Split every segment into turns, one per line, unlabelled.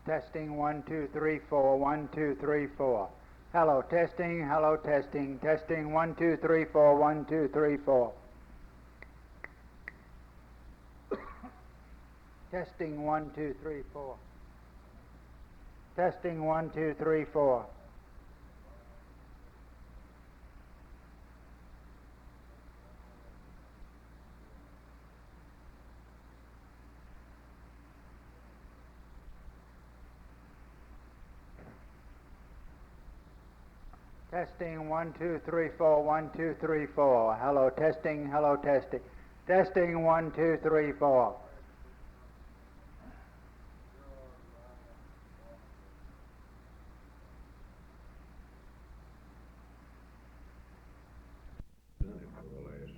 Testing 1 2 3 4 1 2 3 4. Hello testing. Hello testing. Testing 1 2 3 4 1 2 3 4. Testing 1 2 3 4. Testing 1 2 3 4. Testing 1 2 3 4 1 2 3 4. Hello testing. Hello testing. Testing 1 2 3 4.
For the last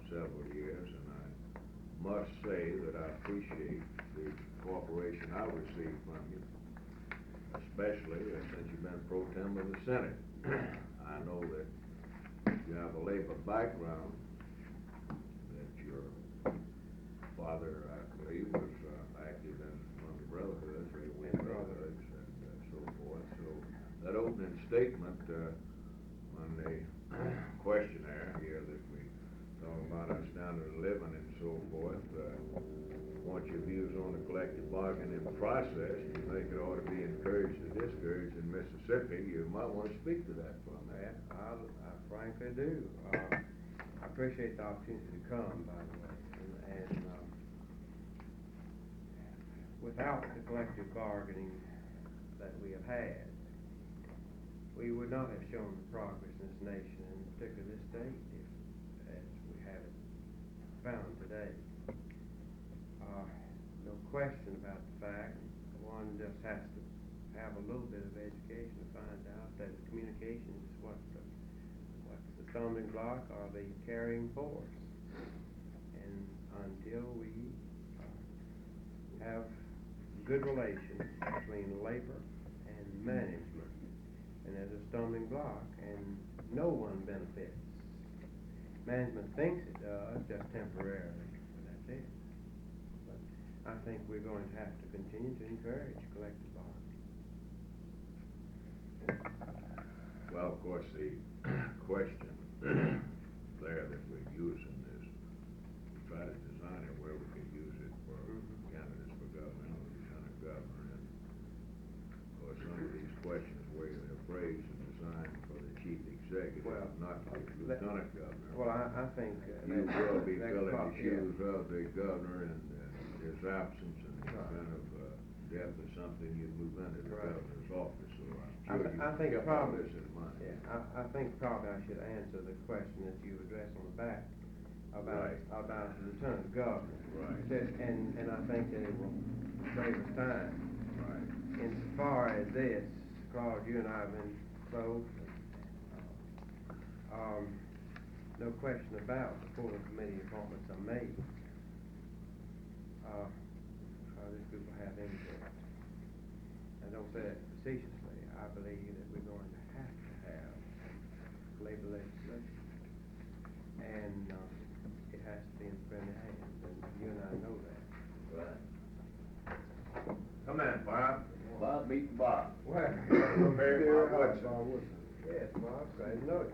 several years, and I must say that I appreciate the cooperation I received from you, especially since you've been pro tem of the Senate. I know that you have a labor background, that your father, I believe, was active in one of the brotherhoods, or one brotherhoods, and so forth. So that opening statement on the questionnaire here that we talk about our standard of living and so forth, want your views on the collective bargaining process. You think it ought to be encouraged or discouraged in Mississippi? You might want to speak to that for a minute.
I frankly do. I appreciate the opportunity to come, by the way, and without the collective bargaining that we have had, we would not have shown the progress in this nation, and particularly this state, as we have it found today. No question about the fact, one just has to have a little bit of education to find out that communication is what's the stumbling block or the carrying force. And until we have good relations between labor and management, and there's a stumbling block, and no one benefits. Management thinks it does, just temporarily, but that's it. But I think we're going to have to continue to encourage collective bargaining.
Well, of course, the question there that we're using is we try to design it where we can use it for candidates for governor or lieutenant governor. And of course, some of these questions where they're phrased and designed for the chief executive, not the lieutenant governor.
Well, I think
you will be filling the shoes of the governor and his absence and the kind of death or something, you move into the governor's office. So
I think
kept all this in mind.
Yeah, I think probably I should answer the question that you addressed on the back about the lieutenant governor.
Right.
And I think that it will save us time.
Right.
Insofar as this, Claude, you and I have been close. No question about before the committee appointments are made. This group will have input. I don't say that facetiously. I believe that we're going to have labor legislation, and it has to be in friendly hands, and you and I know that.
Right. Come in, Bob. Bob meet Bob.
Well,
Mary Bob Woodson.
Yes, Bob, glad to know you.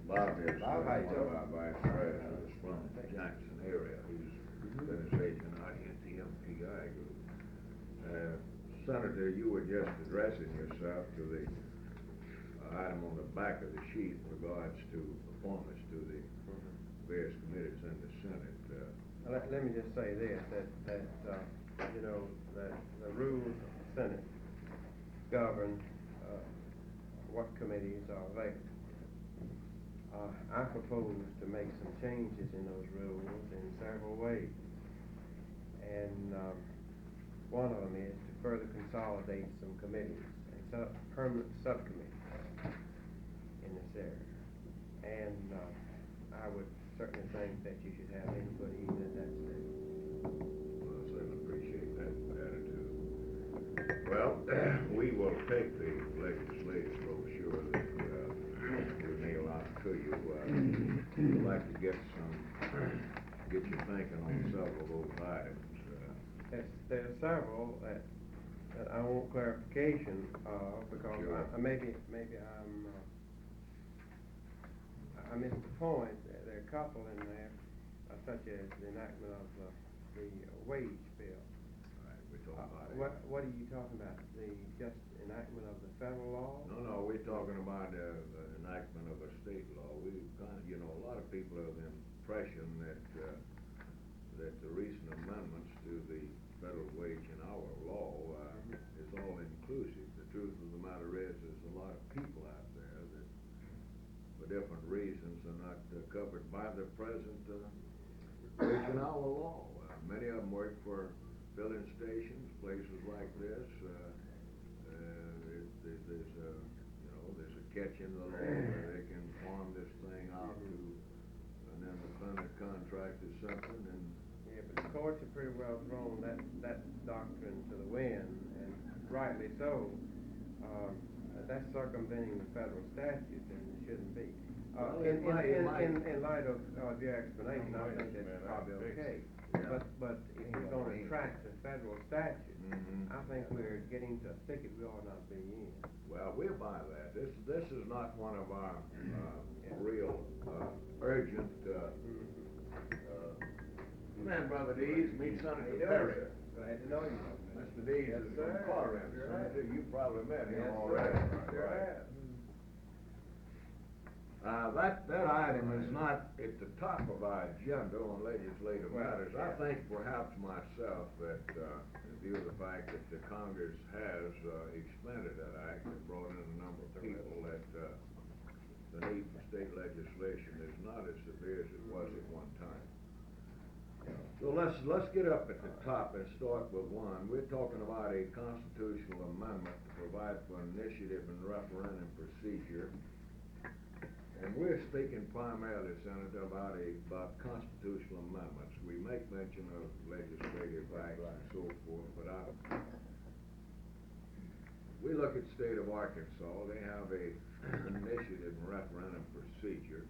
Bob is
Bob,
one of our vice presidents from the Jackson area. He's been a agent out here at the MPI group. Senator, you were just addressing yourself to the item on the back of the sheet in regards to appointments to the various committees in the Senate.
Let me just say this, that you know, that the rules of the Senate govern what committees are available. I propose to make some changes in those rules in several ways. And one of them is to further consolidate some committees and permanent subcommittees in this area. And I would certainly think that you should have input even at that stage.
Well, I certainly appreciate that attitude. Well, we will take the legislative brochure that we mail out to you. We'd like to get some get you thinking on several of those items.
There are several that I want clarification of, because
Sure.
maybe I missed the point. There are a couple in there, such as the enactment of the wage bill.
Right, we're talking about
What are you talking about? The just enactment of the federal law?
No, we're talking about the enactment of a state law. We kind of, a lot of people have the impression that the recent amendments to the federal wage and hour law is all inclusive. The truth of the matter is, there's a lot of people out there that, for different reasons, are not covered by the present wage and hour law. Many of them work for filling stations, places like this. There's a catch in the law where they can farm this thing out to an independent contractor or something, and
Yeah, but the courts have pretty well thrown that doctrine to the wind, and rightly so. That's circumventing the federal statute, and it shouldn't be.
Well,
In
it
light of your explanation, I think that's probably okay.
Yeah.
But if you're going to track the federal statute,
Mhm.
I think we're getting to a thicket we ought not be in.
Well, we'll buy that. This is not one of our real urgent. Come in, Brother Dees, meet Senator Perry.
Glad to know you.
Mr. Dees
Yes,
is
sir.
from Corinth.
Sure
Senator,
have.
you probably met him
Yes,
already.
sir. Sure
Right.
have.
That item is not at the top of our agenda on legislative
Well,
matters. I
yeah.
think perhaps myself that, in view of the fact that the Congress has expanded that act and brought in a number of people, that the need for state legislation is not as severe as it was at one time. So let's get up at the top and start with one. We're talking about a constitutional amendment to provide for initiative and referendum procedure. And we're speaking primarily, Senator, about constitutional amendments. We make mention of legislative acts and so forth, but we look at the state of Arkansas. They have an initiative and referendum procedure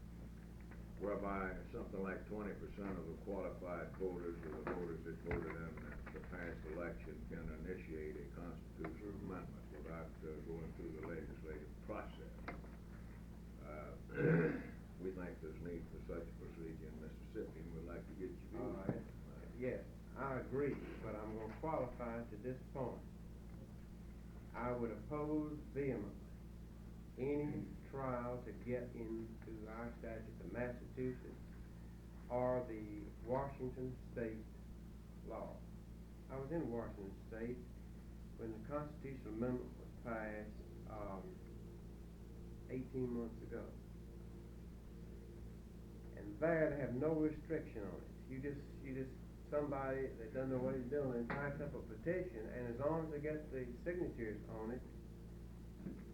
whereby something like 20% of the qualified voters, or the voters that voted in the past election, can initiate a constitutional amendment without going through the legislative process. We think there's need for such a procedure in Mississippi, and we'd like to get your views.
All right. Yes, I agree, but I'm going to qualify to this point. I would oppose vehemently any trial to get into our statute of Massachusetts or the Washington State law. I was in Washington State when the constitutional amendment was passed 18 months ago. And there they have no restriction on it. You just somebody that doesn't know what he's doing and types up a petition, and as long as they get the signatures on it,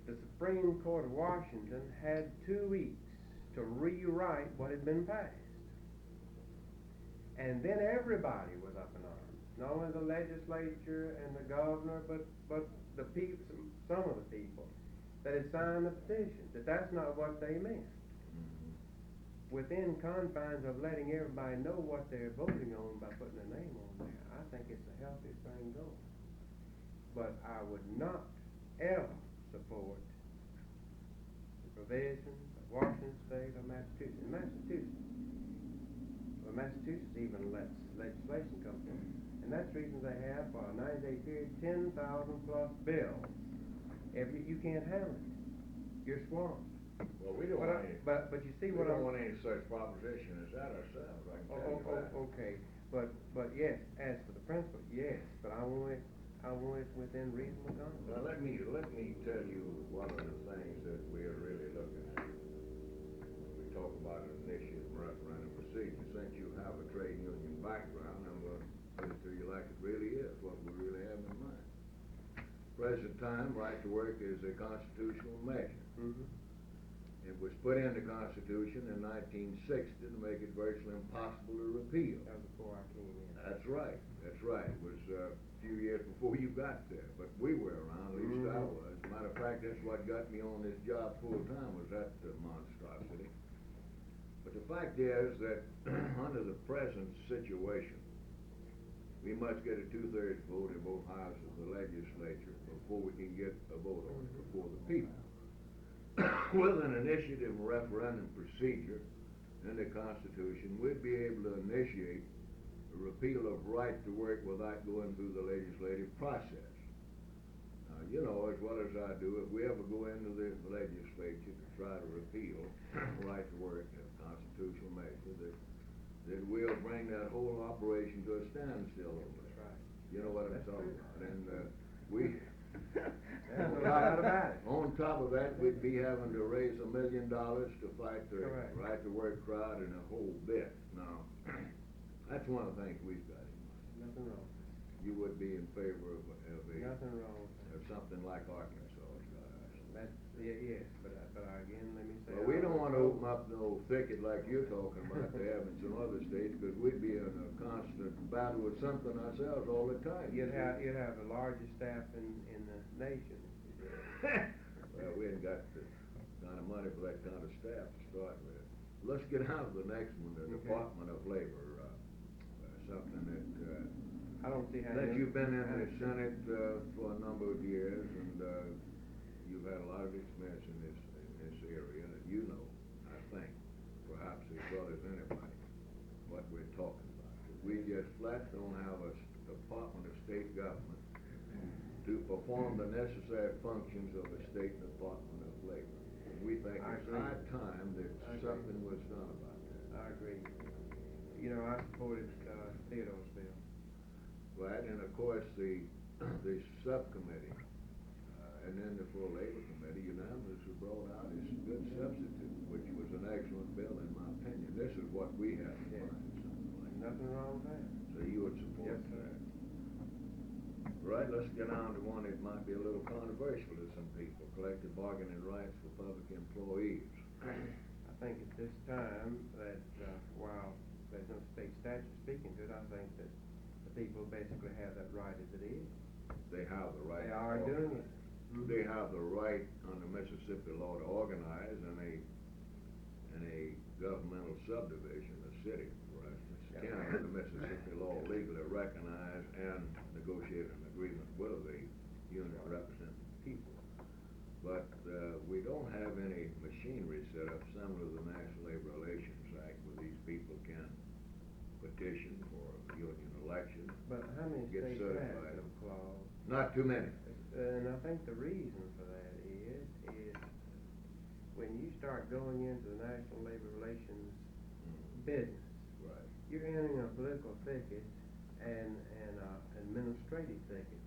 the Supreme Court of Washington had 2 weeks to rewrite what had been passed. And then everybody was up in arms. Not only the legislature and the governor, but the people, some of the people that had signed the petition, that's not what they meant. Within confines of letting everybody know what they're voting on by putting a name on there, I think it's the healthiest thing going. But I would not ever support the provisions of Washington State or Massachusetts. Massachusetts even lets legislation come through. And that's the reason they have, for a 90-day period, 10,000 plus bills. You can't handle it. You're swamped.
Well, we don't want any.
But you see
We
what
don't want any such proposition as that ourselves. I can tell you that.
Okay, but yes, as for the principle, yes, but I want it within reasonable confines.
Now, let me tell you one of the things that we are really looking at when we talk about an initiative and referendum procedure. Since you have a trade union background, I'm going to put it to you like it really is, what we really have in mind. Present time, right to work is a constitutional measure.
Mm-hmm.
It was put in the Constitution in 1960 to make it virtually impossible to repeal.
That was before I came in.
That's right. It was a few years before you got there, but we were around, at least I was. As a matter of fact, that's what got me on this job full time, was that monstrosity. But But the fact is that under the present situation, we must get a 2/3 vote in both houses of the legislature before we can get a vote on it before the people. With an initiative referendum procedure in the Constitution, we'd be able to initiate a repeal of right to work without going through the legislative process. Now, you know as well as I do, if we ever go into the legislature to try to repeal right to work, a constitutional measure, that we'll bring that whole operation to a standstill over there.
Right.
You know what I'm talking about? And we,
There's no doubt about it.
on top of that, we'd be having to raise $1 million to fight the
Correct.
right to work crowd and a whole bit. Now, that's one of the things we've got in mind.
Nothing wrong.
You would be in favor of
Nothing wrong.
of something like Arkansas has got.
That's, yes, but again, let me say.
Well, we don't want to open up no thicket like you're talking about they have in some other states, because we'd be in a constant battle with something ourselves all the time.
You'd have the largest staff in the nation.
Well, we ain't got the kind of money for that kind of staff to start with. Let's get on to the next one, the
Okay.
Department of Labor, something that,
I don't see how.
that you've been in the Senate, for a number of years, and, you've had a lot of experience in this area, and you know, I think, perhaps as well as anybody, what we're talking about. We just flat don't have a Department of State Government to perform the necessary functions of a state Department of Labor. And we think it's high time that something was done about that.
I agree. You know, I supported Theodore's bill.
Right, and of course, the subcommittee, and then the full labor committee unanimously brought out as a good substitute, which was an excellent bill in my opinion. This is what we have in
Yeah.
mind, something like that.
Nothing wrong with that.
So you would support
Yes, sir.
that? Right, let's get on to one that might be a little controversial to some people, collective bargaining rights for public employees.
I think at this time that, while there's no state statute speaking to it, I think that the people basically have that right as it is.
They have the right.
They
to
are
organize.
doing it.
They have the right under Mississippi law to organize in a governmental subdivision, a city, for instance,
Yeah.
can under Mississippi law legally recognize and negotiate an agreement with the union representing the people. But we don't have any machinery set up similar to the National Labor Relations Act where these people can petition for a union election.
But how many
Get
states
certified.
have the clause?
Not too many.
And I think the reason for that is when you start going into the National Labor Relations business,
Right.
you're entering a political thicket and administrative thicket.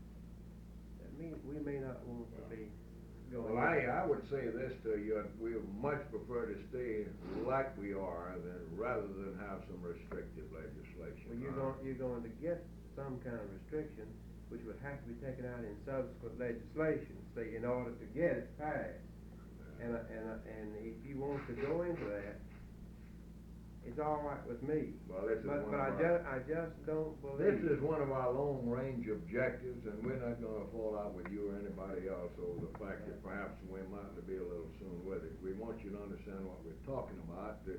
That means we may not want to be going.
Well, I would say this to you, we would much prefer to stay like we are rather than have some restrictive legislation.
Well, you're going to get some kind of restriction, which would have to be taken out in subsequent legislation, say, in order to get it passed. And if you want to go into that, it's all right with me.
Well, this is
But
one of
I just don't
This
believe.
is one of our long-range objectives, and we're not gonna fall out with you or anybody else over the fact that perhaps we might be a little soon with it. We want you to understand what we're talking about, that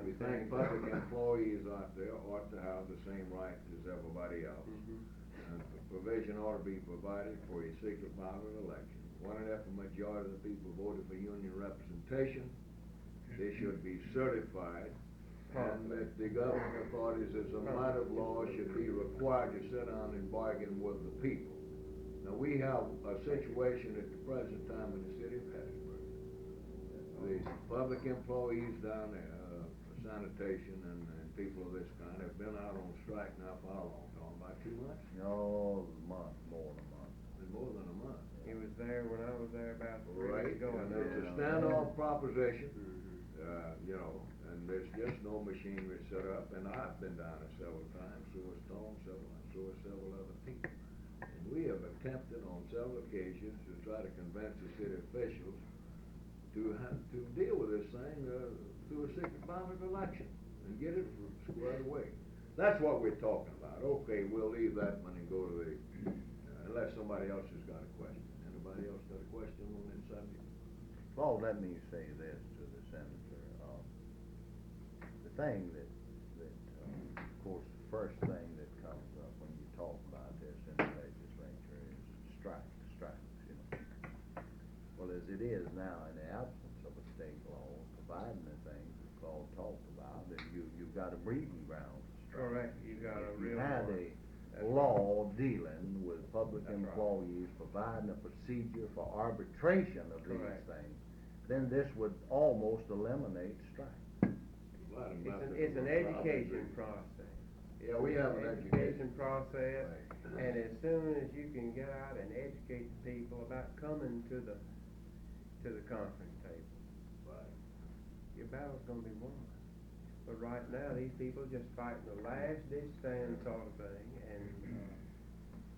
we think public employees out there ought to have the same rights as everybody else. And the provision ought to be provided for a secret ballot election. One and a half majority of the people voted for union representation. They should be certified, and that the governing authorities, as a matter of law, should be required to sit down and bargain with the people. Now, we have a situation at the present time in the city of Hattiesburg. The public employees down there, sanitation and people of this kind, have been out on strike now for how long? Gone about 2 months?
No, more than a month.
Been more than a month.
He was there when I was there about 3
Right,
weeks ago.
and
I
it's a
know.
standoff proposition, you know, and there's just no machinery set up, and I've been down there several times, so has Tom, so has several other people. And we have attempted on several occasions to try to convince the city officials to deal with this thing, through a secret ballot election, and get it squared away. That's what we're talking about. Okay, we'll leave that one and go to the, unless somebody else has got a question. Anybody else got a question on this subject?
Well, let me say this to the senator. thing that, of course, the first thing that comes up when you talk about this in the legislature is strikes, you know. Well, as it is now, in the absence of a state law providing the things that Claude talked about, that you've got a breeding ground for strikes.
Correct, you got a real
If you had
one.
a law dealing with public
That's right.
employees, providing a procedure for arbitration of these
Correct.
things, then this would almost eliminate strikes.
It's an education process.
Yeah, we have an education.
Process,
Right.
and as soon as you can get out and educate the people about coming to the conference table,
Right.
your battle's gonna be won. But right now, these people are just fighting the last ditch stand sort of thing, and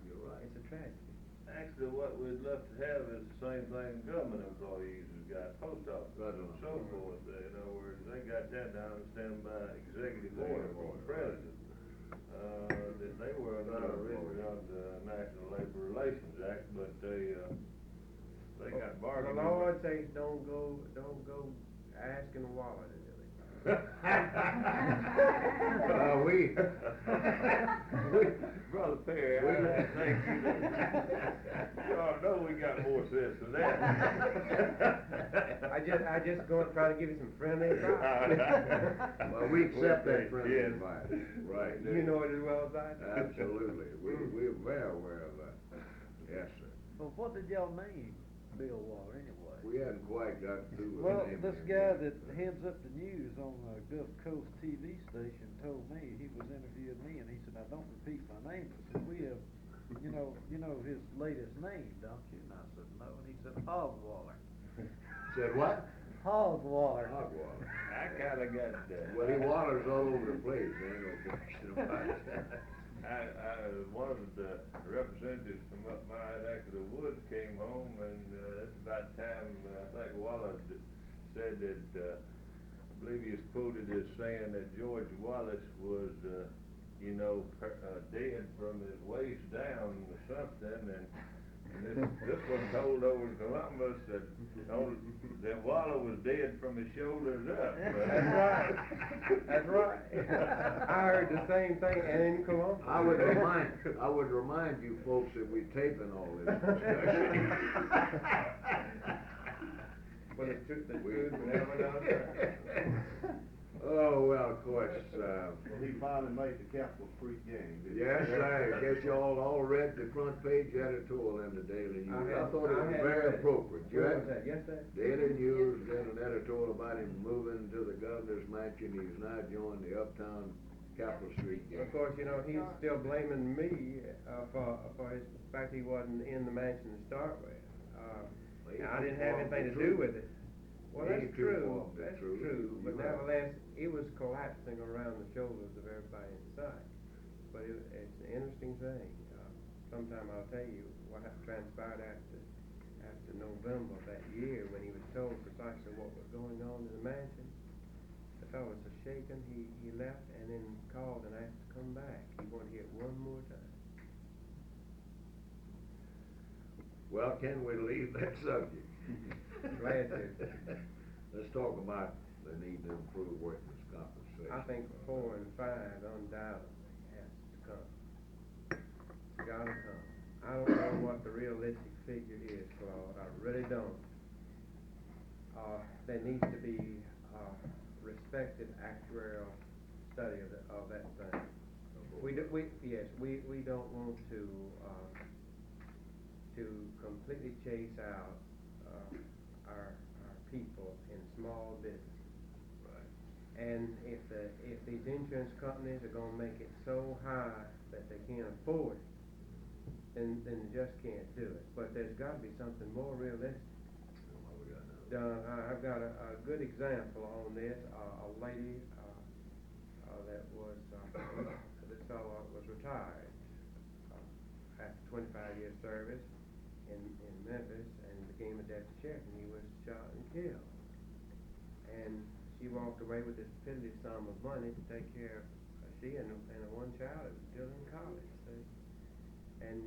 You're right.
it's a tragedy.
Actually, what we'd love to have is the same thing government employees has got, post office
Right
and
on.
so forth, in other words, they got that down to stand by executive order from the president. That they were not originally under the National Labor Relations Act, but they got
The
bargained.
Lord says, don't go asking the Waller to do it.
Brother Perry, I think you all know we got more sense than that.
I just going to try to give you some friendly advice.
Well, we accept that friendly
Yes.
advice, right.
You know it as well as I do.
Absolutely, we're very aware of that. Yes, sir.
Well, what did y'all name Bill Waller anyway?
We hadn't quite got through with
Well,
naming
this
him
guy
yet.
that heads up the news on the Gulf Coast TV station told me, he was interviewing me, and he said, "Now don't repeat my name, because we have, you know his latest name, don't you?" And I said, "No," and he said, "Hog Waller."
Said what?
Hog Waller.
Hogwaller.
I kinda got that.
Well, he wallers all over the place, there ain't no question about that.
One of the representatives from up my neck of the woods came home, and it's about time, I think Wallace said that, I believe he was quoted as saying that George Wallace was, dead from his waist down or something, and this one told over in Columbus that Waller was dead from his shoulders up.
That's right. I heard the same thing, and in Columbus.
I would remind you folks that we're taping all this discussion.
Well, the truth never knows.
Oh, well, of course,
He finally made the Capital Street game, didn't he?
yes, I guess you all read the front page editorial in the Daily News. I thought it was
had
very
read it.
appropriate. You
What
had-
was that? Yes, sir?
Daily News did an editorial about him moving to the governor's mansion. He's now joined the Uptown Capitol Street game.
Of course, he's still blaming me for his fact he wasn't in the mansion to start with. I didn't have anything to do with it. Well,
He
that's
too
true,
far from the
that's
truth.
true,
You
but
have-
nevertheless, it was collapsing around the shoulders of everybody inside. But it's an interesting thing. Sometime I'll tell you what transpired after November of that year, when he was told precisely what was going on in the mansion. The fellow was so shaken, he left and then called and asked to come back. He wanted to hear it one more time.
Well, can we leave that subject?
Glad to.
Let's talk about the need to improve workers' compensation.
I think 4 and 5 undoubtedly has to come. Gotta come. I don't know what the realistic figure is, Claude. I really don't. There needs to be respected actuarial study of that thing. We don't want to completely chase out our people in small business.
Right.
And if these insurance companies are gonna make it so high that they can't afford it, then they just can't do it. But there's gotta be something more realistic.
What we got now?
I've got a good example on this. A lady that was this fellow was retired after 25 years service in Memphis, and became a deputy sheriff, and he was shot and killed. And she walked away with this piddly sum of money to take care of she and one child that was still in college. See? And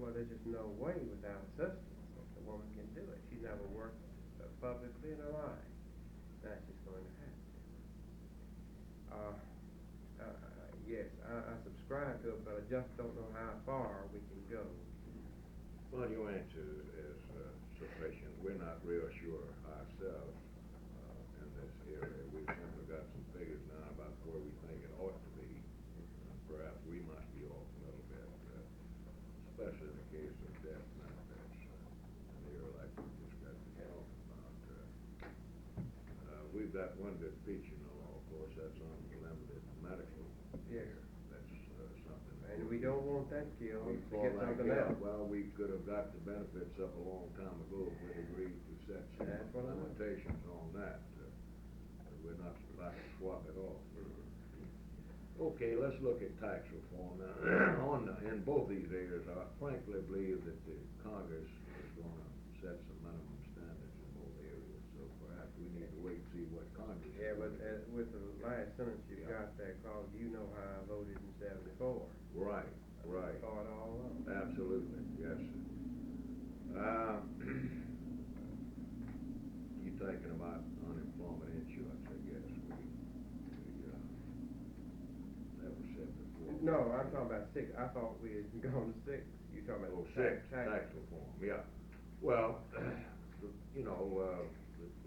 well, there's just no way without assistance that the woman can do it. She's never worked publicly in her life. That's just going to happen. just don't know how far we can go.
Well, your answer is sufficient. We're not real sure ourselves in this area. We've simply got some figures now about where we think it ought to be. Perhaps we might be off a little bit, especially in the case of death benefits, an area like we just got to talking about. We've got one good feature in the law, of course, that's unlimited medical
Yes.
care. That's something.
And we don't want that killed
We
to
fall
get
like
something
that.
else.
Well, we could have got the benefits up a long time ago if we'd agreed to set some
That's what I meant.
limitations on that. We're not like to swap it off. Okay, let's look at tax reform now. In both these areas, I frankly believe that the Congress is gonna set some minimum standards in both areas, so perhaps we need to wait and see what Congress.
Yeah, but with the last sentence you've
Yeah.
got there, Claude, you know how I voted in '74.
Right.
I saw it all along.
Absolutely, yes, sir. You thinking about unemployment insurance, I guess, that was said before.
No, I'm talking about 6. I thought we had gone to 6. You're talking about
Oh, tax reform, yeah. Well, we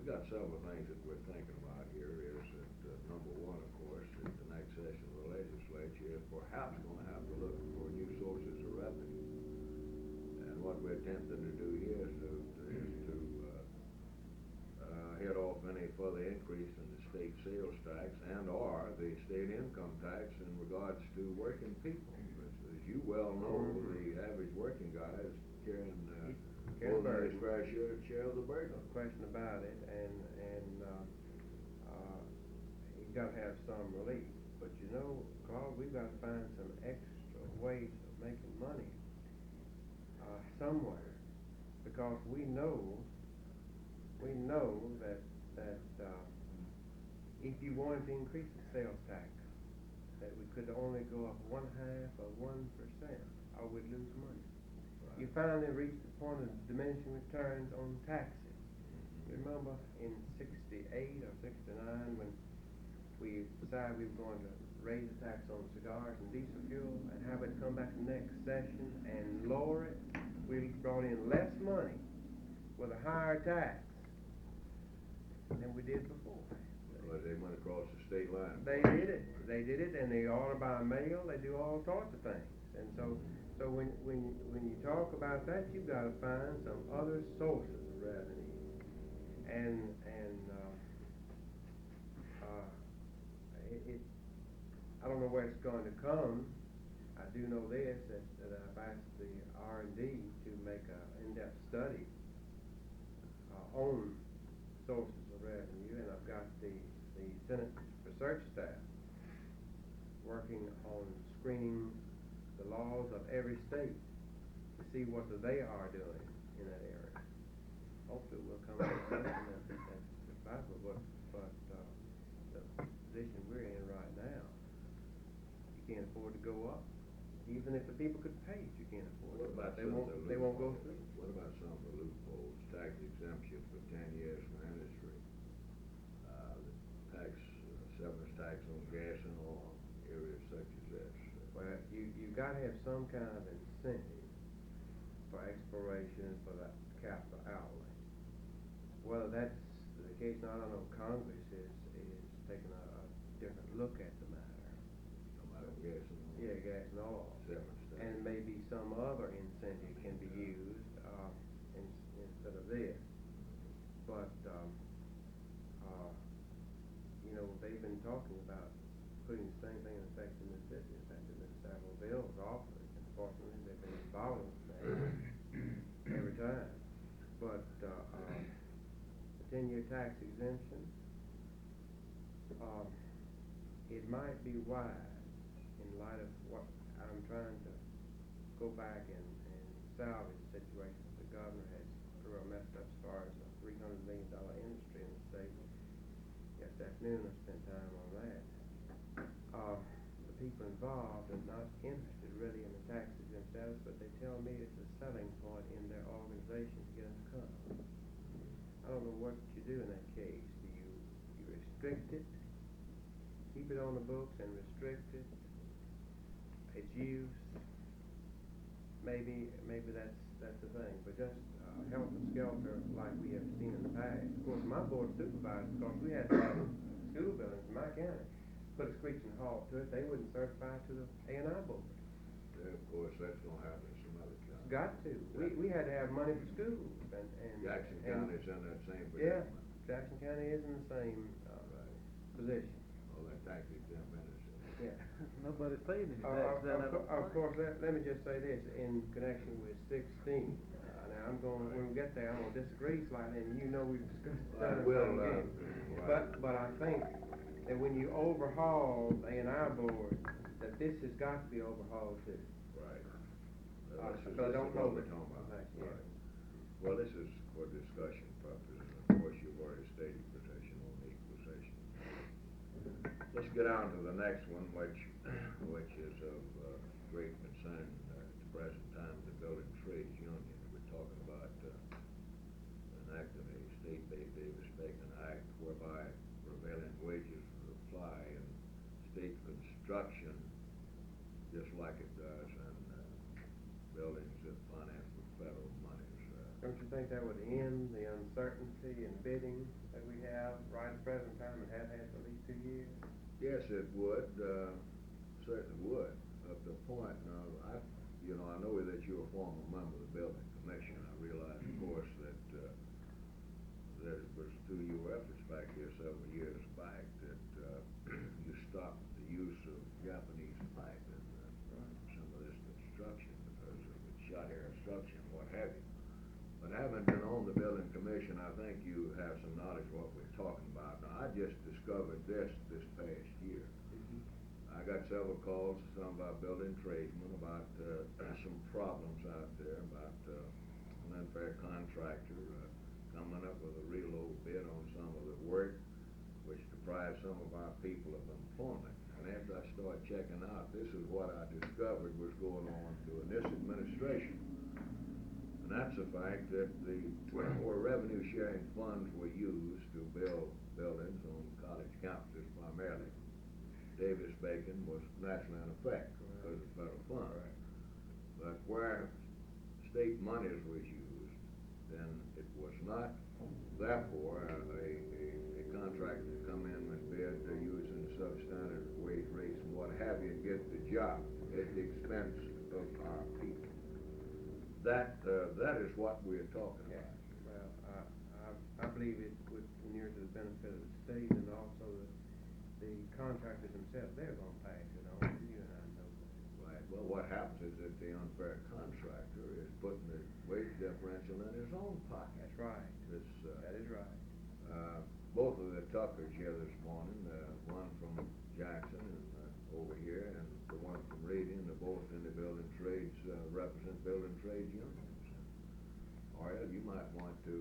got several things that we're thinking about here is that, number one, of course, that the next session of the legislature is perhaps gonna have to look for new sources of revenue. And what we're attempting to do here is to head off any further increase in the state sales tax and or the state income tax in regards to working people. As you well know, the average working guy is carrying more than his fair share of the burden.
No question about it, and he's got to have some relief. But you know, Claude, we've got to find some extra ways of making money somewhere, because we know that if you wanted to increase the sales tax, that we could only go up 1/2 of 1%, or we'd lose money.
Right.
You finally reached the point of diminishing returns on taxes. Remember in '68 or '69 when we decided we were going to raise the tax on cigars and diesel fuel and have it come back the next session and lower it? We brought in less money with a higher tax than we did before.
But they went across the state line.
They did it, and they order by mail, they do all sorts of things. And so when you talk about that, you've got to find some other sources of revenue. I don't know where it's going to come. I do know this, that I've asked the R&D to make an in-depth study on sources of revenue, and I've got the Senate research staff working on screening the laws of every state to see what they are doing in that area. Hopefully we'll come to something that's advisable, but the position we're in right now, you can't afford to go up. Even if the people could pay it, you can't afford
What
it.
about
They
some
won't.
of the
They won't go
loopholes?
through.
What about some of the loopholes? Tax exemption for 10 years for industry, the tax, severance tax on gas and oil, areas such as this.
Well, you got to have some kind of incentive for exploration for that capital outlay. Whether that's the case, I don't know. Congress is taking a different look at the matter.
Come out of gas and oil.
Yeah, gas and oil.
Severance tax.
And maybe some other incentive can be used instead of this. But they've been talking about putting the same thing in effect in Mississippi. In fact, there's been several bills offered. Unfortunately, they've been following every time. But the 10-year tax exemption, it might be wise in light of what I'm trying to go back and salvage the situation the governor has pretty well messed up as far as a $300 million industry in the state. Yesterday afternoon I spent time on that. The people involved are not interested really in the tax exempt status, but they tell me it's a selling point in their organization to get them to come. I don't know what you do in that case. Do you restrict it, keep it on the books and restrict its use, maybe that's the thing, but just helter skelter like we have seen in the past. Of course, my board of supervisors, because we had to have school buildings in my county, put a screeching halt to it, they wouldn't certify to the A&I board.
Yeah, of course, that's gonna happen in some other counties.
Got to. We had to have money for schools and.
Jackson County's in that same
Yeah,
predicament.
Jackson County is in the same,
Right.
position.
All that tax exempt innocent.
Yeah.
Nobody's paying any tax down there.
Of course, let me just say this, in connection with 16, now when we get there, I'm gonna disagree slightly, and you know we've discussed it.
I will, right.
But I think that when you overhaul the A&I board, that this has got to be overhauled too.
Right.
But I don't know
what we're
that-
talking about.
Right, yeah.
Right. Well, this is for discussion purposes, of course, you've already stated your position on equalization. Let's get on to the next one, which is of great concern at the present time, the Building Trades Union. We're talking about enacting a state-based Davis-Bacon Act whereby prevailing wages will apply in state construction just like it does in buildings that finance with federal monies.
Don't you think that would end the uncertainty in bidding that we have right at the present time and have had for at least 2 years?
Yes, it would, certainly would, up to a point. Now, I know that you're a former member of the Building Commission. I realize, of course, that it was through your efforts back here several years back that you stopped the use of Japanese pipe in some of this construction because of the shot air construction, what have you. But having been on the Building Commission, I think you have some knowledge of what we're talking about. Now, I just discovered this past year. I got several calls from some of our building tradesmen about some problems out there, about an unfair contractor coming up with a real low bid on some of the work, which deprives some of our people of employment. And after I started checking out, this is what I discovered was going on during this administration. And that's the fact that where revenue sharing funds were used to build buildings on college campuses primarily, Davis-Bacon was naturally in effect because of federal funds. But where state monies was used, then it was not, therefore, a contractor to come in and bid using substandard wage rates and what have you, get the job at the expense of our people. That is what we're talking about.
Well, I believe it would inure to the benefit of the state and also the contractors themselves. They're gonna pass it on, you and I know that.
Right, well, what happens is that the unfair contractor is putting the wage differential in his own pocket.
That's right. That is right.
Both of the Tuckers here this morning, one from Jackson and over here, and the one from Reading, they're both in the building trades, represent building trades unions. Ariel, you might want to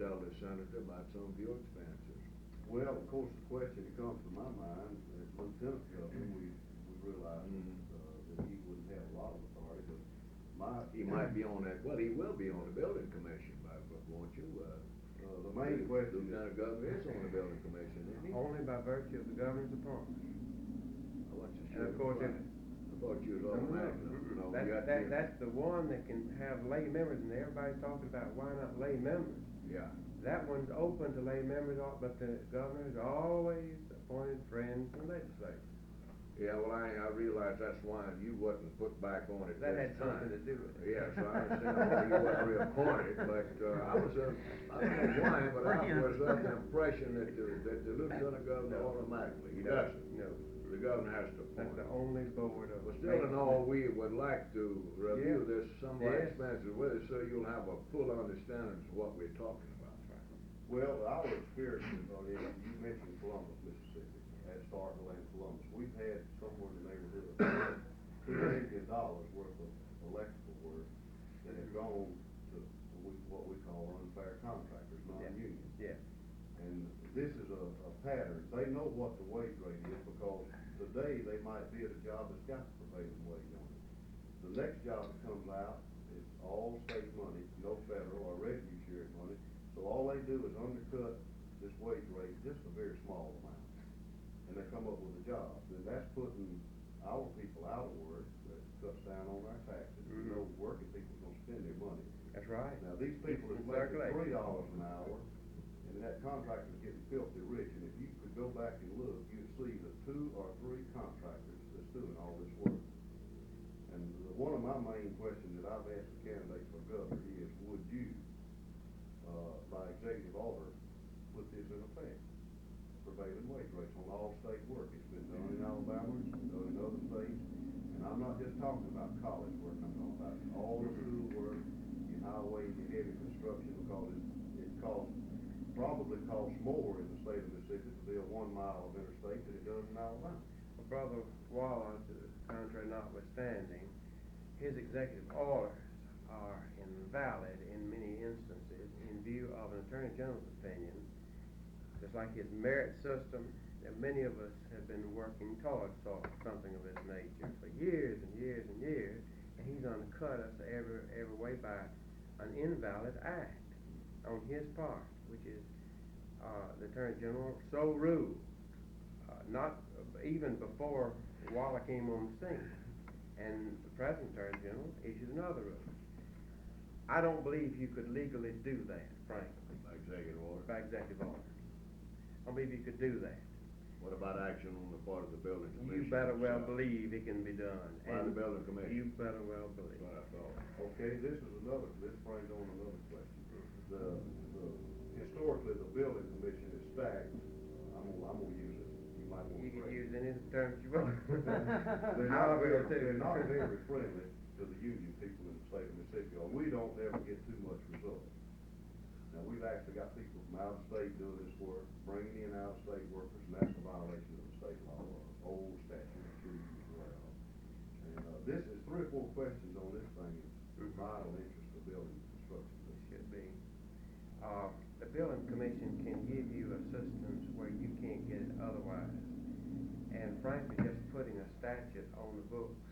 tell the senator about some of your experiences.
Well, of course, the question that comes to my mind, as Lieutenant Governor, we realized that he wouldn't have a lot of authority, but
He might be on that, well, he will be on the building commission, but won't you?
the main question is,
Lieutenant Governor is on the building commission, isn't he?
Only by virtue of the governor's appointment.
And
of course,
I thought you was automatic. No, you got to-
That's the one that can have lay members, and everybody's talking about why not lay members.
Yeah.
That one's open to lay members, but the governor's always appointed friends and legislators.
Yeah, well, I realize that's why you wasn't put back on it
That
this
had
time.
something to do with it.
Yes, I understand why you wasn't reappointed, but I don't know why, but I was of the impression that the lieutenant governor automatically, he doesn't.
No.
The governor has to
That's
appoint.
the only board of.
But still in all, we would like to review
Yeah.
this somewhat
Yes.
expensive with it, so you'll have a full understanding of what we're talking about.
well, our experiences are in, you mentioned Columbus, Mississippi, at Starkville and Columbus. We've had somewhere in the neighborhood of $2 million worth of electrical work that has gone to what we call unfair contractors, non-union.
Yeah.
And this is a pattern. They know what the wage rate is because today they might bid a job that's got the prevailing wage on it. The next job that comes out is all state money, no federal or revenue sharing money. So all they do is undercut this wage rate just a very small amount. And they come up with a job. Then that's putting our people out of work that cuts down on our taxes. We know working people are gonna spend their money.
That's right.
Now, these people
It's
is making
circulation.
$3 an hour, and that contractor's getting filthy rich, and if you could go back and look, you'd see the 2 or 3 contractors that's doing all this work. And one of my main questions that I've asked the candidates for governor is, would you, by executive order, put this in effect? Prevailing wage rates on all state work. It's been done in Alabama, it's been done in other states, and I'm not just talking about college work, I'm talking about all the school work, your highways, your heavy construction, because it probably costs more in the state of Mississippi to build 1 mile of interstate than it does in Alabama.
Well, Brother Wallace, contrary notwithstanding, his executive orders are invalid in many instances in view of an Attorney General's opinion, just like his merit system, that many of us have been working towards something of this nature for years and years and years, and he's undercut us every way by an invalid act on his part, which is the Attorney General so ruled, not even before Waller came on the scene, and the present Attorney General issued another rule. I don't believe you could legally do that, frankly.
By executive order.
By executive order. I don't believe you could do that.
What about action on the part of the building commission?
You better well
itself?
believe it can be done.
By the
And
building commission?
You better well believe.
That's what I thought.
Okay, this brings on another question. Historically, the building commission is stacked. I'm gonna use it. You might want to.
You can use any terms you want.
They're
I
not
will too.
they're not very friendly to the union people in the state of Mississippi, or we don't ever get too much result. Now, we've actually got people from out of state doing this work, bringing in out-of-state workers, and that's a violation of the state law, old statute, I'm sure you as well. And, this is 3 or 4 questions on this thing, is vital interest of building construction.
It should be. The building commission can give you assistance where you can't get it otherwise. And frankly, just putting a statute on the books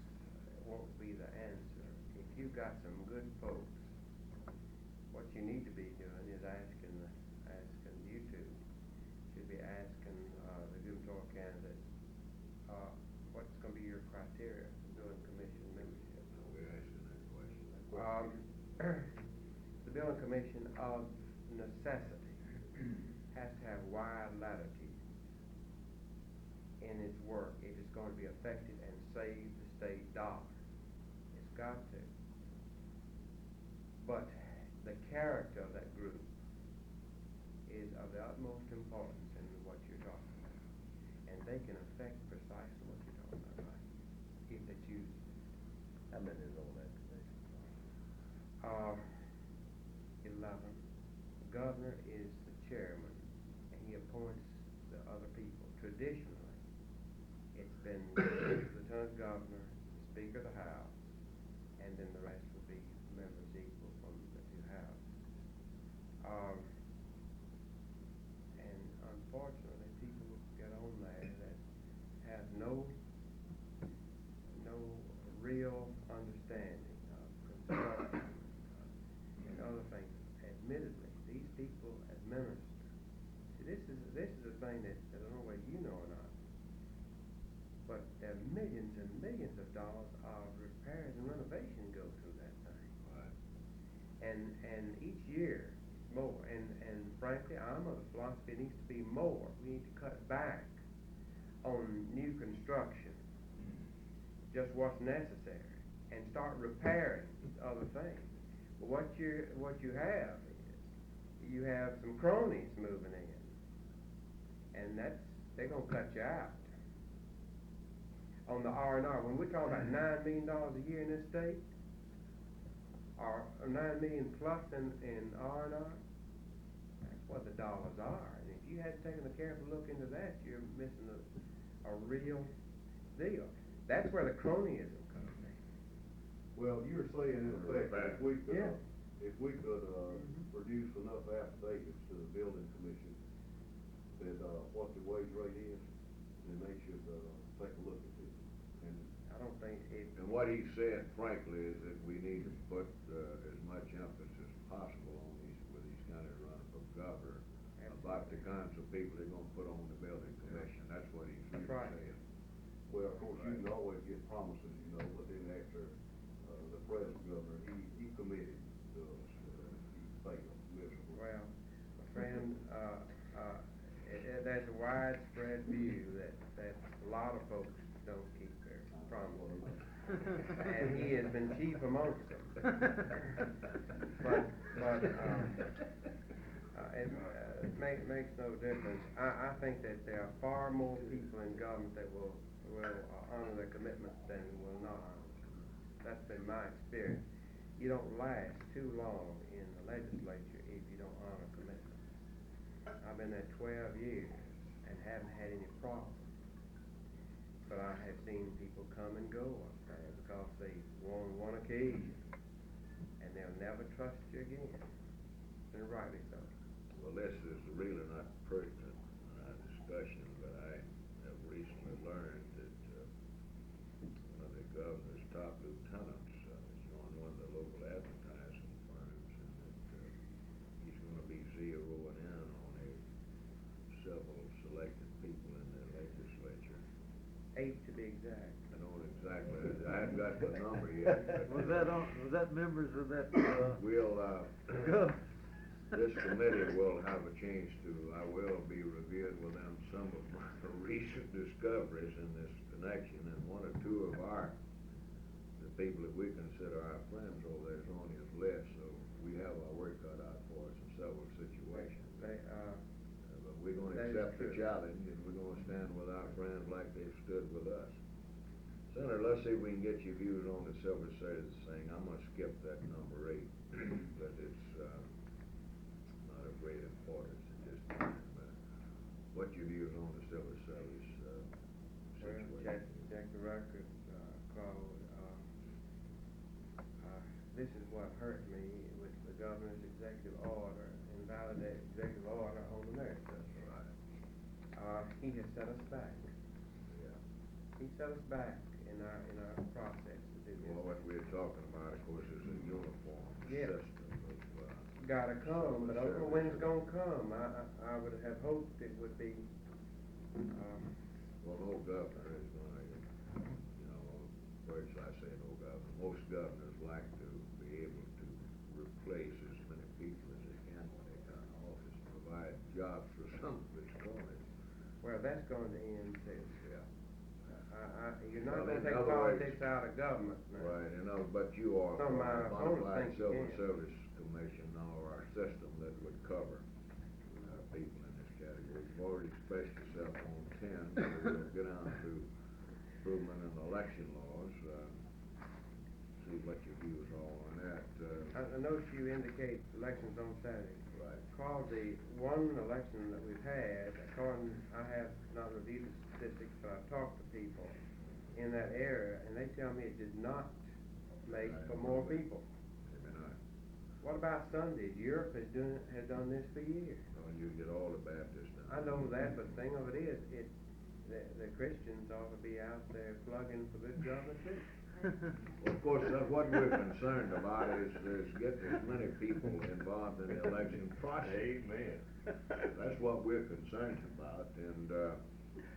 won't be the answer. If you've got some good folks, what you need to be doing is asking you two, should be asking the gubernatorial candidate, what's going to be your criteria for building commission membership?
We're asking that question.
The building commission of necessity has to have wide latitude in its work if it's going to be effective and save the state dollar. It's got to. But the character of that group is of the utmost importance in what you're talking about. And they can affect precisely what you're talking about, right? If they choose.
How many is on that commission?
11. The governor is the chairman, and he appoints the other people. Traditionally, it's been the lieutenant governor, the speaker of the house, and then the rest will be members equal from the 2 houses. And unfortunately, people get on there that have no real understanding of construction and other things. Admittedly, these people administer. See, this is a thing that I don't know whether you know or not, but there are millions and millions of dollars of repairs and renovation go through that thing.
Right.
And each year more. And frankly, I'm of the philosophy it needs to be more. We need to cut back on new construction, just what's necessary, and start repairing other things. But what you have is you have some cronies moving in, and they're gonna cut you out. On the R&R, when we're talking about $9 million a year in this state, or $9 million plus in R&R, that's what the dollars are. And if you hadn't taken a careful look into that, you're missing a real deal. That's where the cronyism comes in.
Well, you're saying in effect, if we could produce enough affidavits to the building commission that what the wage rate is, then they should take a look at it. And
I don't think it.
And what he said, frankly, is that we need to put as much emphasis as possible on with these kind of running for governor about the kinds of people they're going to put on the building commission. That's what he's really
That's right.
saying.
Well, of course, you can always get promises, but then after, the present governor, he committed to us, he failed miserably.
Well, my friend, there's a widespread view that a lot of folks don't keep their promises. And he has been chief amongst them. But it makes no difference. I think that there are far more people in government that will honor their commitments than will not honor them. That's been my experience. You don't last too long in the legislature if you don't honor commitments. I've been there 12 years and haven't had any problems. But I have seen people come and go up there because they won one occasion, and they'll never trust you again. And rightly so.
Well, this is really not pertinent discussion, but I have recently learned that one of the governor's top lieutenants joined one of the local advertising firms, and that he's going to be zeroing in on several selected people in the legislature.
8 to be exact.
I don't exactly. I haven't got the number yet.
Was that members of that,
This committee will have a chance to, I will be reviewing with them some of my recent discoveries in this connection, and one or two of the people that we consider our friends over there is on his list, so we have our work cut out for us in several situations. But we're going to accept the challenge, and we're going to stand with our friends like they've stood with us. Senator, let's see if we can get your views on the civil service thing. I'm going to skip that number 8, but it's not of great importance at this time. What's your views on the civil service situation?
Check the record, Claude. This is what hurt me with the governor's executive order, invalidated executive order on the merit system. He has set us back.
Yeah.
He set us back in our process to do this.
Well, what we're talking about, of course, is a uniform
Yeah.
system of
Gotta come, but I don't know when it's gonna come. I would have hoped it would be,
well, no governor is going to, first I say no governor. Most governors like to be able to replace as many people as they can when they come to office, provide jobs for some of its cronies.
well, that's going to end too.
Yeah.
You're not
Well,
gonna
in
take
other words-
politics out of government now.
Right, but you are
Some of
for
my
a
opponents
modified
think you
civil
can.
service commission or our system that would cover people in this category. You've already expressed yourself on 10, so we'll get on to improvement in election laws. See what your views are on that.
I noticed you indicate elections on Saturday.
Right.
Called the one election that we've had, I have not reviewed the statistics, but I've talked to people in that area, and they tell me it did not make for more people.
Maybe not.
What about Sundays? Europe has done this for years.
Well, you get all the Baptists now.
I know that, but the thing of it is, the Christians ought to be out there plugging for good government too.
Well, of course, what we're concerned about is getting as many people involved in the election process.
Amen.
That's what we're concerned about, and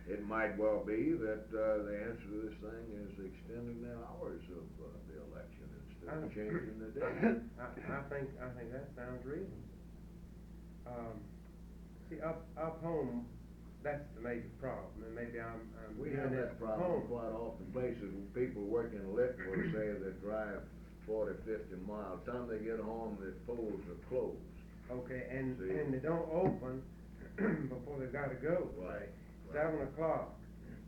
it might well be that the answer to this thing is extending the hours of the election instead of changing the day.
I think that sounds reasonable. See, up home, that's the major problem, and maybe I'm
We
doing
have
it
that
from
problem
home.
quite often. Places where people working lit will say they drive 40, 50 miles. Time they get home, the polls are closed.
Okay, and
See.
they don't open before they gotta go.
Right,
Say, 7 o'clock.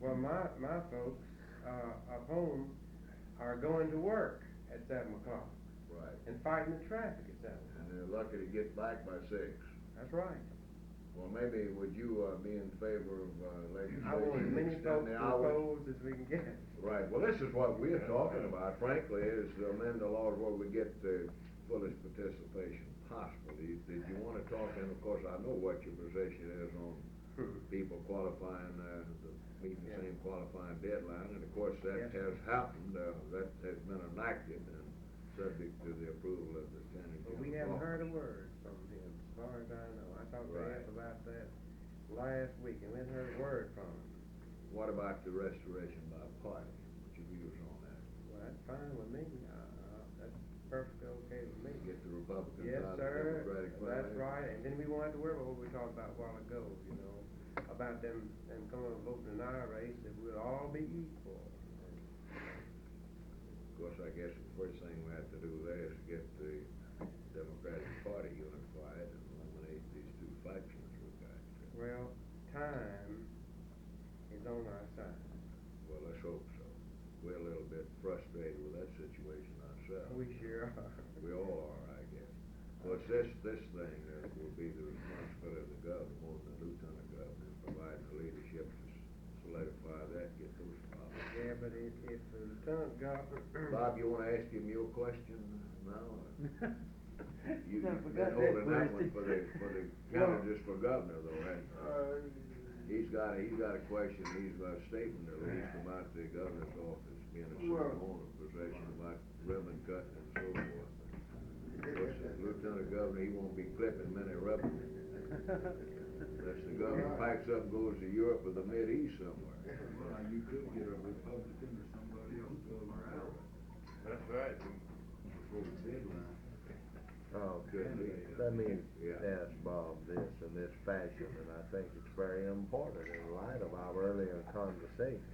Well, my folks, up home are going to work at 7 o'clock
Right.
and fighting the traffic at 7 o'clock.
And they're lucky to get back by 6.
That's right.
Well, maybe would you be in favor of legislation?
I want as many
extend
folks
the hours?
proposed as we can get.
Right, well, this is what we're talking about, frankly, is to amend the laws where we get the fullest participation possible. Did you want to talk, and of course, I know what your position is on people qualifying, meeting the same qualifying deadline, and of course, that
Yes.
has happened, that has been enacted and subject to the approval of the county
But
general.
we haven't
office.
heard a word from him, as far as I know. I talked to
Right.
Ed about that last week, and we haven't heard a word from him.
What about the restoration by party? What's your views on that?
Well, that's fine with me. That's perfectly okay with me.
Get the Republicans
Yes,
out of the
sir,
Democratic Party?
that's right, and then we won't have to worry about what we talked about a while ago, you know, about them coming and voting in our race, that we'll all be equal.
Of course, I guess the first thing we have to do there is get the Democratic Party unified and eliminate these two factions we've got.
Well, time is on our side.
Well, let's hope so. We're a little bit frustrated with that situation ourselves.
We sure are.
We all are, I guess. Well, it's this thing that will be the responsibility of the governor, more than the lieutenant governor, to provide the leadership to solidify that, get those problems.
Yeah, but if the lieutenant governor.
Bob, you wanna ask him your question now? You've
I
been
forgot that
holding that one
question.
for the candidates for governor though, hasn't he? He's got a question, he's got a statement at least about the governor's office being a certain owner possession about ribbon cutting and so forth. Of course, the lieutenant governor, he won't be clipping many ribbons. Unless the governor packs up and goes to Europe or the Mideast somewhere.
Well, you could get a Republican or somebody else to go around
That's right.
before the deadline.
Could be.
Let me
Yeah.
ask Bob this in this fashion, and I think it's very important in light of our earlier conversation.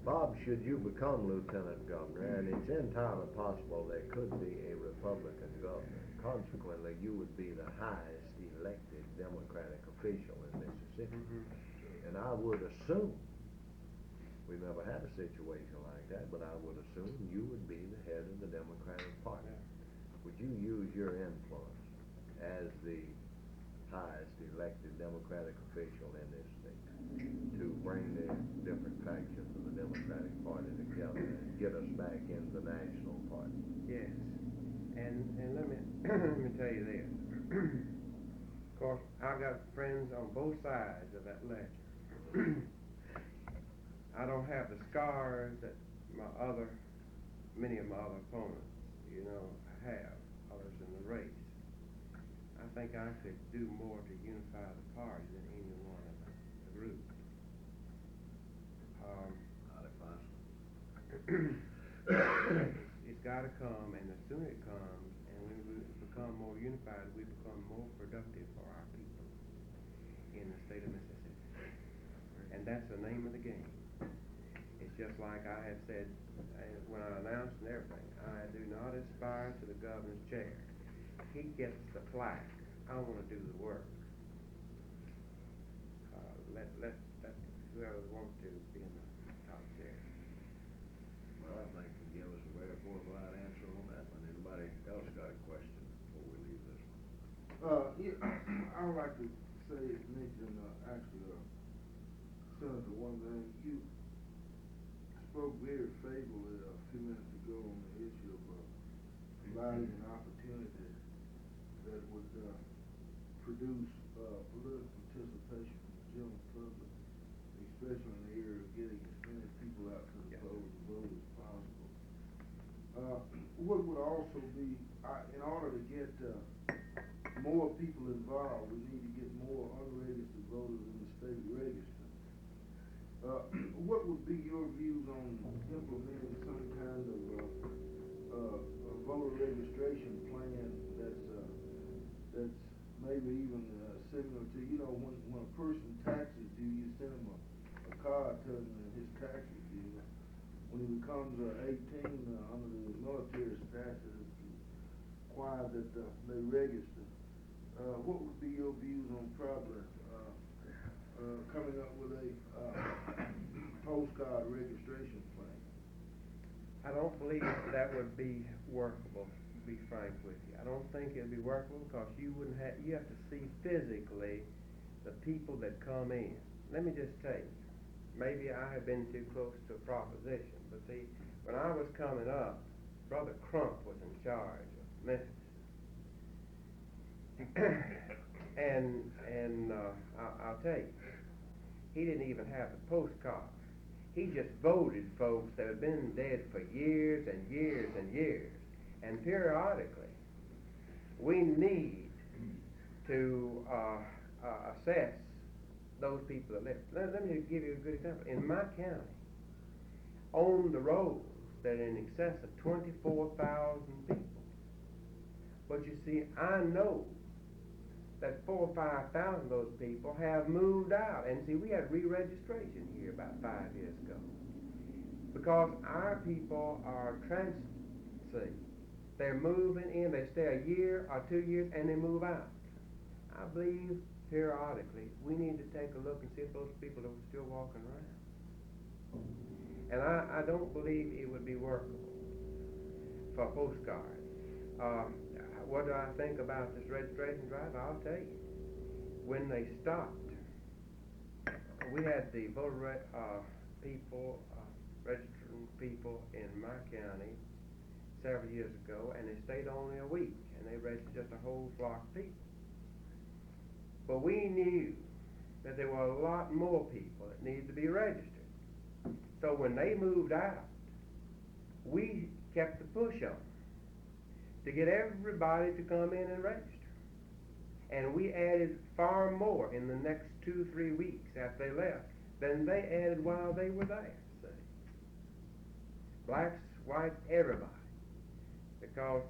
Bob, should you become lieutenant governor, and it's entirely possible there could be a Republican governor, consequently you would be the highest elected Democratic official in Mississippi. And I would assume, we never had a situation like that, but I would assume you would be the head of the Democratic Party. Would you use your influence as the highest elected Democratic official in this state to bring the different factions of the Democratic Party together and get us back in the national party?
Yes, and let me let me tell you this. Of course, I've got friends on both sides of that ledger. I don't have the scars that many of my other opponents, have, others in the race. I think I could do more to unify the party than any one of the groups.
Not if I
It's got to come, and the sooner it comes, and when we become more unified, we become more productive for our people in the state of Mississippi. And that's the name of the game. It's just like I had said when I announced and everything, I do not aspire to the governor's chair. He gets the plaque. I want to do the work. Let whoever wants to be in the top chair.
Well, I think you give us a very forthright answer on that one. Anybody else got a question before we leave this one?
I would like to mention, Senator, one thing. You spoke very favorably a few minutes ago on the issue of providing an opportunity that would produce political participation from the general public, especially in the area of getting as many people out to the polls to vote as possible. What would also be, in order to get more people involved, we need to get more unregistered voters in the state register. What would be your views on implementing some kind of voter registration plan that's maybe even similar to, when a person taxes due, you send him a card telling him his taxes due. When he becomes 18 under the military statute, it's required that they register. What would be your views on probably coming up with a postcard registration plan?
I don't believe that would be workable, to be frank with you. I don't think it'd be workable because you have to see physically the people that come in. Let me just tell you, maybe I have been too close to a proposition, but see, when I was coming up, Brother Crump was in charge of Memphis. and I'll tell you, he didn't even have the postcard. He just voted folks that had been dead for years and years and years. And periodically, we need to assess those people that left. Let me give you a good example. In my county, on the rolls, there are in excess of 24,000 people. But you see, I know that 4,000 or 5,000 of those people have moved out. And see, we had re-registration here about 5 years ago. Because our people are they're moving in, they stay a year or 2 years, and they move out. I believe periodically we need to take a look and see if those people are still walking around. And I don't believe it would be workable for a postcard. What do I think about this registration drive? I'll tell you. When they stopped, we had the voter people, registering people in my county several years ago, and they stayed only a week, and they registered just a whole flock of people. But we knew that there were a lot more people that needed to be registered. So when they moved out, we kept the push on to get everybody to come in and register. And we added far more in the next 2-3 weeks after they left than they added while they were there. See? Blacks, whites, everybody. Because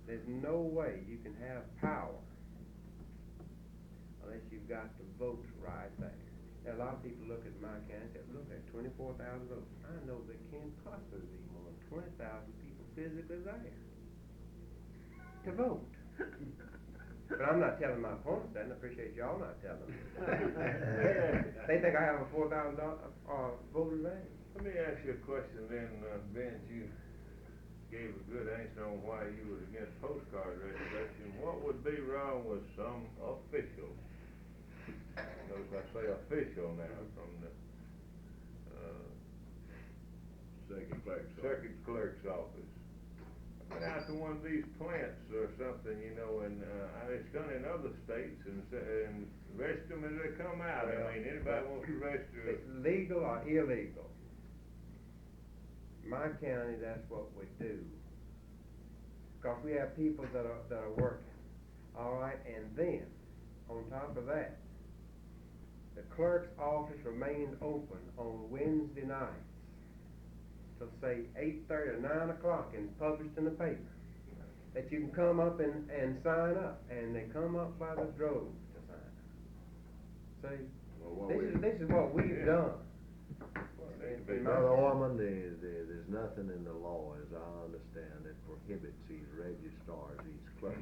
there's no way you can have power unless you've got the votes right there. Now, a lot of people look at my county and say, look, there's 24,000 votes. I know there can't possibly be more than 20,000 people physically there to vote. But I'm not telling my opponents that, and I appreciate y'all not telling them. They think I have a 4,000 voter advantage.
Let me ask you a question then, Ben. You gave a good answer on why you were against postcard registration. What would be wrong with some official, notice I say official now, from the circuit clerk's office, I went out to one of these plants or something, you know, and it's done in other states, and arrest them as they come out. I mean, anybody wants to register.
Legal or illegal? My county, that's what we do. Because we have people that are working. All right, and then, on top of that, the clerk's office remains open on Wednesday nights till say 8:30 or 9 o'clock and published in the paper that you can come up and sign up, and they come up by the droves to sign up. See, this is what we've done.
Brother Orman, there's nothing in the law, as I understand it, prohibits these registrars, these clerks,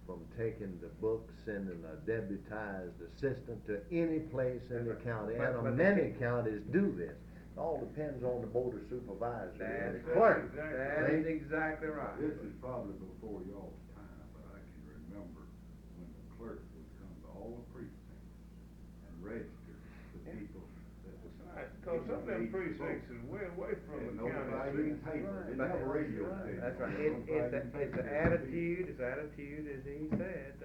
from taking the book, sending a deputized assistant to any place in the county, and many counties do this. It all depends on the board of supervisors and the clerk.
That is exactly right.
This is probably before y'all's time, but I can remember when the clerk would come to all the precincts and register the people that was.
Because some of them precincts is way away from the county.
They never radio station.
That's right. It's the attitude, as he said,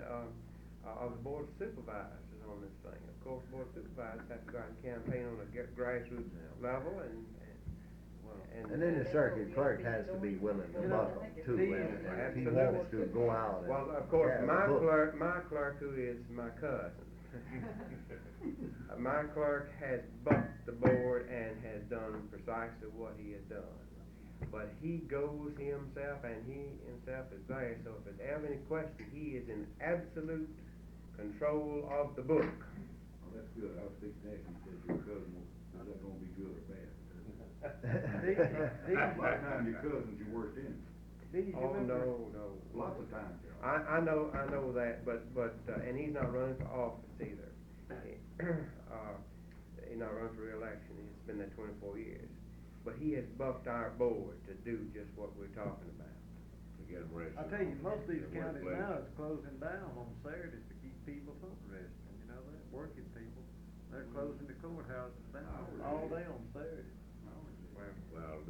of the board of supervisors on this thing. Of course, the board of supervisors have to go out and campaign on a grassroots level,
And then the circuit clerk has to be willing to buckle too, and if he wants to go out and.
Well, of course,
have
my
a book.
clerk, who is my cousin, my clerk has bucked the board and has done precisely what he has done. But he goes himself, and he himself is there, so if there's ever any question, he is in absolute control of the book.
Well, that's good. I was thinking that, he said your cousin, is that gonna be good or bad? A lot of times your cousin's your worst enemy.
Oh, no.
Lots of times.
I know that, but and he's not running for office either. He's not running for re-election. He's been there 24 years. But he has bucked our board to do just what we're talking about.
I tell you, most of these counties now is closing down on Saturdays to keep people from registering, you know that, working people. They're closing the courthouses down all day on Saturdays.
Well,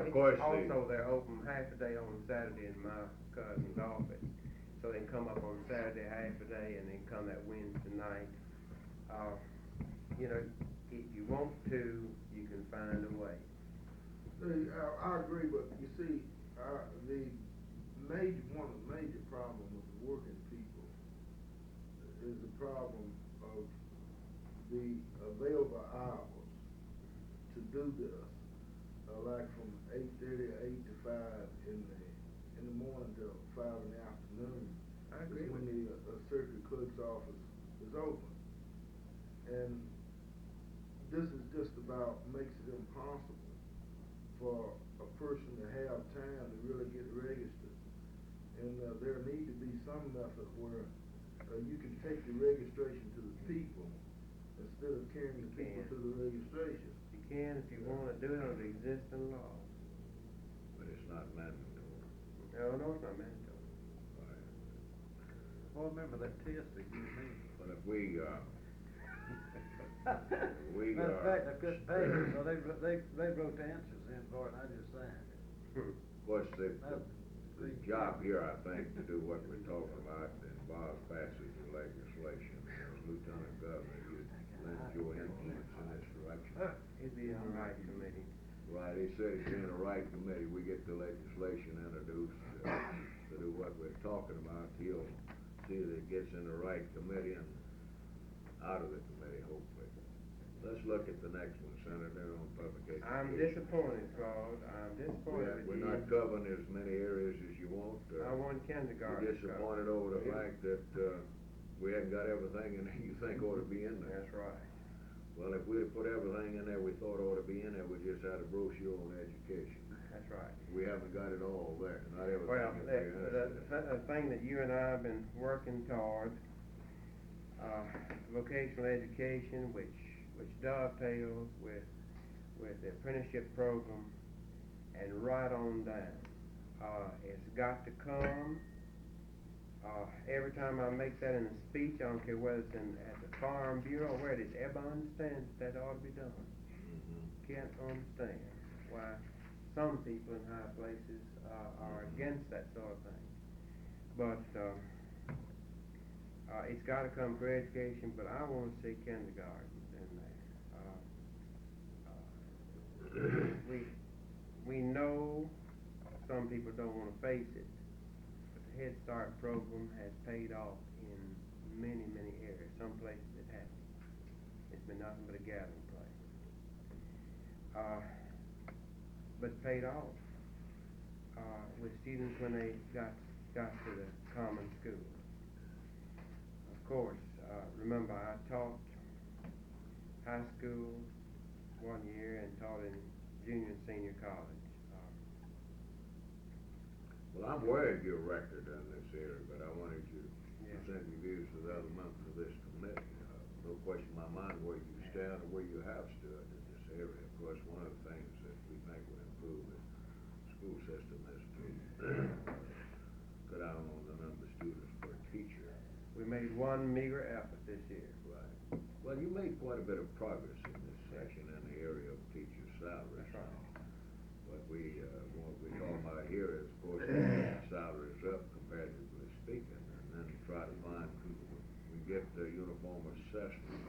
Of course, also, they're open half a day on Saturday in my cousin's office, so they can come up on Saturday half a day and then come that Wednesday night. You know, if you want to, you can find a way.
See, I agree, but you see, one of the major problems with the working people problem of the available hours to do this, like from 8:30 or 8 to 5 in the morning till 5 in the afternoon.
I agree
When
with
the circuit clerk's office is open. And this is just about makes it impossible for a person to have time to really get registered. And there need to be some method where you can take the registration to the people instead of carrying the people to the registration.
You can if you want to do it under existing law.
But it's not mandatory.
No, it's not mandatory.
Right.
Well, remember that test that you made.
But if we
Matter of fact, I couldn't pay it, so they wrote the answers in for it, and I just signed it.
of course, the job here, I think, to do what we're talking about involves passage of legislation. As Lieutenant Governor, you lend your influence in this direction.
It'd be on the right committee.
Right, he said it's in the right committee, we get the legislation introduced to do what we're talking about. He'll see that it gets in the right committee and out of the committee, hopefully. Let's look at the next one, Senator, on public education.
I'm disappointed, Claude. I'm disappointed with
We're
you.
not covering as many areas as you want.
I want kindergarten.
You're disappointed over the fact that we hadn't got everything in there you think ought to be in there.
That's right.
Well, if we'd have put everything in there we thought ought to be in there, we just had a brochure on education.
That's right.
We haven't got it all there, not everything.
Well,
is there.
the thing that you and I have been working toward, vocational education, which dovetails with the apprenticeship program, and right on down. It's got to come. Every time I make that in a speech, I don't care whether it's at the Farm Bureau or where it is, everybody understands that ought to be done. Can't understand why some people in high places are against that sort of thing. But it's got to come for education, but I want to see kindergarten in there. We know some people don't want to face it, but the Head Start program has paid off in many, many areas. Some places it hasn't. It's been nothing but a gathering place. But it paid off with students when they got to the common school. Of course, remember I taught high school 1 year and taught in junior and senior college.
Well, I'm aware of your record in this area, but I wanted you to present your views to the other members of this committee. No question in my mind where you stand or where you have stood in this area. Of course, one of the things that we think would improve the school system is to cut down on the number of students per teacher.
We made one meager effort this year.
Right. Well, you made quite a bit of progress in this section in the area of teacher salaries.
That's right.
What we're talking about here is, of course, salaries up comparatively speaking, and then try to find people. We get the uniform assessment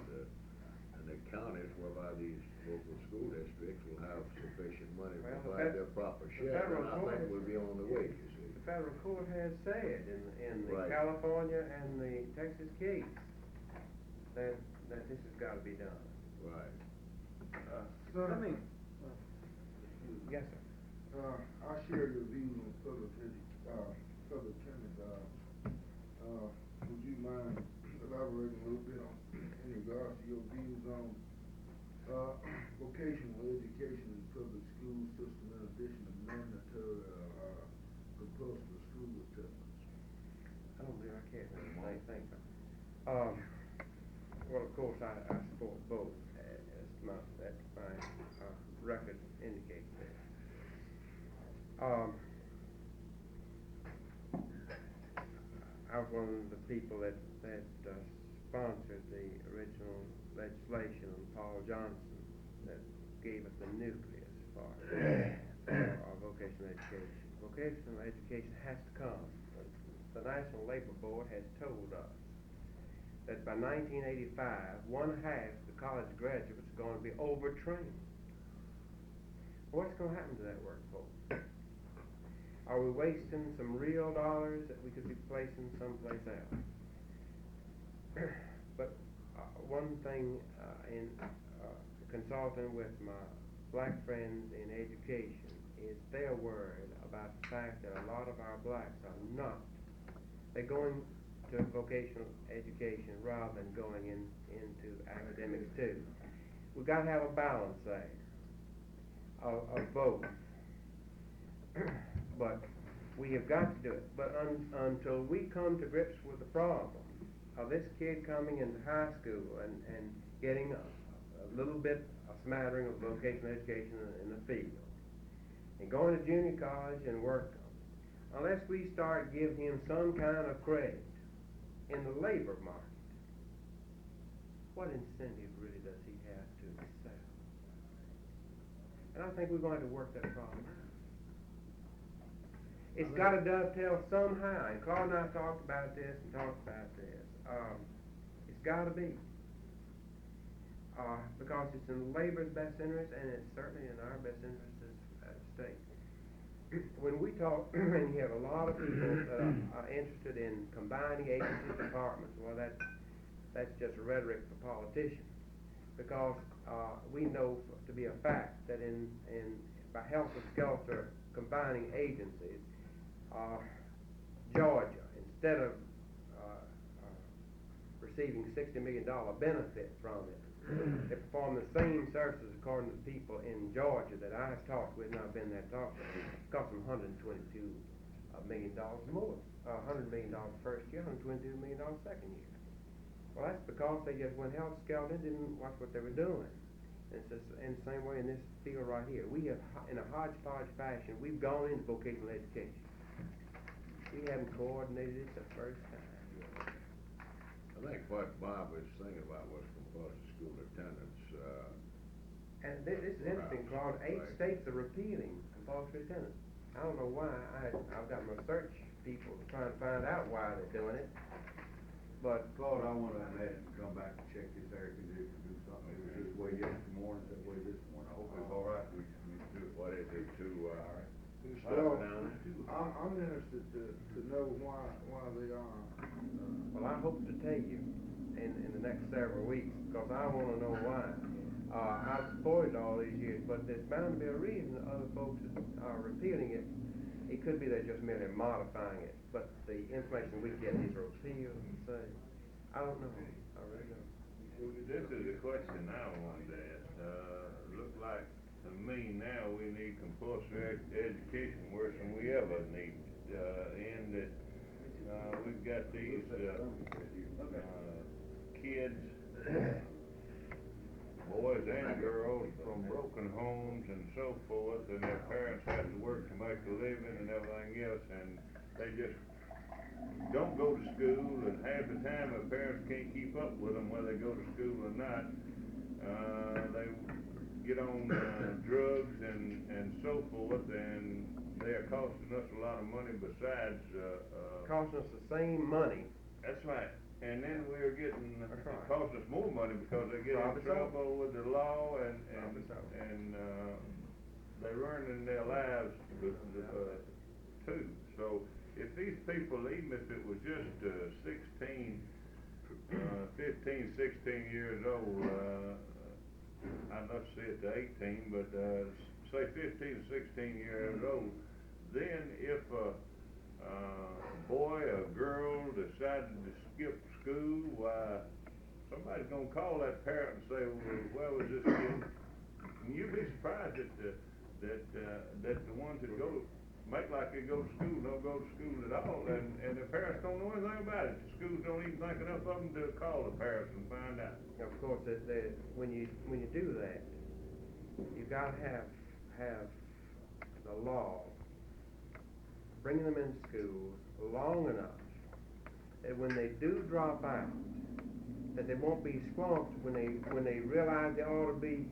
and the counties whereby these local school districts will have sufficient money to provide their proper share, and I think we'll be on the way, you see.
The federal court has said in the
Right.
California and the Texas case that this has got to be done.
Right.
Let me,
Yes, sir.
I share your views on public kindergarten. Would you mind elaborating a little bit on, in regards to your views on vocational education in public school system in addition to mandatory compulsory school attendance?
I don't believe I care what anybody thinks. Well, of course, I support both, as my record indicates there. I was one of the people that sponsored the original legislation on Paul Johnson that gave us the nucleus for our vocational education. Vocational education has to come. The National Labor Board has told us that by 1985, one half the college graduates are going to be overtrained. What's going to happen to that workforce? Are we wasting some real dollars that we could be placing someplace else? But one thing in consulting with my black friends in education is they're worried about the fact that a lot of our blacks are not. They're going to vocational education rather than going into academics too. We've got to have a balance there of both. But we have got to do it. But until we come to grips with the problem of this kid coming into high school and getting a little bit, a smattering of vocational education in the field, and going to junior college and work, unless we start giving him some kind of credit in the labor market, what incentive really does he have to excel? And I think we're going to work that problem out. It's got to dovetail somehow, and Claude and I talked about this and talked about this. It's got to be. Because it's in the labor's best interest, and it's certainly in our best interest as a state. When we talk, and you have a lot of people that are interested in combining agencies, departments, well, that's just rhetoric for politicians, because we know to be a fact that by helter-skelter combining agencies, Georgia, instead of receiving $60 million benefit from it, they perform the same services according to people in Georgia that I've talked with, and I've been there talking to. It cost them $122 million more. $100 million first year, $122 million second year. Well, that's because they just went helter-skelter, didn't watch what they were doing. And it's just in the same way in this field right here. We have, in a hodgepodge fashion, we've gone into vocational education. We haven't coordinated it the first time.
I think what Bob was thinking about was compulsory school attendance.
And this is interesting, Claude. 8 states are repealing compulsory attendance. I don't know why. I've got my search people trying to find out why they're doing it. But
Claude, I want to have him come back and check this air conditioner, do something. It was this way yesterday morning, that way this morning. I hope it's all right. We do it.
What is it to, who's
Well,
stopping down there?
I'm interested to know why they are.
well, I hope to tell you in the next several weeks, because I want to know why. I've supported all these years, but there's bound to be a reason that other folks are repealing it. It could be they're just merely modifying it, but the information we get is repeal and say, I don't know. I really don't.
This is a question I wanted to ask. Look like to me now we need compulsory education worse than we ever needed. In that we've got these kids, boys and girls from broken homes and so forth, and their parents have to work to make a living and everything else, and they just don't go to school, and half the time the parents can't keep up with them whether they go to school or not. They get on drugs and so forth, and they are costing us a lot of money besides
Costing us the same money.
that's right. And then we're getting,
That's
it
right.
costs us more money because they get in
Probably so.
trouble with the law and
Probably so.
they're ruining their lives too. So if these people, even if it was just 15, 16 years old, I'd not say it to 18, but say 15 to 16 years old, then if a boy or girl decided to skip school, why, somebody's gonna call that parent and say, well, where was this kid? And you'd be surprised that the ones that make like they go to school don't go to school at all, and the parents don't know anything about it. The schools don't even think enough of them to call the parents and find out.
Of course, when you do that, you've got to have the law bringing them into schools long enough that when they do drop out, that they won't be swamped when they realize they ought to be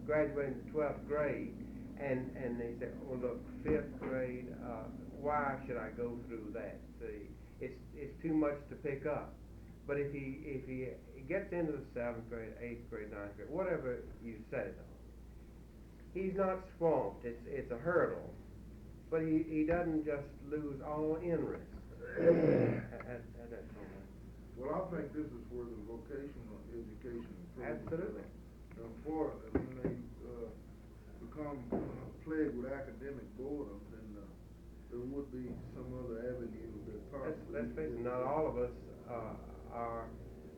graduating to 12th grade, and they say, oh look, 5th grade, why should I go through that? See, it's too much to pick up. But if he gets into the 7th grade, 8th grade, 9th grade, whatever you set it on, he's not swamped. It's a hurdle, but he doesn't just lose all interest at that moment.
Well, I think this is where the vocational education improves.
Absolutely.
For, when they, become plagued with academic boredom, then, there would be some other avenue that possibly.
Let's face it, not all of us,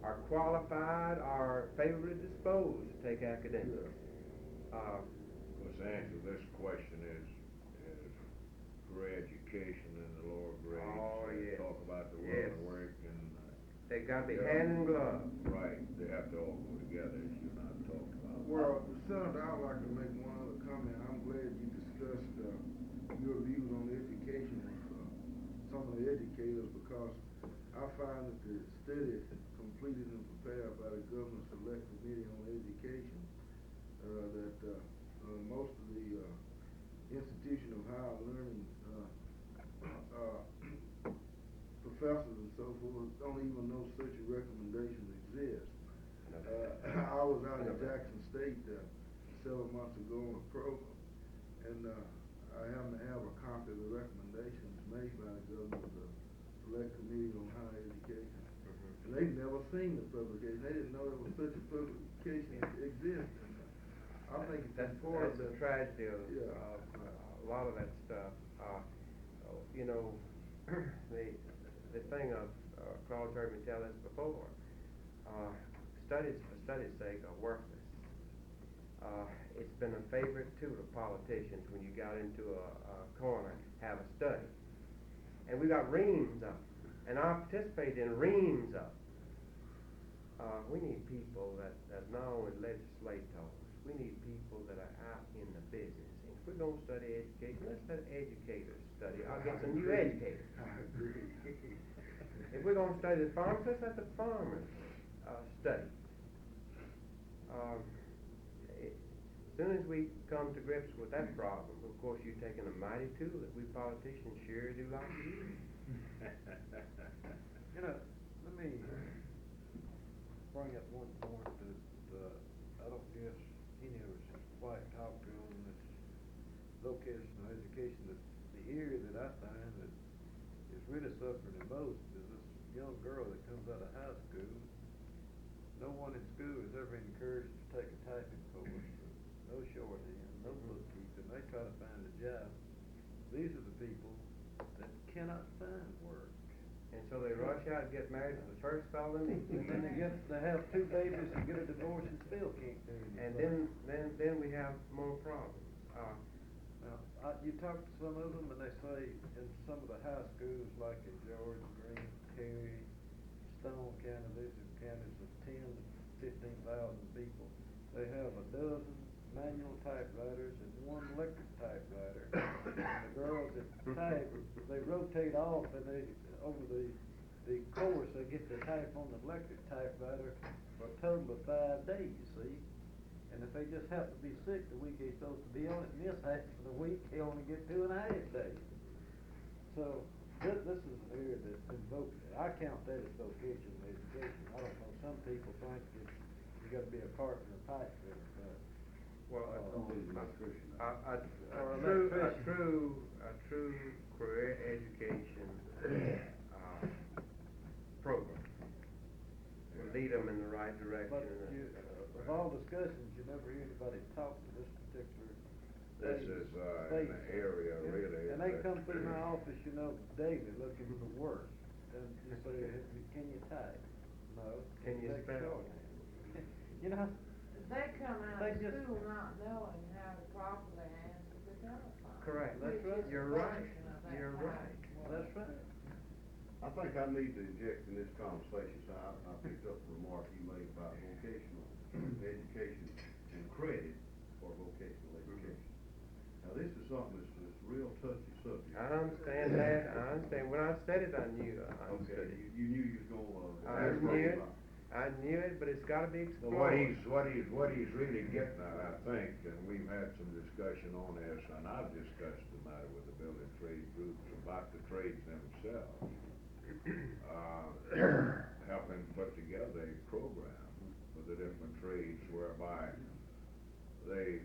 are qualified or favorably disposed to take academics.
Well, the answer to this question is career education in the lower grades.
Oh, yes.
Talk about the
Yes.
work and.
They gotta be
Yeah.
hand in glove.
Right, they have to all go together, as you're not talking about.
Well, Senator, I'd like to make one other comment. I'm glad you discussed, your views on education with, some of the educators, because I find that the study completed and prepared by the Governor's Select Committee on Education, that most of the institution of higher learning professors and so forth don't even know such a recommendation exists. I was out at Jackson State several months ago on a program, and I happen to have a copy of the recommendations made by the Governor's Select Committee on Higher Education. And they've never seen the publication. They didn't know there was such a publication exist. And, I think it's important
That's
that.
a tragedy of,
Yeah.
a lot of that stuff. You know, the thing of, Claude heard me tell this before, studies for study's sake are worthless. It's been a favorite tool of politicians when you got into a corner, have a study. And we got reams of them, and I participate in reams of them. We need people that not only legislators, we need people that are out in the business. And if we're gonna study education, let's let educators study. I'll get some new educators. If we're gonna study the farmers, let's let the farmers study. As soon as we come to grips with that problem, of course, you're taking a mighty tool that we politicians sure do like to use.
You know, let me bring up one point that, I don't guess any of us has quite talked to on this vocational education. That the area that I find that is really suffering the most is this young girl that comes out of high school. No one in school is ever encouraged to take a typing course, no shorthand, no bookkeeping. They try to find a job. These are the people that cannot find work.
And so they rush out and get married to the first fellow they meet.
And then they have 2 babies and get a divorce and still can't do anything.
And then we have more problems.
Now, you talk to some of them and they say in some of the high schools like in George, Green, Cary, Stone County, these are counties of 10 to 15,000 people, they have a dozen manual typewriters and 1 electric typewriter. And the girls that type, they rotate off and they, over the course, they get to type on the electric typewriter for a total of 5 days, see? And if they just happen to be sick the week they're supposed to be on it, miss half of the week, they only get 2.5 days. So, this is an area that's been I count that as vocational education. I don't know, some people think that you gotta be a carpenter or pipe fitter, but.
Well,
Only the electrician.
a true career education program will lead them in the right direction.
But of all discussions, you never hear anybody talk to this particular.
This is, in the area really.
And they come through my office, you know, daily looking for work. And you say, can you type? No.
Can you
take
spell?
shorthand? You know,
They come out
They
of
just-
school not knowing how to properly answer the telephone.
Correct.
That's
which
right.
is a
You're right.
function of that
You're
type
right.
work.
that's right.
I think I need to inject in this conversation, so I picked up the remark you made about vocational education and credit for vocational education. Now, this is something that's real touchy subject.
I understand that. I understand. When I said it, I knew. I understood
Okay,
it.
you knew you was gonna.
I knew it. I knew it, but it's got to be
Well,
explored.
what he's really getting at, I think, and we've had some discussion on this, and I've discussed the matter with the building trade groups about the trades themselves. Helping put together a program for the different trades whereby the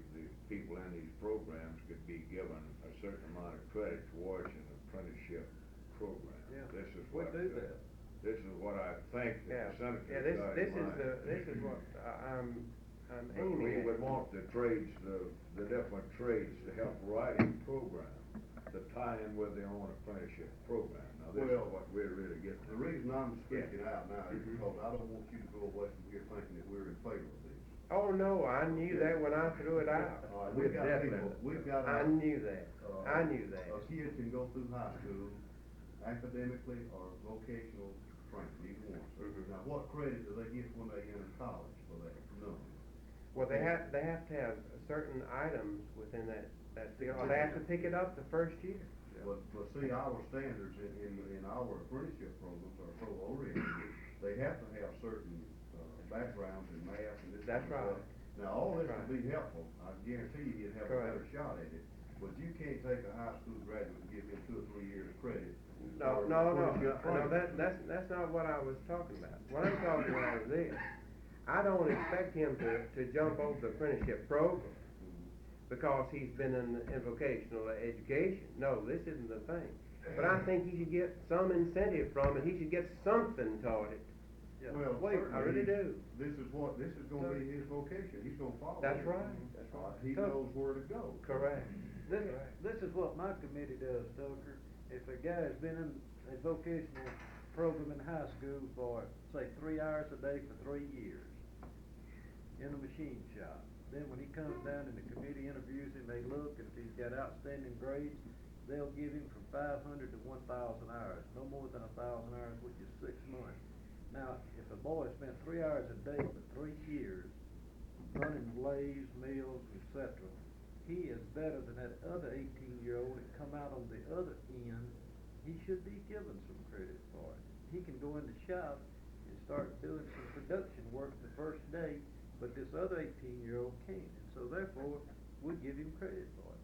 people in these programs could be given a certain amount of credit towards an apprenticeship program.
Yeah,
This is
we
what
do that.
this is what I think
Yeah,
that the senator
yeah,
got
this
in
is
mind.
this is what I'm
But
aiming
we
at.
would want the trades, the different trades to help write a program to tie in with their own apprenticeship program. Now, this is
Well,
what we're really getting
The
at.
reason I'm speaking out now is
Mhm.
because I don't want you to go away from here thinking that we're in favor of this.
Oh, no, I knew that when I threw it out.
All right,
We're
we've got
definitely-
people, we've got.
I knew that. I knew that.
A kid can go through high school academically or vocational training, either one.
Mhm.
Now, what credit do they get when they enter college for that? None.
Well, they have to have certain items within that field, or they have to pick it up the first year.
But see, our standards in our apprenticeship programs are so oriented, they have to have certain, backgrounds in math and this kind
That's
of
right.
stuff. Now, all this
Right.
would be helpful, I guarantee you, you'd have a
Correct.
better shot at it, but you can't take a high school graduate and give him 2 or 3 years credit.
No,
for
no,
apprenticeship training.
that's not what I was talking about. What I'm talking about is this. I don't expect him to jump over the apprenticeship program because he's been in vocational education. No, this isn't the thing. But I think he should get some incentive from it. He should get something toward it.
Well,
Wait, I really do.
This is gonna be his vocation, he's gonna follow.
That's
it.
right, that's right.
He knows where to go.
Correct.
This is what my committee does, Tucker. If a guy's been in a vocational program in high school for, say, 3 hours a day for 3 years in a machine shop, then when he comes down and the committee interviews him, they look, and if he's got outstanding grades, they'll give him from 500 to 1,000 hours, no more than 1,000 hours, which is 6 months. Now, if a boy spent 3 hours a day for 3 years, running lathes, mills, etc., he is better than that other 18-year-old that come out on the other end. He should be given some credit for it. He can go in the shop and start doing some production work the first day, but this other 18-year-old can't, and so therefore, we'd give him credit for it.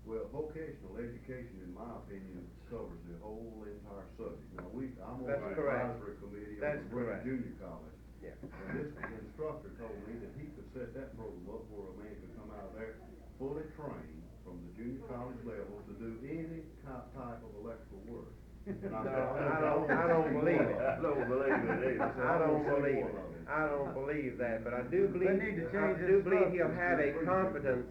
Well, vocational education, in my opinion, covers the whole entire subject. Now, I'm on
That's
the
correct.
advisory committee
That's
on the Brooklyn
correct.
Junior College.
Yeah.
And this instructor told me that he could set that program up where a man could come out of there fully trained from the junior college level to do any type of electrical work. And
No,
said,
I don't believe it.
I don't believe it either.
I don't believe it. I don't believe that, but I do believe,
need to
I
change
do
his
believe he'll
structure.
have a confidence.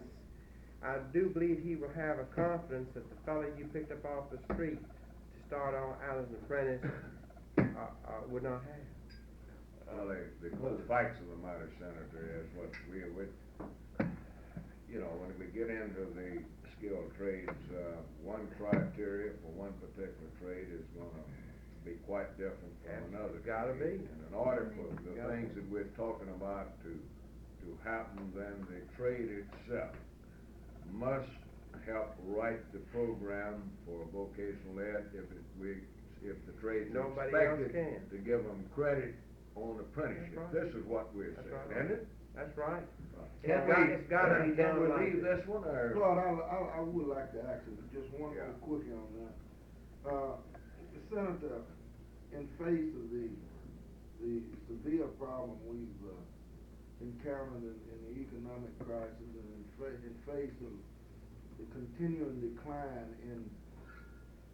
I do believe he will have a confidence that the fellow you picked up off the street to start out as an apprentice, would not have.
Well, the cold facts of the matter, Senator, is what you know, when we get into the skilled trades, one criteria for one particular trade is gonna be quite different from another.
Gotta be.
And in order for the
Gotta
things that we're talking about to happen, then the trade itself must help write the program for vocational ed if the trade's
Nobody else
expected
can.
to give them credit on apprenticeship.
That's right.
This is what we're
That's
saying,
right.
isn't it?
That's right.
Can
It's gotta be
can
done
we
like
leave
this.
this one, or?
Claude, I would like to ask you just one
Yeah.
more quickie on that. Senator, in face of the severe problem we've encountered in the economic crisis, and in face of the continuing decline in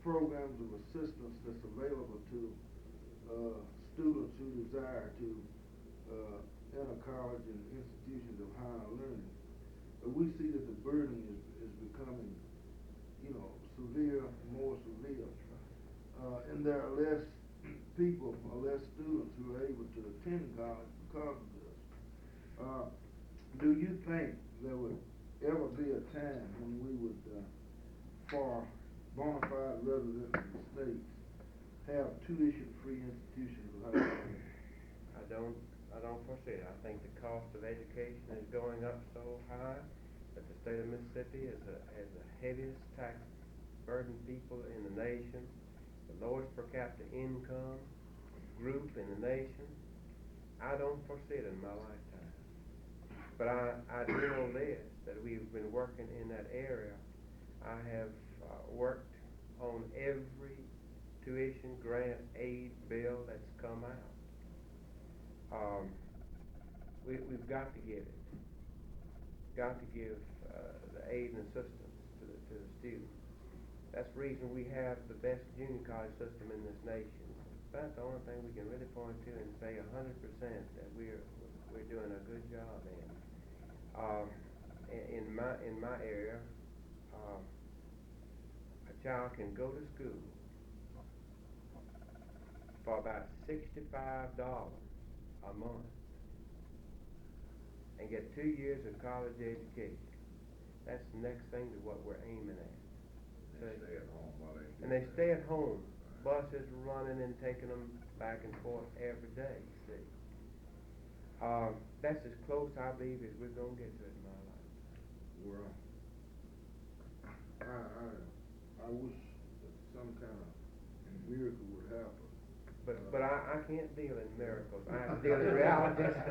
programs of assistance that's available to students who desire to enter college and institutions of higher learning, we see that the burden is becoming, severe, more severe. And there are less people or less students who are able to attend college because of this. Do you think there would ever be a time when we would, for bona fide residents of the states, have tuition-free institutions of higher learning?
I don't foresee it. I think the cost of education is going up so high that the state of Mississippi has the heaviest tax burden people in the nation, the lowest per capita income group in the nation. I don't foresee it in my lifetime. But I do know this, that we've been working in that area. I have worked on every tuition grant aid bill that's come out. We've got to give it. Got to give the aid and assistance to the students. That's the reason we have the best junior college system in this nation. about the only thing we can really point to and say 100% that we're doing a good job in. In my area, a child can go to school for about $65 a month and get 2 years of college education. That's the next thing to what we're aiming at.
They stay at home while they
And they stay at home. Buses running and taking them back and forth every day, see. That's as close, I believe, as we're going to get to it in my life.
Well, I wish that some kind of miracle would happen.
But I can't deal in miracles. I have to deal in realities.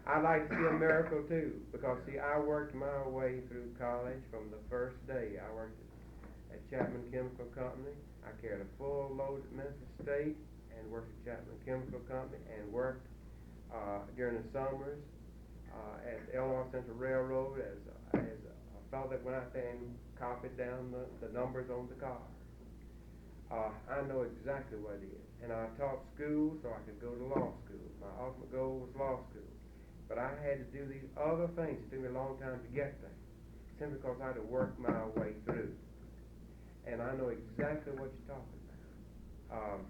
I'd like to see a miracle too, because see, I worked my way through college from the first day. I worked at Chapman Chemical Company. I carried a full load at Mississippi State and worked at Chapman Chemical Company and worked during the summers at Illinois Central Railroad as a fellow that went out there and copied down the numbers on the car. I know exactly what it is. And I taught school so I could go to law school. My ultimate goal was law school. But I had to do these other things. It took me a long time to get there, simply because I had to work my way through. And I know exactly what you're talking about.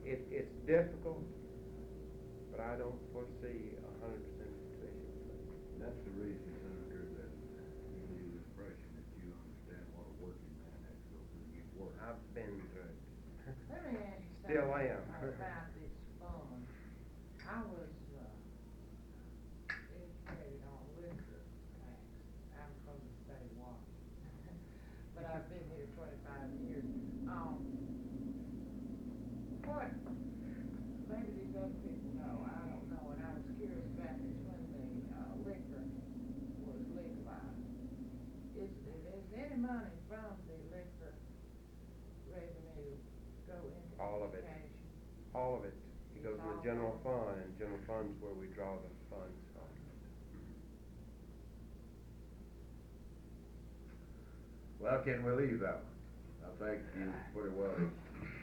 It's difficult, but I don't foresee 100% situation.
That's the reason, Senator, that you use the expression that you understand what a working man has to go through. You've worked.
I've been through it.
Let me ask you
Still
something
am.
about this fund. I was educated on liquor tax. I'm from the state of Washington, but I've been here 25 years. What? Maybe these other people know. I don't know. And I was curious about this when the liquor was legalized. Is any money from the liquor revenue go into
All of it.
education?
All of it. It goes to the general fund, and general fund's where we draw the funds from.
Well, can we leave that one? I think you pretty well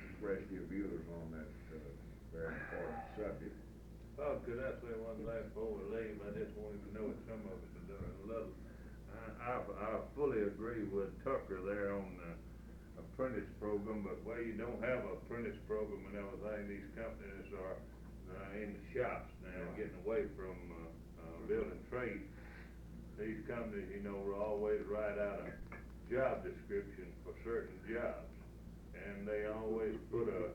expressed your views on that very important subject.
Oh, could I say one thing before we leave? I just wanted to know if some of us are doing a little. I fully agree with Tucker there on the apprentice program, but where you don't have an apprentice program and everything, these companies are in the shops now, getting away from building trades. These companies, will always write out a job description for certain jobs, and they always put a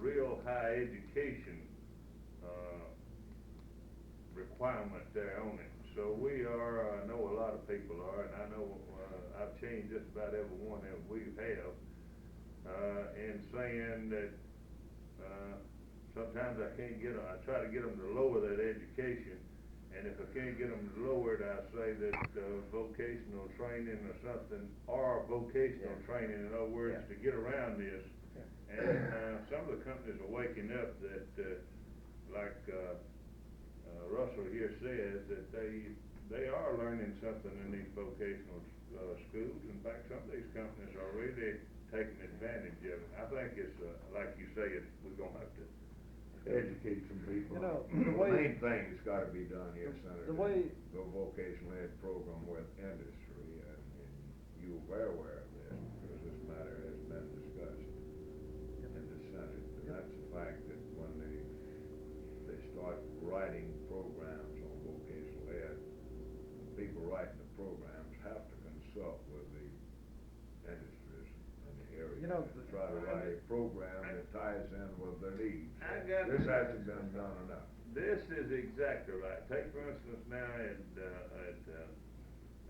real high education requirement there on it. So we are, I know a lot of people are, and I know I've changed just about every one that we have, in saying that sometimes I can't get them, I try to get them to lower that education, and if I can't get them to lower it, I say that vocational training or something, or vocational training, in other words, to get around this. And some of the companies are waking up that, like Russell here says, that they are learning something in these vocational schools. In fact, some of these companies are really taking advantage of it. I think it's, like you say, we're going to have to educate some people.
The
main thing that's got to be done here, Senator,
the way,
go vocational ed program with industry, and you're very aware of this, because this matter has been discussed in the Senate, and that's the fact that when they start writing programs on vocational ed, the people writing the programs have to consult with the industries in the area to try to write a program that ties in with their needs. This hasn't been done enough.
This is exactly right. Take for instance now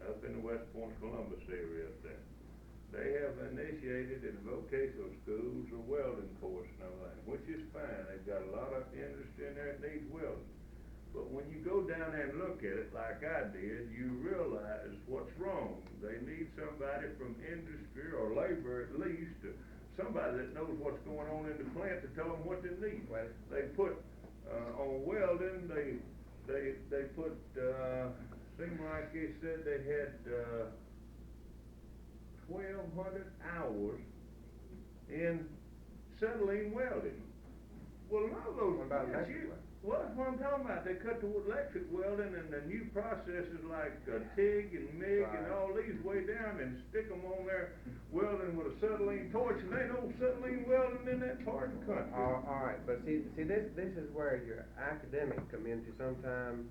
up in the West Point, Columbus area up there. They have initiated in vocational schools a welding course and everything, which is fine. They've got a lot of industry in there that needs welding. But when you go down there and look at it like I did, you realize what's wrong. They need somebody from industry or labor at least, somebody that knows what's going on in the plant to tell them what they need. They put on welding, they put, seemed like they said they had 1,200 hours in acetylene welding. Well, none of those.
What about
plants
electric welding?
Well, that's what I'm talking about. They cut the electric welding and the new processes like TIG and MIG and
Right.
all these way down and stick them on there welding with a acetylene torch, and ain't no acetylene welding in that part of the country.
All right, but see, this is where your academic community sometimes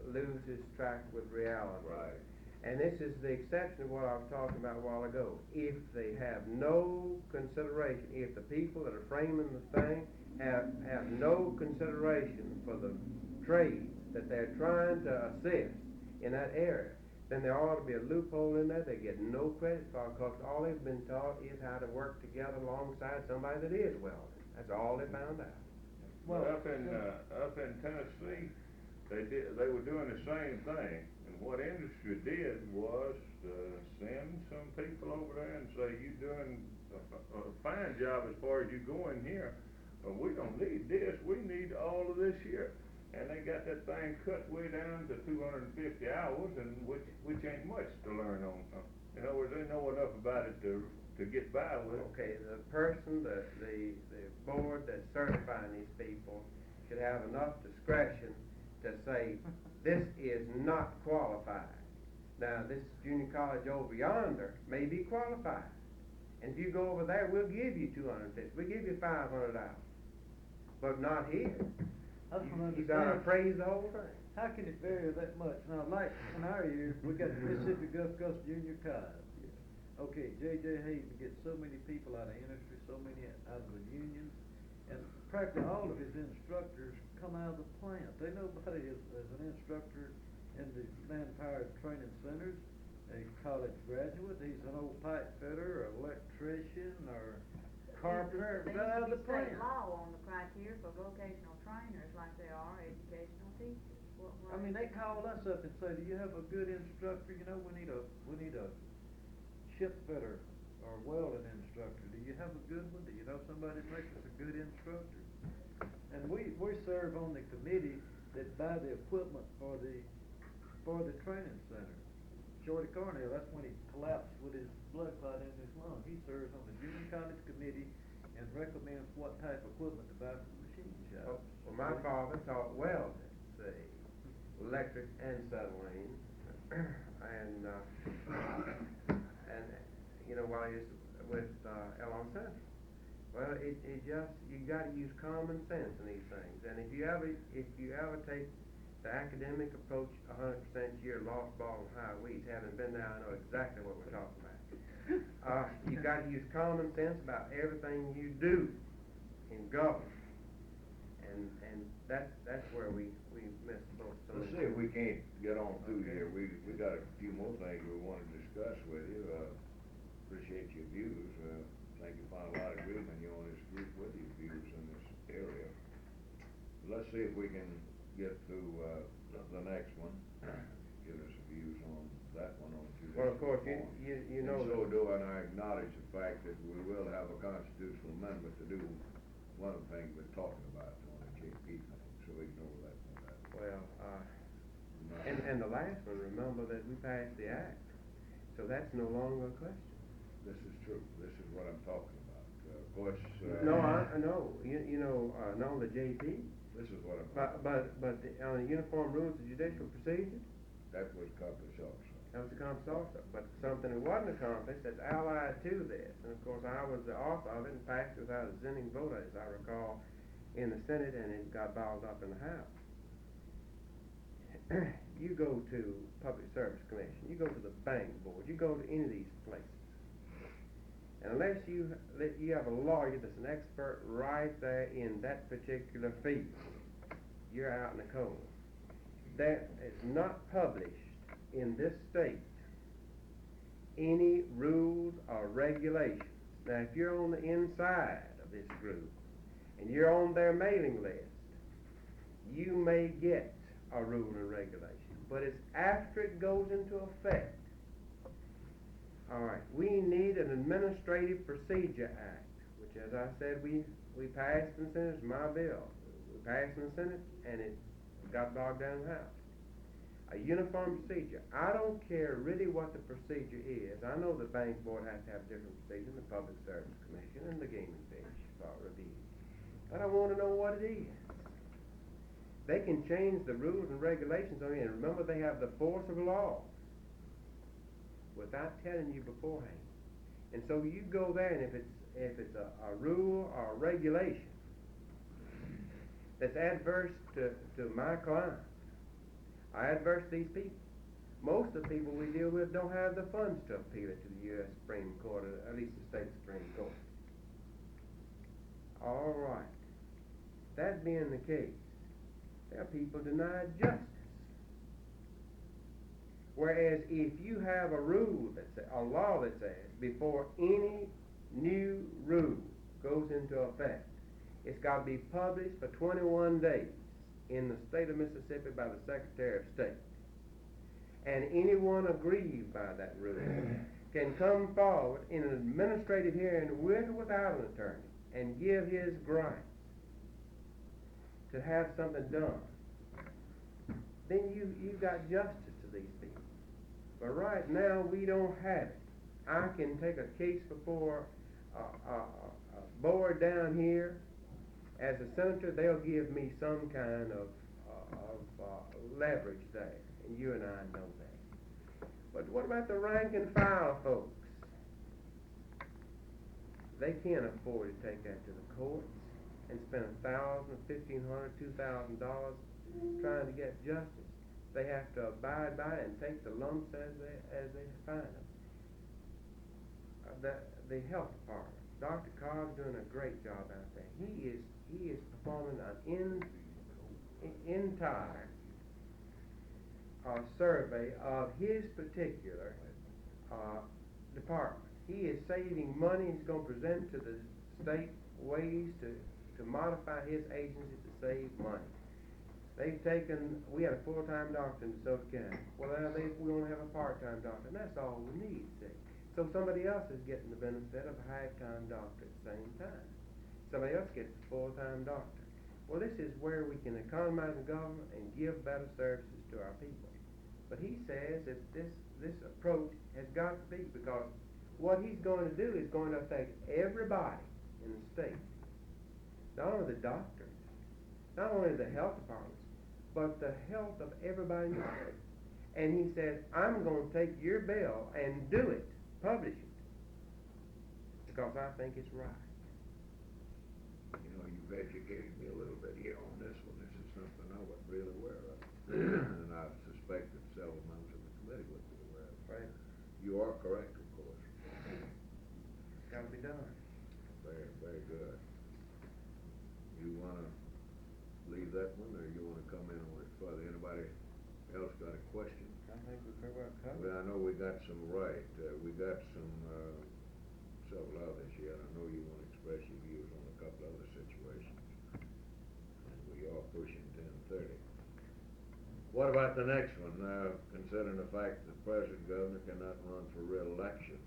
loses track with reality.
Right.
And this is the exception of what I was talking about a while ago. If they have no consideration, if the people that are framing the thing have no consideration for the trades that they're trying to assist in that area, then there ought to be a loophole in there they get no credit for, because all they've been taught is how to work together alongside somebody that is welding. That's all they found out.
Well, up in Tennessee, they were doing the same thing, and what industry did was send some people over there and say, "You doing a fine job as far as you go in here, but we don't need this. We need all of this here." And they got that thing cut way down to 250 hours, and which ain't much to learn on. In other words, they know enough about it to get by with it.
Okay, the person, the board that's certifying these people should have enough discretion to say, this is not qualified. Now, this junior college over yonder may be qualified. And if you go over there, we'll give you 250, we'll give you 500 hours. But not here. You gotta appraise the whole thing.
How can it vary that much? Now, like in our year, we got Mississippi Gulf Coast Junior College. Okay, J.J. Hayden gets so many people out of industry, so many out of the unions, and practically all of his instructors come out of the plant. They nobody is an instructor in the manpower training centers, a college graduate. He's an old pipe fitter, or electrician, or carpenter,
They
right out of the
used to be
plant.
state law on the criteria for vocational trainers like they are educational teachers.
I mean, they call us up and say, "Do you have a good instructor? You know, we need a ship fitter or welding instructor. Do you have a good one? Do you know somebody that makes us a good instructor?" And we serve on the committee that buy the equipment for the training center. Shorty Cornell, that's when he collapsed with his blood clot in his lung. He serves on the junior college committee and recommends what type of equipment to buy for the machine shop.
Well, my father taught welding, see, electric and acetylene, and you know, while he was with Elon Central. Well, it just, you gotta use common sense in these things, and if you ever take the academic approach 100%, you're a lost ball in high weeds. Having been there, I know exactly what we're talking about. You gotta use common sense about everything you do in government, and that's where we miss both.
Let's see if we can't get on through here. We got a few more things we want to discuss with you. Appreciate your views. Think you find a lot of agreement here on this group with your views in this area. Let's see if we can get through the next one. Give us views on that one on Tuesday.
Well, of course, you know.
And so doing, I acknowledge the fact that we will have a constitutional amendment to do one of the things we're talking about on the JP thing, so ignore that one.
Well, and the last one, remember that we passed the act, so that's no longer a question.
This is true. This is what I'm talking about. Of course.
No, I know. You know, not on the JP.
This is what I'm talking
But on the Uniform Rules of Judicial Procedure.
That was accomplished also.
That was accomplished also. But something that wasn't accomplished that's allied to this, and of course I was the author of it and passed it without a dissenting vote, as I recall, in the Senate, and it got balled up in the House. You go to Public Service Commission, you go to the Bank Board, you go to any of these places, and unless you have a lawyer that's an expert right there in that particular field, you're out in the cold. That is not published in this state any rules or regulations. Now, if you're on the inside of this group and you're on their mailing list, you may get a rule and regulation, but it's after it goes into effect. All right, we need an Administrative Procedure Act, which, as I said, we passed in the Senate. It's my bill. We passed in the Senate, and it got bogged down in the House. a uniform procedure. I don't care really what the procedure is. I know the bank board has to have different procedure, and the Public Service Commission, and the Game and Fish for review. But I want to know what it is. They can change the rules and regulations on it, and remember they have the force of law without telling you beforehand. And so you go there, and if it's a rule or a regulation that's adverse to my client, or adverse to these people, most of the people we deal with don't have the funds to appeal it to the U.S. Supreme Court, or at least the state Supreme Court. All right. That being the case, there are people denied justice. Whereas if you have a rule a law that says before any new rule goes into effect, it's got to be published for 21 days in the state of Mississippi by the Secretary of State. And anyone aggrieved by that rule can come forward in an administrative hearing with or without an attorney and give his gripes to have something done. Then you've got justice to these people. But right now we don't have it. I can take a case before a board down here. As a senator, they'll give me some kind of leverage there, and you and I know that. But what about the rank and file folks? They can't afford to take that to the courts and spend $1,000, $1,500, $2,000 trying to get justice. They have to abide by it and take the lumps as they find them. The health department, Dr. Cobb's doing a great job out there. He is performing an entire survey of his particular department. He is saving money. He's going to present to the state ways to modify his agency to save money. We had a full-time doctor in DeSoto County. Well, now we only have a part-time doctor, and that's all we need, see. So somebody else is getting the benefit of a half-time doctor at the same time. Somebody else gets a full-time doctor. Well, this is where we can economize the government and give better services to our people. But he says that this approach has got to be, because what he's going to do is going to affect everybody in the state. Not only the doctors, not only the health departments, but the health of everybody in the state. And he says, I'm going to take your bill and do it, publish it, because I think it's right.
You know, you've educated me a little bit here on this one. This is something I wasn't really aware of. And I suspect that several members of the committee would be aware of.
Right.
You are correct, of course.
It's got to be done.
Very, very good. You want to leave that one, or you want to come in on it further? Anybody else got a question?
I think we pretty well covered.
Well, I know we got some we got some several others yet. I know you want to express your views on a couple other situations. And we are pushing 10:30. What about the next one? Considering the fact that the present governor cannot run for re-election,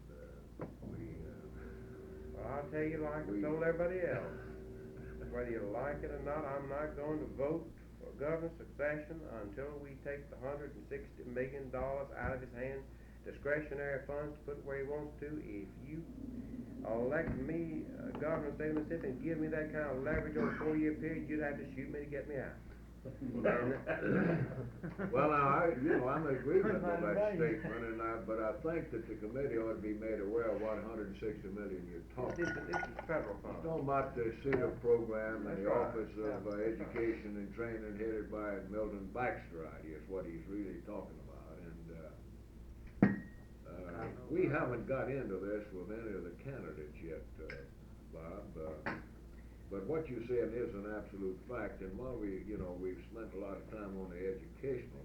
Well, I'll tell you like I told everybody else. Whether you like it or not, I'm not going to vote for governor succession until we take the $160 million out of his hands, discretionary funds, to put it where he wants to. If you elect me governor of the state of Mississippi and give me that kind of leverage over a 4-year period, you'd have to shoot me to get me out.
Well, now, I'm in agreement with that statement, but I think that the committee ought to be made aware of what $160 million you're talking about.
This is federal funds.
You're talking about the CLIR program and
That's
the
right.
Office of Education and Training headed by Milton Baxter, I guess, what he's really talking about. And we haven't got into this with any of the candidates yet, Bob. But what you said is an absolute fact, and while we've spent a lot of time on the educational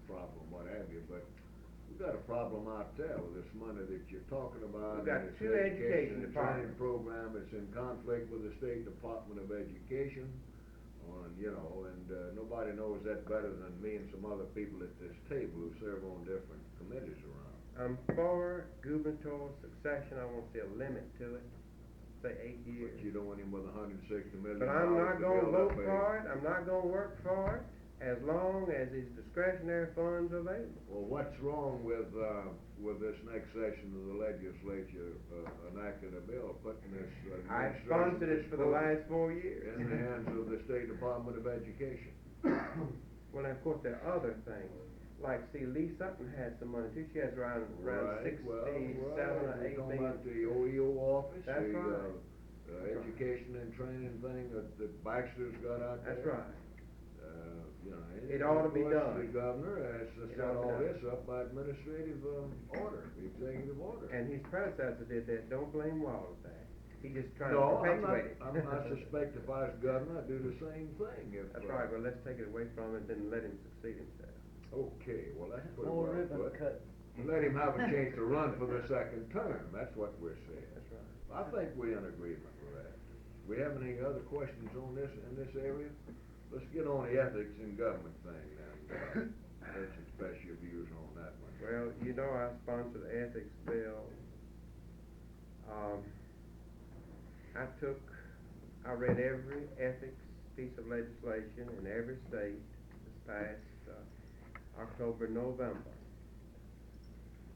problem, what have you, but we've got a problem out there with this money that you're talking about.
We've got
and this
two education
and training
departments.
program that's in conflict with the State Department of Education, and nobody knows that better than me and some other people at this table who serve on different committees around.
I'm for gubernatorial succession. I want to see a limit to it. Say 8 years.
But you don't want him with $160 million.
But I'm not going to vote for it. I'm not going to work for it. as long as his discretionary funds are available.
Well, what's wrong with this next session of the legislature enacting a bill, putting this
I
administration
sponsored it for the last 4 years.
in the hands of the State Department of Education?
Well, of course, there are other things. Like, see, Lee Sutton has some money too. She has around
Right,
67
well,
or
we're
8
talking
million.
about the OEO office,
That's
the
right.
education and training thing that Baxter's got out there.
That's right.
You know,
It ought to be
of course,
done.
The governor has to
It
set
ought to be
all
done.
this up by administrative order, executive order.
And his predecessor did that. Don't blame Wallace for that. He just trying
No,
to
I'm not,
perpetuate it.
I suspect if I was governor, I'd do the same thing if.
That's right, but let's take it away from him and let him succeed himself.
Okay, well, that's pretty
More
well
ribbon
put.
cut.
Let him have a chance to run for the second term, that's what we're saying.
That's right.
I think we're in agreement with that. We have any other questions on this, in this area? Let's get on the ethics in government thing now. Let's express your views on that one.
Well, you know I sponsored the ethics bill. I read every ethics piece of legislation in every state this past October, November.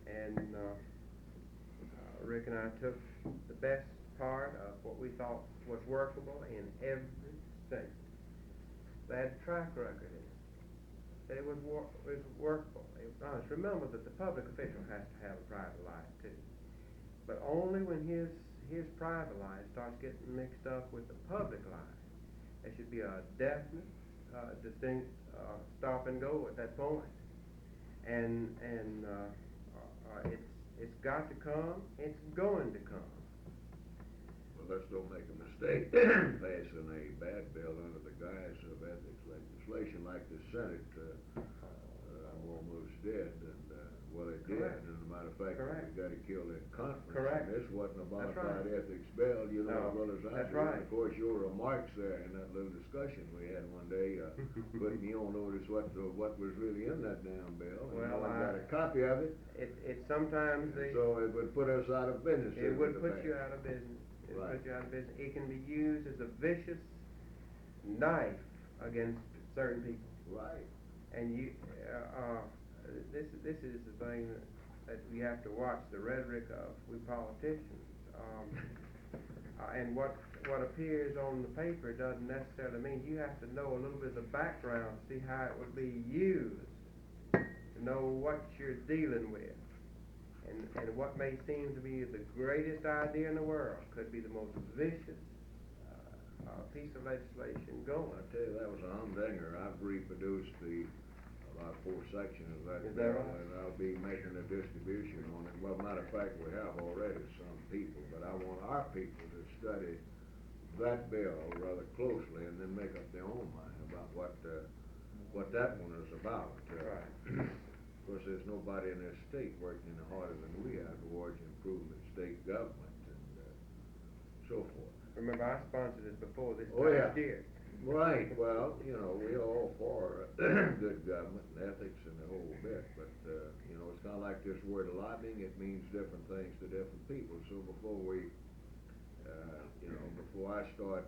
And Rick and I took the best part of what we thought was workable in every state. They had a track record in it. That it was workable. It was honest. Remember that the public official has to have a private life too. But only when his private life starts getting mixed up with the public life. There should be a definite, distinct stop and go at that point. And it's got to come. It's going to come.
Well, let's don't make a mistake passing a bad bill under the guise of ethics legislation like the Senate almost did, and well, it did,
Correct.
and as a matter of fact,
Correct.
we got to kill that conference.
Correct.
And this wasn't a
That's
bona fide
right.
ethics bill, you know,
No,
as well as I
that's
do.
right.
And of course, your remarks there in that little discussion we had one day, put me on notice what was really in that damn bill. And
Well,
I got a copy of it,
It sometimes
and so it would put us out of business.
it would
in the
put
past.
you out of business. It would
Right.
put you out of business. It can be used as a vicious knife against certain people.
Right.
And this is the thing that we have to watch, the rhetoric of we politicians. And what appears on the paper doesn't necessarily mean. You have to know a little bit of the background to see how it would be used, to know what you're dealing with. And what may seem to be the greatest idea in the world could be the most vicious piece of legislation going.
I tell you, that was a humdinger. I've reproduced about 4 sections of that
Is that
bill,
right?
and I'll be making a distribution on it. Well, matter of fact, we have already some people, but I want our people to study that bill rather closely and then make up their own mind about what that one is about.
Right.
Of course, there's nobody in this state working harder than we are towards improving state government and so forth.
Remember, I sponsored this before this
Oh, yeah.
past year.
Right, well, you know, we're all for good government and ethics and the whole bit, but, you know, it's kind of like this word lobbying, it means different things to different people. So before we, before I start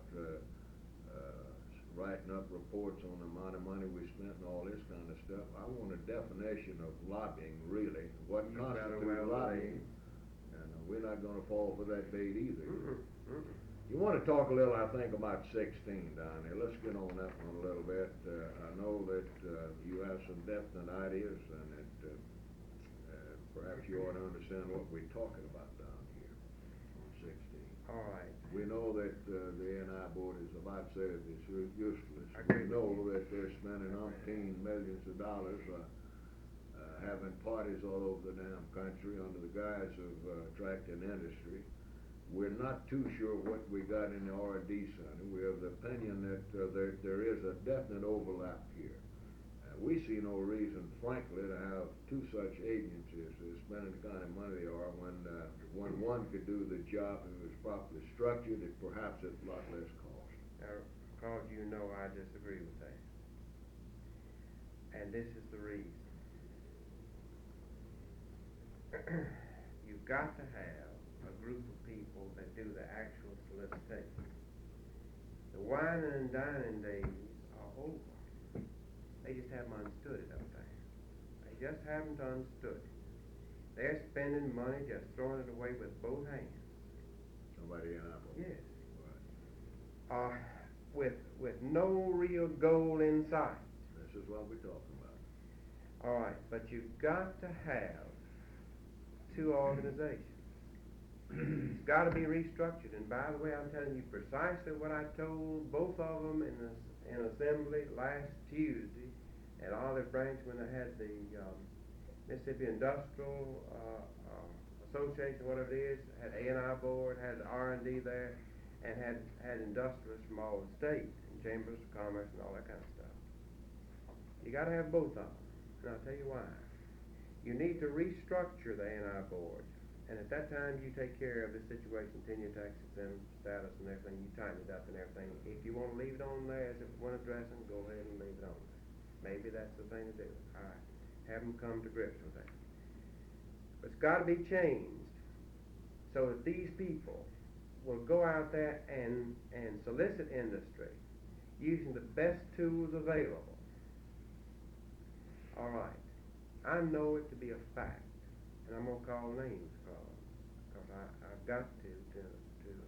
writing up reports on the amount of money we spent and all this kind of stuff, I want a definition of lobbying, really, what
You better
constitutes
well
lobbying. And we're not gonna fall for that bait either.
Mm-mm.
You want to talk a little, I think, about 16 down there. Let's get on that one a little bit. I know that you have some definite ideas, and that perhaps you ought to understand what we're talking about down here on 16.
All right.
We know that the A&I board is about said it's useless.
I agree
We know that they're spending umpteen millions of dollars having parties all over the damn country under the guise of attracting industry. We're not too sure what we got in the R&D center. We have the opinion that there is a definite overlap here. We see no reason, frankly, to have 2 such agencies spending the kind of money they are when one could do the job and it was properly structured at perhaps at a lot less cost.
Now, because you know I disagree with that. And this is the reason. You've got to have a group of people that do the actual solicitation. The wine and dining days are over. They just haven't understood it up there. They just haven't understood it. They're spending money, just throwing it away with both hands.
Somebody in our board.
Yes.
Right.
With no real goal in sight.
This is what we're talking about.
All right, but you've got to have two organizations. It's got to be restructured. And by the way, I'm telling you precisely what I told both of them in assembly last Tuesday at Olive Branch when I had the Mississippi Industrial Association, whatever it is, had A&I board, had the R&D there, and had industrialists from all the states, and chambers of commerce and all that kind of stuff. You got to have both of them, and I'll tell you why. You need to restructure the A&I board, and at that time you take care of the situation, tenure, tax exempt status, and everything. You tighten it up and everything. If you want to leave it on there as if one addressing, go ahead and leave it on there. Maybe that's the thing to do. All right, have them come to grips with that. But it's got to be changed so that these people will go out there and solicit industry using the best tools available. All right, I know it to be a fact, and I'm going to call names because I've got to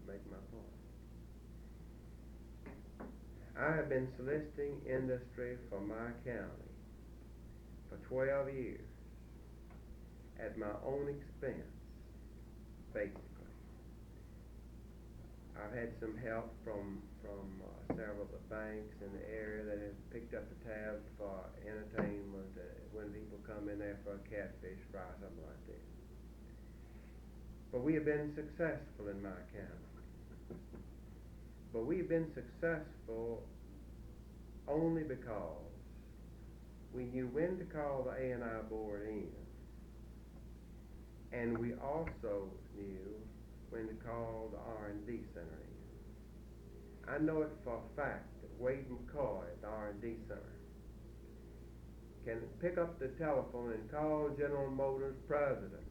make my point. I have been soliciting industry for my county for 12 years at my own expense, basically. I've had some help from several of the banks in the area that have picked up the tab for entertainment when people come in there for a catfish fry, something like that. But we have been successful in my county. But we've been successful only because we knew when to call the A&I board in, and we also knew when to call the R&D center in. I know it for a fact that Wade McCoy at the R&D center can pick up the telephone and call General Motors president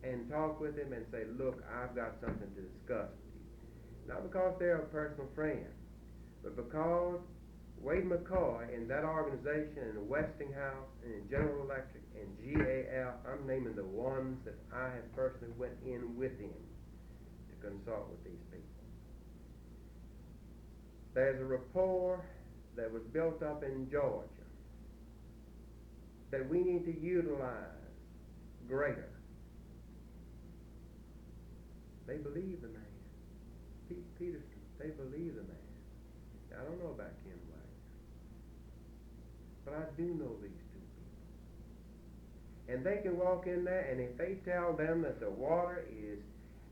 and talk with him and say, look, I've got something to discuss with you. Not because they're a personal friend, but because Wade McCoy in that organization, in Westinghouse, and in General Electric, and GAL, I'm naming the ones that I have personally went in with him to consult with these people. There's a rapport that was built up in Georgia that we need to utilize greater. They believe the man. Pete Peterson, they believe the man. Now, I don't know about Ken Wagner, but I do know these two people. And they can walk in there, and if they tell them that the water is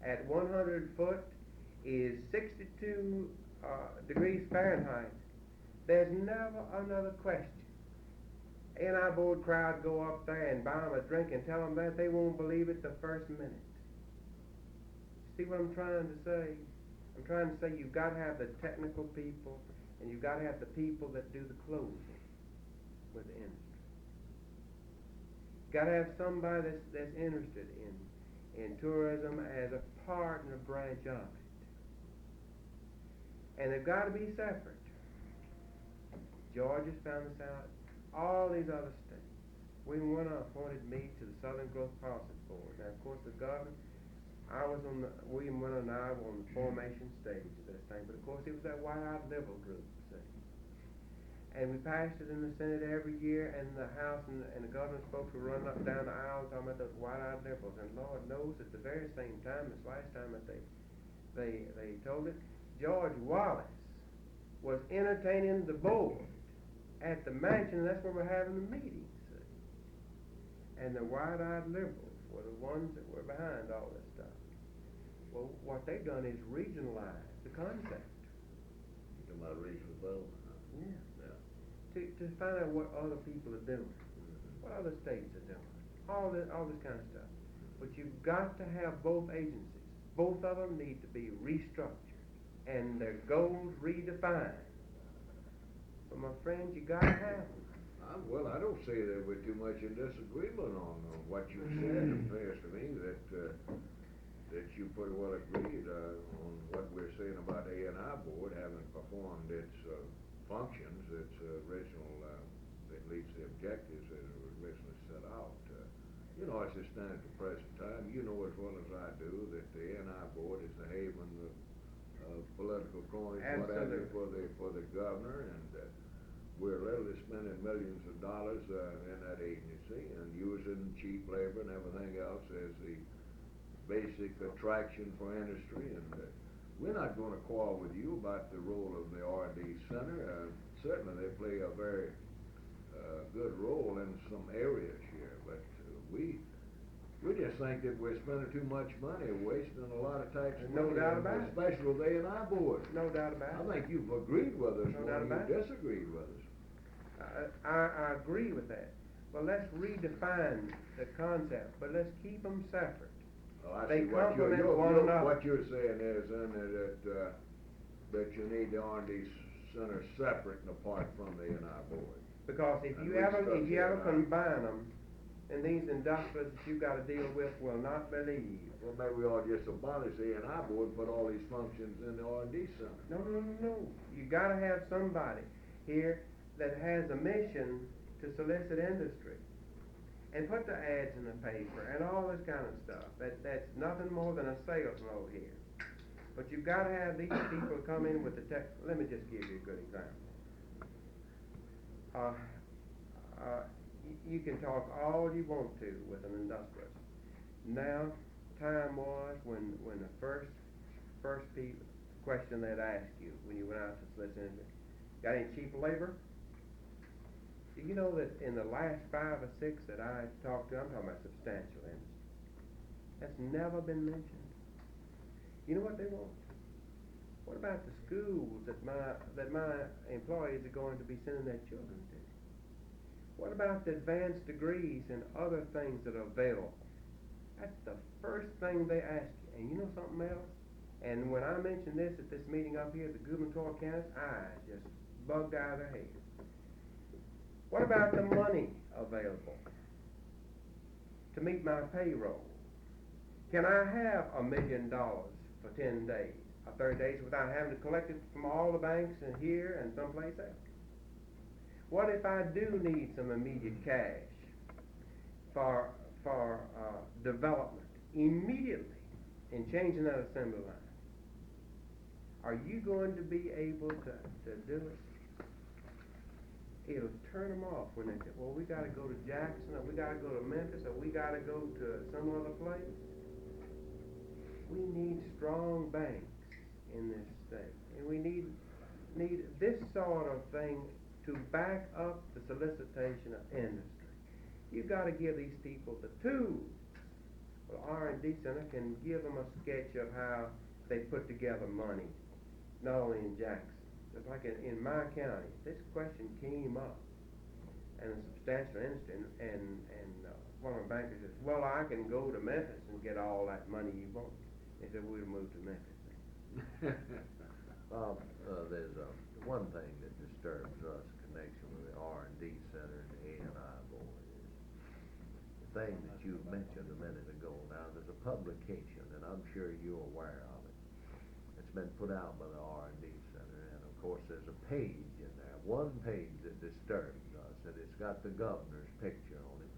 at 100 foot is 62 degrees Fahrenheit, there's never another question. A&I board crowd go up there and buy them a drink and tell them that, they won't believe it the first minute. See what I'm trying to say? I'm trying to say you've got to have the technical people, and you've got to have the people that do the closing with the industry. You've got to have somebody that's interested in tourism as a partner branch of it. And they've got to be separate. Georgia's found this out. All these other states. William Winter appointed me to the Southern Growth Policy Board. Now, of course, the governor, William Winter and I were on the formation stage of this thing, but of course it was that white-eyed liberal group, see. And we passed it in the Senate every year, and the House and the governor's folks were running up and down the aisle talking about those white-eyed liberals. And Lord knows, at the very same time, this last time that they told it, George Wallace was entertaining the board at the mansion, and that's where we're having the meetings, see. And the white-eyed liberals were the ones that were behind all this stuff. Well, what they've done is regionalize the concept.
You're talking about regional development, huh?
Yeah. To find out what other people are doing, what other states are doing, all this kind of stuff. But you've got to have both agencies. Both of them need to be restructured and their goals redefined. But my friends, you got to have them.
Well, I don't say that we're too much in disagreement on what you said. It appears to me that you pretty well agreed on what we're saying about A&I board having performed its functions, its original defeats the objectives that were originally set out. You know, as it stands at the present time, you know as well as I do that the NI board is the haven of political coins, whatever, for the governor, and we're literally spending millions of dollars in that agency and using cheap labor and everything else as the basic attraction for industry. And we're not going to quarrel with you about the role of the R&D Center. Certainly they play a very good role in some areas here, but we just think that we're spending too much money, wasting a lot of tax money.
No doubt about it.
Especially with A&I board.
No doubt about it.
I think you've agreed with us
No
more
doubt
than
about
you
it.
disagreed with us.
I agree with that. But let's redefine the concept, but let's keep them separate.
Well, I
They
see what
complement one another.
what you're saying is, then, that you need the R&D Center separate and apart from the A&I board.
Because if
And
you
we
ever
stuck A&I.
combine them, and these industrialists that you've got to deal with will not believe.
Well, maybe we ought to just abolish the A&I board and put all these functions in the R&D Center.
No. You got to have somebody here that has a mission to solicit industry and put the ads in the paper and all this kind of stuff. That's nothing more than a sales role here. But you've got to have these people come in with the tech. Let me just give you a good example. You can talk all you want to with an industrialist. Now, time was when the first question they'd ask you when you went out to solicit industry, got any cheap labor? Do you know that in the last 5 or 6 that I talked to, I'm talking about substantial industry, that's never been mentioned. You know what they want? What about the schools that my employees are going to be sending their children to? What about the advanced degrees and other things that are available? That's the first thing they ask you. And you know something else? And when I mentioned this at this meeting up here at the gubernatorial campus, eyes just bugged out of their head. What about the money available to meet my payroll? Can I have $1 million for 10 days or 30 days without having to collect it from all the banks and here and someplace else? What if I do need some immediate cash for development immediately in changing that assembly line? Are you going to be able to do it? It'll turn them off when they say, well, we got to go to Jackson, or we got to go to Memphis, or we got to go to some other place. We need strong banks in this state, and we need this sort of thing to back up the solicitation of industry. You've got to give these people the tools. Well, R&D Center can give them a sketch of how they put together money, not only in Jackson. Just like in my county, this question came up, and a substantial industry, and one of the bankers says, well, I can go to Memphis and get all that money you want. They said, we'll move to Memphis.
Bob, there's one thing that disturbs us in connection with the R&D Center and the A&I board is the thing that you mentioned a minute ago. Now, there's a publication, and I'm sure you're aware of it. It's been put out by the R&D Center, and of course there's a page in there, one page that disturbs us, and it's got the governor's picture on it.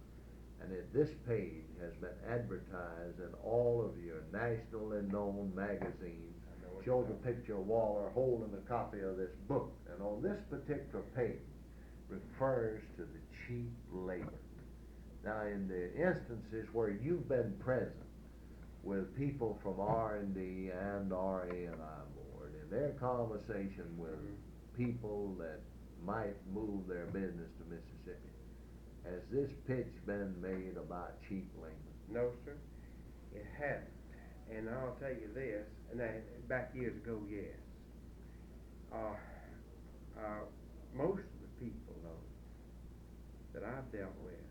And this page has been advertised in all of your national and known magazines. Show the picture of Waller holding a copy of this book, and on this particular page refers to the cheap labor. Now, in the instances where you've been present with people from R&D and RA&I board, in their conversation with people that might move their business to Mississippi, has this pitch been made about cheap labor?
No, sir, it hasn't. And I'll tell you this, and back years ago, yes. Most of the people, though, that I've dealt with,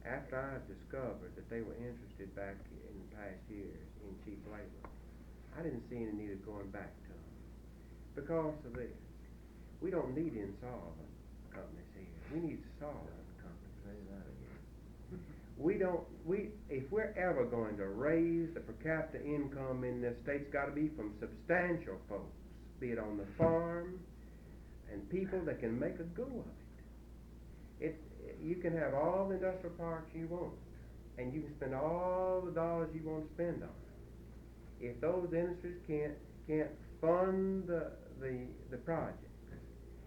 after I discovered that they were interested back in past years in cheap labor, I didn't see any need of going back to them. Because of this, we don't need insolvent companies here. We need solvent companies.
Say that again.
If we're ever going to raise the per capita income in this state, it's got to be from substantial folks, be it on the farm, and people that can make a go of it. You can have all the industrial parks you want, and you can spend all the dollars you want to spend on it. If those industries can't fund the project,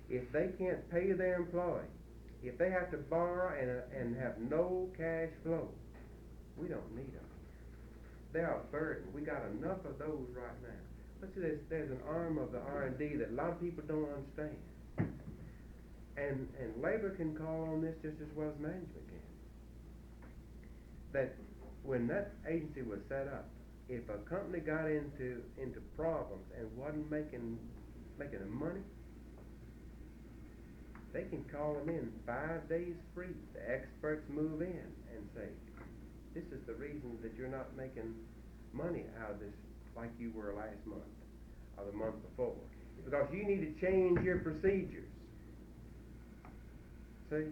if they can't pay their employees, if they have to borrow and have no cash flow, we don't need them. They are a burden. We got enough of those right now. But see, there's an arm of the R&D that a lot of people don't understand. And labor can call on this just as well as management can. That when that agency was set up, if a company got into problems and wasn't making money, they can call them in 5 days free. The experts move in and say, this is the reason that you're not making money out of this like you were last month or the month before. Because you need to change your procedures. See?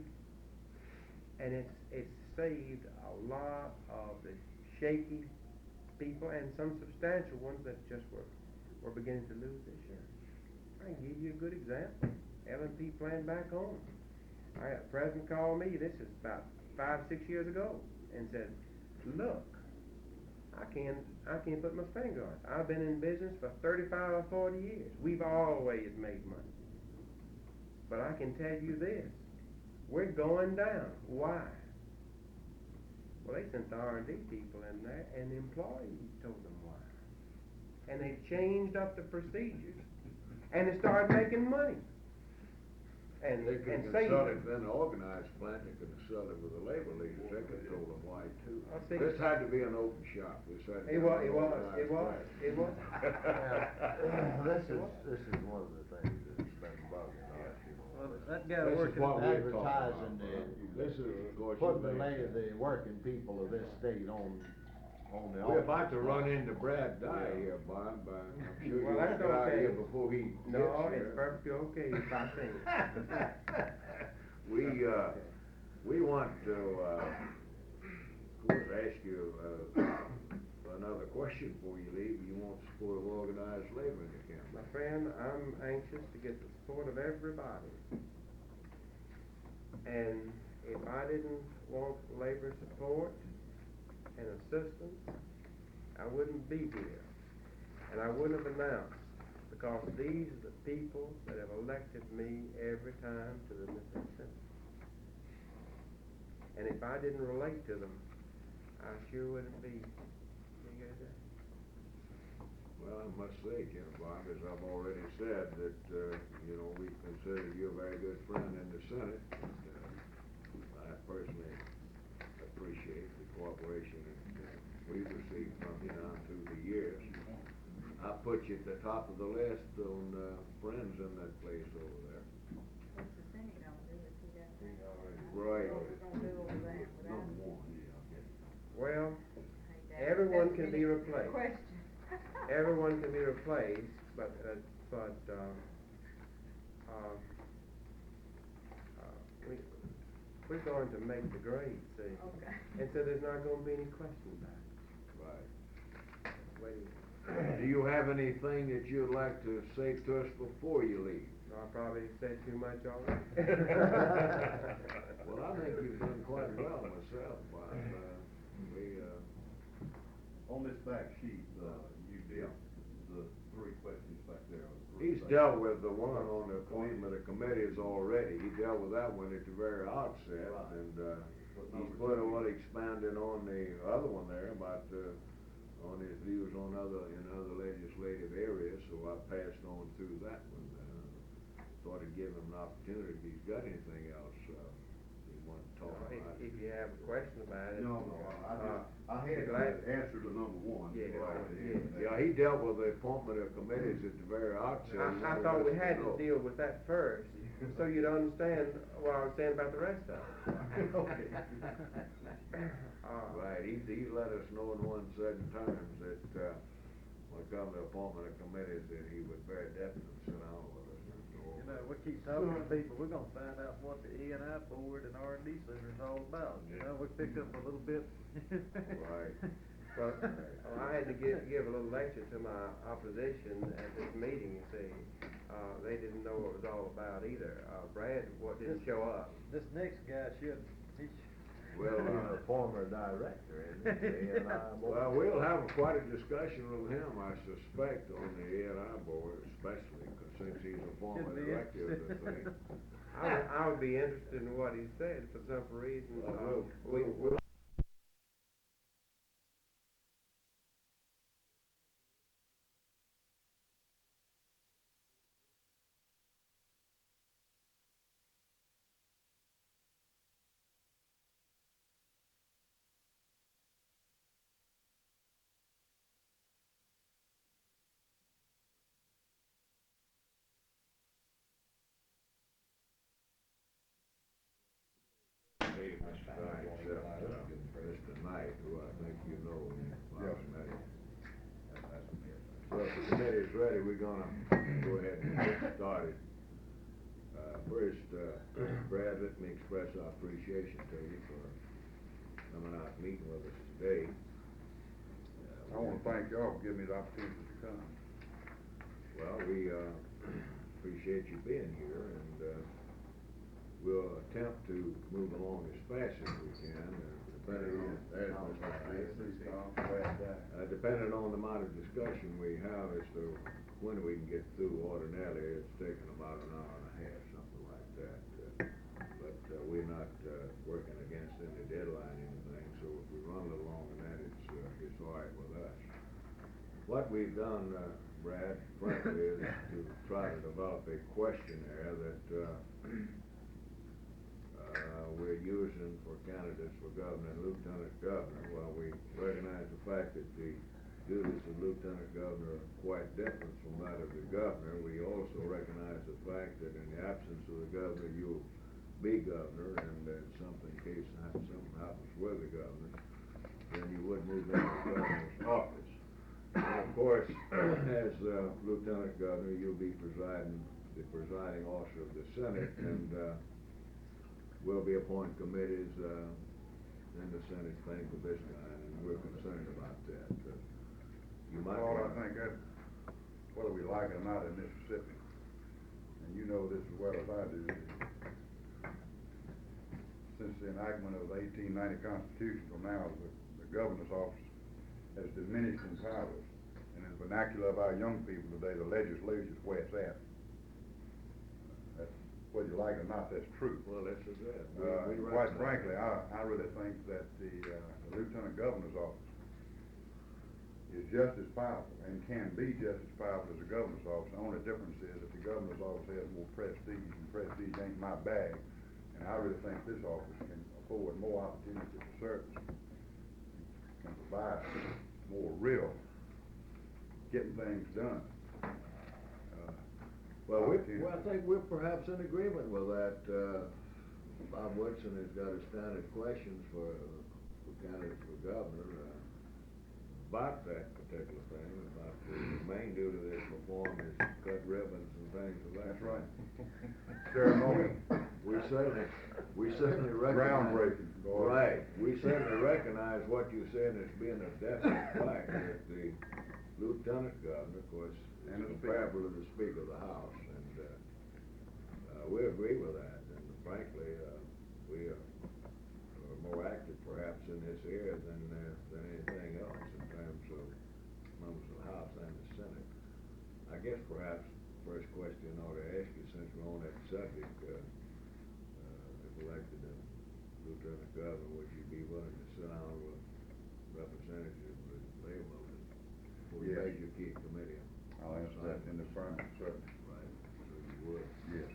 And it's saved a lot of the shaky people and some substantial ones that just were beginning to lose their share. I can give you a good example. L&P plant back home. A president called me, this is about 5-6 years ago, and said, look, I can't put my finger on it. I've been in business for 35 or 40 years. We've always made money. But I can tell you this, we're going down. Why? Well, they sent the R&D people in there, and the employees told them why. And they changed up the procedures, and they started making money. And
They could
saved
consult
them.
it, then the organized plant, they could consult it with the labor leaders, they could tell them why too.
I'll see.
This had to be an open shop, this had to be
It
an
was.
organized plant.
This is one of the things that's been bugging us, you know.
Well, that guy
This is
working,
what we're talking
Advertising
about. This is, of course,
putting
you
the working people of this state on the.
we're about to run into Brad Dye here, Bob, I'm sure
Well,
you'll
that's
get out
okay.
here before he gets here.
No, it's perfectly okay if I think.
We want to, of course, ask you, another question before you leave. You want support of organized labor in the county?
My friend, I'm anxious to get the support of everybody. And if I didn't want labor support and assistance, I wouldn't be here. And I wouldn't have announced, because these are the people that have elected me every time to the Mississippi Senate. And if I didn't relate to them, I sure wouldn't be here today.
Well, I must say, Jim Bob, as I've already said, that, we consider you a very good friend in the Senate. I personally appreciate the cooperation that we've received from you now through the years. I put you at the top of the list on friends in that place over there.
What's the Senate gonna do if he got that?
Right.
What we gonna do over there without him?
Well,
Hey, Dad,
everyone
that's
can
really
be
a
replaced.
Question.
Everyone can be replaced, but we're going to make the grade, see?
Okay.
And so there's not gonna be any question about
Right.
it. Wait.
Do you have anything that you'd like to say to us before you leave?
No, I probably said too much already.
Well, I think you've done quite well myself, Bob.
On this back sheet, you did the 3 questions back there.
He's dealt with the one on the appointment of committees already. He dealt with that one at the very outset,
Right.
and he's put a little expanding on the other one there about on his views on other legislative areas. So I passed on through that one. Thought I'd give him an opportunity if he's got anything else he wants to talk about.
If you have a question about it.
No, I had
glad-
to answer the number 1.
Yeah,
Yeah, he dealt with the appointment of committees at the very outset. He
I
wanted
thought
us
we had to
know.
deal with that first, so you'd understand what I was saying about the rest of it.
Okay.
Right, he let us know in one certain terms that, when it come to appointment of committees, that he would very definitely sit down with us and go over.
you know, we keep talking to people, we're gonna find out what the E&I board and R&D center is all about. You know, we picked up a little bit.
Right.
Well, I had to give a little lecture to my opposition at this meeting, you see. They didn't know what it was all about either. Brad, didn't show up.
This next guy should,
Well,
He's a former director, isn't he? The A&I board.
well, we'll have quite a discussion with him, I suspect, on the A&I board, especially, 'cause since he's a former
Should be
director of the thing.
I would be interested in what he said for some reason.
We'll Hey, Mr. Knight, Mr. Knight, who I think you know, last night. So if the committee's ready, we're gonna go ahead and get started. First, Brad, let me express our appreciation to you for coming out and meeting with us today.
I wanna thank y'all for giving me the opportunity to come.
Well, we appreciate you being here, and we'll attempt to move along as fast as we can, depending on depending on the amount of discussion we have as to when we can get through. Ordinarily, it's taken about an hour and a half, something like that. But we're not working against any deadline or anything, so if we run a little longer than that, it's all right with us. What we've done, Brad, frankly, is to try to develop a questionnaire that we're using for candidates for governor and lieutenant governor. While we recognize the fact that the duties of lieutenant governor are quite different from that of the governor, we also recognize the fact that in the absence of the governor, you'll be governor, and in something happens with the governor, then you would move into the governor's office. And of course, as lieutenant governor, you'll be the presiding officer of the Senate, and we'll be appointing committees in the Senate things of this kind, and we're concerned about that. You might
I think that, whether we like it or not in Mississippi, and you know this as well as I do, since the enactment of the 1890 Constitution till now, the governor's office has diminished in powers. And in the vernacular of our young people today, the legislature is where it's at. Whether you like it or not, that's true.
Well, this is it.
Quite frankly, I really think that the lieutenant governor's office is just as powerful and can be just as powerful as the governor's office. The only difference is that the governor's office has more prestige, and prestige ain't my bag. And I really think this office can afford more opportunity for service, can provide more real getting things done.
Well, I think we're perhaps in agreement with that. Bob Woodson has got a standard questions for candidates for governor about that particular thing, about the main duty they perform is cut ribbons and things of that.
That's right. Ceremony.
We certainly recognize.
Groundbreaking.
Right. We certainly recognize what you're saying as being a definite fact that the lieutenant governor, of course,
and
is comparable to the Speaker of the House, and we agree with that. And frankly, we are more active perhaps in this area than anything else in terms of members of the House and the Senate. I guess perhaps first question I ought to ask you, since we're on that subject, if elected a lieutenant governor, would you be willing to sit down with representatives of the labor movement for the major key committee?
I'll answer that in the affirmative, certainly.
Right, so you would.
Yes.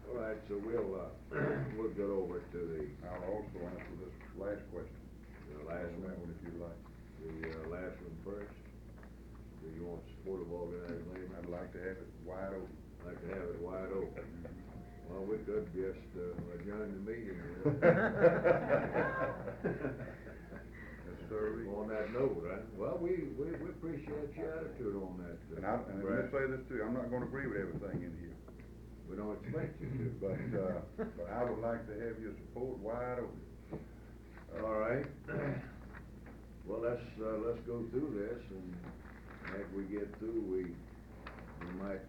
All right, so we'll get over to the.
I'll also answer this last question.
The last one,
if you like.
The last one first. Do you want support of organized labor?
I'd like to have it wide open.
Like to have it wide open. Well, we could just adjourn the meeting. On that note, right? Well, we appreciate your attitude on that.
And let me say this too, I'm not gonna agree with everything in here.
We don't expect you to.
But I would like to have your support wide open.
All right. Well, let's go through this, and as we get through, we might,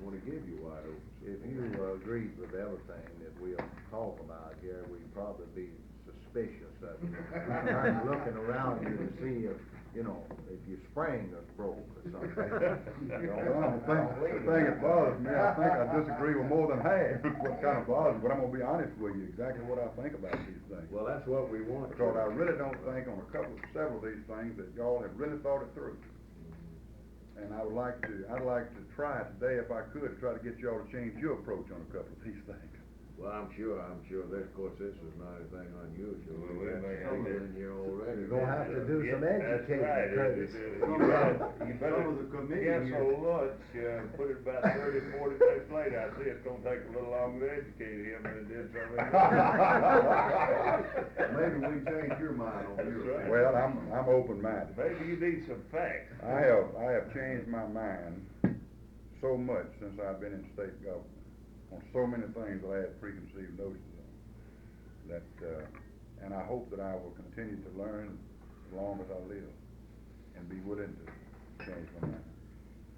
wanna give you wide open.
If you agreed with everything that we'll talk about here, we'd probably be suspicious of you. I'm looking around you to see if, you know, if your spring is broke or something.
Well, the thing that bothers me, I think I disagree with more than half what kind of bothers me, but I'm gonna be honest with you, exactly what I think about these things.
Well, that's what we want.
Because I really don't think on several of these things that y'all have really thought it through. And I'd like to try today, if I could, try to get y'all to change your approach on a couple of these things.
Well, I'm sure, this, of course, this is not anything unusual.
Well,
We
we
have
may
some
have to-
in here already.
You're gonna have to do some
That's
educating,
right.
Curtis.
You better
Some of the committee
get
here-
some lunch, put it about 30, 40 minutes later, I see it's gonna take a little longer to educate him than it did something.
Maybe we change your mind on
That's
your.
right.
Well, I'm open-minded.
Maybe you need some facts.
I have changed my mind so much since I've been in state government on so many things that I had preconceived notions of. And I hope that I will continue to learn as long as I live and be willing to change my mind.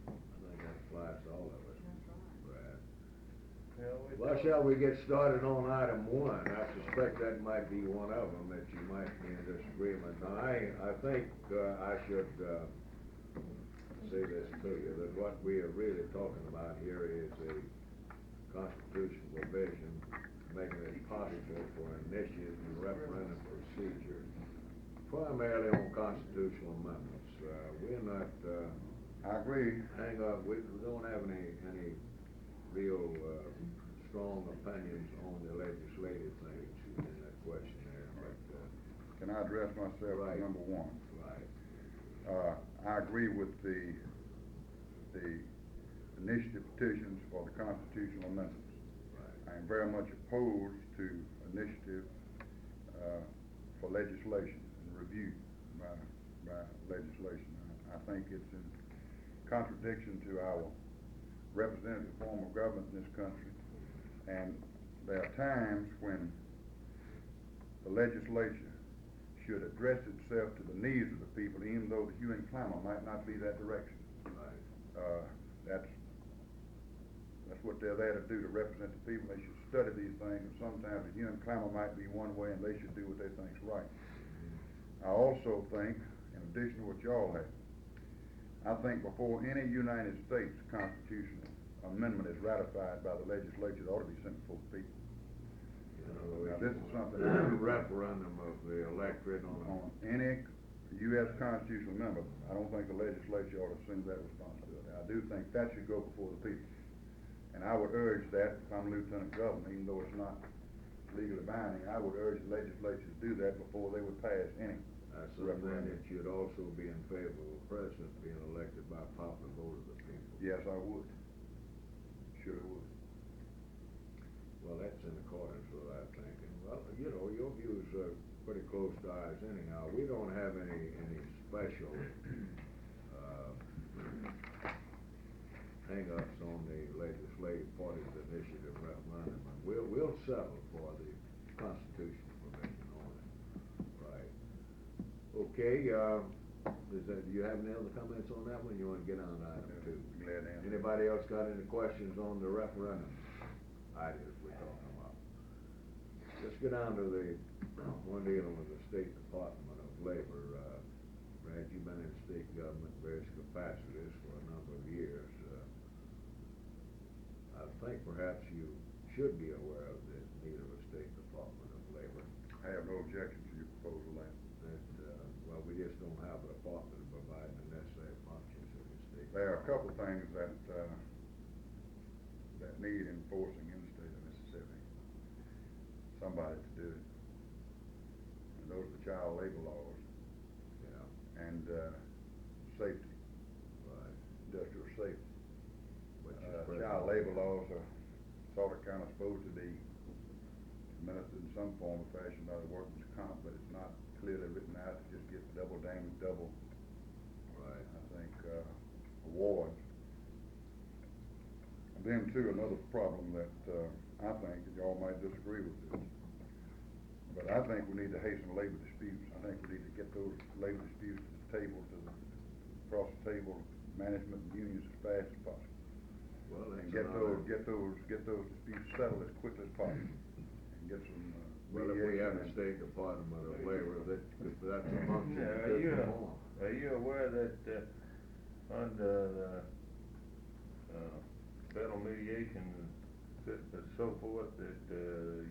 I think that applies to all of us.
That's right.
Right. Well, shall we get started on item 1? I suspect that might be one of them that you might be in disagreement. Now, I think, I should, say this to you, that what we are really talking about here is a constitutional provision making it possible for initiative and referendum procedure, primarily on constitutional amendments. We're not,
I agree.
hang on, we don't have any real, strong opinions on the legislative things in that question there, but,
Can I address myself to
Right.
number 1?
right.
I agree with the initiative petitions for the constitutional amendments. I am very much opposed to initiative for legislation and review by legislation. I think it's in contradiction to our representative form of government in this country, and there are times when the legislature should address itself to the needs of the people, even though the hue and climate might not be that direction.
Right.
That's what they're there to do, to represent the people. They should study these things, and sometimes the hue and climate might be one way, and they should do what they think's right. I also think, in addition to what y'all have, I think before any United States constitutional amendment is ratified by the legislature, it ought to be sent before the people. Now, this is something
A referendum of the electorate
on any U.S. constitutional amendment. I don't think the legislature ought to assume that responsibility. I do think that should go before the people. And I would urge that, if I'm lieutenant governor, even though it's not legally binding, I would urge the legislature to do that before they would pass any
That's something
referendum.
that you'd also be in favor of the president being elected by popular vote of the people.
Yes, I would. Sure would.
Well, that's in accordance with our thinking. Well, you know, your views are pretty close to ours anyhow. We don't have any special, hang-ups on the legislative party's initiative referendum. We'll settle for the constitutional provision on it. Right. Okay, do you have any other comments on that one? You wanna get on to item 2?
Glad to answer.
Anybody else got any questions on the referendum ideas we're talking about? Let's get down to the one dealing with the State Department of Labor. Brad, you've been in state government various capacities for a number of years. I think perhaps you should be aware of the need of a State Department of Labor.
I have no objection to your proposal, Lance.
That, well, we just don't have a department to provide the necessary functions of the state.
There are a couple things that need enforcing in the state of Mississippi. Somebody to do it. And those are the child labor laws
Yeah,
and safety,
right.
industrial safety.
Which is pretty-
Child labor laws are sort of kind of supposed to be administered in some form or fashion by the workers' comp, but it's not clearly written out. It just gets double damage, double,
Right.
I think, awards. And then too, another problem that I think that y'all might disagree with this. But I think we need to hasten labor disputes. I think we need to get those labor disputes to the table, across the table, management and unions as fast as possible.
Well, that's
And get those disputes settled as quickly as possible. And get some,
Well, if we have a
mediation
state department of labor, that's a function
Yeah,
that could perform.
are you aware that, under the, federal mediation and so forth, that,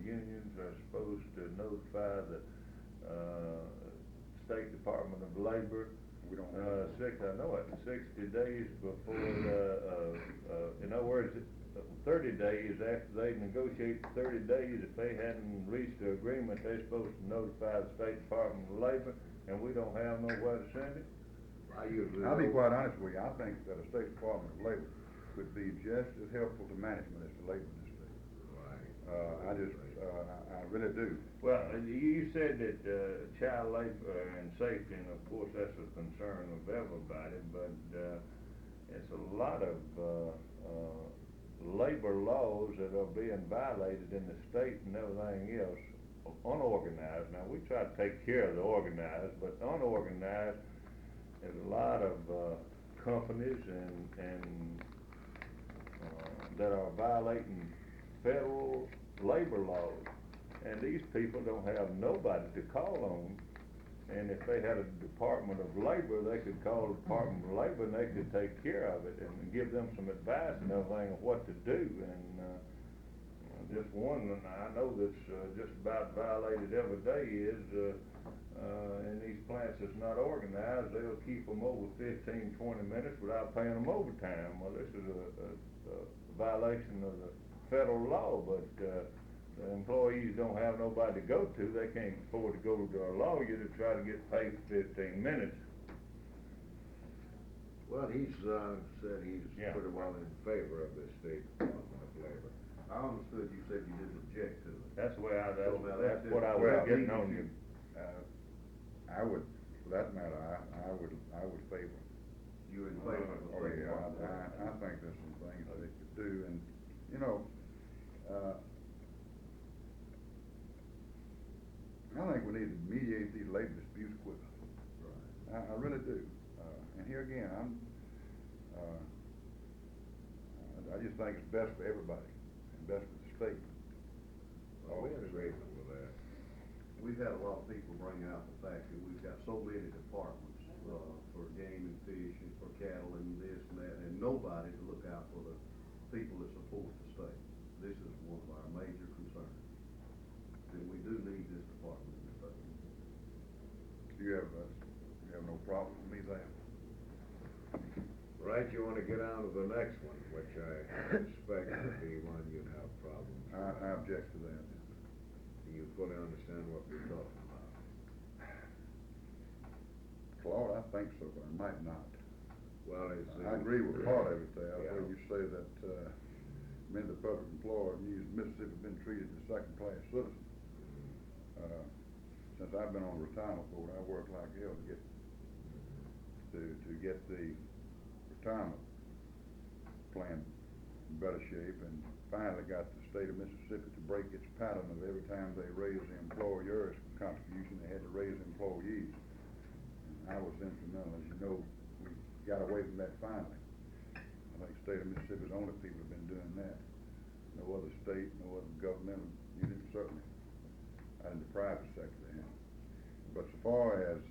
unions are supposed to notify the, State Department of Labor,
We don't.
I know it, 60 days before, in other words, 30 days after they negotiate 30 days, if they hadn't reached an agreement, they're supposed to notify the State Department of Labor, and we don't have nowhere to send it?
I'll be quite honest with you, I think that a State Department of Labor would be just as helpful to management as the labor in the state.
Right.
I really do.
Well, you said that, child labor and safety, and of course, that's a concern of everybody, but, it's a lot of, labor laws that are being violated in the state and everything else, unorganized. Now, we try to take care of the organized, but unorganized, there's a lot of, companies and that are violating federal labor laws. And these people don't have nobody to call on. And if they had a Department of Labor, they could call the Department of Labor and they could take care of it and give them some advice and everything of what to do. And, just one, I know that's, just about violated every day is, in these plants that's not organized, they'll keep them over 15, 20 minutes without paying them overtime. Well, this is a violation of the federal law, but, the employees don't have nobody to go to. They can't afford to go to a lawyer to try to get paid for 15 minutes.
Well, he's, said he's
Yeah.
pretty well in favor of the State Department of Labor.
I understood you said you didn't object to it.
That's where
So now
that's
that's
what I
it.
was
Well,
getting on you.
I would, for that matter, I would favor.
You in favor of the
Oh,
State
yeah,
Department of Labor?
I think there's some things that they could do, and, you know, I think we need to mediate these labor disputes quickly.
Right.
I really do. And here again, I just think it's best for everybody, and best for the state.
Well, we're in agreement with that.
We've had a lot of people bring out the fact that we've got so many departments, for game and fish and for cattle and this and that, and nobody to look out for the people that support the state. This is one of our major concerns. And we do need this department in the state.
You have no problem with me there?
Right, you wanna get on to the next one, which I suspect would be one you'd have problems with.
I object to that.
Do you fully understand what we're talking about?
Claude, I think so, but I might not.
Well, it's.
I agree with part of it there,
Yeah.
where you say that, many of the public employees in Mississippi have been treated as second-class citizens. Since I've been on the retirement board, I worked like hell to get the retirement plan in better shape, and finally got the state of Mississippi to break its pattern of every time they raised the employer's contribution, they had to raise the employees. And I was instrumental, as you know, we got away from that finally. I think the state of Mississippi is the only people who've been doing that. No other state, no other governmental unit, certainly, out in the private sector. But so far as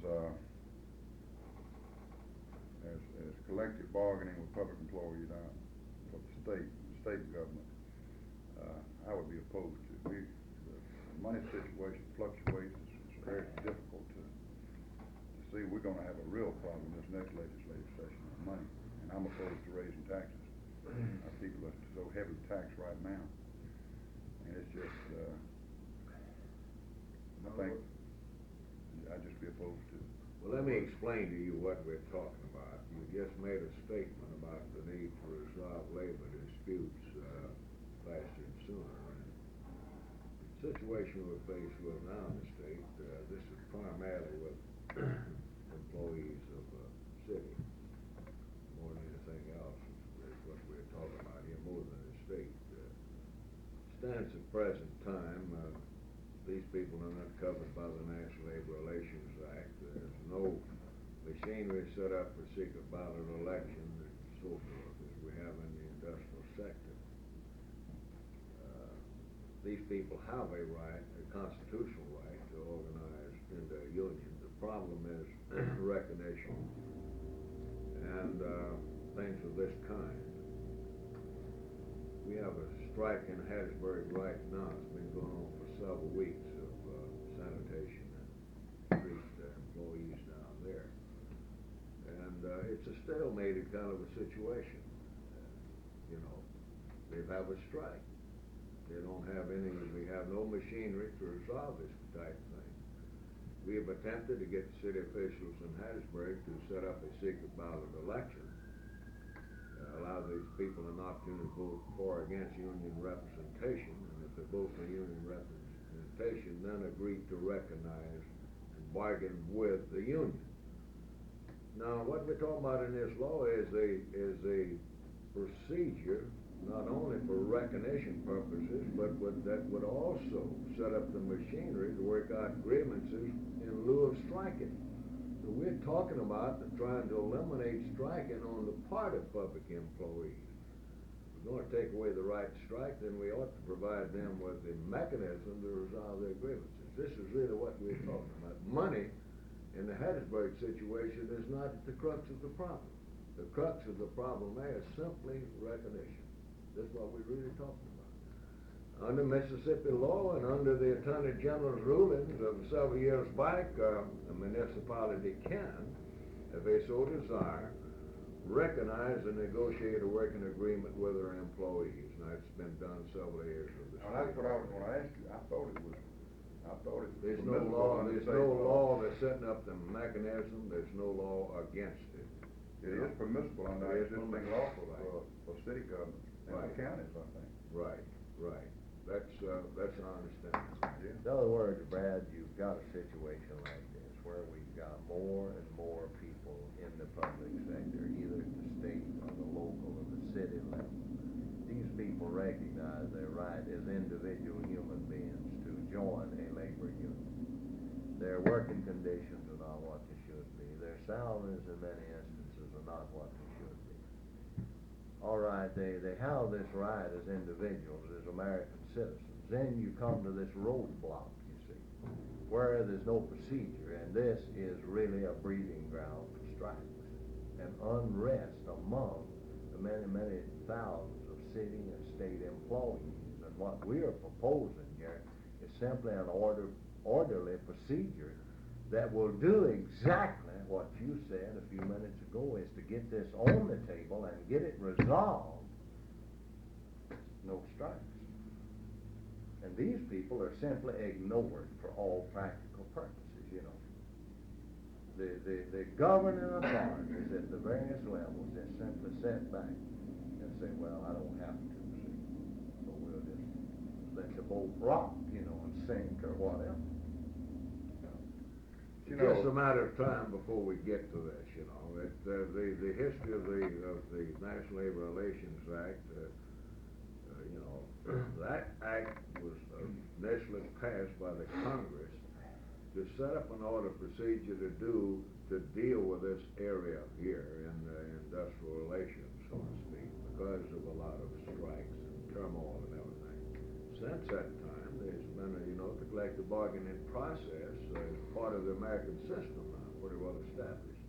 collective bargaining with public employees for the state government, I would be opposed to. The money situation fluctuates. It's very difficult to see. We're gonna have a real problem this next legislative session on money, and I'm opposed to raising taxes. Our people are so heavily taxed right now, and it's just, I think, I'd just be opposed to it.
Well, let me explain to you what we're talking about. You just made a statement about the need to resolve labor disputes, faster and sooner. And the situation we're faced with now in the state, this is primarily with employees of the city. More than anything else is what we're talking about here, more than the state. Stands at present time, these people are not covered by the National Labor Relations Act. There's no machinery set up for secret ballot election and so forth as we have in the industrial sector. These people have a right, a constitutional right, to organize into a union. The problem is recognition and things of this kind. We have a strike in Hattiesburg right now. It's been going on for several weeks of sanitation and street employees down there. And it's a stalemated kind of a situation. You know, they have a strike. They don't have any, we have no machinery to resolve this type of thing. We have attempted to get city officials in Hattiesburg to set up a secret ballot election, allow these people an opportunity to vote for or against union representation, and if they vote for union representation, then agree to recognize and bargain with the union. Now, what we're talking about in this law is a procedure not only for recognition purposes, but that would also set up the machinery to work out grievances in lieu of striking. So we're talking about trying to eliminate striking on the part of public employees. If we're going to take away the right to strike, then we ought to provide them with the mechanism to resolve their grievances. This is really what we're talking about. Money in the Hattiesburg situation is not the crux of the problem. The crux of the problem there is simply recognition. That's what we're really talking about. Under Mississippi law and under the Attorney General's rulings of several years back, a municipality can, if they so desire, recognize and negotiate a working agreement with their employees. Now, it's been done several years of the
Now, that's what I was gonna ask you. I thought it was
There's no law, that's setting up the mechanism. There's no law against it.
It is permissible under
It is
existing law for city governments and for counties, I think.
Right. That's our understanding.
Yeah.
In other words, Brad, you've got a situation like this where we've got more and more people in the public sector, either at the state or the local or the city level. These people recognize their right as individual human beings to join a labor union. Their working conditions are not what they should be. Their salaries in many instances are not what they should be. All right, they have this right as individuals, as American citizens. Then you come to this roadblock, you see, where there's no procedure, and this is really a breeding ground for strikes and unrest among the many, many thousands of city and state employees. And what we are proposing here is simply an orderly procedure that will do exactly what you said a few minutes ago, is to get this on the table and get it resolved. No strikes. And these people are simply ignored for all practical purposes, you know. The governing authorities at the various levels just simply sit back and say, well, I don't have to see, so we'll just let the boat rock, you know, and sink or whatever.
It's just a matter of time before we get to this, you know. The history of the National Labor Relations Act, you know, that act was initially passed by the Congress to set up an order procedure to deal with this area here in industrial relations, so to speak, because of a lot of strikes and turmoil and everything. Since that time, there's been the collective bargaining process as part of the American system now, pretty well established.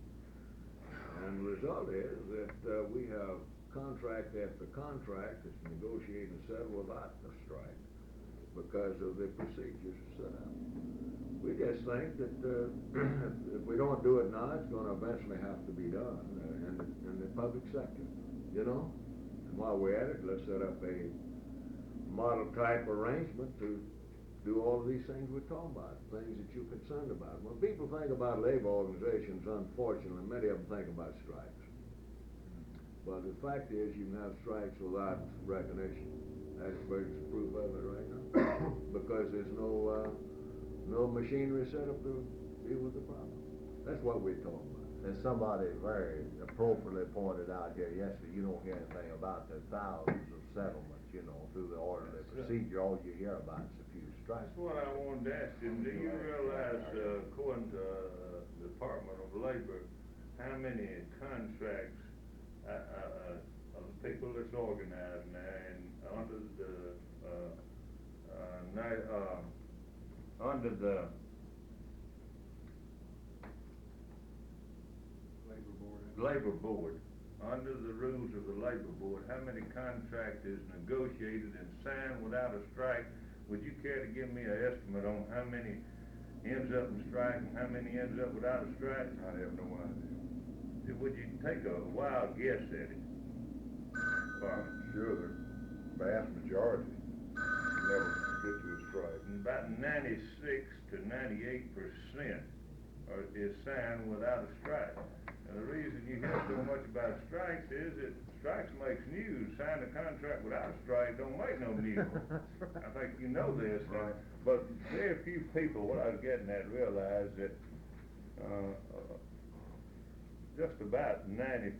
And the result is that we have contract after contract that's negotiated and settled without a strike because of the procedures set up. We just think that if we don't do it now, it's going to eventually have to be done in the public sector, you know? And while we're at it, let's set up a model type arrangement to do all of these things we're talking about, things that you're concerned about. When people think about labor organizations, unfortunately, many of them think about strikes. But the fact is, you can have strikes without recognition. Hattiesburg's proof of it right now, because there's no machinery set up to deal with the problem. That's what we're talking about.
As somebody very appropriately pointed out here yesterday, you don't hear anything about the thousands of settlements you know, through the orderly procedure, all you hear about is a few strikes.
That's what I wanted to ask you. Do you realize, according to the Department of Labor, how many contracts of the people that's organized now and under the Labor Board, under the rules of the Labor Board, how many contracts is negotiated and signed without a strike? Would you care to give me an estimate on how many ends up in strike and how many ends up without a strike?
I have no idea.
Would you take a wild guess at it?
Sure, the vast majority never get to a strike.
About 96 to 98% is signed without a strike. And the reason you hear so much about strikes is that strikes makes news. Sign a contract without a strike don't make no news. I think you know this.
Right.
But very few people, what I was getting at, realize that just about 90,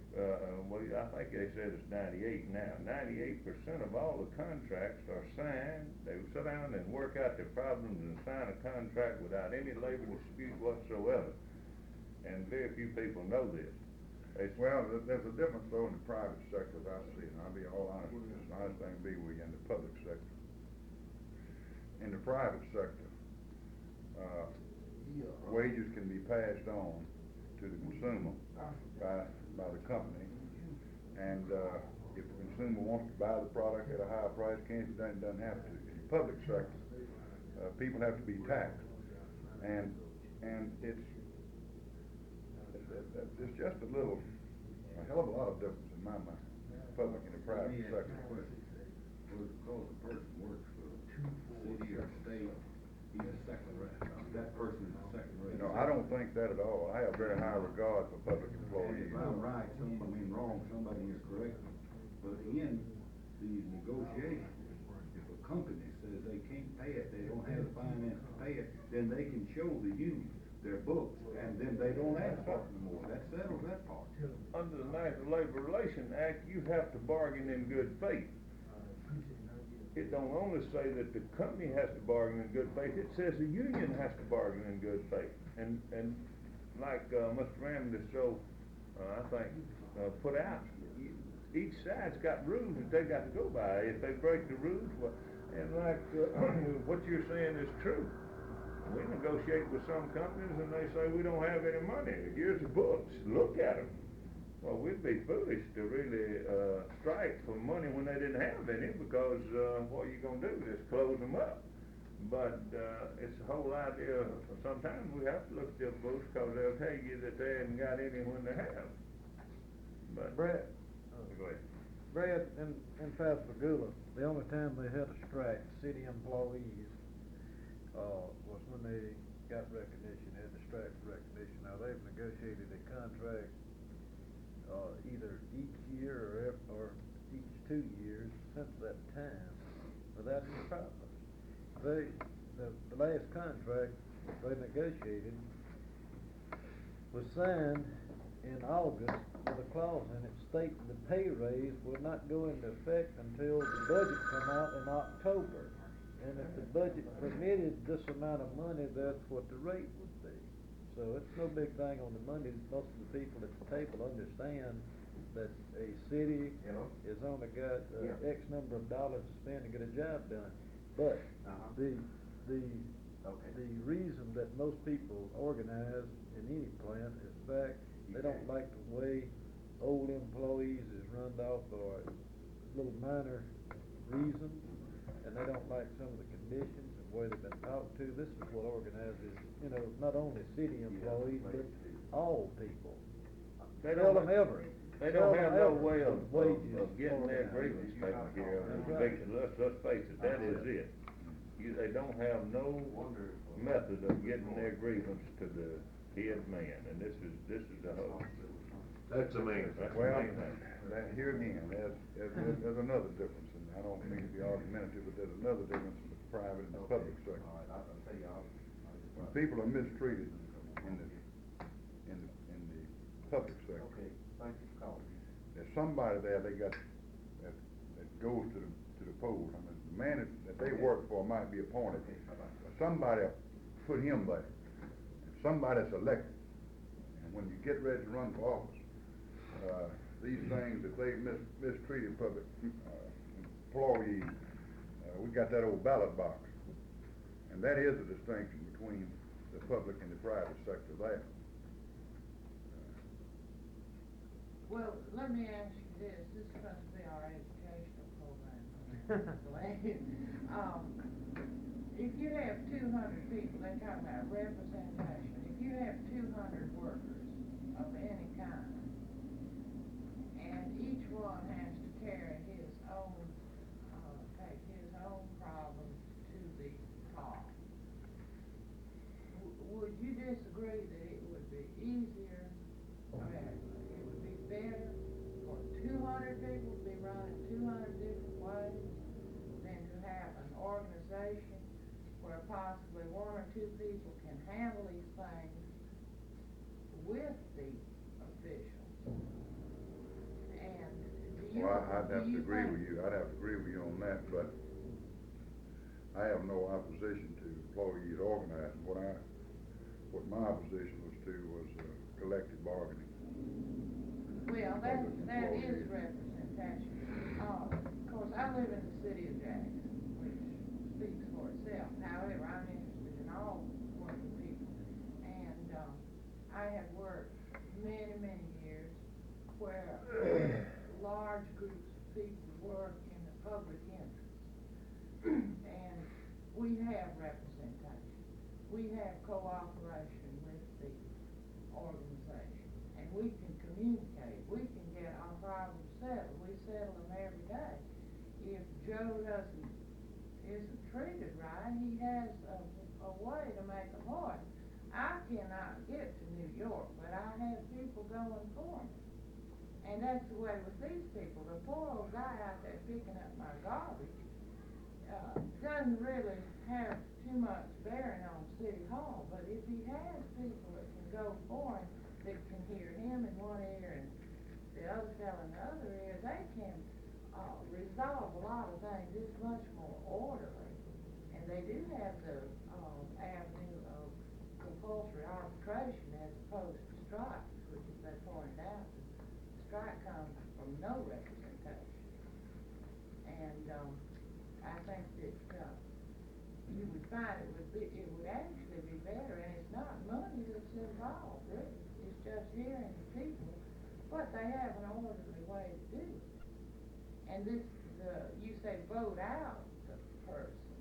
well, I think they said it's 98 now. 98% of all the contracts are signed. They sit down and work out their problems and sign a contract without any labor dispute whatsoever. And very few people know this.
Well, there's a difference though in the private sector as I see it, and I'll be all honest with you. It's the honest thing to be with you in the public sector. In the private sector, wages can be passed on to the consumer by the company, and if the consumer wants to buy the product at a higher price, it doesn't have to. In the public sector, people have to be taxed, and it's just a hell of a lot of difference in my mind, public and the private sector.
Was it because the person works for city or state, he's a second rate, that person is a second rate?
You know, I don't think that at all. I have very high regard for public employees.
If I'm right, wrong, somebody here correct me, but in these negotiations, if a company says they can't pay it, they don't have the finance to pay it, then they can show the union their books, and then they don't ask for it anymore. That settles that part.
Under the National Labor Relations Act, you have to bargain in good faith. It don't only say that the company has to bargain in good faith, it says the union has to bargain in good faith. And like Mr. Ramsey so, I think, put out, each side's got rules that they got to go by. If they break the rules, well, and like what you're saying is true. We negotiate with some companies and they say we don't have any money. Here's the books, look at them. Well, we'd be foolish to really strike for money when they didn't have any, because what are you going to do? Just close them up. But it's the whole idea of sometimes we have to look at their books because they'll tell you that they haven't got any when they have. But
Brad,
go ahead.
Brad, in Pascagoula, the only time they had a strike, city employees, was when they got recognition, had the strike recognition. Now, they've negotiated a contract either each year or each 2 years since that time without any problems. The last contract they negotiated was signed in August with a clause in it stating the pay raise would not go into effect until the budget come out in October. And if the budget permitted this amount of money, that's what the rate would be. So it's no big thing on the money. Most of the people at the table understand that a city is only got X number of dollars to spend to get a job done. But the reason that most people organize in any plant is the fact they don't like the way old employees is run off for little minor reasons. And they don't like some of the conditions and the way they've been talked to. This is what organizes, not only city employees, but all people.
They
Tell
don't
them ever.
They don't have no
Ever
way of
wages
getting their
organized.
grievance taken care of.
That's right.
Let's face it, that is it. They don't have no method of getting their grievance to the head man, and this is the whole.
That's the main thing.
Well, here again, there's another difference, and I don't mean to be argumentative, but there's another difference in the private and the public sector. When people are mistreated in the public sector, there's somebody there that goes to the opposed. I mean, the man that they work for might be appointed, but somebody put him there. Somebody's elected. And when you get ready to run for office, these things that they mistreated public employees, we got that old ballot box. And that is a distinction between the public and the private sector there.
Well, let me ask you this. This is supposed to be our educational program. If you have 200 people, they're talking about representation. If you have 200 workers of any kind, and each one has to carry his own, take his own problems to the top, would you disagree that it would be easier, or it would be better for 200 people to be running 200 different ways than to have an organization where possibly one or two people can handle these things with the officials? And do you,
Well, I'd have to agree
think,
with you. I'd have to agree with you on that, but I have no opposition to employees organizing. What my opposition was to was collective bargaining.
well, that is representation. Of course, I live in the city of Jackson, which speaks for itself. However, I'm interested in all working people, and I have worked many, many years where large groups of people work in the public interest, and we have representation. We have cooperation with the organization, and we can communicate. We can get our problems settled. We settle them every day. If Joe isn't treated right, he has a way to make a point. I cannot get to New York, but I have people going for me. And that's the way with these people. The poor old guy out there picking up my garbage doesn't really have too much bearing on City Hall, but if he has people that can go for him, that can hear him in one ear and the other fellow in the other ear, they can resolve a lot of things. It's much more orderly. And they do have the avenue of compulsory arbitration as opposed to strikes, which, as they pointed out, the strike comes from no representation. And I think that you would find it would actually be better, and it's not money that's involved, really. It's just hearing the people, but they have an orderly way to do it. And you say vote out the person.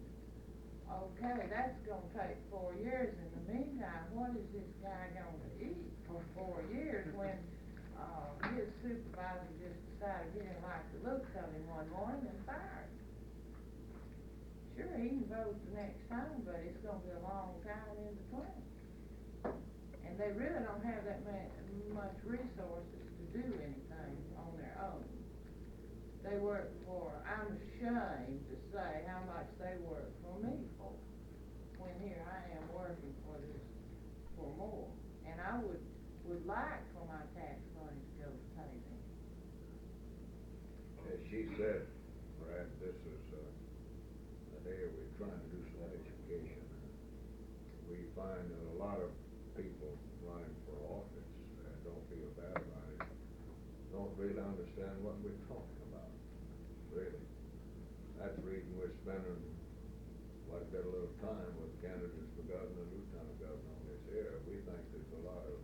Okay, that's going to take 4 years. In the meantime, what is this guy going to eat for 4 years when his supervisor just decided he didn't like the looks of him one morning and fired him? Sure, he can vote the next time, but it's going to be a long time in between. And they really don't have that much resources to do anything on their own. They work for, I'm ashamed to say how much they work for me for, when here I am working for more. And I would like for my tax money to go to pay them.
As she said, Brad, this is an area we're trying to do some education. We find that a lot of people running for office don't feel bad about it, don't really understand what we're talking about, really. That's the reason we're spending quite a bit of little time with candidates for governor and lieutenant governor on this area. We think there's a lot of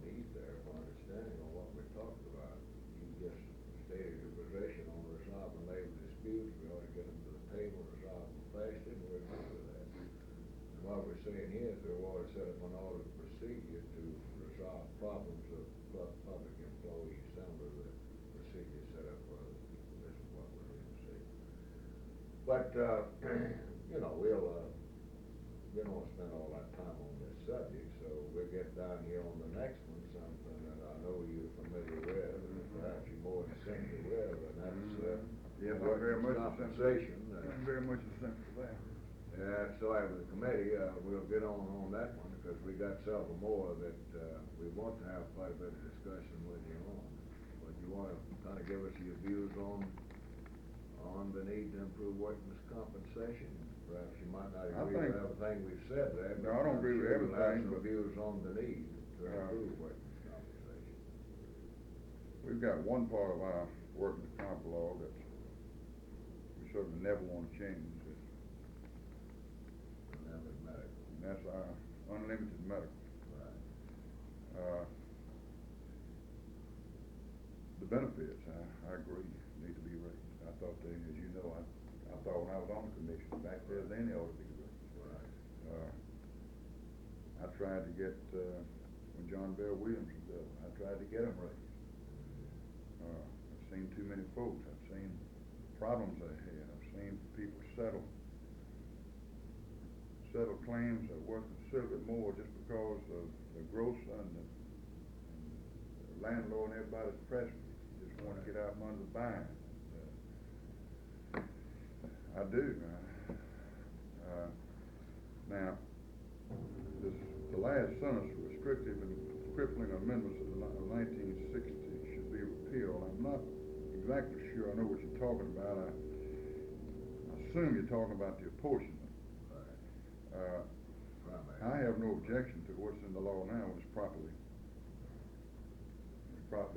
need there for understanding on what we're talking about. You just stated your position on resolving labor disputes. We ought to get them to the table and resolve them faster, and we're agree with that. And what we're saying here is we ought to set up an order of procedure to resolve problems of public employees, similar to the procedure set up for other people. This is what we're going to see. But, you know, we don't want to spend all that time on this subject, so we'll get down here on the next one, something that I know you're familiar with, and perhaps you're more accepted with, and that's
Yes, I'm very much
compensation.
I'm very much a sense of that.
Yeah, so as a committee, we'll get on that one, because we got several more that we want to have quite a bit of discussion with you on. But you want to kind of give us your views on on the need to improve workman's compensation. Perhaps you might not
I
agree with
think-
everything we've said there,
No,
but
I don't
I'm
agree with
sure you'll have
everything,
some
but-
views on the need to improve workman's compensation.
We've got one part of our workers' comp law that we certainly never want to change,
Unlimited medical.
and that's our unlimited medical.
Right.
The benefits, I agree, need to be raised. I thought they, as you know, I thought when I was on the commission, back there, then they ought to be raised.
Right.
I tried to get, when John Bell Williams was there, I tried to get them raised. I've seen too many folks, I've seen problems they had, I've seen people settle claims that worth considerably more just because of the gross and the landlord and everybody's pressing. Just want to get out from under the bind. I do. Now, the last sentence, restrictive and crippling amendments of 1960 should be repealed. I'm not exactly sure I know what you're talking about. I assume you're talking about the apportionment. I have no objection to what's in the law now when it's properly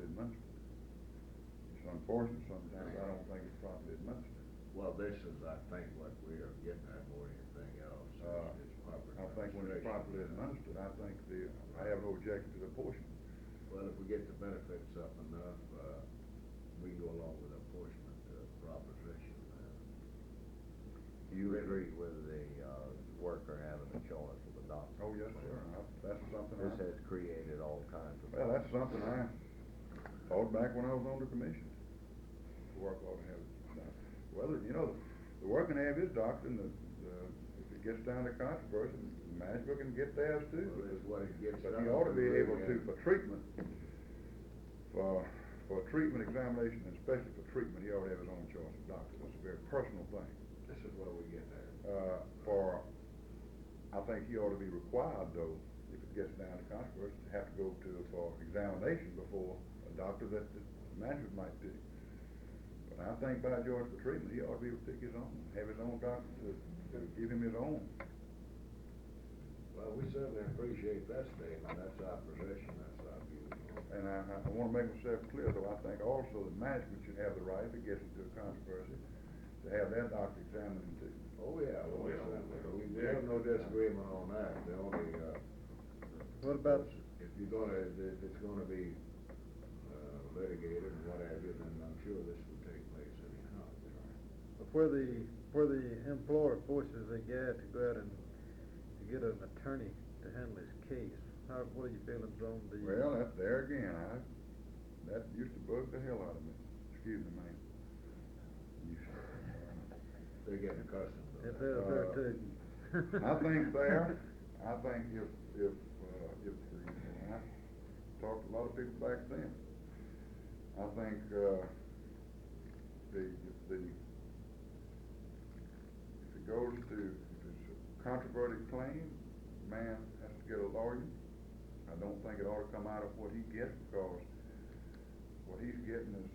administered. It's unfortunate sometimes I don't think it's properly administered.
Well, this is, I think, what we are getting at more than anything else. It's proper
I think when it's properly administered, I have no objection to the apportionment.
Well, if we get the benefits up enough, we can go along with the apportionment proposition.
You agree with the worker having a choice of a doctor?
Oh, yes, sir. That's something
This has created all kinds of.
Well, that's something I thought back when I was on the commission. The work ought to have it. Well, you know, the worker can have his doctor, and if it gets down to controversy, the manager can get theirs too.
Well, that's what it gets
But
down
he ought to
to,
be able
really,
to, for treatment, for treatment examination, and especially for treatment, he ought to have his own choice of doctor. That's a very personal thing.
This is where we get there.
I think he ought to be required, though, if it gets down to controversy, to have to go for examination before a doctor that the manager might pick. But I think by George, for treatment, he ought to be able to pick his own, have his own doctor to give him his own.
Well, we certainly appreciate that statement. That's our position, that's our view.
And I want to make myself clear, though, I think also that management should have the right, if it gets into a controversy, to have their doctor examine him too.
Oh, yeah, well, certainly. We have no disagreement on that. The only,
What about,
if it's gonna be, litigated and what have you, then I'm sure this would take place anyhow.
where the employer forces the guy to go out and to get an attorney to handle his case, what are your feelings on the?
Well, that's there again, that used to bug the hell out of me. Excuse me, man.
They're getting accustomed to
If
that.
they're there too.
I think there, I think if I talked to a lot of people back then, I think, if it goes to, if it's a controverted claim, man has to get a lawyer. I don't think it ought to come out of what he gets, because what he's getting is,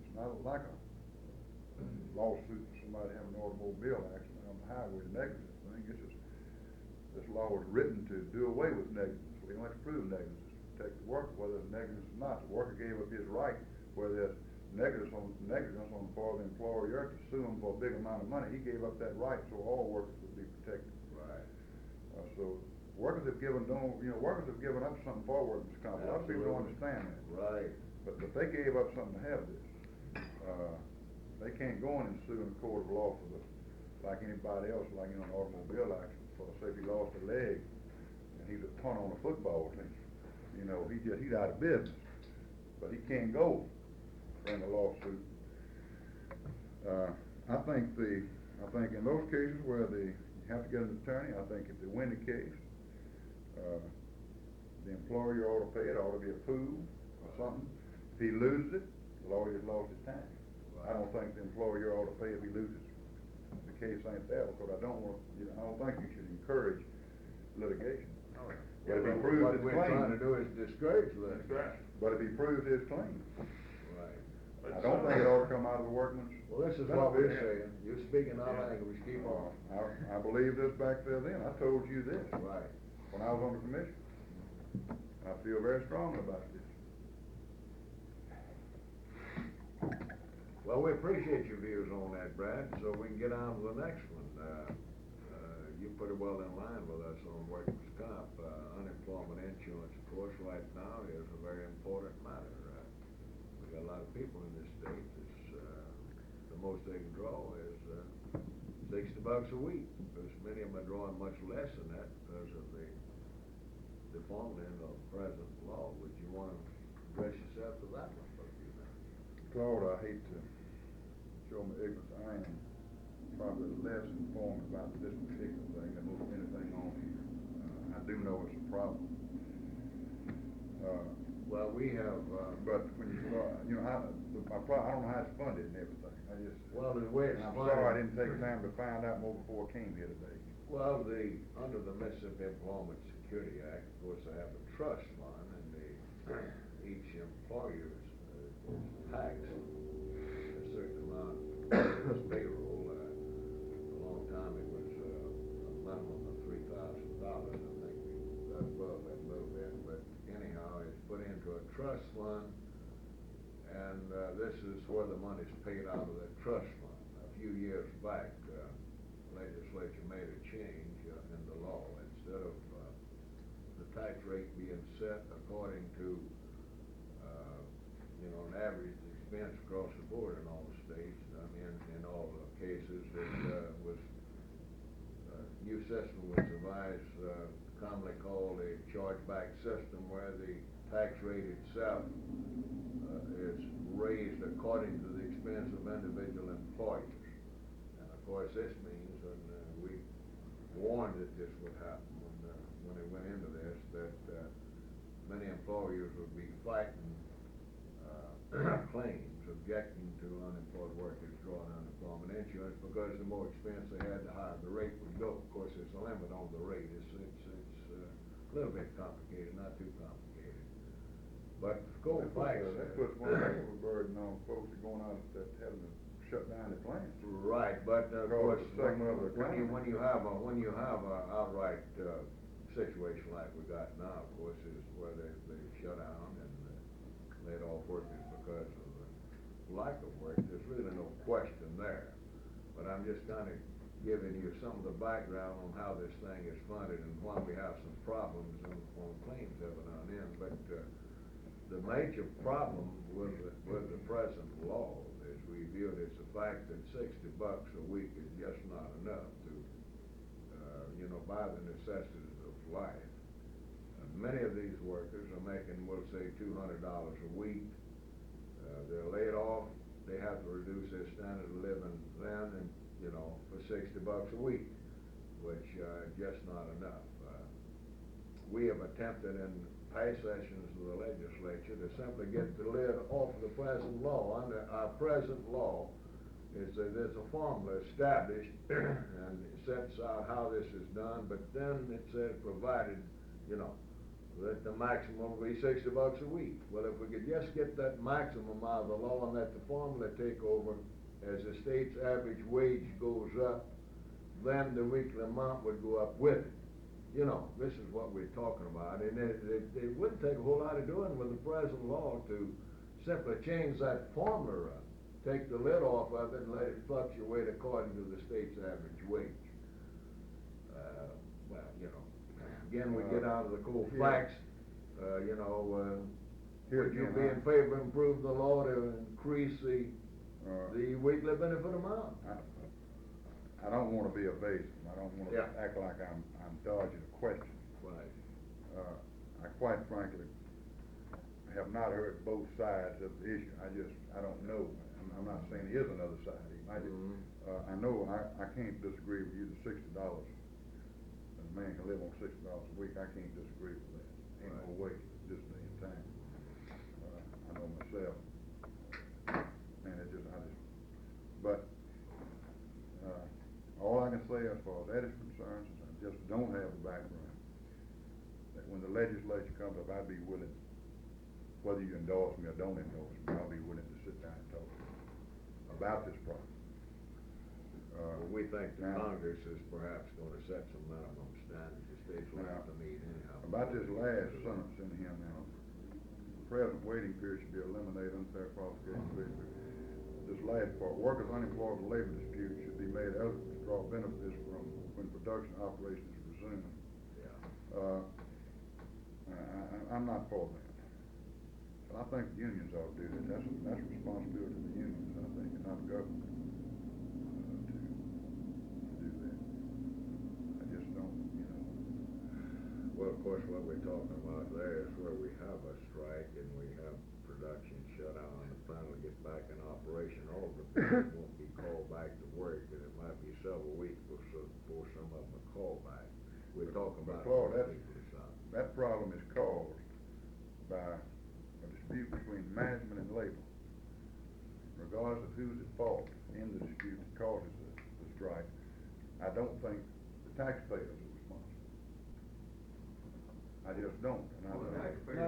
it's not like a lawsuit for somebody having an automobile accident on the highway, negligence. I think it's just, this law was written to do away with negligence. We don't have to prove negligence. Protect the worker, whether it's negligence or not. The worker gave up his right, whether there's negligence on the part of the employer to sue him for a big amount of money. He gave up that right, so all workers would be protected.
Right.
So workers have given up something for workers' comp. A lot of people don't understand that.
Right.
But they gave up something to have this. They can't go in and sue in a court of law for like anybody else, like an automobile accident. For say if he lost a leg and he's a punter on a football team, he's out of business. But he can't go bring a lawsuit. I think in those cases where you have to get an attorney, I think if they win the case, the employer ought to pay it, ought to be a pool or something. If he loses it, the lawyer's lost his time. I don't think the employer ought to pay if he loses. The case ain't there, because I don't think you should encourage litigation.
Oh, yeah.
But if he
Well,
proves
what
his
we're
claim.
trying to do is discourage litigation.
But if he proves his claim.
Right.
I don't think it ought to come out of the workman's.
Well, this is what we're saying, you're speaking our language, keep on.
I believe this back there then, I told you this.
Right.
When I was on the commission. I feel very strongly about this.
Well, we appreciate your views on that, Brad, so we can get on to the next one. You're pretty well in line with us on workers' comp. Unemployment insurance, of course, right now is a very important matter. We got a lot of people in this state that's, the most they can draw is, $60 a week. Because many of them are drawing much less than that because of the formula of present law. Would you want to address yourself to that one for a few minutes?
Claude, I hate to show my ignorance. I am probably less informed about this particular thing than most anything on here. I do know it's a problem.
Well, we have,
But when you start, you know, I don't know how it's funded and everything.
well, the way it's
I'm
funded.
sorry I didn't take time to find out more before I came here today.
Well, under the Mississippi Employment Security Act, of course, they have a trust fund, and each employer is taxed a certain amount of his payroll. A long time it was a minimum of $3,000. I think we got above that a little bit, but anyhow, it's put into a trust fund, and this is where the money's paid out of that trust fund. A few years back, legislature made a change in the law. Instead of the tax rate being set according to an average expense across the board in all the states, I mean, in all the cases, it was new system was devised, commonly called a chargeback system, where the tax rate itself is raised according to the expense of individual employers. And of course, this means, and we warned that this would happen when it went into this, that many employers would be fighting claims, objecting to unemployed workers drawing unemployment insurance, because the more expense they had, the higher the rate would go. Of course, there's a limit on the rate. It's a little bit complicated, not too complicated. But go back.
That puts one heck of a burden on folks that going out that having to shut down the plants.
Right, but of course, when you have a outright situation like we got now, of course, is where they shut down and laid off workers because of the lack of work. There's really no question there. But I'm just kind of giving you some of the background on how this thing is funded and why we have some problems on claims every now and then. But the major problem with the present law is we view it as the fact that $60 a week is just not enough to, buy the necessities of life. Many of these workers are making, we'll say, $200 a week. They're laid off. They have to reduce their standard of living then, and for $60 a week, which just not enough. We have attempted in past sessions of the legislature to simply get the lid off of the present law. Under our present law, is that there's a formula established and it sets out how this is done, but then it says provided, that the maximum will be $60 a week. Well, if we could just get that maximum out of the law and let the formula take over as the state's average wage goes up, then the weekly amount would go up with it. This is what we're talking about, and it wouldn't take a whole lot of doing with the present law to simply change that formula up, take the lid off of it and let it fluctuate according to the state's average wage. Again, we get out of the cold facts, would you be in favor of improve the law to increase the weekly benefit amount?
I don't want to be evasive. I don't want to act like I'm dodging a question.
Right.
I quite frankly have not heard both sides of the issue. I don't know. I'm not saying there is another side. I know I can't disagree with you that $60, a man can live on $60 a week. I can't disagree with that. Ain't no way this day and time. I know myself, and but all I can say as far as that is concerned, since I just don't have the background, that when the legislature comes up, I'd be willing to whether you endorse me or don't endorse me, I'll be willing to sit down and talk to you about this problem.
Well, we think the
now-
Congress is perhaps gonna set some minimum standards the states will have to meet anyhow.
About this last sentence in here now, present waiting period should be eliminated, unfair qualification period. This last part, workers unemployed with labor disputes should be made eligible to draw benefits from when production operations resume.
Yeah.
I'm not for that. So I think the unions ought to do that. That's a responsibility of the unions, I think, and not the government, to do that. I just don't, you know.
Well, of course, what we're talking about there is where we have a strike and we have production shut down and finally get back in operation. All of the people won't be called back to work, and it might be several weeks before some of them are called back. We're talking
But
about.
Claude,
the particular side.
that problem is caused by a dispute between management and labor. Regardless of who's at fault in the dispute that causes the strike, I don't think the taxpayers are responsible. I just don't. And I think-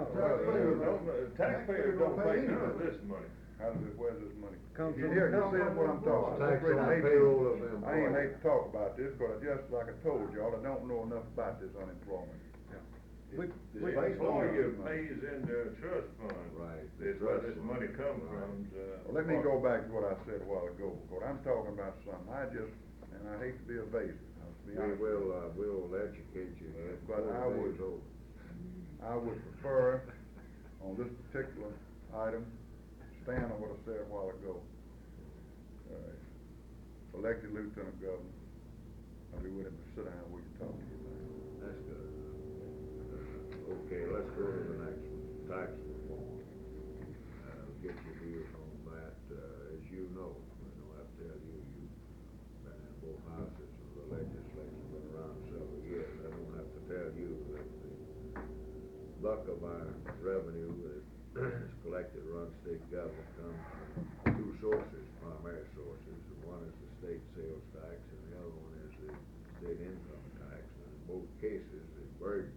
Taxpayers don't pay none of this money.
Where's this money?
Comes
Here,
from-
you see what I'm talking about.
Tax on
I
payroll of the
ain't
employees.
hate to talk about this, but just like I told y'all, I don't know enough about this unemployment.
The employer pays into a trust fund.
Right.
That's where this money comes from.
Well, let me go back to what I said a while ago, because I'm talking about something, and I hate to be evasive, I'll be
We
honest.
will educate you again.
But
before
I
the
would-
day's over.
I would prefer, on this particular item, stand on what I said a while ago. Elected lieutenant governor, I'll be willing to sit down and we can talk to you about it.
That's good. Okay, let's go to the next one, tax reform. Get your views on that. As you know, I don't have to tell you, you've been in both houses of the legislature, been around several years. I don't have to tell you that the bulk of our revenue that is collected around state government comes from two sources, primary sources. One is the state sales tax and the other one is the state income tax. And in both cases, the burden,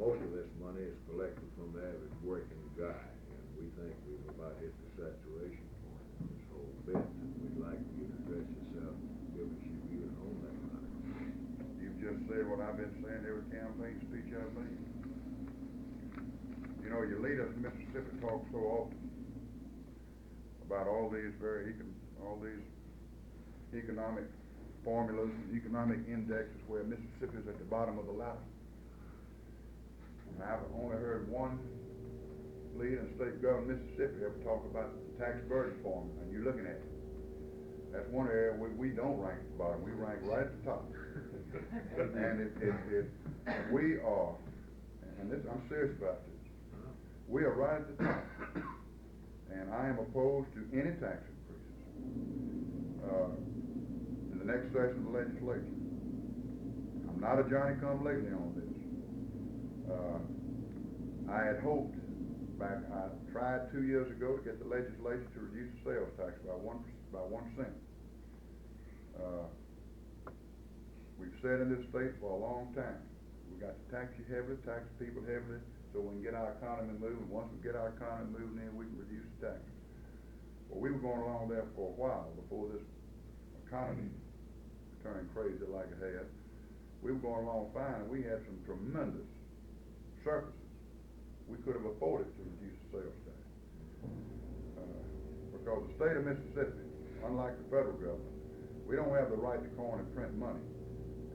most of this money is collected from the average working guy. And we think we've about hit the saturation point in this whole bit. And we'd like you to address yourself, give us your views on that matter.
You've just said what I've been saying every campaign speech I've made. You know, your leaders in Mississippi talk so often about all these economic formulas and economic indexes where Mississippi is at the bottom of the ladder. And I've only heard one leader in state government Mississippi ever talk about the tax burden formula, and you're looking at it. That's one area we don't rank at the bottom, we rank right at the top. And we are, and this, I'm serious about this, we are right at the top. And I am opposed to any tax increases in the next session of the legislature. I'm not a Johnny-come-lately on this. I had hoped I tried 2 years ago to get the legislature to reduce the sales tax by 1 cent. We've said in this state for a long time, we got to tax you heavily, tax people heavily, so we can get our economy moving. Once we get our economy moving, then we can reduce the taxes. Well, we were going along there for a while before this economy turned crazy like it has. We were going along fine, and we had some tremendous surpluses. We could have afforded to reduce the sales tax. Because the state of Mississippi, unlike the federal government, we don't have the right to coin and print money.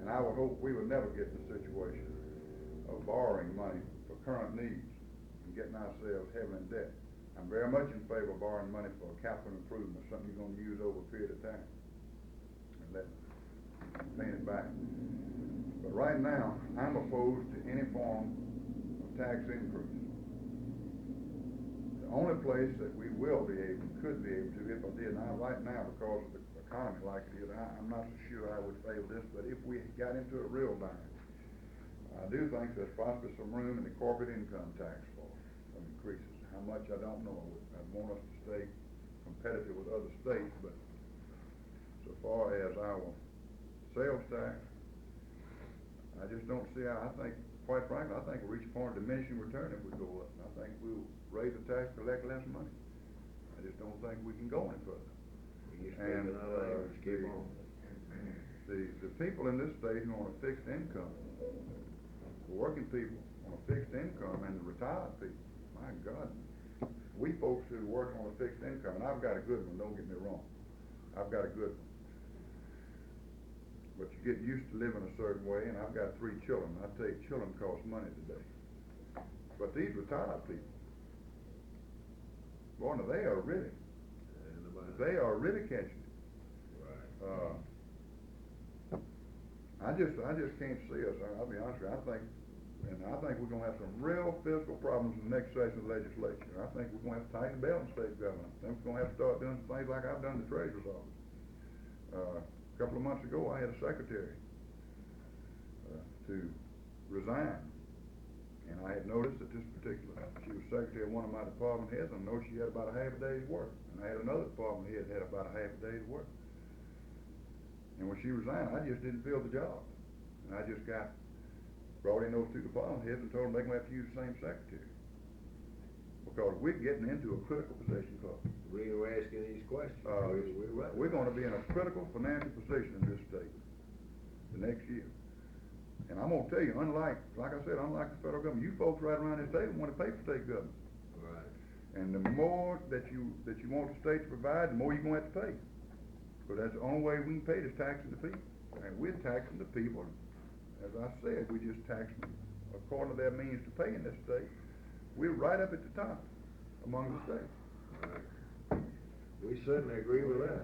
And I would hope we would never get in a situation of borrowing money for current needs and getting ourselves heavily in debt. I'm very much in favor of borrowing money for capital improvement, something you're going to use over a period of time and let paying it back. But right now, I'm opposed to any form of tax increase. The only place that we could be able to, if I did, now right now because of the economy like it is, I'm not so sure I would favor this, but if we got into a real bind, I do think there's possibly some room in the corporate income tax for some increases. How much, I don't know. I want us to stay competitive with other states, but so far as our sales tax, I just don't see how. I think quite frankly, I think we reach a point of diminishing return if we go up. And I think we'll raise the tax, collect less money. I just don't think we can go any further. And, the people in this state who are on a fixed income, the working people on a fixed income and the retired people, my God, we folks who work on a fixed income, and I've got a good one, don't get me wrong, I've got a good one. But you get used to living a certain way, and I've got 3 children. I tell you, children cost money today. But these retired people, boy, now they are really catching it.
Right.
I just can't see us. I'll be honest with you. I think we're gonna have some real fiscal problems in the next session of the legislature. I think we're gonna have to tighten the belt in state government. I think we're gonna have to start doing things like I've done in the treasurer's office. A couple of months ago, I had a secretary to resign, and I had noticed that this particular, she was secretary of one of my department heads, and I noticed she had about a half a day's work, and I had another department head that had about a half a day's work. And when she resigned, I just didn't fill the job, and I just brought in those 2 department heads and told them they gonna have to use the same secretary, because we're getting into a critical position, Clark.
We were asking these questions.
We're gonna be in a critical financial position in this state the next year. And I'm gonna tell you, unlike the federal government, you folks right around this table wanna pay for state government.
Right.
And the more that you want the state to provide, the more you're gonna have to pay. Because that's the only way we can pay is taxing the people. And we're taxing the people, as I said, we just tax them according to their means to pay in this state. We're right up at the top among the states.
Right. We certainly agree with that.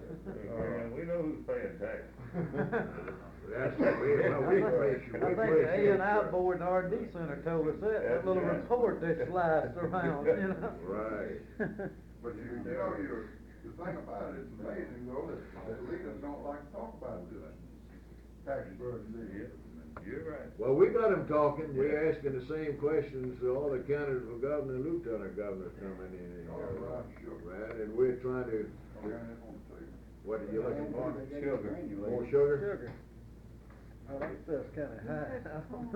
We know who's paying taxes.
That's what we pay.
I think the A&I board and R&D Center told us that little report that sliced around, you know.
Right.
But you know, the thing about it, it's amazing though, that leaders don't like to talk about it, do they? Tax burden,
You're right.
Well, we got them talking, we're asking the same questions to all the candidates for governor and lieutenant governor coming in here.
Right, sure.
Right, and we're trying to, what are you looking for?
Sugar.
More sugar?
Sugar. Oh, that stuff's kinda high.
About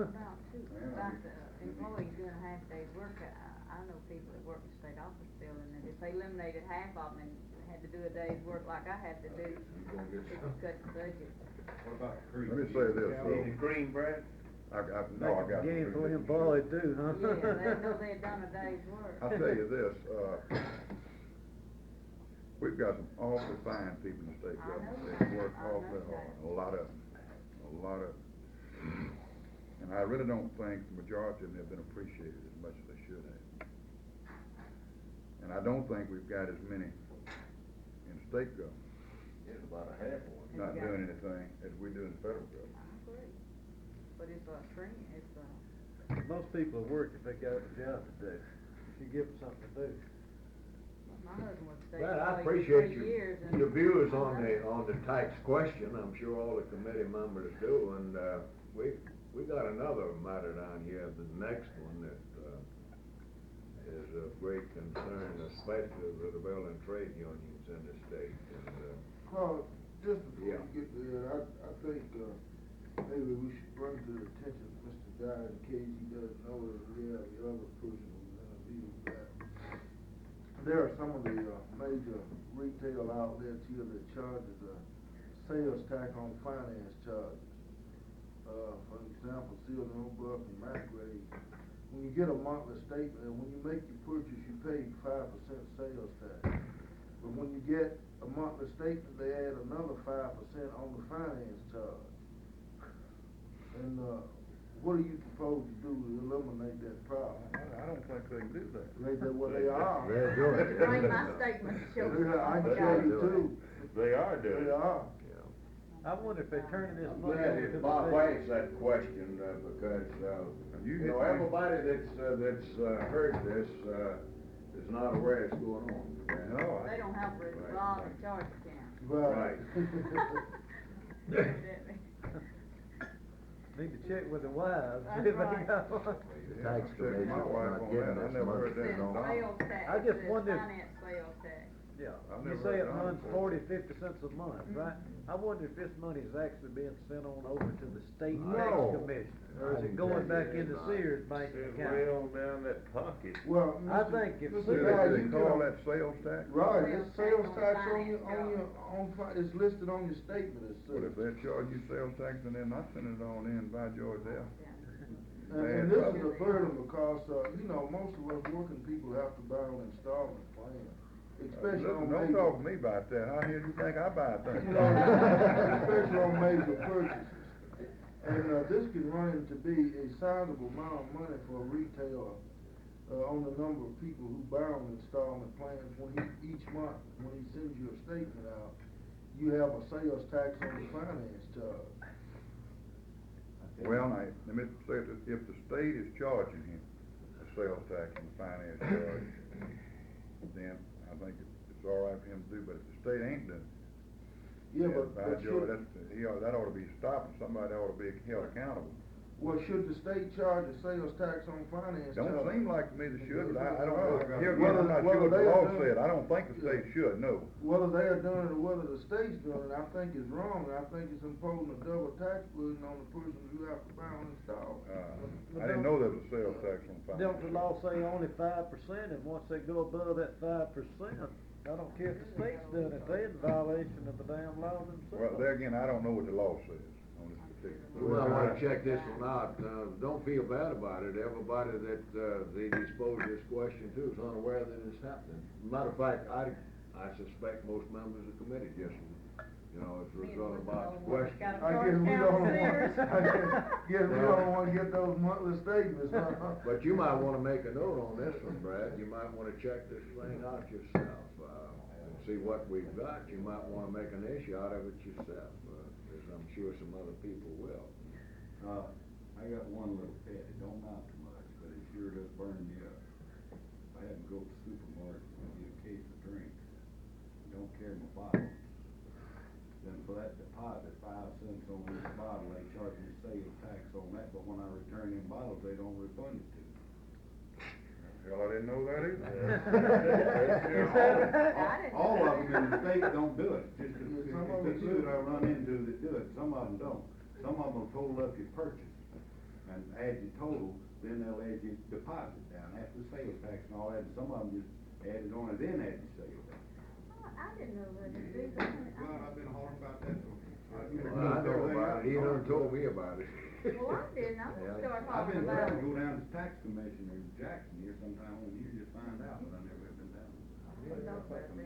the employees doing a half day's work, I know people that work in the state office building, that if they eliminated half of them and had to do a day's work like I had to do, it would cut the budget.
What about cream?
Let me say this,
Need the cream, Brad?
I got
Game for him, boy, too, huh?
Yeah, they know they had done a day's work.
I'll tell you this, we've got some awfully fine people in the state
I know
government.
that.
They work
I know
awfully
that.
hard, a lot of them. And I really don't think the majority of them have been appreciated as much as they should have. And I don't think we've got as many in state government.
It's about a half one.
Not doing anything as we do in the federal government.
I agree. But it's a string,
Most people work if they got a job to do. If you give them something to do.
my husband was state
Well, I
employee
appreciate
for 3 years. And
your views on the tax question. I'm sure all the committee members do, and we got another matter down here, the next one that is of great concern, especially to the building trade unions in the state. And,
Well, just before
Yeah.
we get there, I think, maybe we should bring to the attention of Mr. Dye, in case he doesn't know that we have the other person who's interviewed that. There are some of the, major retail outlets here that charges a sales tax on finance charges. For example, Seal Buck and Macgrave. When you get a monthly statement, and when you make your purchase, you pay 5% sales tax. But when you get a monthly statement, they add another 5% on the finance charge. And, what do you propose to do to eliminate that problem?
I don't think they can do that.
They what they are.
They're doing it.
bring my statement to show.
I can tell you too.
They are doing
They
it.
are.
I wonder if they're turning this
I'm
money
glad
over to
that
the
Bob
state.
asked that question, because,
You
you know,
hit me.
everybody that's heard this, is not aware it's going on.
No,
They don't have a revolving charge account.
Right.
Need to check with the wives.
That's
if they
right.
got one.
The tax commission
My
is
wife
not
on
getting
that. I
this
never
money.
heard that.
Sales tax,
I just
it says
wondered-
finance sales tax.
Yeah,
I've
you
never
say
heard
it
of
runs
it.
40, 50 cents a month, right? I wonder if this money is actually being sent on over to the state tax
No.
commissioner, or is it going back into Sears bank
It's
account?
way on down that pocket.
Well,
I
Mr.
think if
Mr.
Do
Sears-
Guy,
they
you
call
can-
that sales tax?
Right,
Sales
it's sales
tax
tax
on
on your,
finance
it's listed on your statement as
Well, if
such.
they're charging you sales tax, and then I send it on in by George L.
And this is a burden because, you know, most of us working people have to buy an installment plan, especially
Listen,
on
don't
major.
talk to me about that. How the hell you think I buy things?
You know, especially on major purchases. And, this can run into be a sizable amount of money for a retailer, on the number of people who buy on installment plans when each month, when he sends you a statement out, you have a sales tax on the finance charge.
Well, now, let me say this, if the state is charging him a sales tax and finance charge, then I think it's all right for him to do, but if the state ain't doing it,
Yeah,
then
but
by George,
should,
that ought to be stopped, and somebody ought to be held accountable.
well, should the state charge a sales tax on finance charge?
Don't seem like to me they should, but I don't know.
Well,
Here again, I'm not sure what the
they
law
are
said.
doing-
I don't think the state should, no.
Whether they are doing it or whether the state's doing it, I think is wrong, and I think it's imposing a double tax burden on the person who have to buy and install.
I didn't know there was a sales tax on finance.
Don't the law say only 5%, and once they go above that 5%, I don't care if the state's doing it, they're in violation of the damn law themselves.
Well, there again, I don't know what the law says on this particular.
You might wanna check this one out, don't feel bad about it, everybody that, they dispose this question to is unaware that it's happening. Matter of fact, I suspect most members of the committee just, you know, as a result of Bob's question.
I guess we don't want, guess we don't wanna get those monthly statements, huh?
But you might wanna make a note on this one, Brad, you might wanna check this thing out yourself, and see what we've got, you might wanna make an issue out of it yourself, as I'm sure some other people will.
I got one little pet, it don't amount to much, but it sure does burn me up. I had to go to the supermarket and get a case of drinks, don't carry my bottles. Then for that deposit, 5 cents on each bottle, they charge me sales tax on that, but when I return them bottles, they don't refund it to me.
Hell, I didn't know that either.
All of them in the state don't do it, just the two that I run into that do it, some of them don't. Some of them will total up your purchase and add your total, then they'll add your deposit down after the sales tax and all that, and some of them just add it on and then add your sales tax.
I didn't know that it did that.
Well, I've been hollering about that for.
Well, I know about it, he done told me about it.
Well, I didn't, I
Yeah.
started
I've
talking
been
about
trying to
it.
go down to tax commissioner in Jackson here sometime one year, just find out, but I never have been down.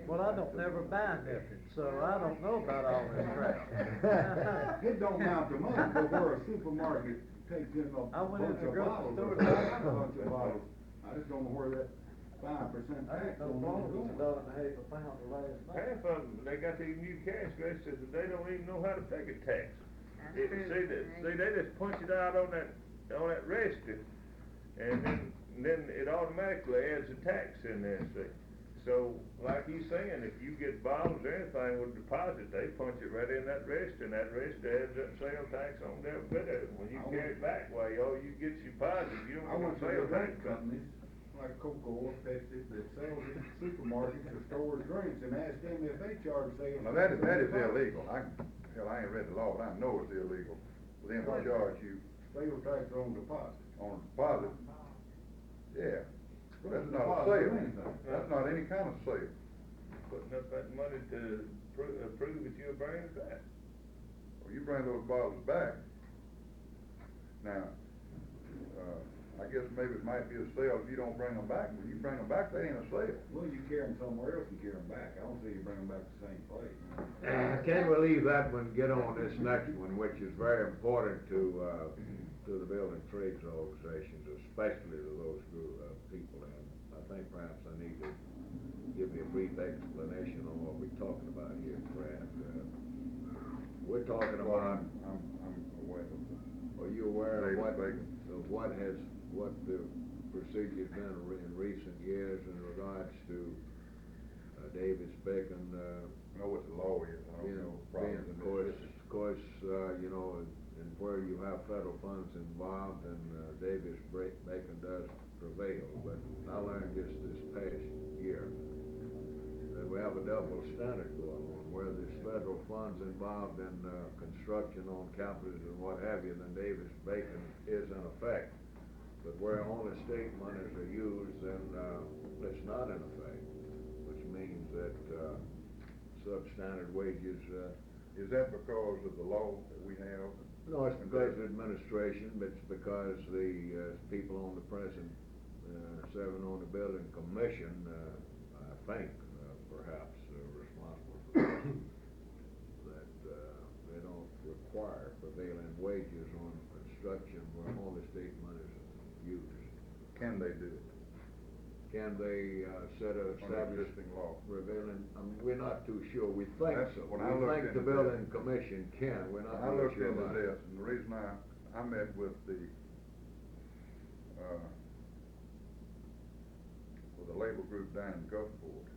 Well, I don't never buy nothing, so I don't know about all this crap.
It don't amount to much, but where a supermarket takes in a
I went
bunch
into
of
the
bottles,
grocery
or
store.
a bunch of bottles, I just don't know where that 5%
I
tax
didn't
on
know
those
it was $1.50 a pound the last night.
Half of them, they got these new cash registers, and they don't even know how to take a tax.
That's
See,
true.
they just punch it out on that register, and then it automatically adds a tax in there, see? So, like he's saying, if you get bottles or anything with deposit, they punch it right in that register, and that register adds up sales tax on their bit of it. When you carry it back, why, all you get your deposit, you
I
don't
went
get
to the
sales tax.
drink companies, like Coca-Cola, Pepsi, that sells in supermarkets or stores drinks, and asked them if they charge sales.
Now, that is illegal. Hell, I ain't read the law, but I know it's illegal for them to charge you
Sales tax on deposit.
on a deposit. Yeah, but that's not a
Deposit or
sale.
anything.
That's not any kind of sale.
Putting up that money to prove that you're bringing it back.
Well, you bring those bottles back. Now, I guess maybe it might be a sale if you don't bring them back. When you bring them back, they ain't a sale.
Well, you carry them somewhere else and carry them back. I don't see you bring them back to the same place.
Can we leave that one, get on this next one, which is very important to the building trades organizations, especially to those group of people, and I think perhaps I need to give you a brief explanation on what we're talking about here, Brad. We're talking about,
I'm aware of it.
are you aware of
Davis
what,
Bacon.
what the procedure's been in recent years in regards to Davis Bacon,
I know what the law is. I don't know.
being, of course, you know, and where you have federal funds involved, and Davis Bacon does prevail. But I learned just this past year that we have a double standard going on, where there's federal funds involved in, construction on campuses and what have you, then Davis-Bacon is in effect. But where only state monies are used, then, it's not in effect, which means that, substandard wages,
Is that because of the law that we have?
no, it's because of administration, but it's because the, people on the present, serving on the building commission, I think, perhaps, responsible for this, that, they don't require prevailing wages on construction where only state money is used.
Can they do it?
Can they, set a
Under
established
existing law?
prevailing, we're not too sure, we think
That's-
so.
when I
We
looked
think the
into
building
this-
commission can, we're not
I
really
looked
sure
into
about
this,
it.
and the reason I met with the labor group down in Gulfport,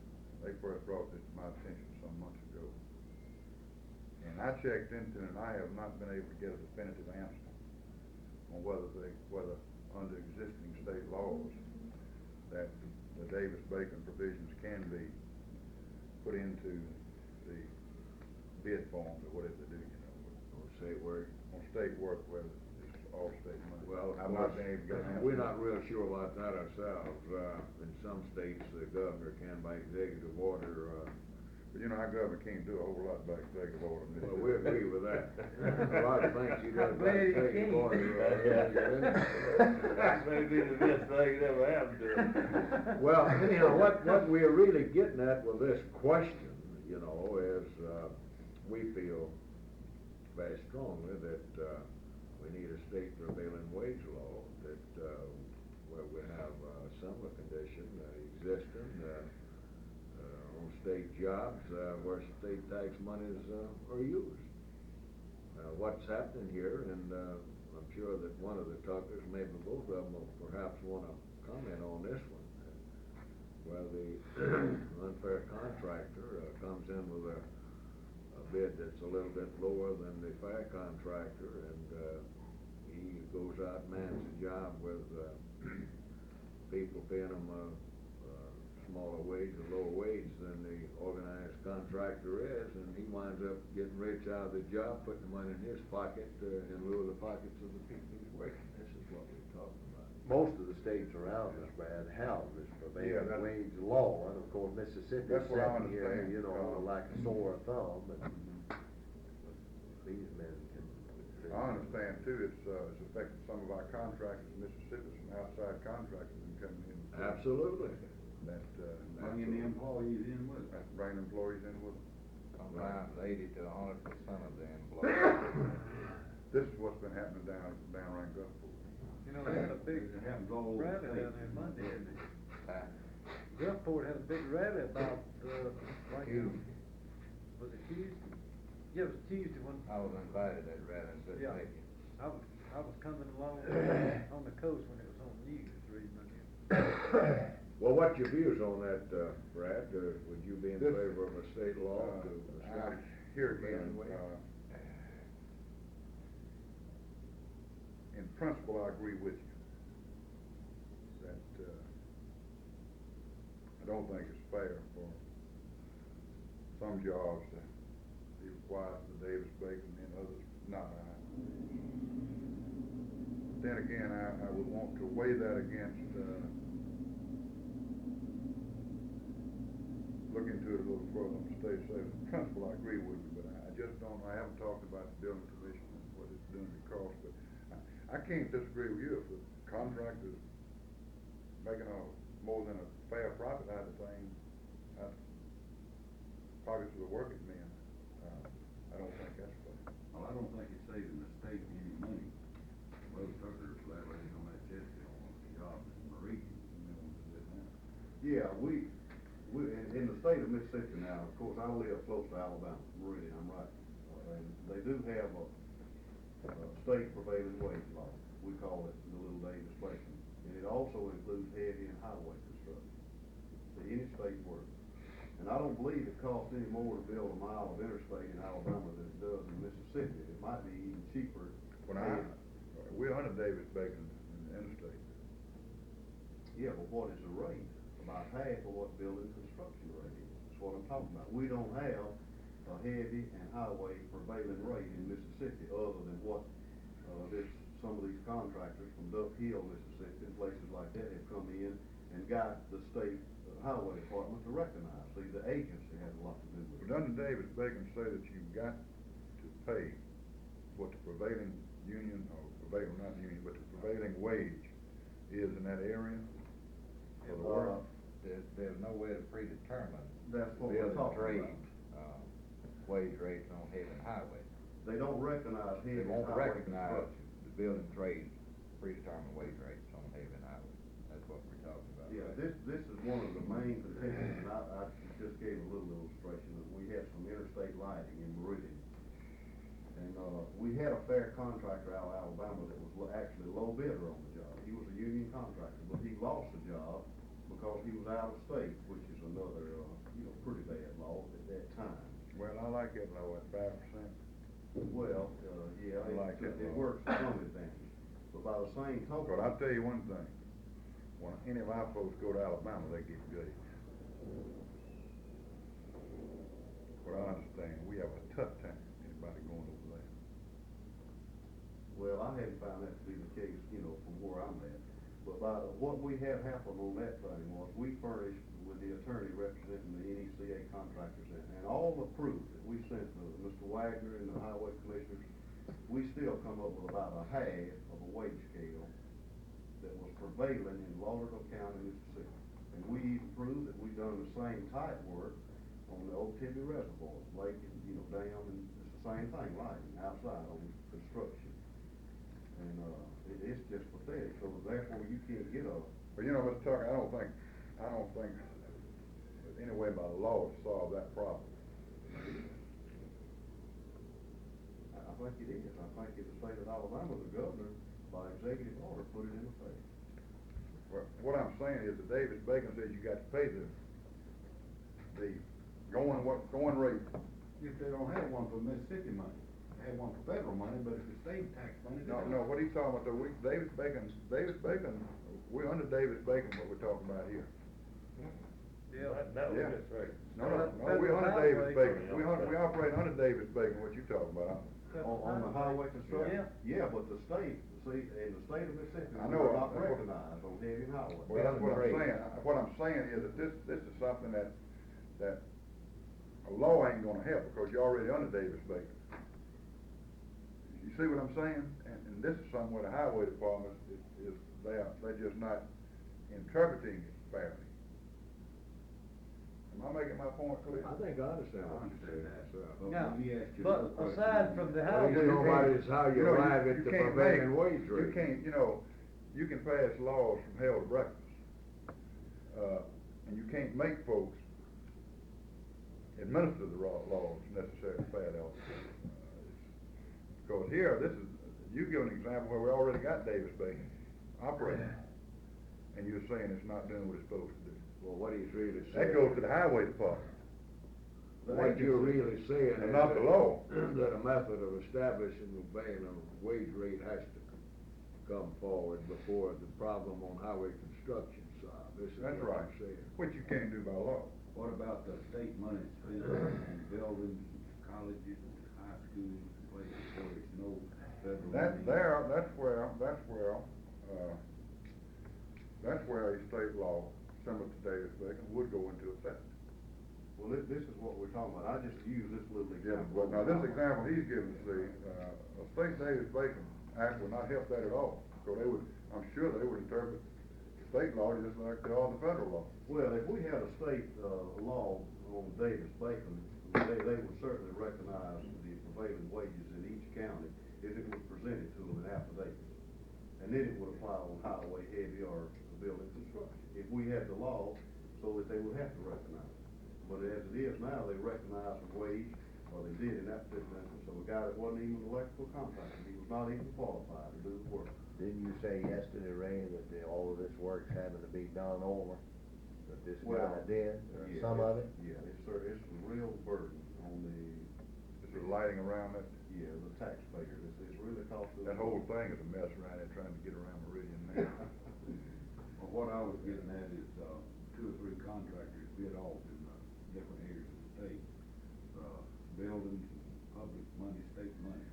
they first brought this to my attention some months ago. And I checked into it, and I have not been able to get a definitive answer on whether under existing state laws that the Davis-Bacon provisions can be put into the bid forms or whatever they do,
On state work.
on state work, whether it's all state money.
Well, of
I've
course,
not been able to get an answer.
we're not real sure about that ourselves. In some states, the governor can by executive order,
But our governor can't do a whole lot by executive order. in
well, we
Mississippi.
agree with that. A lot of things he does by
glad he
executive
came.
order.
That may be the best thing that ever happened to him.
Well, what we're really getting at with this question, is, we feel very strongly that, we need a state prevailing wage law that, where we have a similar condition, existing, on state jobs, where state tax monies, are used. What's happening here, and, I'm sure that one of the talkers, maybe both of them, will perhaps wanna comment on this one. Where the unfair contractor, comes in with a bid that's a little bit lower than the fair contractor, and, he goes out and mans the job with, people paying him a smaller wage or lower wage than the organized contractor is, and he winds up getting rich out of the job, putting the money in his pocket, in lieu of the pockets of the people he's working. This is what we're talking about.
Most of the states around us, Brad, have this
Yeah,
prevailing
that's-
wage law, and of course Mississippi
That's what I
sitting here,
understand.
like a sore thumb, but these men can.
I understand too, it's affected some of our contractors in Mississippi, some outside contractors have been coming in.
Absolutely.
That,
Bringing the employees in with it.
that's bringing employees in with them.
Sometimes 80 to 100% of the employees.
This is what's been happening down around Gulfport.
They had a big
It happens all over
rally
the
down
state.
there Monday, didn't they?
Huh?
Gulfport had a big rally about,
Tuesday.
was it Tuesday? Yeah, it was Tuesday when,
I was invited at Rather than
Yeah.
make it.
I was coming along on the coast when it was on the news, reading the news.
Well, what's your views on that, Brad? Would you be in
This-
favor of a state law to establish?
Here again,
prevailing wage?
In principle, I agree with you. That, I don't think it's fair for some jobs to be required for Davis-Bacon and others not. Then again, I would want to weigh that against, look into it a little further on the state side. In principle, I agree with you, but I just don't, I haven't talked about the building commission and what it's doing to cost, but I can't disagree with you if the contractor's making more than a fair profit out of the thing, out of pockets of the working men. I don't think that's fair.
Well, I don't think it's saving the state any money. Brother Tucker elaborated on that yesterday on the job in Marie, Yeah, we, in the state of Mississippi now, of course, I live close to Alabama, Meridian, I'm right. And they do have a state prevailing wage law. We call it the Little Davis-Bacon. And it also includes heavy and highway construction to any state work. And I don't believe it costs any more to build a mile of interstate in Alabama than it does in Mississippi. It might be even cheaper.
We're under Davis-Bacon in the interstate.
Yeah, but what is the rate? About half of what building construction rate is. what I'm talking about. We don't have a heavy and highway prevailing rate in Mississippi other than what, some of these contractors from Duck Hill, Mississippi, and places like that have come in and got the state highway department to recognize. See, the agency has a lot to do with it.
But doesn't Davis-Bacon say that you've got to pay what the prevailing union, or prevailing, not union, but the prevailing wage is in that area for the work?
There's no way to predetermine
That's what we're
building
talking
trade,
about.
wage rates on heavy and highway.
They don't recognize heavy
They
and
won't
highway
recognize
construction.
the building trade predetermined wage rates on heavy and highway. That's what we're talking about.
Yeah,
right?
this is one of the main contentions, and I just gave a little illustration of, we had some interstate lighting in Meridian. And, we had a fair contractor out of Alabama that was actually a low bidder on the job. He was a union contractor, but he lost the job because he was out of state, which is another, pretty bad law at that time.
Well, I like that law at 5%.
Well, yeah,
I like that
it
law.
works to some advantage, but by the same token.
But I'll tell you one thing, when any of our folks go to Alabama, they get good. But I understand, we have a tough time, anybody going over there.
Well, I hadn't found that to be the case, from where I'm at. But what we had happen on that thing was, we furnished with the attorney representing the NECA contractors, and all the proof that we sent to Mr. Wagner and the highway commissioners, we still come up with about a half of a wage scale that was prevailing in Lauderdale County, Mississippi. And we even proved that we done the same type work on the Old Tibby Reservoir, lake, dam, and it's the same thing, lighting outside on construction. And, it's just pathetic, so therefore you can't get a.
But Mr. Tucker, I don't think that any way by law to solve that problem.
I think it is. I think in the state of Alabama, the governor, by executive order, put it in effect.
Well, what I'm saying is that Davis-Bacon says you got to pay the going rate.
If they don't have one for Mississippi money, they have one for federal money, but if it's state tax money, they don't.
No, what he's talking about, though, Davis-Bacon, we're under Davis-Bacon, what we're talking about here.
Yeah. No,
Yeah.
that's right.
No, we're under Davis-Bacon. We operate under Davis-Bacon, what you talking about.
On the highway construction? Yeah, but the state, see, in the state of Mississippi,
I know,
we're not
that's what-
recognized on heavy and highway.
Well, that's what I'm saying. What I'm saying is that this is something that a law ain't gonna help, because you're already under Davis-Bacon. You see what I'm saying? And this is something where the highway department is they're just not interpreting it fairly. Am I making my point clear?
I think I understand what you're saying, sir.
Now,
Let me ask you
but
another question.
aside from the
Well,
highway.
nobody's how you arrive at the
can't
prevailing
make-
wage rate.
You can't, you can pass laws from hell to breakfast. And you can't make folks administer the laws necessarily fairly all the time. Because here, you give an example where we already got Davis-Bacon operating, and you're saying it's not doing what it's supposed to do.
Well, what he's really saying.
That goes to the highway department.
What you're really saying
And
is
not the law.
that a method of establishing the ban of wage rate has to come forward before the problem on highway construction solved. This is
That's
what
right.
I'm saying.
Which you can't do by law.
What about the state money spent on buildings, colleges, high schools, places where there's no federal money?
That's where a state law similar to Davis-Bacon would go into effect.
Well, this is what we're talking about. I just use this little
Yeah,
example.
but now this example he's given, see, a state Davis-Bacon act would not help that at all. So I'm sure they would interpret the state law just like they are the federal law.
Well, if we had a state, law on Davis-Bacon, they would certainly recognize the prevailing wages in each county if it was presented to them in affidavits. And then it would apply on highway, heavy, or building construction. If we had the law, so that they would have to recognize it. But as it is now, they recognize the wage, or they did in that particular instance, so a guy that wasn't even an electrical contractor, he was not even qualified to do the work.
Didn't you say yesterday, Ray, that all of this work's having to be done over? That this guy did, or
Yeah,
some of it?
Yeah, it's a real burden on the.
This is lighting around that.
Yeah, the taxpayer, it's really costing.
That whole thing is a mess around there trying to get around Meridian now.
Well, what I was getting at is, 2 or 3 contractors bid off in
different areas of the state, buildings, public money, state money.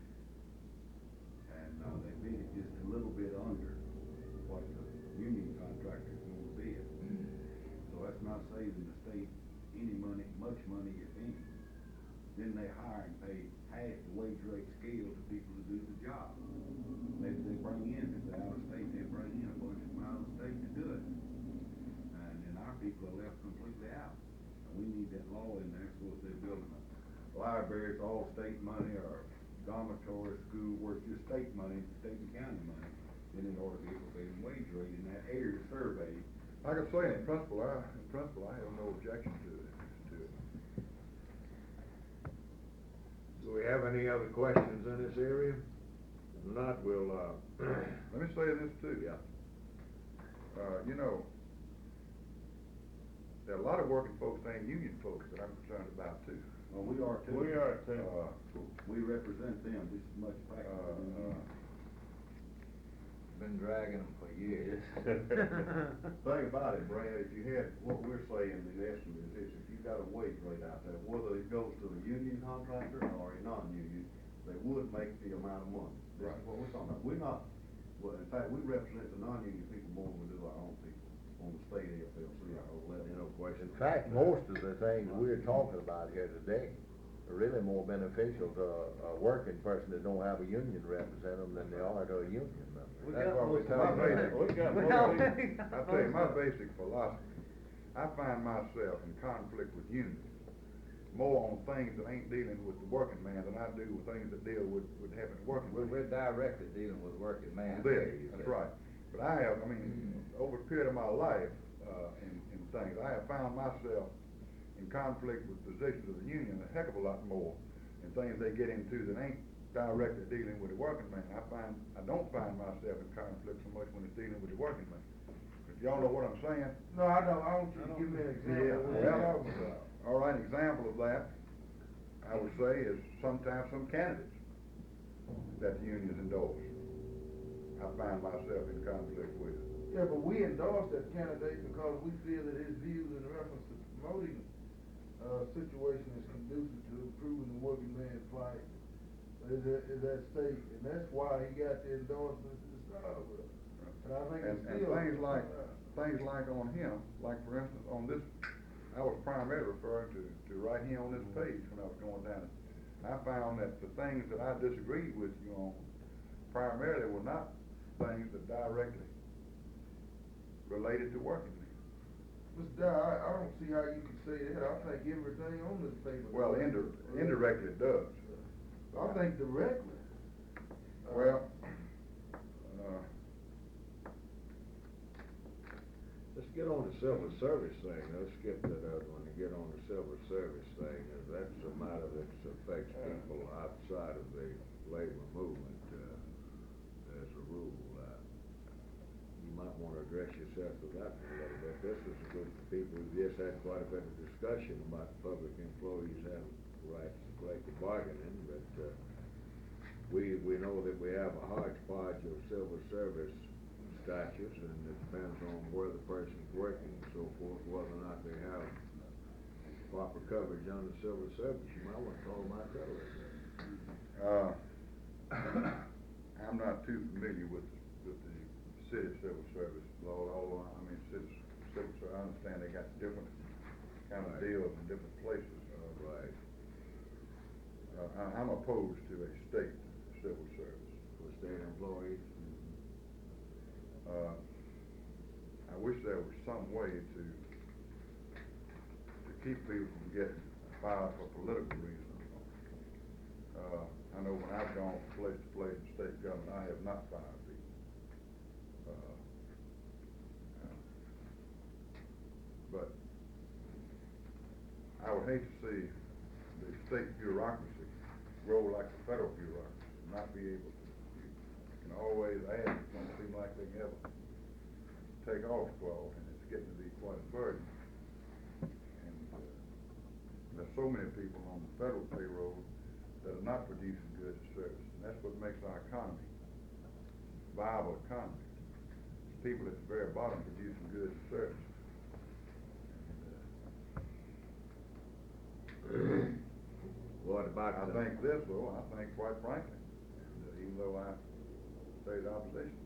And, they bid it just a little bit under what the union contractor is gonna bid. So that's not saving the state any money, much money, if any. Then they hire and pay half the wage rate scale to people to do the job. Maybe they bring in, if they're out of state, they bring in a bunch from out of state to do it. And then our people are left completely out. And we need that law in there, so if they're building a library, it's all state money, or dormitory, school, where it's just state money, state and county money, then it ought to be a prevailing wage rate in that area surveyed.
Like I say, in principle, I have no objection to it.
Do we have any other questions in this area? If not, we'll,
Let me say this too.
yeah.
You know, there are a lot of working folks and union folks that I'm concerned about too.
Well, we are too.
We are too.
We represent them just as much practically.
Been dragging them for years.
Thing about it, Brad, if you had, what we're saying in essence is this, if you got a wage rate out there, whether it goes to the union contractor or a non-union, they would make the amount of money. This is what we're talking about. We're not, well, in fact, we represent the non-union people more than we do our own people on the state AFL-CIO level.
No question.
In fact, most of the things we're talking about here today are really more beneficial to a working person that don't have a union represent them than they are to a union member.
That's what we're talking
Well,
I tell you, my basic philosophy, I find myself in conflict with unions more on things that ain't dealing with the working man than I do with things that deal with having the working man.
We're directly dealing with working man.
That's right. But over the period of my life, in things, I have found myself in conflict with positions of the union a heck of a lot more in things they get into that ain't directly dealing with the working man. I don't find myself in conflict so much when it's dealing with the working man. But y'all know what I'm saying?
No, I don't. I want you to give me an example.
All right, an example of that, I would say, is sometimes some candidates that the unions endorse, I find myself in conflict with.
Yeah, but we endorse that candidate because we feel that his views in reference to promoting situation is conducive to improving the working man's plight is at stake, and that's why he got the endorsement to start with. And I think it's still
things like on him, like for instance on this, I was primarily referring to right here on this page when I was going down it. I found that the things that I disagreed with you on primarily were not things that directly related to working men.
Mr. Dye, I don't see how you can say that. I think everything on this paper.
Well, indirectly it does.
I think directly.
Let's get on the civil service thing. Let's skip that other one and get on the civil service thing. That's a matter that affects people outside of the labor movement, as a rule. You might want to address yourself to that one a little bit. This is a group of people who just had quite a bit of discussion about public employees having rights to collective bargaining, but we know that we have a hodgepodge of civil service statutes, and it depends on where the person's working and so forth, whether or not they have proper coverage under civil service. You might want to call them out that way.
I'm not too familiar with the city civil service law, although civil service, I understand they got different kind of deals in different places.
Right.
I'm opposed to a state civil service.
For state employees?
I wish there was some way to keep people from getting fired for political reasons. I know when I've gone from place to place in state government, I have not fired people. But I would hate to see the state bureaucracy roll like the federal bureaucracy, not be able to. You can always add, it don't seem like they can ever take off clause, and it's getting to be quite a burden. And there's so many people on the federal payroll that are not producing goods and services, and that's what makes our economy a viable economy. It's people at the very bottom producing goods and services. And
about
I
the-
think this, though, I think quite frankly, that even though I say the opposition,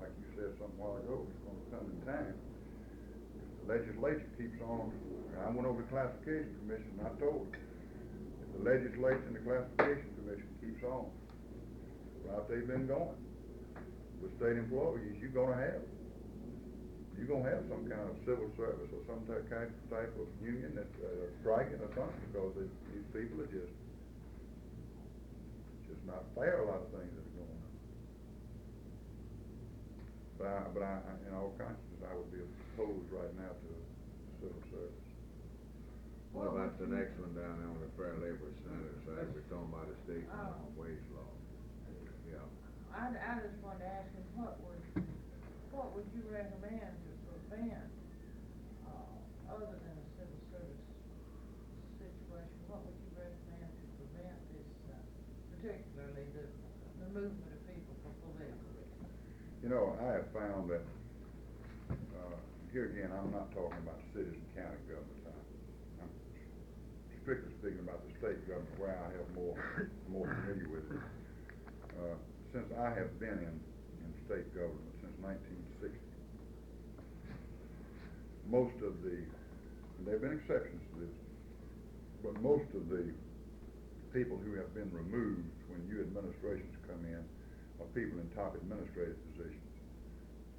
like you said some while ago, it's gonna come in time. If the legislature keeps on, I went over to the classification commission and I told them, if the legislature and the classification commission keeps on, the route they've been going, with state employees, you're gonna have some kind of civil service or some type of union that's striking or something, because these people are just not fair, a lot of things that are going on. But I, in all conscience, I would be opposed right now to civil service.
What about the next one down there on the Fair Labor Standards Act? We're talking about the state minimum wage law. Yeah.
I just wanted to ask him, what would you recommend to prevent, other than a civil service situation, what would you recommend to prevent this, particularly the movement of people for political reasons?
You know, I have found that, here again, I'm not talking about cities and county governments. I'm strictly speaking about the state government, where I have more familiar with it. Since I have been in state government since 1960, most of the, and there have been exceptions to this, but most of the people who have been removed when new administrations come in are people in top administrative positions.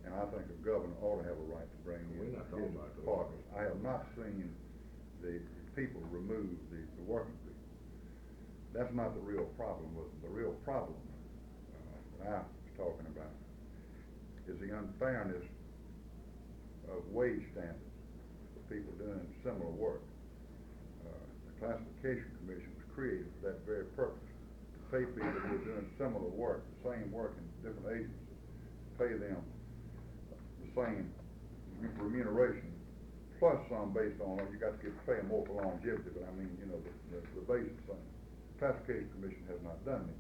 And I think a governor ought to have a right to bring in
We're not talking
his
about those.
partners. I have not seen the people remove the working people. That's not the real problem with them. The real problem that I was talking about is the unfairness of wage standards for people doing similar work. The classification commission was created for that very purpose, to pay people who are doing similar work, the same work in different agencies, pay them the same remuneration, plus some based on, you got to pay them more for longevity, but I mean, you know, the basic thing. The classification commission has not done it.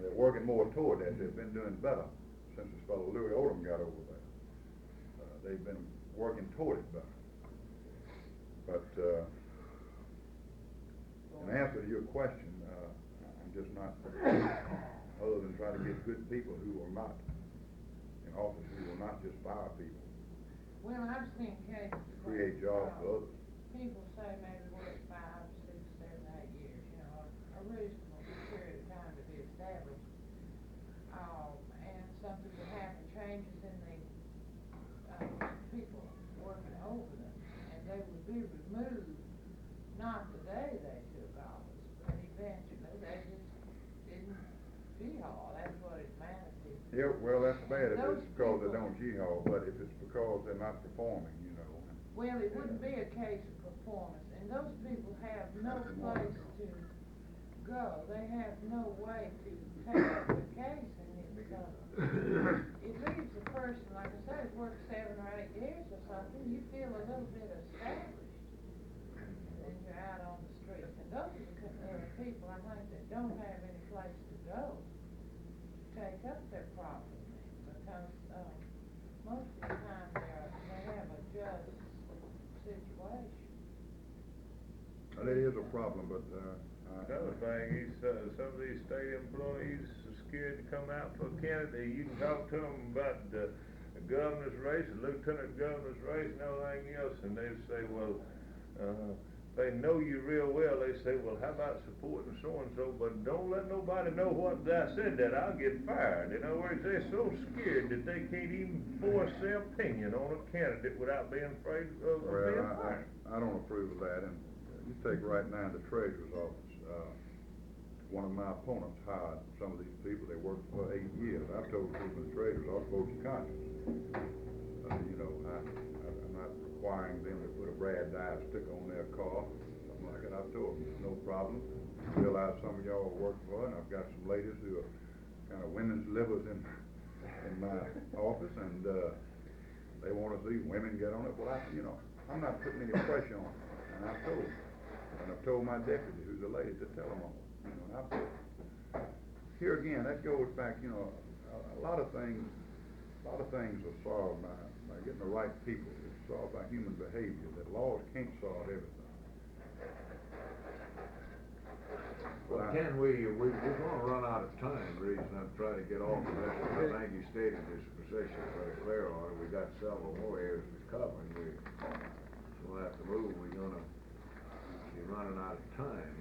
They're working more toward that. They've been doing better since this fellow Louis Odom got over there. They've been working toward it better. But in answer to your question, I'm just not, other than trying to get good people who are not in office, who will not just fire people.
Well, I've seen cases.
Create jobs for others.
People say maybe work 5, 6, 7, 8 years, you know, a reasonable period of time to be established. And something would happen, changes in the people working over them, and they would be removed, not the day they took office, but eventually they just didn't jihad. That's what it amounted to.
Yeah, well, that's bad if
Those
it's because they
people-
don't jihad, but if it's because they're not performing, you know.
Well, it wouldn't be a case of performance, and those people have no place to go. They have no way to take up the case, and it leaves a person, like I said, who's worked 7 or 8 years or something, you feel a little bit established, and then you're out on the street. And those are the people, I think, that don't have any place to go to take up their property, because most of the time they have a just situation.
Well, it is a problem, but
Another thing is, some of these state employees are scared to come out for a candidate. You can talk to them about the governor's race, the lieutenant governor's race, and everything else, and they say, well, they know you real well. They say, well, how about supporting so-and-so, but don't let nobody know what I said that, I'll get fired. In other words, they're so scared that they can't even voice their opinion on a candidate without being afraid of being fired.
I don't approve of that, and you take right now in the treasurer's office, one of my opponents hired some of these people. They worked for 8 years. I've told people in the treasurer's office, vote your conscience. You know, I'm not requiring them to put a Brad Dye stick on their car, something like that. I've told them, no problem. I realize some of y'all are working for it, and I've got some ladies who are kind of women's livers in my office, and they want to see women get on it. Well, I'm not putting any pressure on them, and I've told them. And I've told my deputy, who's a lady, to tell them all. You know, and I've told them. Here again, that goes back, you know, a lot of things are solved by getting the right people. It's solved by human behavior. That laws can't solve everything.
Well, Ken, we're gonna run out of time, the reason I'm trying to get off of this, because I think you stated his position pretty clear on it. We got several more areas to cover, and we'll have to move, we're gonna be running out of time.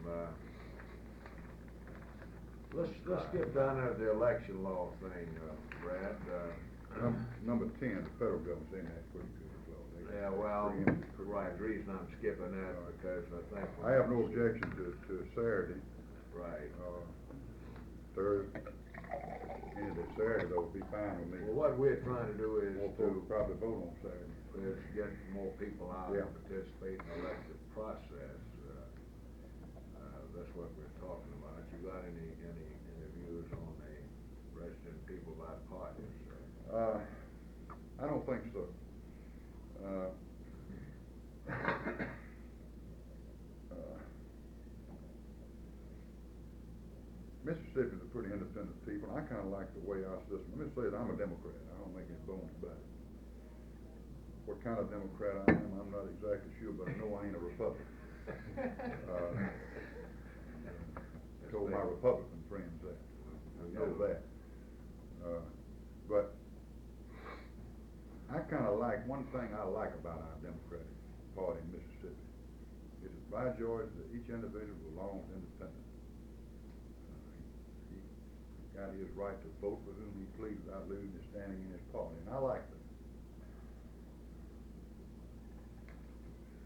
Let's skip down to the election law thing, Brad.
Number 10, the federal government saying that's pretty good clause.
Yeah, well, right, the reason I'm skipping that, because I think.
I have no objection to Saturday.
Right.
Thursday, any day Saturday, though, would be fine with me.
Well, what we're trying to do is
More folks probably vote on Saturday.
is get more people out
Yeah.
and participate in the elective process. That's what we're talking about. You got any views on the resident people by parties?
I don't think so. Mississippi's a pretty independent people. I kind of like the way our system. Let me say that I'm a Democrat. I don't make any bones about it. What kind of Democrat I am, I'm not exactly sure, but I know I ain't a Republican. Told my Republican friends that. I know that. But I kind of like, one thing I like about our Democratic Party in Mississippi is that by George, that each individual belongs independent. He got his right to vote for whom he pleased without losing his standing in his party, and I like that.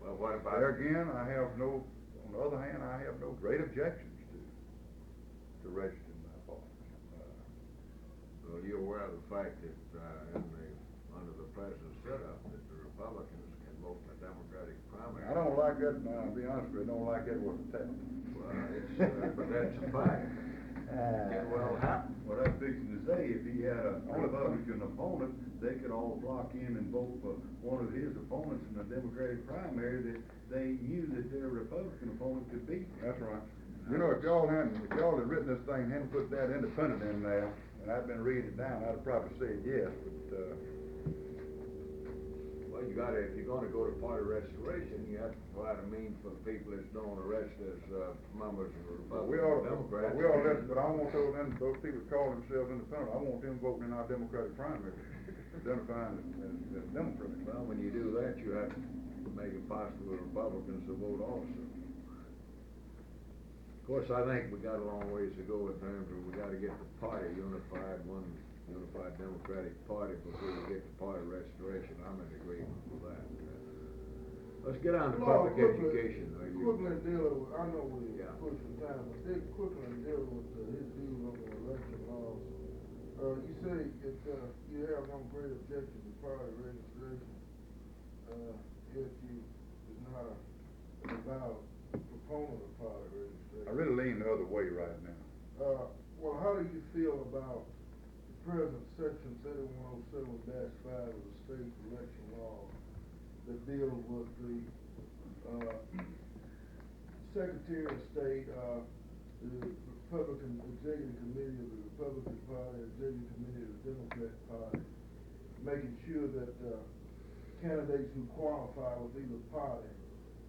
Well, what about?
There again, on the other hand, I have no great objections to registering my party.
Well, you're aware of the fact that under the president's setup, that the Republicans can vote in the Democratic primary.
I don't like that, I'll be honest with you, I don't like that word attack.
Well, but that's a fact. It will happen.
What I'm fixing to say, if he had a Republican opponent, they could all flock in and vote for one of his opponents in the Democratic primary that they knew that their Republican opponent could beat.
That's right. You know, if y'all had written this thing, hadn't put that independent in there, and I'd been reading it down, I'd have probably said yes, but,
Well, if you're gonna go to party restoration, you have to provide a means for the people that don't arrest as members of the Republican Democrats.
But I want those people that call themselves independent, I want them voting in our Democratic primary, identifying as Democrats.
Well, when you do that, you have to make it possible for Republicans to vote also. Of course, I think we got a long ways to go in terms of we gotta get the party unified, one unified Democratic Party before we get to party restoration. I'm in agreement with that. Let's get on to public education.
Quickly deal with, I know we're
Yeah.
pushing time, but quickly deal with his views on the election laws. You say that you have no great objection to party registration, yet you is not a devout proponent of party registration.
I really lean the other way right now.
Well, how do you feel about the present section 3107-5 of the state election law that deals with the Secretary of State, the Republican Executive Committee of the Republican Party, Executive Committee of the Democrat Party, making sure that candidates who qualify with either party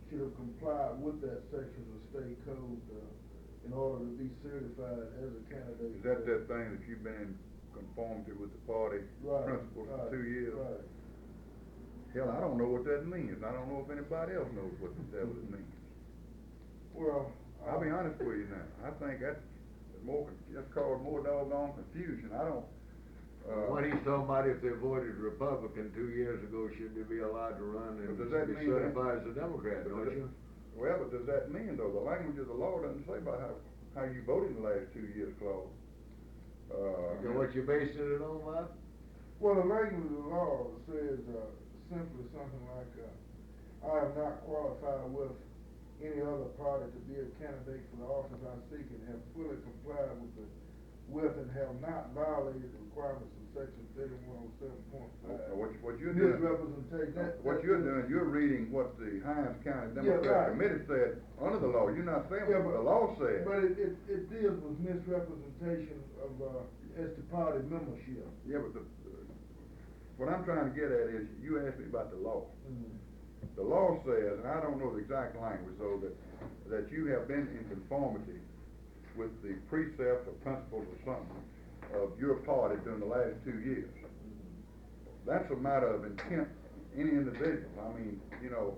should have complied with that section of the state code in order to be certified as a candidate.
Is that thing that you've been in conformity with the party principles for 2 years?
Right.
Hell, I don't know what that means. I don't know if anybody else knows what the devil it means.
Well,
I'll be honest with you now. I think that's caused more doggone confusion. I don't.
What he's talking about, if they voted Republican 2 years ago, should they be allowed to run and
But does that
be
mean
certified as a Democrat, don't you?
Well, but does that mean though, the language of the law doesn't say about how you voted in the last 2 years, clause.
So what you basing it on, Bob?
well, the language of the law says simply something like, I am not qualified with any other party to be a candidate for the office I seek and have fully complied with and have not violated the requirements of section 3107.5.
What you're doing,
Misrepresentation.
what you're doing, you're reading what the Hinds County
Yeah,
Democrat
right.
Committee said under the law. You're not saying what the law said.
But it deals with misrepresentation of, as to party membership.
Yeah, but what I'm trying to get at is, you asked me about the law. The law says, and I don't know the exact language though, that you have been in conformity with the precepts or principles or something of your party during the last 2 years. That's a matter of intent, any individual. I mean, you know,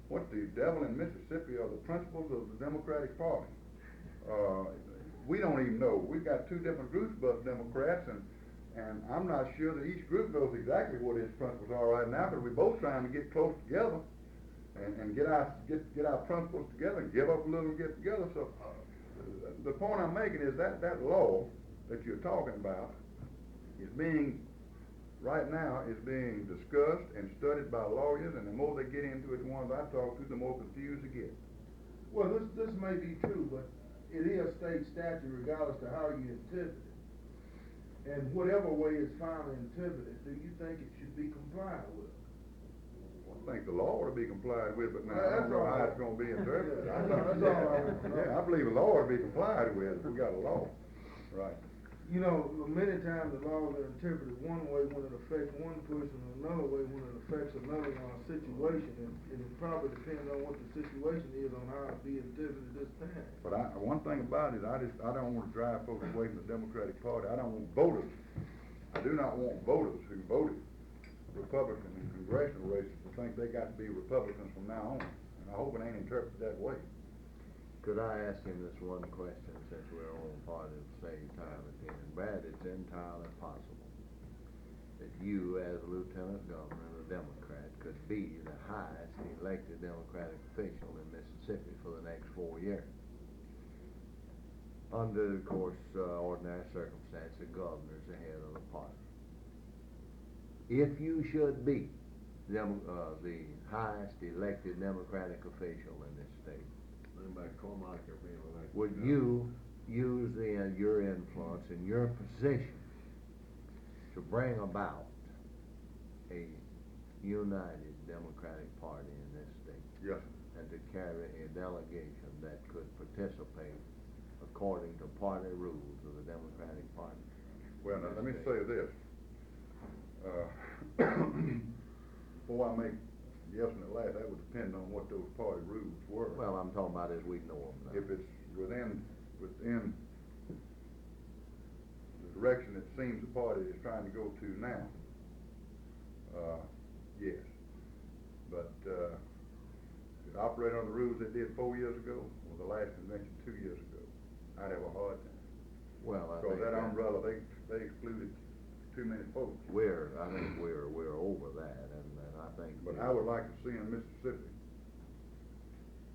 what the devil in Mississippi are the principles of the Democratic Party? We don't even know. We've got two different groups of us Democrats, and I'm not sure that each group knows exactly what its principles are right now, but we're both trying to get close together and get our principles together and give up a little and get together. So the point I'm making is that law that you're talking about is right now is being discussed and studied by lawyers, and the more they get into it, the ones I talk to, the more confused they get.
Well, this may be true, but it is state statute regardless to how you interpret it. And whatever way it's finally interpreted, do you think it should be complied with?
I think the law ought to be complied with, but now
Well,
I don't know
that's all
how
right.
it's gonna be interpreted.
Yeah, that's all I want to know.
Yeah, I believe the law ought to be complied with if we got a law. Right.
You know, many times the laws are interpreted one way when it affects one person, and another way when it affects another situation, and it probably depends on what the situation is on how it be interpreted this time.
But one thing about it, I don't want to drive folks away from the Democratic Party. I don't want voters. I do not want voters who voted Republican in congressional races to think they got to be Republicans from now on. And I hope it ain't interpreted that way.
Could I ask him this one question, since we're on part of the same time at the end? Brad, it's entirely possible that you, as Lieutenant Governor and a Democrat, could be the highest elected Democratic official in Mississippi for the next 4 years. Under, of course, ordinary circumstances, the governor's the head of the party. If you should be the highest elected Democratic official in this state, would you use your influence and your position to bring about a united Democratic Party in this state?
Yes.
And to carry a delegation that could participate according to party rules of the Democratic Party?
Well, now, let me say this. Before I make yes and the last, that would depend on what those party rules were.
Well, I'm talking about as we know them now.
If it's within the direction it seems the party is trying to go to now, yes. But to operate on the rules they did 4 years ago, or the last convention 2 years ago, I'd have a hard time.
Well, I
Because
think
that umbrella, they excluded too many folks.
I think we're over that, and I think.
But I would like to see in Mississippi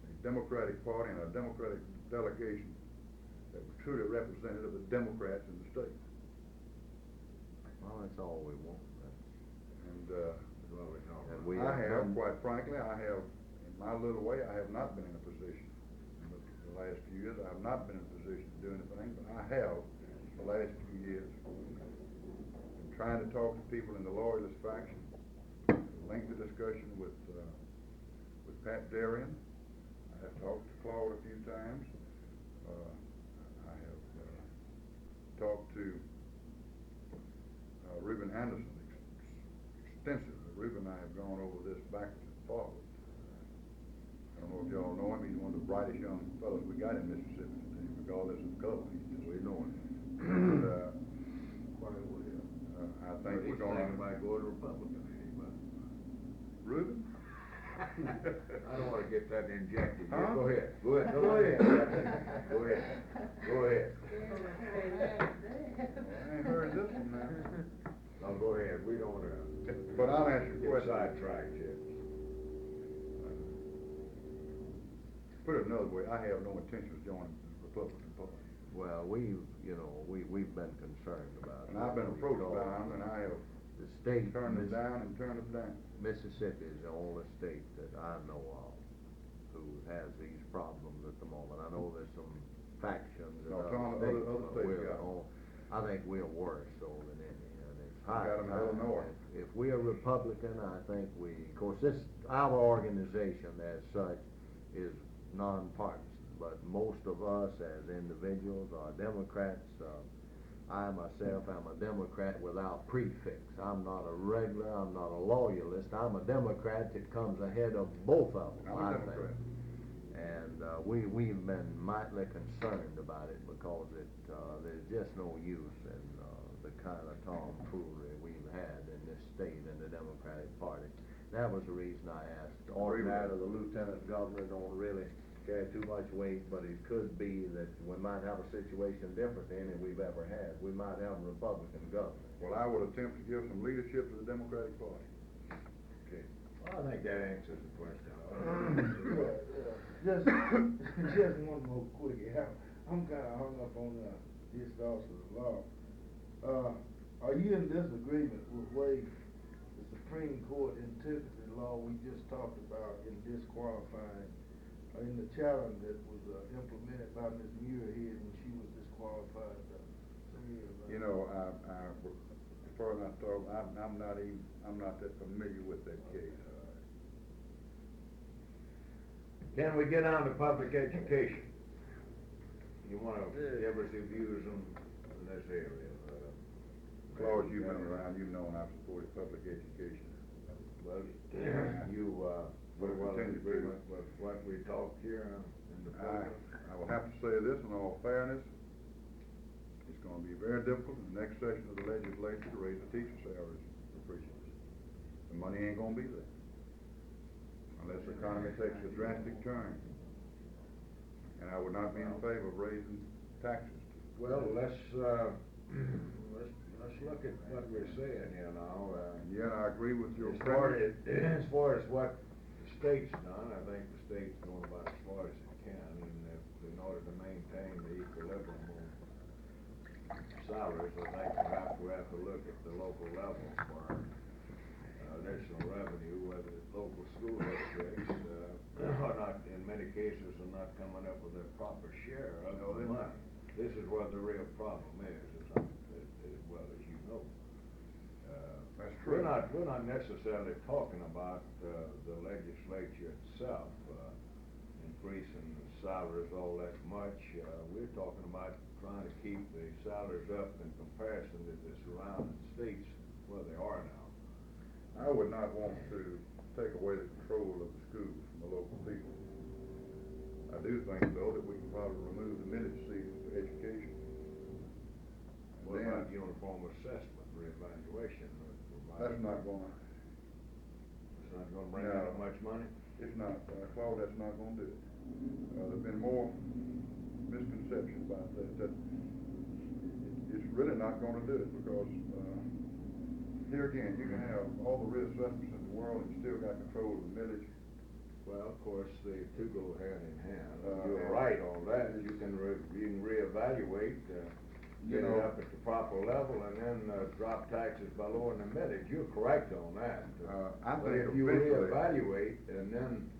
a Democratic Party and a Democratic delegation that was truly representative of the Democrats in the state.
Well, that's all we want.
And quite frankly, in my little way, I have not been in a position, in the last few years, I have not been in a position to do anything, but I have, the last few years, been trying to talk to people in the loyalist faction, lengthy discussion with Pat Darien. I have talked to Claude a few times. I have talked to Reuben Anderson extensively. Reuben and I have gone over this backwards and forwards. I don't know if y'all know him. He's one of the brightest young fellows we got in Mississippi today, regardless of color. We know him. And, I think we're going to
might go to Republican,
Reuben?
I don't want to get that injected.
Huh?
Go ahead. Go ahead.
Go ahead.
Go ahead. Go ahead.
I ain't heard this one now.
No, go ahead. We don't want to.
But I'll answer your
Get
question.
sidetracked here.
Put it another way, I have no intention of joining the Republican Party.
Well, we've been concerned about it.
And I've been approached by them, and I have
The state.
turned them down and turned them down.
Mississippi is the only state that I know of who has these problems at the moment. I know there's some factions in
No,
other
Tom,
states.
other
but
states
we're
got it.
I think we're worse though than any, and it's high
got 'em in
time.
Illinois.
If we're Republican, I think of course our organization as such is nonpartisan, but most of us as individuals are Democrats. I myself am a Democrat without prefix. I'm not a regular, I'm not a loyalist. I'm a Democrat that comes ahead of both of them,
I'm a
I
Democrat.
think. And we've been mightily concerned about it because there's just no use in the kind of tomfoolery we've had in this state and the Democratic Party. That was the reason I asked. Ordinarily, the lieutenant governor don't really carry too much weight, but it could be that we might have a situation different than any we've ever had. We might have a Republican governor.
Well, I would attempt to give some leadership to the Democratic Party.
Okay. Well, I think that answers the question.
Just one more quickie. I'm kinda hung up on this also the law. Are you in disagreement with way the Supreme Court interpreted the law we just talked about in disqualifying, in the challenge that was implemented by Ms. Muirhead when she was disqualified some years ago?
You know, as far as I thought, I'm not that familiar with that case.
Can we get on to public education? You wanna give us your views on this area?
Claude, you've been around, you know, and I've supported public education.
Well, you, very well in agreement with what we talked here in the program?
I will have to say this in all fairness, it's gonna be very difficult in the next session of the legislature to raise the teacher salaries appreciably. The money ain't gonna be there, unless the economy takes a drastic turn. And I would not be in favor of raising taxes.
Well, let's look at what we're saying here now.
Yeah, I agree with your
as
premise.
as far as what the state's done, I think the state's going about as far as it can, and in order to maintain the equilibrium of salaries, I think perhaps we have to look at the local level for additional revenue, whether it's local school districts are not, in many cases, are not coming up with a proper share of the money. This is what the real problem is, as well as you know.
That's true.
We're not necessarily talking about the legislature itself increasing the salaries all that much. We're talking about trying to keep the salaries up in comparison to the surrounding states where they are now.
I would not want to take away the control of the schools from the local people. I do think, though, that we can probably remove the millage season for education.
What about uniform assessment, reevaluation?
That's not gonna.
It's not gonna bring out much money?
It's not, Claude, that's not gonna do it. There's been more misconception about that it's really not gonna do it, because, here again, you can have all the reassessments in the world and you still got control of the millage.
Well, of course, the two go hand in hand. You're right on that. You can reevaluate, get it up at the proper level, and then drop taxes by lowering the millage. You're correct on that.
I
But
think
if you
eventually-
reevaluate and then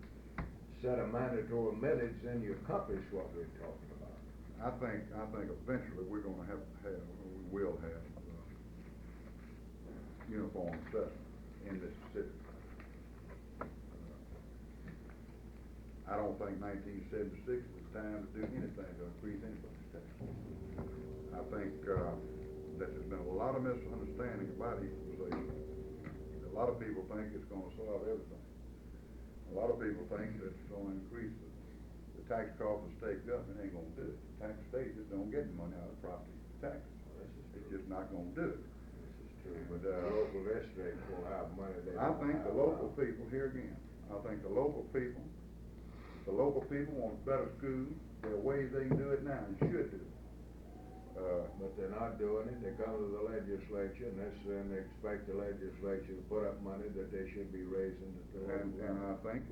set a mandatory millage, then you accomplish what we're talking about.
I think eventually we're gonna have, we will have, uniform assessment in Mississippi. I don't think 1976 is the time to do anything to increase anybody's taxes. I think, that there's been a lot of misunderstanding about equalization. A lot of people think it's gonna solve everything. A lot of people think that it's gonna increase the tax cost of state government. It ain't gonna do it. The tax state just don't get money out of property taxes. It's just not gonna do it.
But local districts will have money they
I
don't
think
have.
the local people, here again, I think the local people want better schools. There are ways they can do it now and should do it.
But they're not doing it. They come to the legislature and they expect the legislature to put up money that they should be raising at the local
And
level.
I think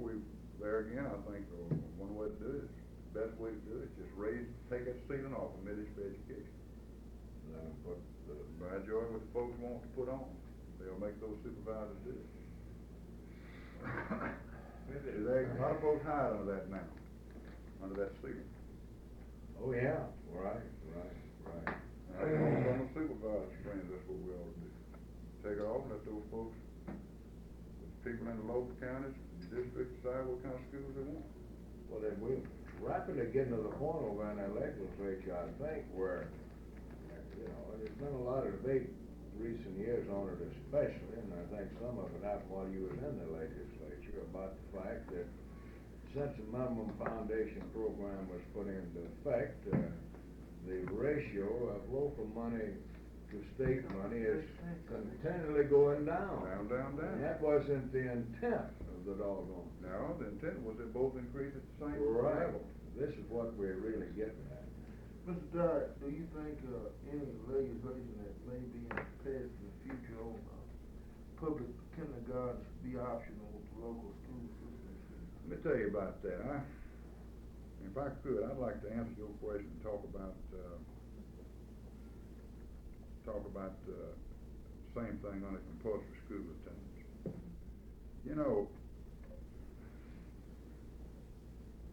there again, I think one way to do it, the best way to do it, is just take that ceiling off of millage for education.
Let them put
By enjoying what the folks want to put on, they'll make those supervisors do it. A lot of folks hide under that now, under that ceiling.
Oh, yeah, right.
I think some of the supervisors friends, that's what we ought to do. Take it off and let those folks, the people in the local counties, districts decide what kind of schools they want.
Well, then we're rapidly getting to the point over in that legislature, I think, where, there's been a lot of debate recent years on it especially, and I think some of it happened while you was in the legislature, about the fact that since the minimum foundation program was put into effect, the ratio of local money to state money is continually going down.
Down, down, down.
And that wasn't the intent of the doggone.
No, the intent was they both increase at the same
Right.
level.
This is what we're really getting at.
Mr. Dyer, do you think, any legislation that may be passed in the future on, public kindergartens be optional with local school systems?
Let me tell you about that. If I could, I'd like to answer your question and talk about same thing on the compulsory school attendance. You know,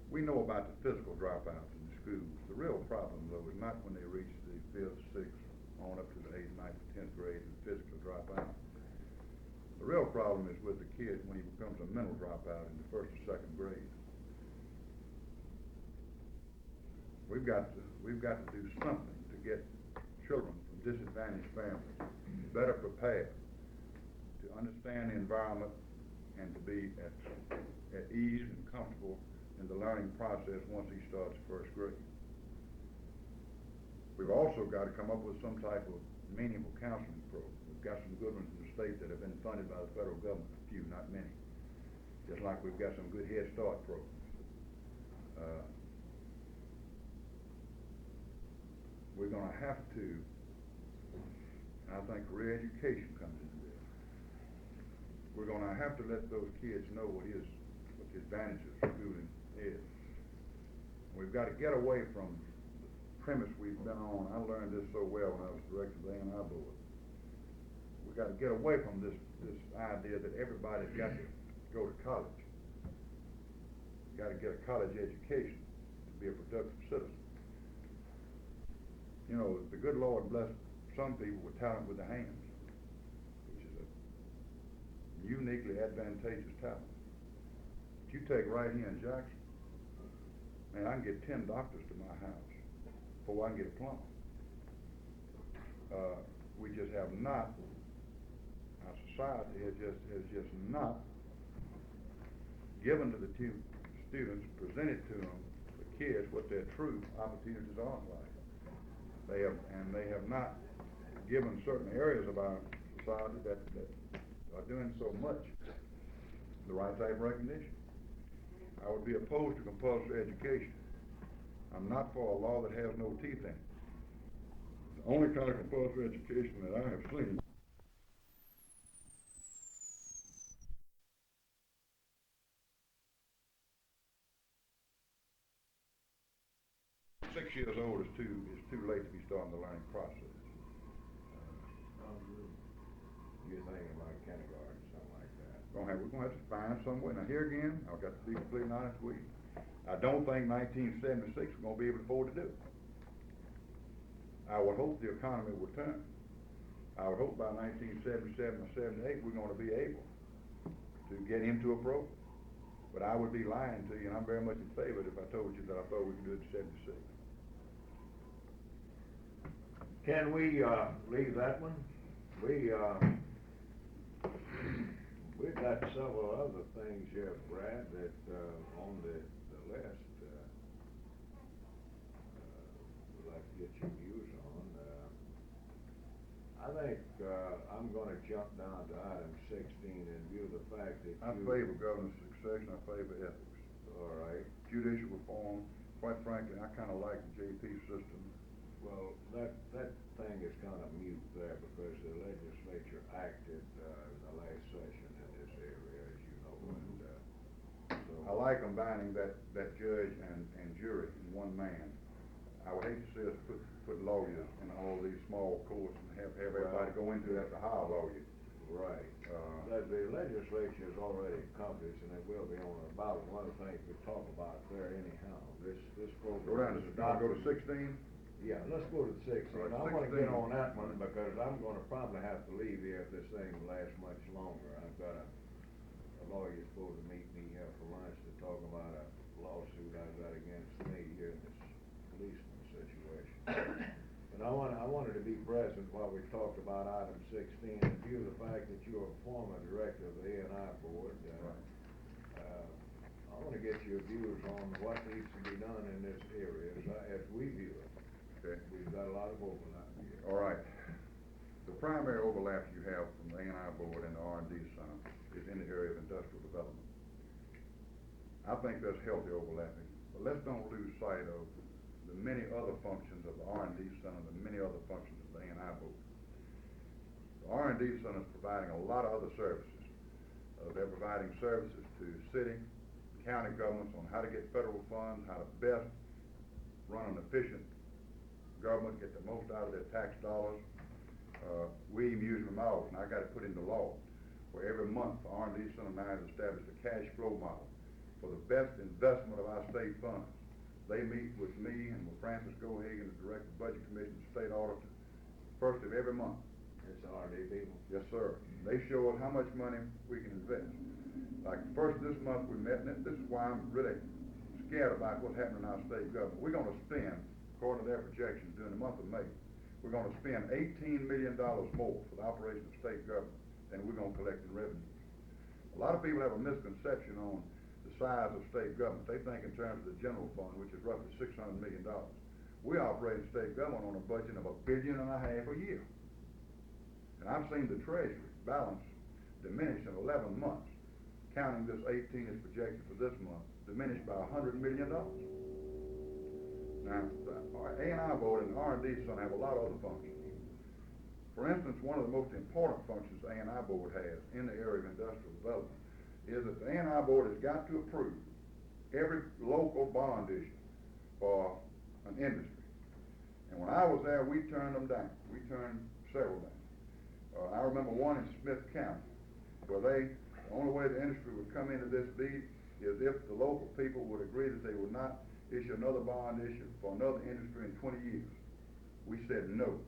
we know about the physical dropouts in the schools. The real problem, though, is not when they reach the 5th, 6th, on up to the 8th, 9th, 10th grade and physically drop out. The real problem is with the kid when he becomes a mental dropout in the 1st or 2nd grade. We've got to do something to get children from disadvantaged families better prepared to understand the environment and to be at ease and comfortable in the learning process once he starts 1st grade. We've also got to come up with some type of meaningful counseling program. We've got some good ones in the state that have been funded by the federal government, a few, not many. Just like we've got some good Head Start programs. We're going to have to, and I think career education comes into this. We're going to have to let those kids know what the advantages of schooling is. We've got to get away from the premise we've been on. I learned this so well when I was director of the A&I board. We've got to get away from this idea that everybody's got to go to college. You've got to get a college education to be a productive citizen. You know, the good Lord blessed some people with talent with the hands, which is a uniquely advantageous talent. But you take right here in Jackson, man, I can get 10 doctors to my house before I can get a plumber. We just have not, our society has just not given to the two students, presented to them, the kids, what their true opportunities are in life. They have not given certain areas of our society that are doing so much the right type of recognition. I would be opposed to compulsory education. I'm not for a law that has no teeth in it. The only kind of compulsory education that I have seen years old is too late to be starting the learning process.
You're thinking about kindergarten, something like that.
We're gonna have to find some way. Now here again, I've got to be completely honest with you. I don't think 1976 we're gonna be able to afford to do. I would hope the economy would turn. I would hope by 1977 or 78 we're gonna be able to get into a program. But I would be lying to you, and I'm very much in favor if I told you that I thought we could do it in 76.
Can we leave that one? We've got several other things here, Brad, that on the list we'd like to get your views on. I think I'm going to jump down to item 16 in view of the fact that
I favor governance succession. I favor ethics.
All right.
Judicial reform. Quite frankly, I kind of like the JP system.
Well, that thing is kind of mute there because the legislature acted in the last session in this area, as you know. And, so
I like combining that judge and jury in one man. I would hate to see us put lawyers in all these small courts and have everybody go into that to hire lawyers.
Right. The legislature has already accomplished, and it will be on a ballot. One of the things we talk about there anyhow. This program.
Go down to 16.
Yeah, let's go to the 16.
Right,
I want to get
16.
on that one because I'm going to probably have to leave here if this thing lasts much longer. I've got a lawyer supposed to meet me here for lunch to talk about a lawsuit I've got against me here in this policeman situation. But I wanted to be present while we talked about item 16 in view of the fact that you're a former director of the A&I board. I wanna get your views on what needs to be done in this area as we view it.
Okay.
We've got a lot of overlap here.
All right. The primary overlap you have from the A&I board and the R&D center is in the area of industrial development. I think that's healthy overlapping, but let's don't lose sight of the many other functions of the R&D center, the many other functions of the A&I board. The R&D center is providing a lot of other services. They're providing services to city, county governments on how to get federal funds, how to best run an efficient government, get the most out of their tax dollars. We even use them all, and I got it put into law, where every month the R&D Center now has established a cash flow model for the best investment of our state funds. They meet with me and with Francis Gohagan, the Director of Budget Commission, State Auditor, first of every month.
It's the R&D people.
Yes, sir. They show us how much money we can invest. Like first this month we met, and this is why I'm really scared about what's happening in our state government. We're going to spend, according to their projections, during the month of May, we're going to spend $18 million more for the operation of state government than we're going to collect in revenues. A lot of people have a misconception on the size of state government. They think in terms of the general fund, which is roughly $600 million. We operate in state government on a budget of $1.5 billion a year. And I've seen the Treasury balance diminish in 11 months, counting this 18 is projected for this month, diminished by $100 million. Now, the A&I board and the R&D Center have a lot of other functions. For instance, one of the most important functions the A&I board has in the area of industrial development is that the A&I board has got to approve every local bond issue for an industry. And when I was there, we turned them down. We turned several down. I remember one in Smith County, where the only way the industry would come into this bid is if the local people would agree that they would not issue another bond issue for another industry in 20 years. We said no.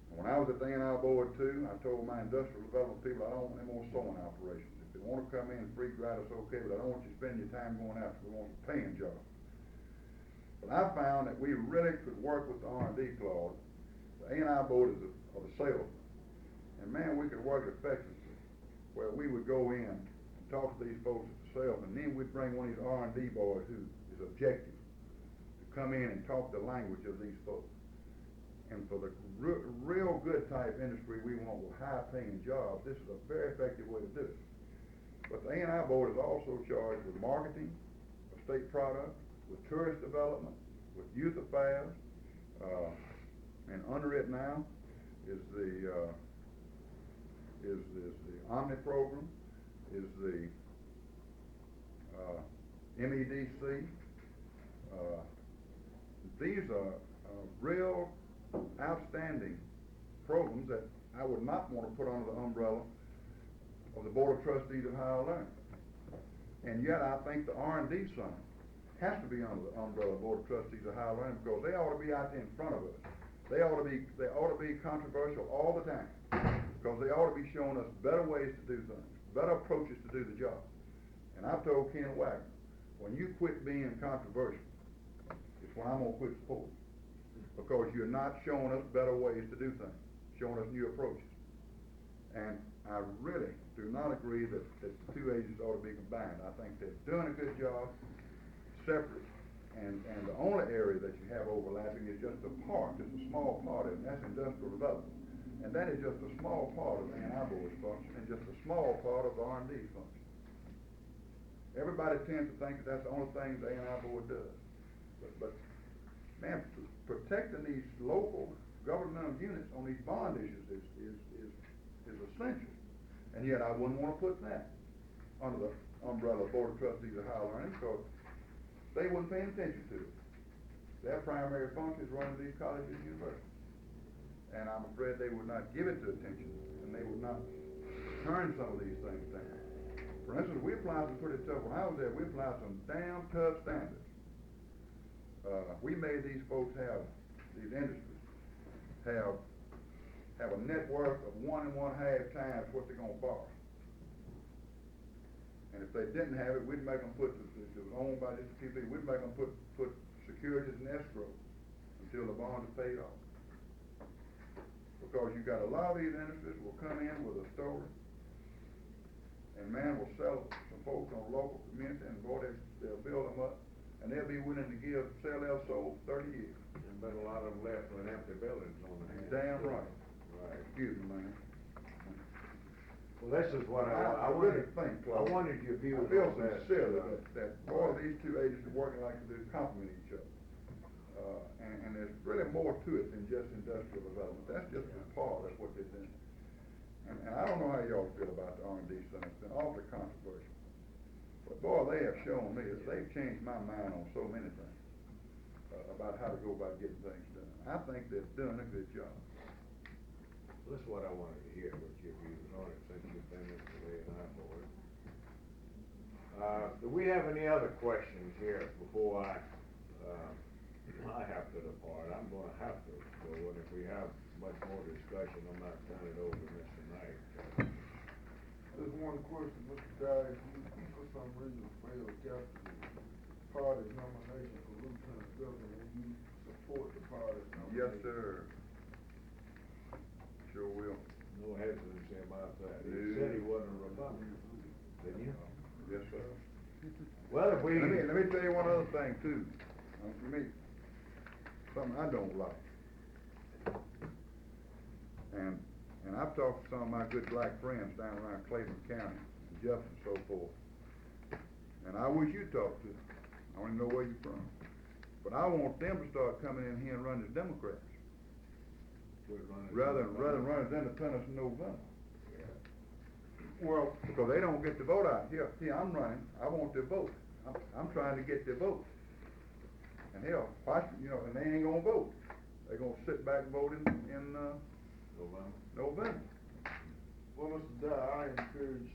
And when I was at the A&I board too, I told my industrial development people I don't want any more sewing operations. If they want to come in free gratis, okay, but I don't want you spending your time going out. We want a paying job. But I found that we really could work with the R&D clause. The A&I board is of the salesman. And man, we could work effectively where we would go in and talk to these folks at the sales, and then we'd bring one of these R&D boys who is objective to come in and talk the language of these folks. And for the real good type industry we want with high paying jobs, this is a very effective way to do it. But the A&I board is also charged with marketing of state products, with tourist development, with youth affairs, and under it now is the Omni program, is the MEDC. These are real outstanding programs that I would not want to put under the umbrella of the Board of Trustees of Higher Learning. And yet I think the R&D Center has to be under the umbrella of the Board of Trustees of Higher Learning, because they ought to be out there in front of us. They ought to be controversial all the time, because they ought to be showing us better ways to do things, better approaches to do the job. And I've told Ken Wagner, when you quit being controversial, it's when I'm going to quit supporting, because you're not showing us better ways to do things, showing us new approaches. And I really do not agree that the two agencies ought to be combined. I think they're doing a good job separate, and the only area that you have overlapping is just a part, just a small part of it, and that's industrial development. And that is just a small part of the A&I board's function, and just a small part of the R&D's function. Everybody tends to think that that's the only thing the A&I board does. But man, protecting these local governmental units on these bond issues is essential. And yet I wouldn't want to put that under the umbrella of Board of Trustees of Higher Learning, because they wouldn't pay attention to it. Their primary function is running these colleges and universities. And I'm afraid they would not give it the attention, and they would not turn some of these things down. For instance, we applied some pretty tough, when I was there, we applied some damn tough standards. We made these folks these industries have a net worth of 1.5 times what they're going to borrow. And if they didn't have it, we'd make them if it was owned by just a few people, we'd make them put securities in escrow until the bond is paid off. Because you got a lot of these industries will come in with a story, and man will sell some folks on local community, and boy, they'll build them up, and they'll be willing to sell their soul 30 years.
There's been a lot of them left with empty buildings on the hands.
Damn right.
Right.
Excuse me, man.
Well, this is what
I really think,
I
Claude,
wanted your views
I feel
on this.
sincerely that boy, these two agencies working like they complement each other. And there's really more to it than just industrial development. That's just a part of what they're doing. And I don't know how y'all feel about the R&D Center. It's been awfully controversial. But boy, they have shown me that they've changed my mind on so many things about how to go about getting things done. I think they've done a good job.
This is what I wanted to hear, what your views on it, since you've been at the A&I board. Do we have any other questions here before I have to depart? I'm gonna have to go, and if we have much more discussion, I might turn it over to Mr. Knight.
Just one question, Mr. Dyer, you for some reason failed to capture the party's nomination for lieutenant governor, and you support the party's nomination.
Yes, sir. Sure will.
No hesitancy about that. He
Yeah.
said he wasn't a Republican, didn't you?
Yes, sir.
Well, if we...
Let me tell you one other thing, too. For me, something I don't like. And I've talked to some of my good black friends down around Cleveland County, and Jeff and so forth. And I wish you'd talk to them. I want to know where you're from. But I want them to start coming in here and run as Democrats. Rather than run as independents in November. Well, because they don't get the vote out. Here, I'm running. I want their vote. I'm trying to get their vote. And hell, and they ain't gonna vote. They're gonna sit back and vote in November.
Well, Mr. Dyer, I encourage,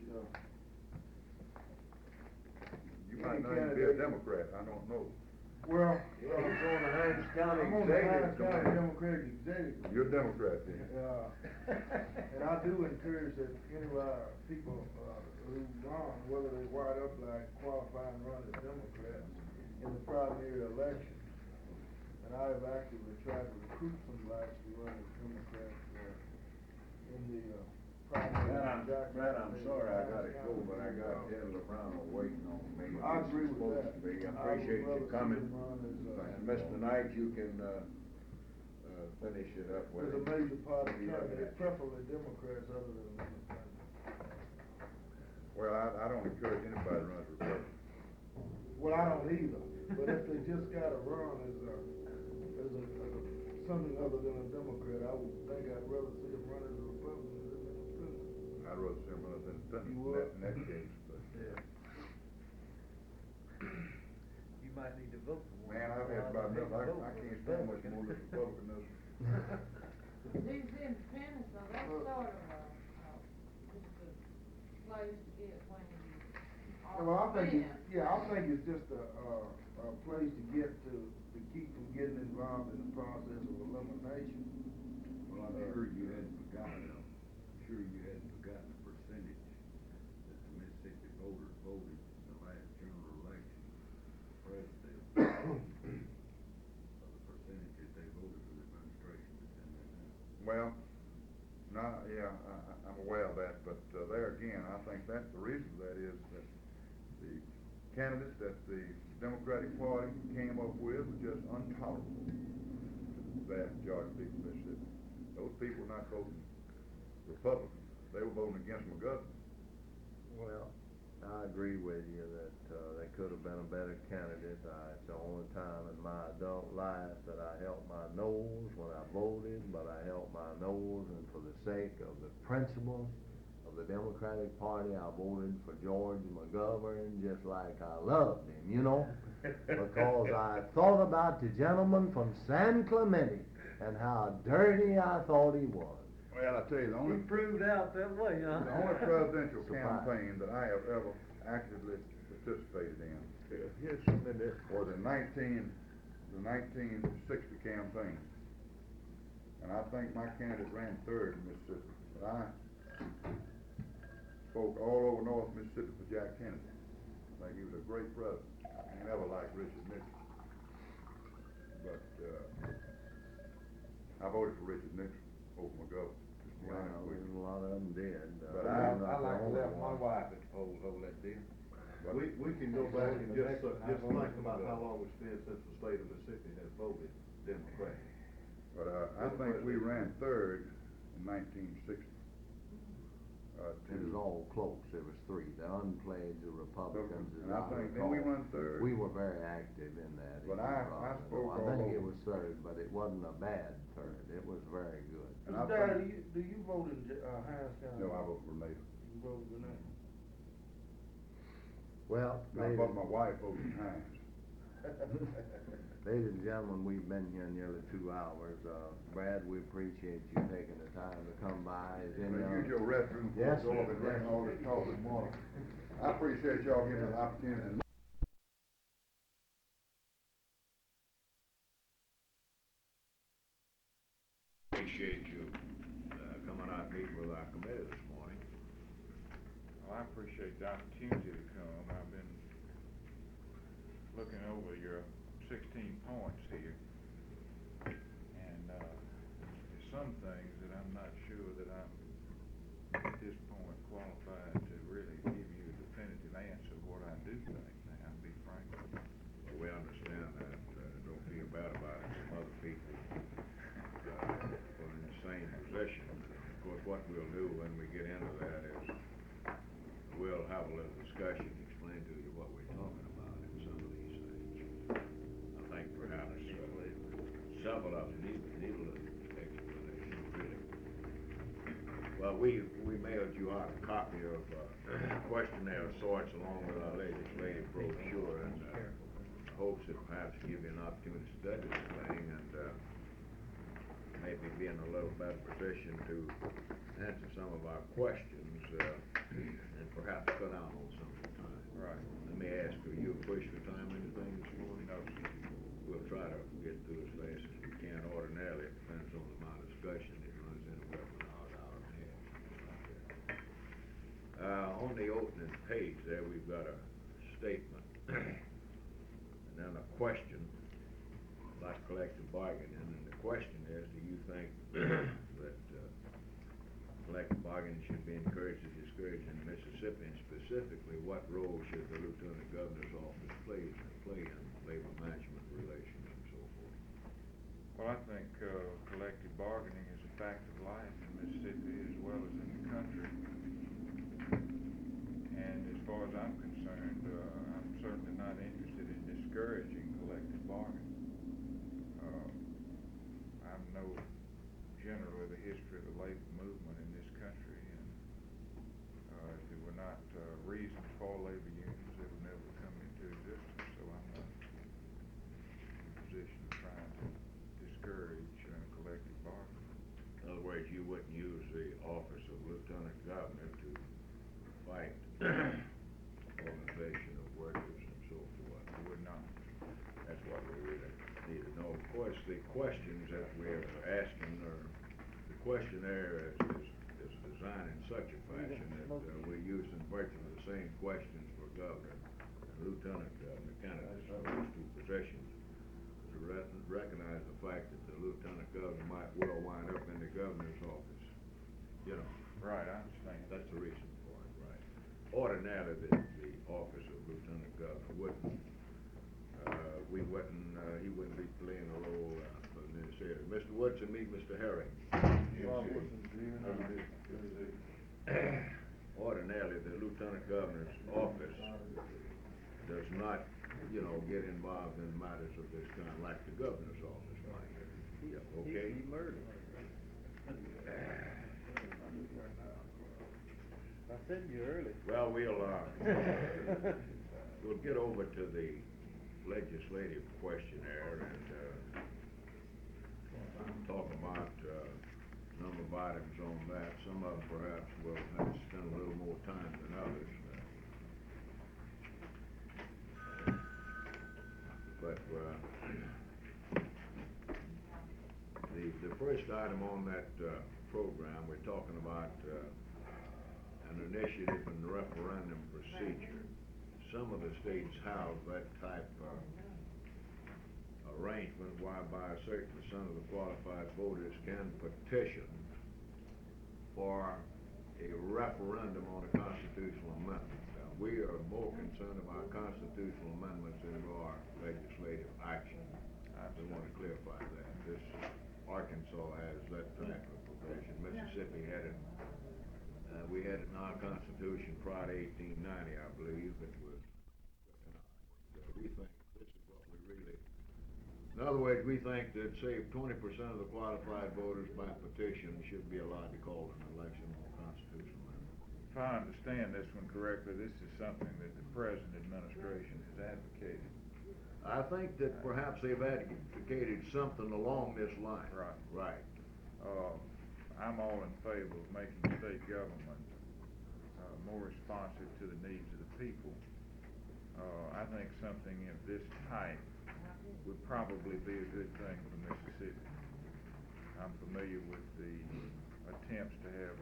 You might not even be a Democrat, I don't know.
well,
He's on the Hines County
I'm on the Hines
Executive
County
Committee.
Democratic Executive.
You're a Democrat then.
And I do encourage that any people who run, whether they white or black, qualify and run as Democrats in the primary election. And I have actively tried to recruit some blacks to run as Democrats in the primary.
Brad, I'm sorry I gotta go, but I got Gerald Brown waiting on me.
I agree with that.
I appreciate you coming. And Mr. Knight, you can finish it up with.
There's a major party candidate, preferably Democrats other than Independents.
Well, I don't encourage anybody to run as Republican.
Well, I don't either, but if they just gotta run as something other than a Democrat, I would think I'd rather see them run as a Republican than an Independent.
I'd rather see them run as independent
You would?
in that case, but.
Yeah. You might need to vote for one.
Man, I've had about enough, I can't stand much more of this Republicanism.
These independents, though, that's sort of just a place to get when you are
Well, I think
thin.
it's just a place to get to keep from getting involved in the process of elimination.
Well, I'm sure you hadn't forgotten the percentage that the Mississippi voters voted in the last general election for president. So the percentage that they voted for the administration that's in there now.
Well, I'm aware of that, but there again, I think that's the reason for that is that the candidates that the Democratic Party came up with were just intolerable to the vast majority of people in Mississippi. Those people were not voting Republican, they were voting against McGovern.
Well, I agree with you that they could have been a better candidate. It's the only time in my adult life that I held my nose when I voted, but I held my nose, and for the sake of the principles of the Democratic Party, I voted for George McGovern just like I loved him, because I thought about the gentleman from San Clemente and how dirty I thought he was.
Well, I tell you,
You proved out that way, huh?
the only presidential
Surprise.
campaign that I have ever actively participated in
Here's some of this.
was the 1960 campaign. And I think my candidate ran third in Mississippi. But I spoke all over North Mississippi for Jack Kennedy. I think he was a great president. I never liked Richard Nixon. But I voted for Richard Nixon over McGovern.
Well, a lot of them did.
But
not the only one.
wife hold that deal.
We can go back and just
Next, I
think
voted
about how long it's been since the state of Mississippi has voted Democrat.
But, I think we ran third in 1960.
It was all close, there was three, the unpledged, the Republicans,
And
as
I
I
think, then we
recall.
run third.
We were very active in that.
But
if you
I
recall.
spoke
I
all
think it
over.
was third, but it wasn't a bad third, it was very good.
And I
Mr. Dad,
think,
do you vote in, Harris County?
no, I vote for Nader.
You vote for that?
Well,
But my wife voted Hines.
ladies and gentlemen, we've been here nearly 2 hours. Brad, we appreciate you taking the time to come by. Is any
Use your restroom before
Yes,
you go up
sir.
and drink all this coffee tomorrow. I appreciate y'all giving me the opportunity to
Appreciate you, coming out and meeting with our committee this morning.
Well, I appreciate the opportunity to come. I've been looking over your 16 points here. And, there's some things that I'm not sure that I'm, at this point, qualified to really give you a definitive answer of what I do think. Now, I'll be frank.
Well, we understand that, don't feel bad about it, some other people, are in the same position. Of course, what we'll do when we get into that is, we'll have a little discussion, explain to you what we're talking about in some of these things. I think perhaps, several of them need a little explanation, really. Well, we mailed you out a copy of, questionnaire of sorts along with our legislative brochure, and, hopes that perhaps give you an opportunity to study this thing and, maybe be in a little better position to answer some of our questions, and perhaps cut down on some of the time.
Right.
Let me ask, are you pushed for time anything this morning?
No, sir.
We'll try to get through as fast as we can. Ordinarily, it depends on the amount of discussion that runs anywhere from an hour to hour and a half. On the opening page there, we've got a statement, and then a question about collective bargaining, and the question is, do you think that collective bargaining should be encouraged or discouraged in Mississippi, and specifically, what role should the Lieutenant Governor's office play in labor management relations and so forth?
Well, I think, collective bargaining is a fact of life in Mississippi as well as in the country. And as far as I'm concerned, I'm certainly not interested in discouraging collective bargaining. I know generally the history of the labor movement in this country, and if there were not reasons for labor unions, it would never come into existence. So I'm not in a position of trying to discourage collective bargaining.
In other words, you wouldn't use the office of Lieutenant Governor to fight organization of workers and so forth.
I would not.
That's what we really need to know. Of course, the questions that we're asking, or the questionnaire is designed in such a fashion that we're using virtually the same questions for governor and lieutenant governor candidates for those two positions, to recognize the fact that the lieutenant governor might well wind up in the governor's office. You know.
Right, I understand.
That's the reason for it, right. Ordinarily, the office of lieutenant governor wouldn't, he wouldn't be playing a role in this area. Mr. Woodson, meet Mr. Herring. Ordinarily, the lieutenant governor's office does not, get involved in matters of this kind like the governor's office might. Yeah, okay?
He murdered. I said you early.
Well, we'll get over to the legislative questionnaire and talk about a number of items on that. Some of them perhaps will have to spend a little more time than others. But the first item on that program, we're talking about an initiative and referendum procedure. Some of the states have that type of arrangement whereby a certain percent of the qualified voters can petition for a referendum on a constitutional amendment. We are more concerned about constitutional amendments than we are legislative action. We want to clarify that. This, Arkansas has that particular provision. Mississippi had it, we had it in our Constitution prior to 1890, I believe. It was, we think this is what we really, in other words, we think that, say, 20% of the qualified voters by petition should be allowed to call an election on a constitutional amendment.
If I understand this one correctly, this is something that the present administration has advocated.
I think that perhaps they've advocated something along this line.
Right.
Right.
I'm all in favor of making state government more responsive to the needs of the people. I think something of this type would probably be a good thing for Mississippi. I'm familiar with the attempts to have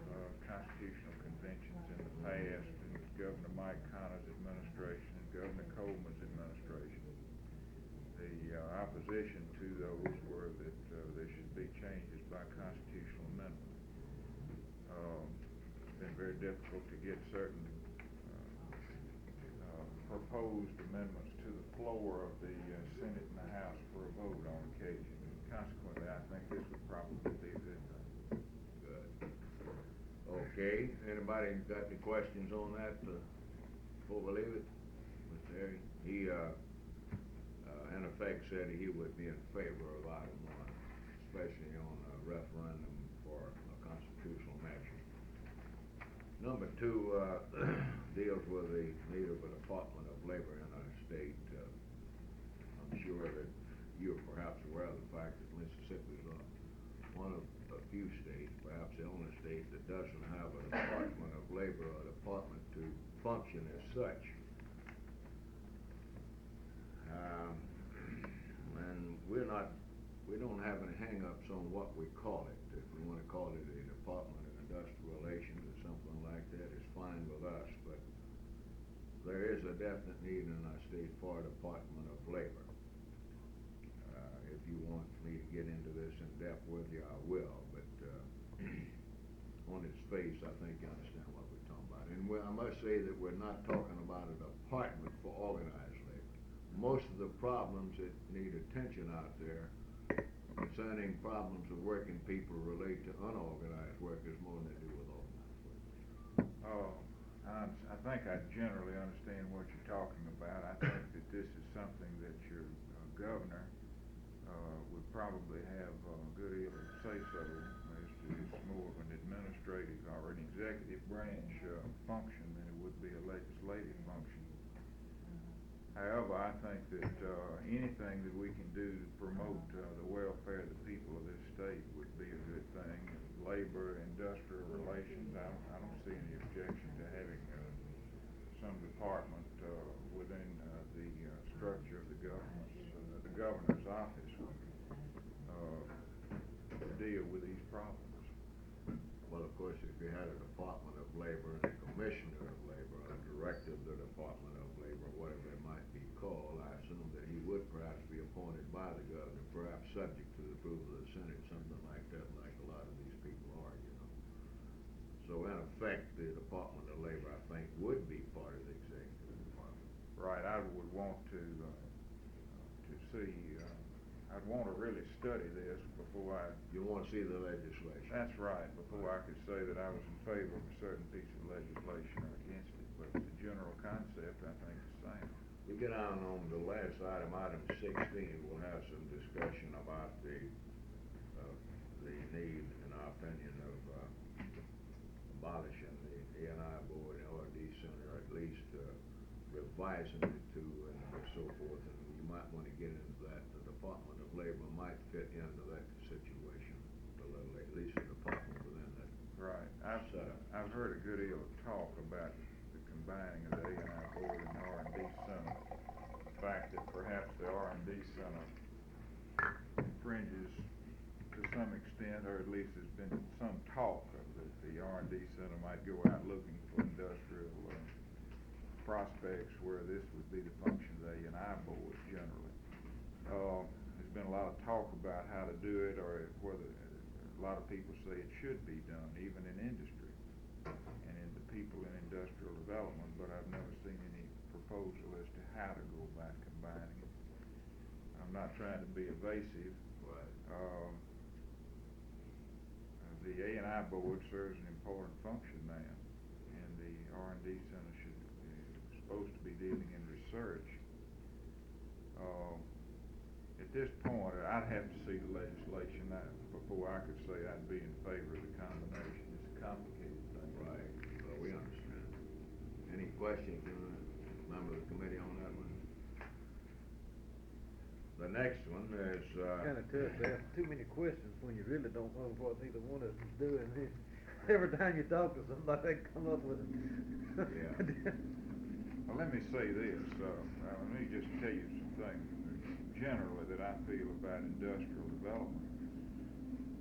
constitutional conventions in the past in Governor Mike Connor's administration and Governor Coleman's administration. The opposition to those were that there should be changes by constitutional amendment. It's been very difficult to get certain proposed amendments to the floor of the Senate and the House for a vote on occasion. Consequently, I think this would probably be a good thing.
Good. Okay, anybody got any questions on that before we leave it? Mr. Harry? He, in effect, said he would be in favor of item 1, especially on a referendum for a constitutional measure. Number 2 deals with the need of a Department of Labor in our state. I'm sure that you're perhaps aware of the fact that Mississippi is one of a few states, perhaps the only state, that doesn't have a Department of Labor, a department to function as such. And we don't have any hang-ups on what we call it. If we want to call it a Department of Industrial Relations or something like that, it's fine with us, but there is a definite need in our state for a Department of Labor. If you want me to get into this in depth with you, I will, but on its face, I think you understand what we're talking about. And I must say that we're not talking about a department for organized labor. Most of the problems that need attention out there concerning problems of working people relate to unorganized workers more than they do with organized workers.
I think I generally understand what you're talking about. I think that this is something that your governor would probably have a good deal of say-so as to. It's more of an administrative or an executive branch function than it would be a legislative function. However, I think that anything that we can do to promote the welfare of the people of this state would be a good thing. Labor, industrial relations, I don't see any objection to having some department within the structure of the governor's office to deal with these problems.
Well, of course, if you had a Department of Labor and a Commissioner of Labor, a Director of the Department of Labor, whatever it might be called, I assume that he would perhaps be appointed by the governor, perhaps subject to the approval of the Senate, something like that, like a lot of these people are, you know. So in effect, the Department of Labor, I think, would be part of the executive department.
Right, I would want to see, I'd want to really study this before I...
You want to see the legislation?
That's right, before I could say that I was in favor of a certain piece of legislation or against it, but the general concept, I think, is the same.
We get on the last item, item 16, we'll have some discussion about the need, in our opinion, of abolishing the A&I board, or D Center, or at least revising it to and so forth, and you might want to get into that. The Department of Labor might fit into that situation a little, at least the department within that.
Right. I've heard a good deal of talk about the combining of the A&I board and the R&D Center. The fact that perhaps the R&D Center infringes to some extent, or at least there's been some talk of that the R&D Center might go out looking for industrial prospects where this would be the function of the A&I board generally. There's been a lot of talk about how to do it, or whether a lot of people say it should be done, even in industry.
people in industrial development, but I've never seen any proposal as to how to go about combining it. I'm not trying to be evasive.
Right.
The A&I board serves an important function now, and the R&D center is supposed to be dealing in research. At this point, I'd have to see the legislation before I could say I'd be in favor of the combination. It's a complicated thing.
Right, well, we understand. Any questions from the member of the committee on that one? The next one is,
Kinda tough to ask too many questions when you really don't know what either one of them's doing. Every time you talk to somebody, they come up with it.
Yeah.
Well, let me say this, let me just tell you some things generally that I feel about industrial development.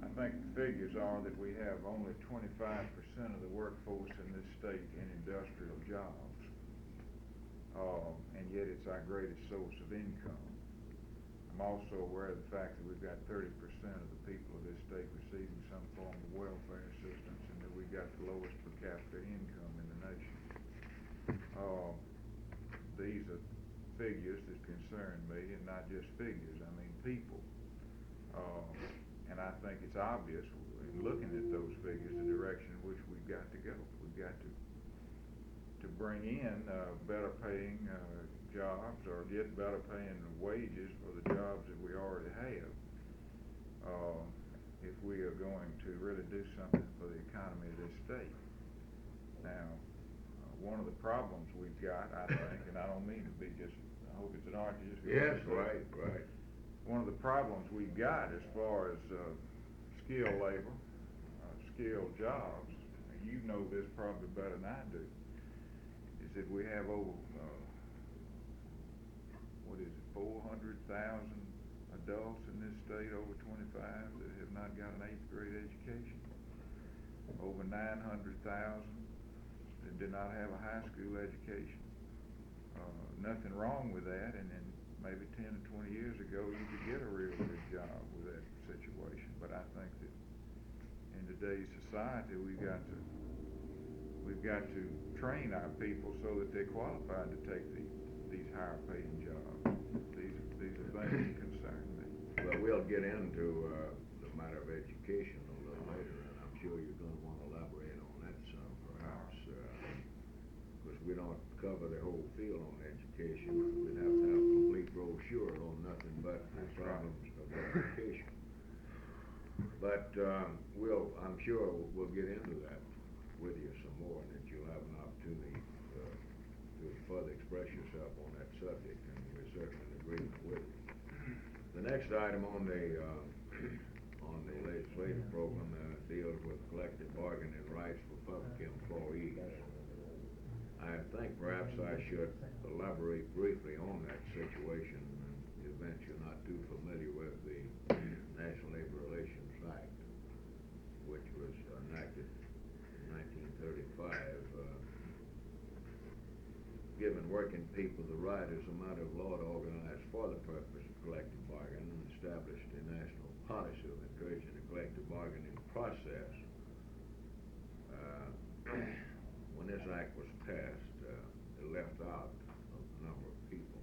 I think the figures are that we have only 25% of the workforce in this state in industrial jobs, and yet it's our greatest source of income. I'm also aware of the fact that we've got 30% of the people of this state receiving some form of welfare assistance, and that we've got the lowest per capita income in the nation. These are figures that concern me, and not just figures, I mean people. And I think it's obvious in looking at those figures the direction in which we've got to go. We've got to bring in better paying jobs, or get better paying wages for the jobs that we already have, if we are going to really do something for the economy of this state. Now, one of the problems we've got, I think, and I don't mean to be just, I hope it's an art to just go
yes,
into it.
right.
One of the problems we've got as far as skilled labor, skilled jobs, and you know this probably better than I do, is that we have over, 400,000 adults in this state over 25 that have not got an 8th grade education. Over 900,000 that did not have a high school education. Nothing wrong with that, and then maybe 10 or 20 years ago you could get a real good job with that situation. But I think that in today's society we've got to train our people so that they're qualified to take these higher paying jobs. These are things that concern me.
Well, we'll get into the matter of education a little later, and I'm sure you're going to want to elaborate on that some, perhaps, because we don't cover the whole field on education. We'd have to have a complete brochure on nothing but the problems of education. But I'm sure we'll get into that with you some more, and that you'll have an opportunity to further express yourself on that subject, and we're certainly in agreement with you. The next item on the legislative program deals with collective bargaining rights for public employees. I think perhaps I should elaborate briefly on that situation in the event you're not too familiar with the National Labor Relations Act, which was enacted in 1935, giving working people the right as a matter of law to organize for the purpose of collective bargaining, and established a national policy of encouraging the collective bargaining process. When this act was passed, it left out a number of people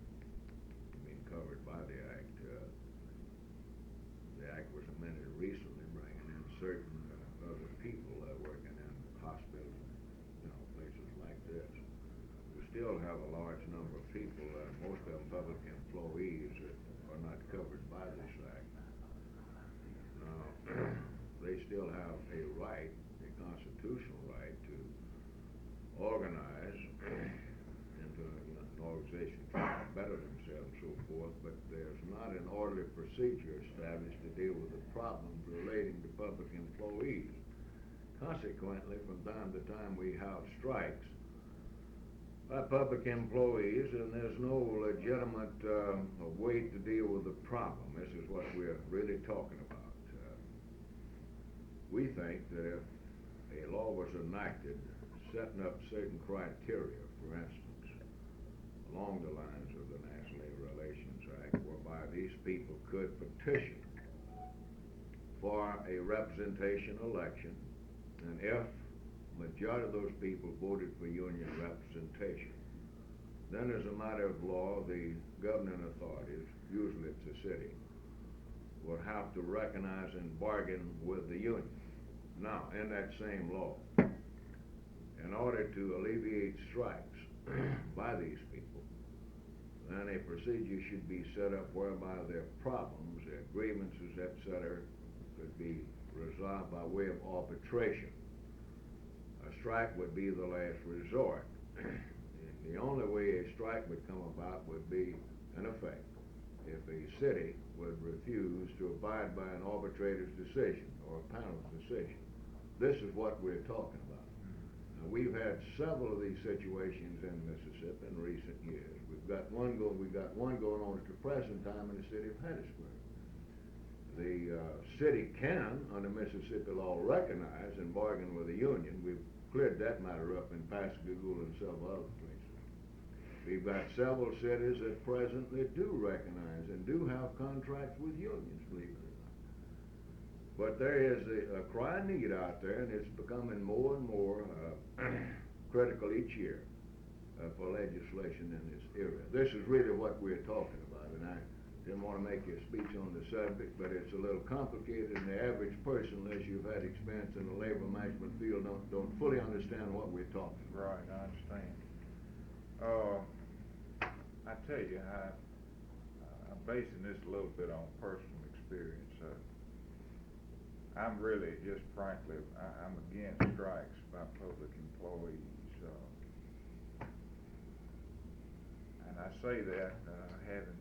being covered by the act. The act was amended recently, bringing in certain other people working in hospitals, places like this. We still have a large number of people, most of them public employees, that are not covered by this act. They still have a right, a constitutional right, to organize into an organization to better themselves and so forth, but there's not an orderly procedure established to deal with the problems relating to public employees. Consequently, from time to time we have strikes by public employees, and there's no legitimate way to deal with the problem. This is what we're really talking about. We think that if a law was enacted setting up certain criteria, for instance, along the lines of the National Labor Relations Act, whereby these people could petition for a representation election, and if majority of those people voted for union representation. Then as a matter of law, the governing authorities, usually it's the city, will have to recognize and bargain with the union. Now, in that same law, in order to alleviate strikes by these people, then a procedure should be set up whereby their problems, their grievances, etc., could be resolved by way of arbitration. A strike would be the last resort. The only way a strike would come about would be, in effect, if a city would refuse to abide by an arbitrator's decision or a panel's decision. This is what we're talking about. Now, we've had several of these situations in Mississippi in recent years. We've got one going on at the present time in the city of Hattiesburg. The city can, under Mississippi law, recognize and bargain with the union. We've cleared that matter up in Pascagoula and several other places. We've got several cities that presently do recognize and do have contracts with unions, believe it or not. But there is a crying need out there, and it's becoming more and more critical each year for legislation in this area. This is really what we're talking about, and I didn't want to make a speech on the subject, but it's a little complicated, and the average person, unless you've had experience in the labor management field, don't fully understand what we're talking about.
Right, I understand. I tell you, I'm basing this a little bit on personal experience. I'm really just frankly, I'm against strikes by public employees. And I say that having,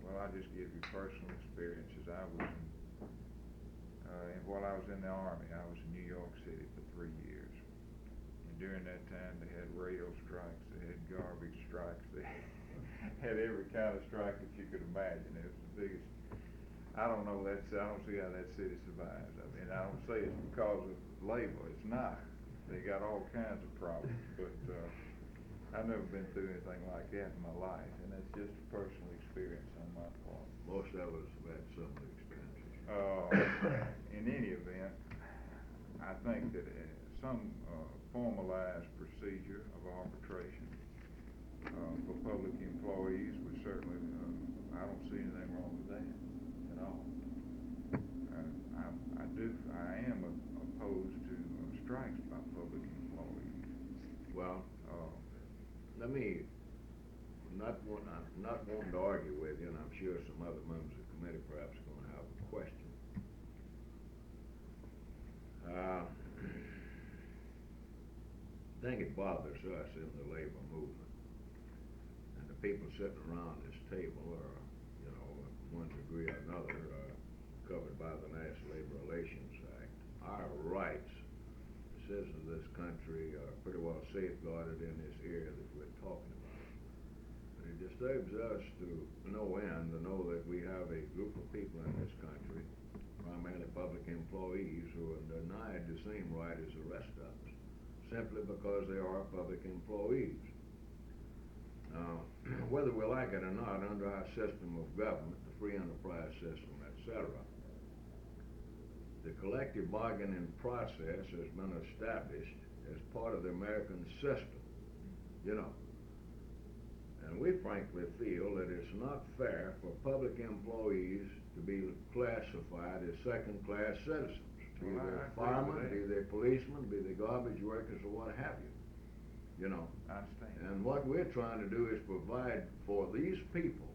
well, I'll just give you personal experiences. I was while I was in the Army, I was in New York City for 3 years. And during that time, they had rail strikes, they had garbage strikes, they had every kind of strike that you could imagine. It was the biggest. I don't know, I don't see how that city survives. I mean, I don't say it's because of labor, it's not. They got all kinds of problems, but I've never been through anything like that in my life, and that's just a personal experience on my part.
Most of us have had similar experiences.
In any event, I think that some formalized procedure of arbitration for public employees would certainly, I don't see anything wrong with that at all. I am opposed to strikes by public employees.
Well, I'm not wanting to argue with you, and I'm sure some other members of the committee perhaps are going to have a question. I think it bothers us in the labor movement, and the people sitting around this table are, to one degree or another, covered by the National Labor Relations Act. Our rights, the citizens of this country, are pretty well safeguarded in this area that we're talking about. But it disturbs us to no end to know that we have a group of people in this country, primarily public employees, who are denied the same right as the rest of us, simply because they are public employees. Now, whether we like it or not, under our system of government, the free enterprise system, etc., the collective bargaining process has been established as part of the American system, And we frankly feel that it's not fair for public employees to be classified as second-class citizens. Be they firemen, be they policemen, be they garbage workers, or what have you.
I understand.
And what we're trying to do is provide for these people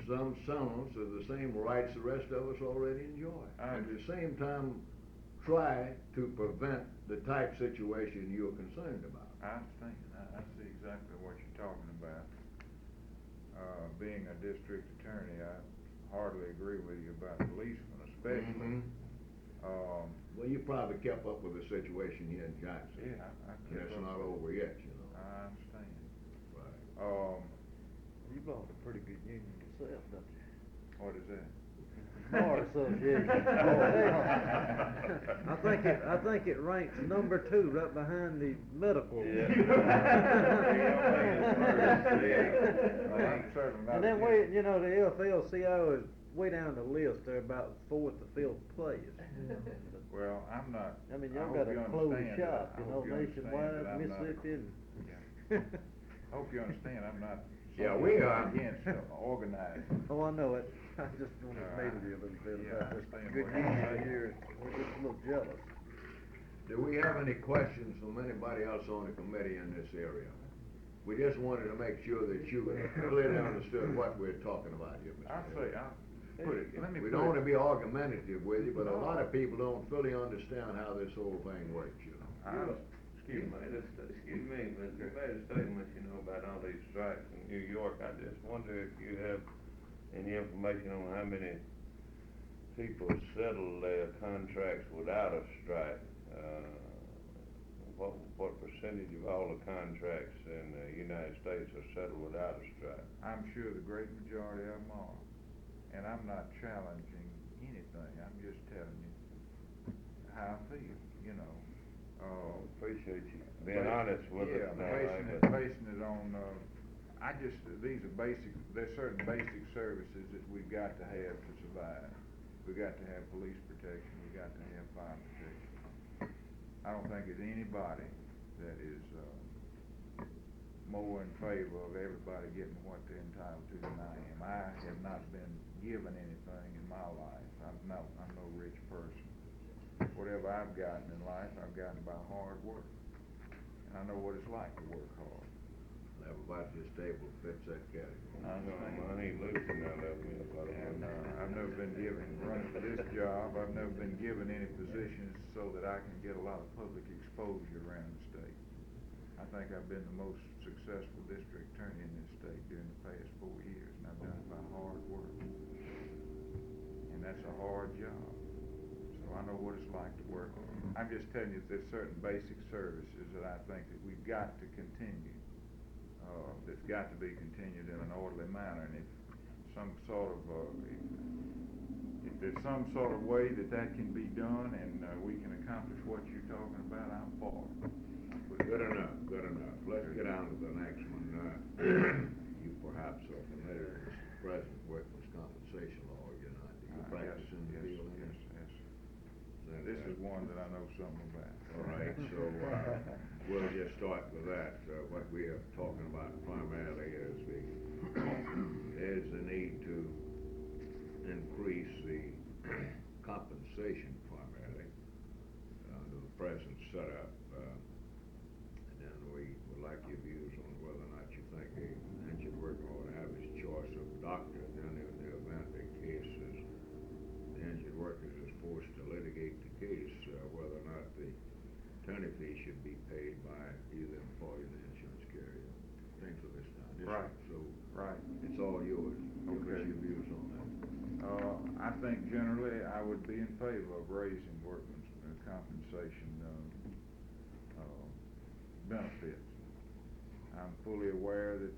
some semblance of the same rights the rest of us already enjoy. At the same time, try to prevent the type situation you're concerned about.
I understand. I see exactly what you're talking about. Being a district attorney, I hardly agree with you about policemen, especially.
Well, you probably kept up with the situation here in Johnson.
Yeah, I
And it's not over yet,
I understand.
Right.
You belong to a pretty good union yourself, don't you?
What is that?
Bar Association. I think it ranks number 2 right behind the medical.
Yeah.
And then the AFL-CIO is way down the list, they're about fourth or fifth place.
Well, I'm not.
I mean,
I
y'all
hope
got
you
a closed
understand
shop,
that. I
you know,
hope you understand that
nationwide,
I'm not-
Mississippi and.
I hope you understand, I'm not.
Yeah, we are.
Against organizing.
Oh, I know it. I just wanted to maybe a little bit
yeah,
about
I
this
understand
good
what you're
union
saying.
here. We're just a little jealous.
Do we have any questions from anybody else on the committee in this area? We just wanted to make sure that you clearly understood what we're talking about here, Mr. Hill. We don't want to be argumentative with you, but a lot of people don't fully understand how this whole thing works, you know.
You made a statement, you know, about all these strikes in New York. I just wonder if you have any information on how many people settle their contracts without a strike. What percentage of all the contracts in the United States are settled without a strike?
I'm sure the great majority of them are. And I'm not challenging anything, I'm just telling you how I feel, you know.
Appreciate you being honest with us now.
Basing it on, these are basic, there's certain basic services that we've got to have to survive. We've got to have police protection, we've got to have fire protection. I don't think there's anybody that is, more in favor of everybody getting what they're entitled to than I am. I have not been given anything in my life. I'm no rich person. Whatever I've gotten in life, I've gotten by hard work. And I know what it's like to work hard.
Everybody at this table fits that category.
I know, I ain't losing none of them.
And I've never been given, running for this job, I've never been given any positions so that I can get a lot of public exposure around the state. I think I've been the most successful district attorney in this state during the past 4 years, and I've done it by hard work. And that's a hard job. So I know what it's like to work. I'm just telling you there's certain basic services that I think that we've got to continue. That's got to be continued in an orderly manner, and if some sort of, if there's some sort of way that can be done and we can accomplish what you're talking about, I'm for it.
Good enough. Let's get on to the next one. You perhaps are familiar with the present workers' compensation law, you're not. Do you practice in the field?
Yes. This is one that I know something about.
All right, so we'll just start with that. What we are talking about primarily is the need to increase the compensation primarily under the present setup. And then we would like your views on whether or not you think the injured worker ought to have his choice of doctor. Then in the event the case is, the injured worker is forced to litigate the case, whether or not the attorney fee should be paid by either employer or the insurance carrier. Things of this kind.
Right.
So
right.
It's all yours. Give us your views on that.
I think generally I would be in favor of raising workmen's compensation benefits. I'm fully aware that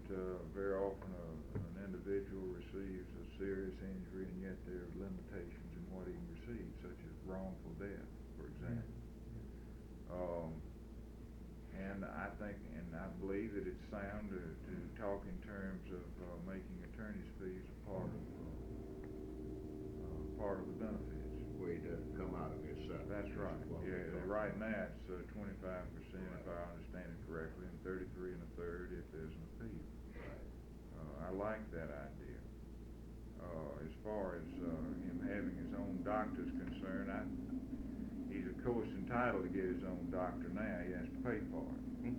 very often an individual receives a serious injury, and yet there are limitations in what he can receive, such as wrongful death, for example. And I think, and I believe that it's sound to talk in terms of making attorney's fees a part of the benefits.
Way to come out of this settlement.
That's right. Yeah, right now it's 25%, if I understand it correctly, and 33 1/3 if there's an appeal. I like that idea. As far as him having his own doctor's concerned, he's of course entitled to get his own doctor now. He has to pay for it.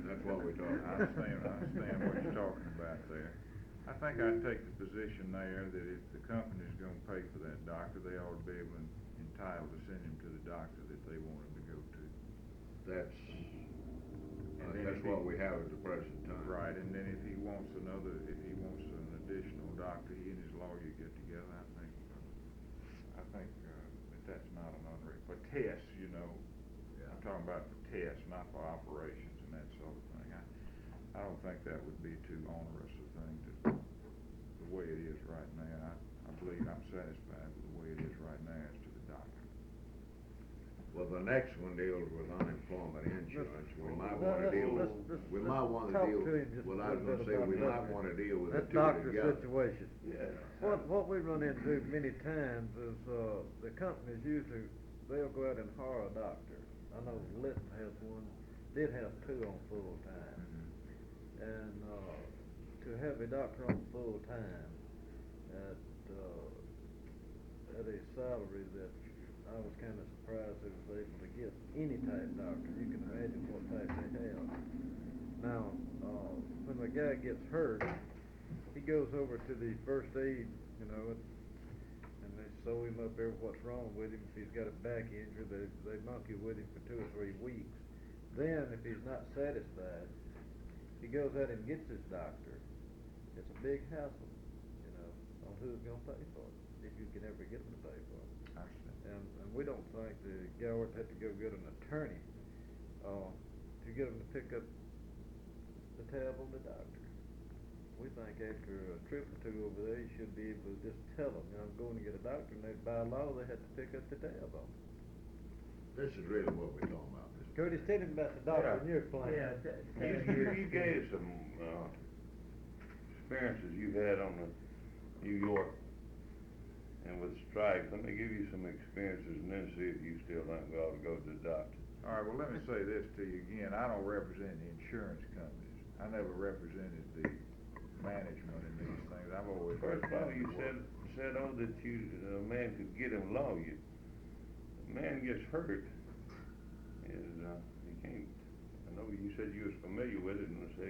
That's what we're talking
I
about.
understand what you're talking about there. I think I'd take the position there that if the company's gonna pay for that doctor, they ought to be entitled to send him to the doctor that they want him to go to.
That's what we have at the present time.
Right, and then if he wants an additional doctor, he and his lawyer get together, I think that that's not an unreasonable, for tests, you know.
Yeah.
I'm talking about for tests, not for operations and that sort of thing. I don't think that would be too onerous a thing the way it is right now. I believe I'm satisfied with the way it is right now as to the doctor.
Well, Well, the next one deals with unemployment insurance. We might
Well,
wanna deal,
let's
we might wanna
talk
deal,
to him just a
well, I was
little
gonna
bit
say,
about
we
that.
might wanna deal with the
That
two
doctor
together.
situation.
Yeah.
What we run into many times is, the companies usually, they'll go out and hire a doctor. I know Litton has one, did have two on full-time. And, to have a doctor on full-time at a salary that I was kinda surprised they was able to get any type doctor. You can imagine what type they have. Now, when the guy gets hurt, he goes over to the first aid, you know, and they sew him up what's wrong with him. If he's got a back injury, they monkey with him for 2 or 3 weeks. Then, if he's not satisfied, he goes out and gets his doctor. It's a big hassle, you know, on who's gonna pay for it, if you can ever get them to pay for it. And we don't think the guy would have to go get an attorney, to get him to pick up the tab on the doctor. We think after a trip or two over there, you should be able to just tell them, you know, I'm going to get a doctor, and by law, they have to pick up the tab on it.
This is really what we're talking about, Mr.
Curtis, tell him about the doctor in your plan.
You gave some, experiences you had on the New York and with strikes. Let me give you some experiences and then see if you still think we ought to go to the doctor.
All right, well, let me say this to you again. I don't represent the insurance companies. I never represented the management in these things. I've always
First of all, you
represented
said that a man could get him a lawyer. A man gets hurt, he can't, I know you said you was familiar with it, and say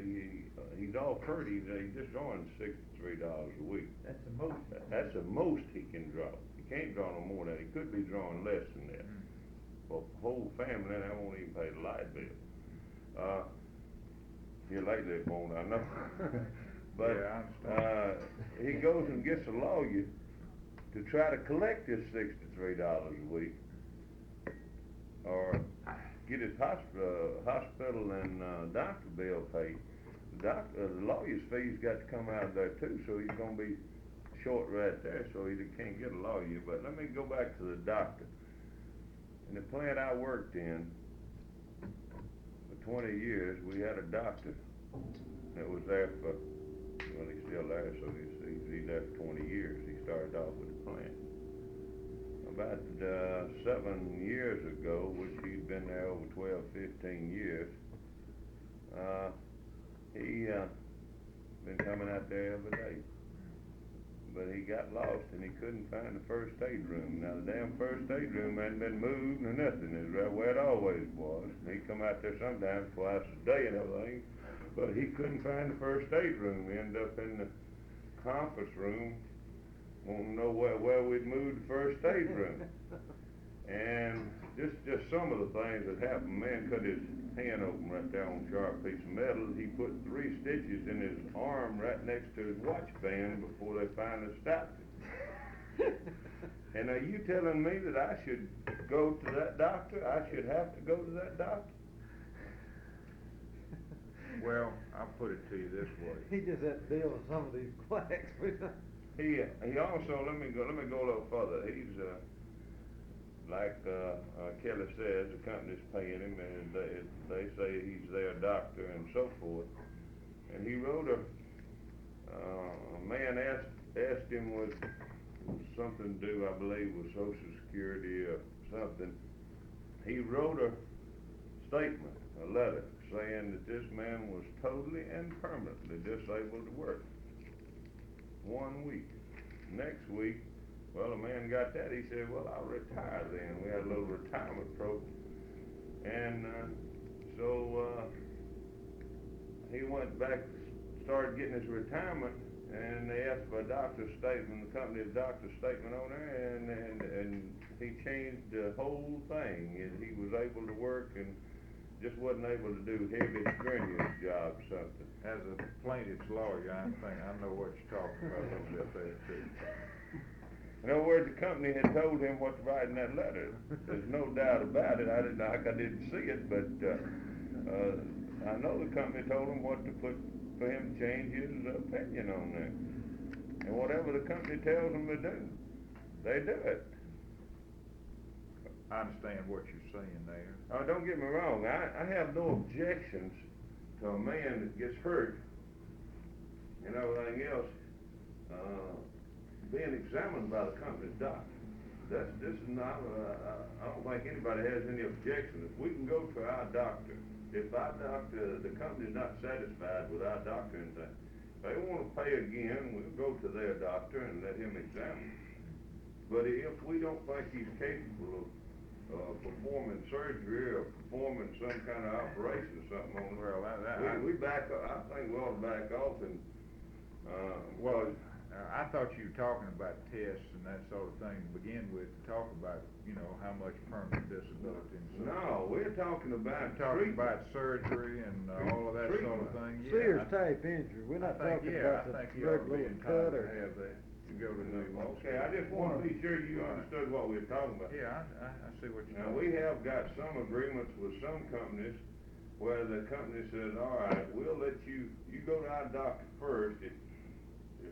he's all hurt, he's just drawing $63 a week.
That's the most.
That's the most he can draw. He can't draw no more than that. He could be drawing less than that. For the whole family, and I won't even pay the light bill. Here lately it won't, I know. But,
Yeah, I understand.
he goes and gets a lawyer to try to collect his $63 a week, or get his hospital and, doctor bill paid. The lawyer's fees got to come out of there too, so he's gonna be short right there, so he can't get a lawyer. But let me go back to the doctor. In the plant I worked in, for 20 years, we had a doctor that was there for, well, he's still there, so he's there for 20 years. He started off with the plant. About 7 years ago, which he'd been there over 12, 15 years, he been coming out there every day. But he got lost and he couldn't find the first aid room. Now the damn first aid room hadn't been moved or nothing. It's right where it always was. He'd come out there sometimes twice a day and everything, but he couldn't find the first aid room. He ended up in the conference room, wanting to know where we'd moved the first aid room. And just some of the things that happened. Man cut his hand open right there on a sharp piece of metal. He put 3 stitches in his arm right next to his watch band before they finally stopped him. And are you telling me that I should go to that doctor? I should have to go to that doctor?
Well, I'll put it to you this way.
He just had to deal with some of these quacks.
He also, let me go a little further. He's, like Kelly says, the company's paying him, and they say he's their doctor and so forth. And he wrote a man asked him was something to do, I believe, with Social Security or something. He wrote a statement, a letter, saying that this man was totally and permanently disabled to work. 1 week. Next week, well, the man got that. He said, well, I'll retire then. We had a little retirement program. And so he went back, started getting his retirement, and they asked for a doctor's statement, the company's doctor's statement on there, and he changed the whole thing. And he was able to work and just wasn't able to do heavy, strenuous jobs, something.
As a plaintiff's lawyer, I know what you're talking about a little bit there too.
In other words, the company had told him what to write in that letter. There's no doubt about it. I didn't see it, but I know the company told him what to put for him to change his opinion on that. And whatever the company tells them to do, they do it.
I understand what you're saying there.
Don't get me wrong, I have no objections to a man that gets hurt and everything else, being examined by the company's doctor. This is not, I don't think anybody has any objection. If we can go to our doctor, if our doctor, the company's not satisfied with our doctor and thing, if they want to pay again, we'll go to their doctor and let him examine. But if we don't think he's capable of performing surgery or performing some kind of operation or something on him, we back up. I think we ought to back off and,
I thought you were talking about tests and that sort of thing to begin with, to talk about, how much permanent disability and so.
No, we're talking about
Talking about surgery and all of that sort of thing. Yeah,
Sears type injury, we're not talking about the regular cut or.
Have that. You go to the.
Okay, I just want to be sure you understood what we were talking about.
Yeah, I see what you're
Now,
talking
we have got some agreements with some companies where the company says, all right, we'll let you go to our doctor first if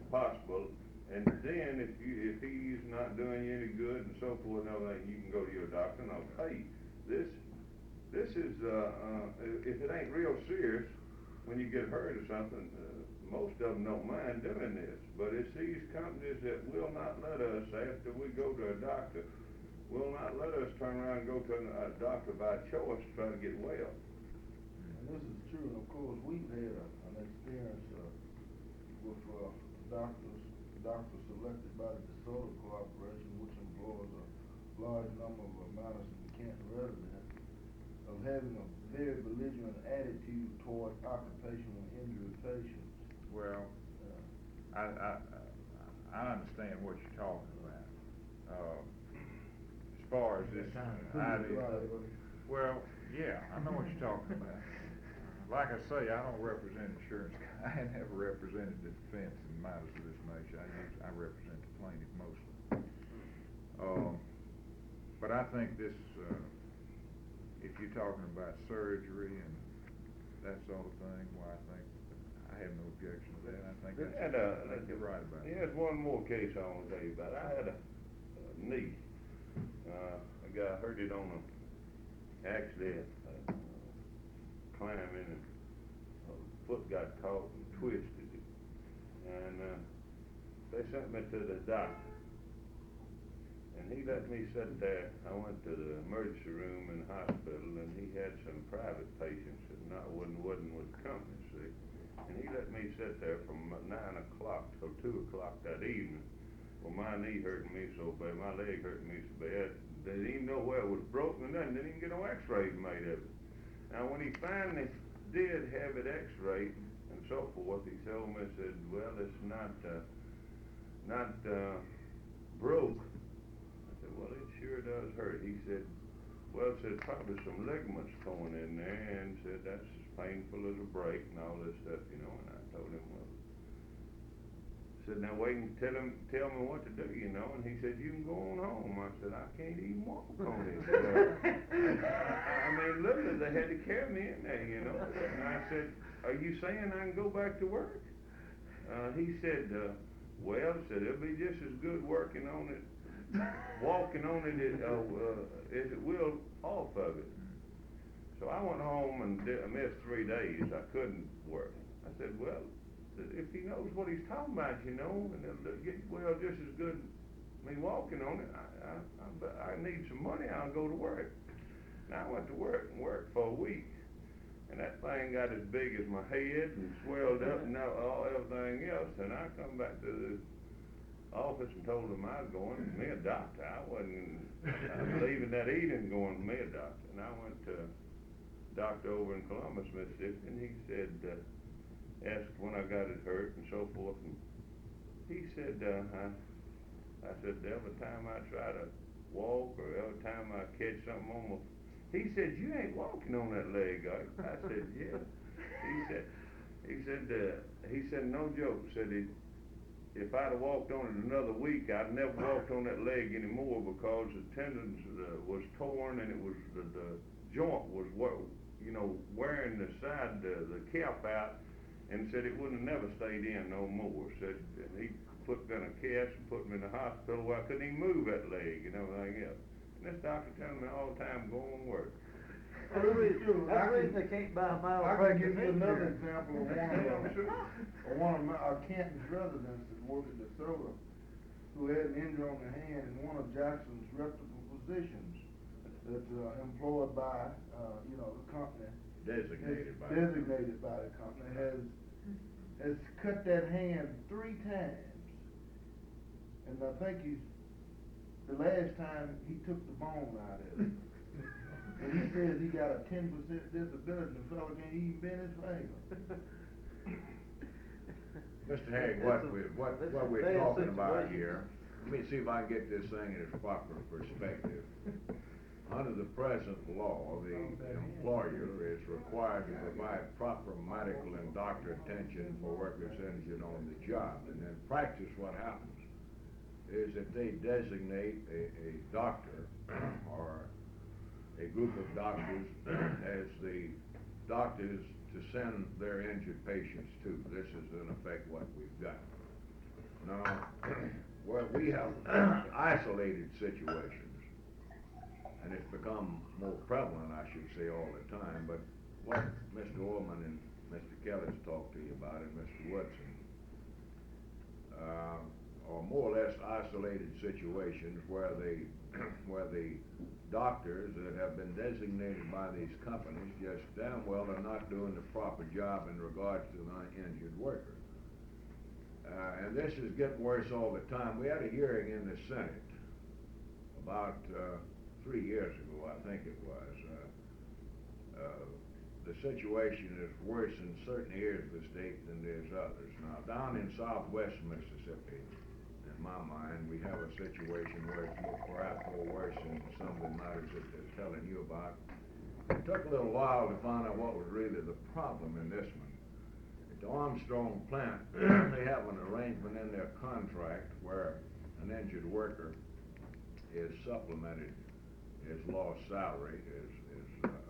possible, and then if he's not doing you any good and so forth and everything, you can go to your doctor and I'll pay you. This is, if it ain't real serious, when you get hurt or something, most of them don't mind doing this, but it's these companies that will not let us, after we go to a doctor, will not let us turn around and go to a doctor by choice to try to get well.
And this is true, and of course, we've had an experience with doctors selected by the DeSoto Corporation, which employs a large number of Madison and Canton residents, of having a very belligerent attitude toward occupational injury patients.
Well, I understand what you're talking about. As far as this idea, well, yeah, I know what you're talking about. Like I say, I don't represent insurance. I ain't never represented the defense in matters of this nature. I represent the plaintiff mostly. But I think this, if you're talking about surgery and that sort of thing, well, I have no objection to that. I think you're right about that.
There's one more case I want to tell you about. I had a knee. A guy hurt it on a accident. Climbing and foot got caught and twisted it, and they sent me to the doctor, and he let me sit there. I went to the emergency room in the hospital, and he had some private patients that wasn't with the company, see, and he let me sit there from 9 o'clock till 2 o'clock that evening. Well, my knee hurting me so bad, my leg hurting me so bad, they didn't even know where it was broken and nothing. They didn't even get no x-rays made of it. Now, when he finally did have it x-rayed and so forth, he told me, said, well, it's not broke. I said, well, it sure does hurt. He said, well, said, probably some ligaments torn in there, and said, that's as painful as a break and all this stuff, and I told him, well, said, now wait and tell me what to do, and he said, you can go on home. I said, I can't even walk on it. I mean, literally, they had to carry me in there, and I said, are you saying I can go back to work? He said, well, said, it'll be just as good working on it, walking on it as it will off of it. So I went home and missed 3 days. I couldn't work. I said, well, if he knows what he's talking about, and it'll get well just as good me walking on it, I need some money, I'll go to work. Now I went to work and worked for a week, and that thing got as big as my head and swelled up and everything else, and I come back to the office and told him I was going to me a doctor. I was leaving that eating going to me a doctor, and I went to a doctor over in Columbus, Mississippi, and he said, asked when I got it hurt and so forth, and he said, I said, every time I try to walk or every time I catch something on my, he said, you ain't walking on that leg, are you? I said, yeah. He said, no joke, said if I'd have walked on it another week, I'd never walked on that leg anymore because the tendons was torn and it was, the joint was, wearing the side, the calf out, and said it wouldn't have never stayed in no more. Said, and he put me in a cast and put me in the hospital where I couldn't even move that leg and everything else. And this doctor telling me all the time, go on work.
That's the reason they can't buy a mile
I
of
can
practice
give you another
insurance.
example of one of our Canton's residents that worked at DeSoto, who had an injury on their hand, and one of Jackson's reputable physicians that's employed by, the company.
Designated by.
Designated by the company, has cut that hand 3 times. And I think the last time he took the bone out of it. And he says he got a 10% disability, and the fellow can't even bend his finger.
Mr. Haig, what we're talking about here, let me see if I can get this thing in its proper perspective. Under the present law, the employer is required to provide proper medical and doctor attention for workers injured on the job. And in practice, what happens is that they designate a doctor or a group of doctors as the doctors to send their injured patients to. This is in effect what we've got. Now, where we have isolated situations, and it's become more prevalent, I should say, all the time, but what Mr. Orman and Mr. Kelly's talked to you about, and Mr. Woodson, are more or less isolated situations where the doctors that have been designated by these companies just damn well are not doing the proper job in regards to the uninjured worker. And this is getting worse all the time. We had a hearing in the Senate about 3 years ago, I think it was. The situation is worse in certain areas of the state than there's others. Now, down in southwest Mississippi, in my mind, we have a situation where it's perhaps more worse than some of the matters that they're telling you about. It took a little while to find out what was really the problem in this one. At the Armstrong plant, they have an arrangement in their contract where an injured worker is supplemented. His lost salary is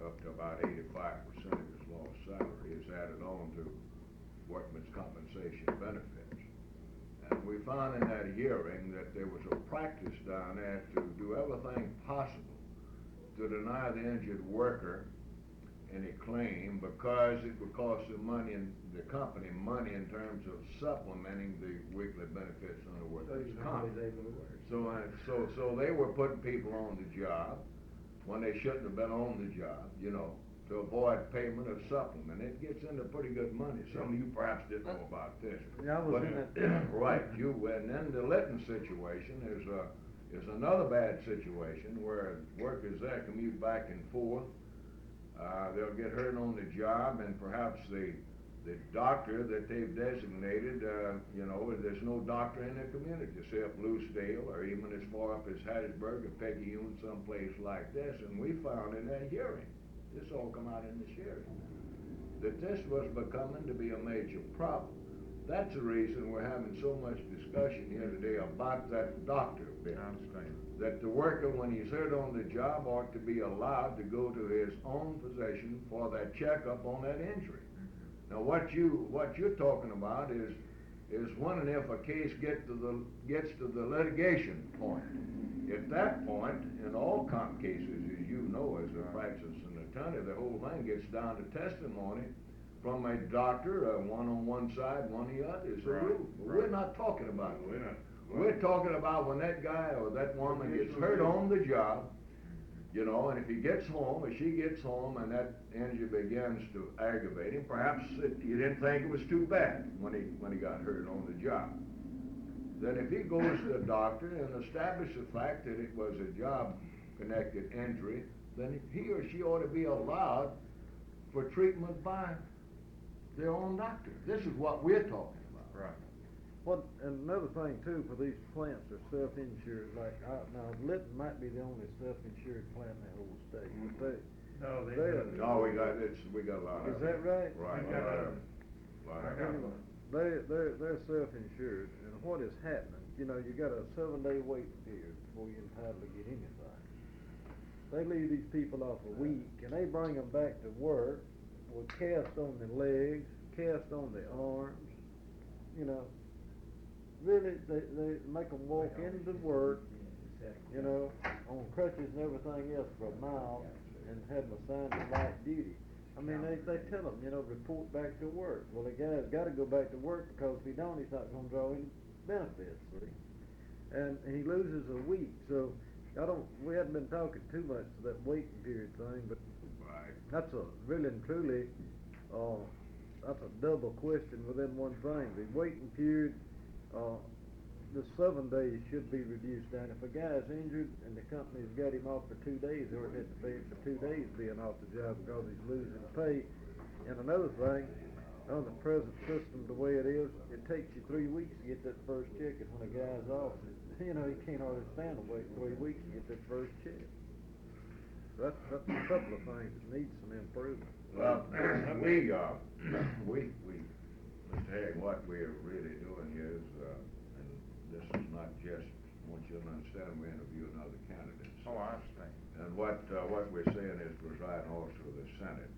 up to about 85% of his lost salary is added on to workman's compensation benefits. And we found in that hearing that there was a practice down there to do everything possible to deny the injured worker any claim because it would cost the company money in terms of supplementing the weekly benefits on the workers' comp. So they were putting people on the job when they shouldn't have been on the job, to avoid payment of supplement. It gets into pretty good money. Some of you perhaps didn't know about this.
Yeah, I was in that.
Right, and then the Lytton situation is another bad situation where workers there commute back and forth. They'll get hurt on the job, and perhaps the doctor that they've designated, there's no doctor in the community, say up Lucedale or even as far up as Hattiesburg or Picayune, someplace like this. And we found in that hearing, this all come out in this hearing, that this was becoming to be a major problem. That's the reason we're having so much discussion here today about that doctor bit. I understand. That the worker, when he's hurt on the job, ought to be allowed to go to his own physician for that checkup on that injury. Now, what you're talking about is when and if a case gets to the litigation point. At that point, in all comp cases, as you know, as a practicing attorney, the whole thing gets down to testimony from a doctor, one on one side, one on the other. Is the rule. We're not talking about it. We're talking about when that guy or that woman gets hurt on the job, and if he gets home or she gets home and that injury begins to aggravate him, perhaps you didn't think it was too bad when he got hurt on the job. Then if he goes to the doctor and establishes the fact that it was a job-connected injury, then he or she ought to be allowed for treatment by their own doctor. This is what we're talking about.
Right. Well, and another thing too, for these plants are self-insured. Like now, Lytton might be the only self-insured plant in the whole state. But
we got a lot of.
Is that right?
Right.
They're self-insured, and what is happening? You got a 7-day wait period before you're entitled to get anything. They leave these people off a week, and they bring them back to work with cast on the legs, cast on the arms. Really, they make them walk into work you know, on crutches and everything else for a mile, and had them assigned to light duty. I mean, they tell them, you know, report back to work. Well, the guy's gotta go back to work, because if he don't, he's not gonna draw any benefits, see? And he loses a week, so we hadn't been talking too much to that waiting period thing, but that's a really and truly, that's a double question within one thing. The waiting period, the 7 days should be reduced down. If a guy's injured and the company's got him off for 2 days, or it had to pay him for 2 days being off the job because he's losing pay. And another thing, on the present system, the way it is, it takes you 3 weeks to get that first check, and when a guy's off, you know, he can't hardly stand to wait 3 weeks to get that first check. So that's a couple of things that need some improvement.
Well, Mr. Haig, what we're really doing here is, and this is not just, I want you to understand, we're interviewing other candidates.
Oh, I understand.
And what we're saying is presiding officer of the Senate,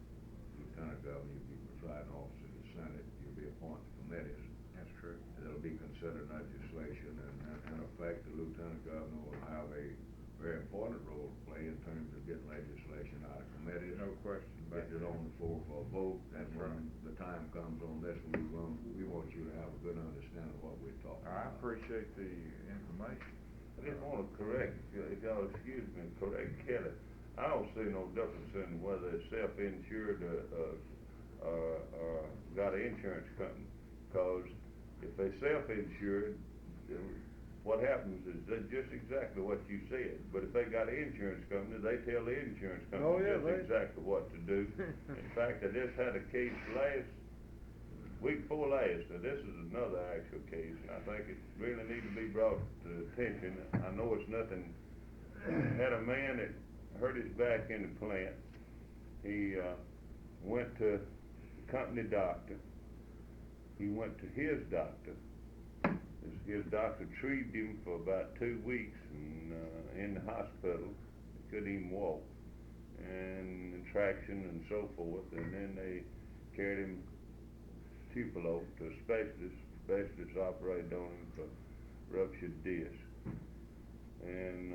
Lieutenant Governor, you'll be presiding officer of the Senate, you'll be appointed committees.
That's true.
It'll be considered legislation, and in effect, the Lieutenant Governor will have a very important role to play in terms of getting legislation out of committees.
No question about
Get it on the floor for a vote, and when the time comes on this, we want you to have a good understanding of what we're talking
I
about.
appreciate the information. I just want to correct, if y'all excuse me, correct Kelly. I don't see no difference in whether it's self-insured or got an insurance company. Because if they self-insured, what happens is just exactly what you said. But if they got an insurance company, they tell the insurance company exactly what to do. In fact, I just had a case week before last, and this is another actual case, and I think it really needs to be brought to attention. I know it's nothing. Had a man that hurt his back in the plant. He went to the company doctor. He went to his doctor. His doctor treated him for about 2 weeks in the hospital. He couldn't even walk, and traction and so forth. And then they carried him Tupelo to a specialist. Specialist operated on him for ruptured disc. And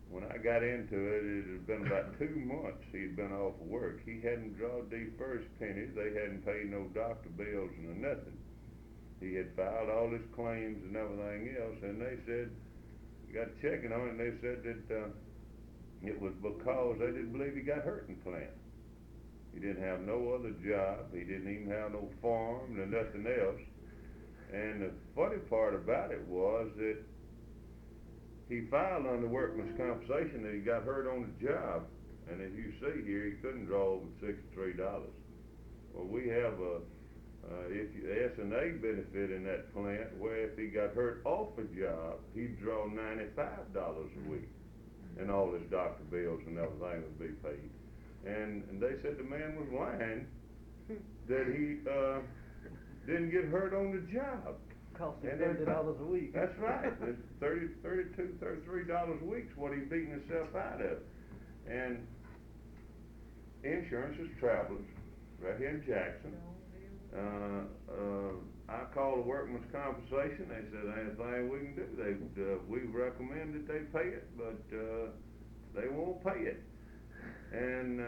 when I got into it, it had been about 2 months he'd been off of work. He hadn't drawed the first pennies. They hadn't paid no doctor bills or nothing. He had filed all his claims and everything else, and they said, got checking on it, and they said that it was because they didn't believe he got hurt in the plant. He didn't have no other job. He didn't even have no farm or nothing else. And the funny part about it was that he filed under workman's compensation that he got hurt on the job. And as you see here, he couldn't draw over $63. Well, we have a S&A benefit in that plant where if he got hurt off a job, he'd draw $95 a week, and all his doctor bills and everything would be paid. And they said the man was lying, that he didn't get hurt on the job.
Cost him $30 a week.
That's right. It's $32, $33 a week's what he's beating himself out of. And insurance is travelers right here in Jackson. I called the workman's compensation. They said anything we can do. We recommend that they pay it, but they won't pay it. And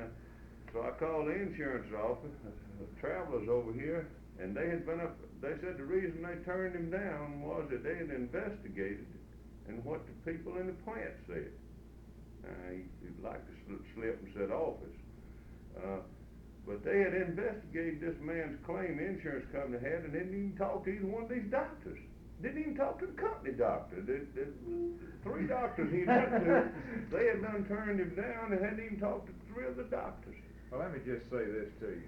so I called the insurance office, the travelers over here, and they had been up. They said the reason they turned him down was that they had investigated and what the people in the plant said. He'd like to slip and said office. But they had investigated this man's claim the insurance company had, and didn't even talk to either one of these doctors. Didn't even talk to the company doctor. The 3 doctors he went to, they had done turned him down and hadn't even talked to 3 of the doctors.
Well, let me just say this to you.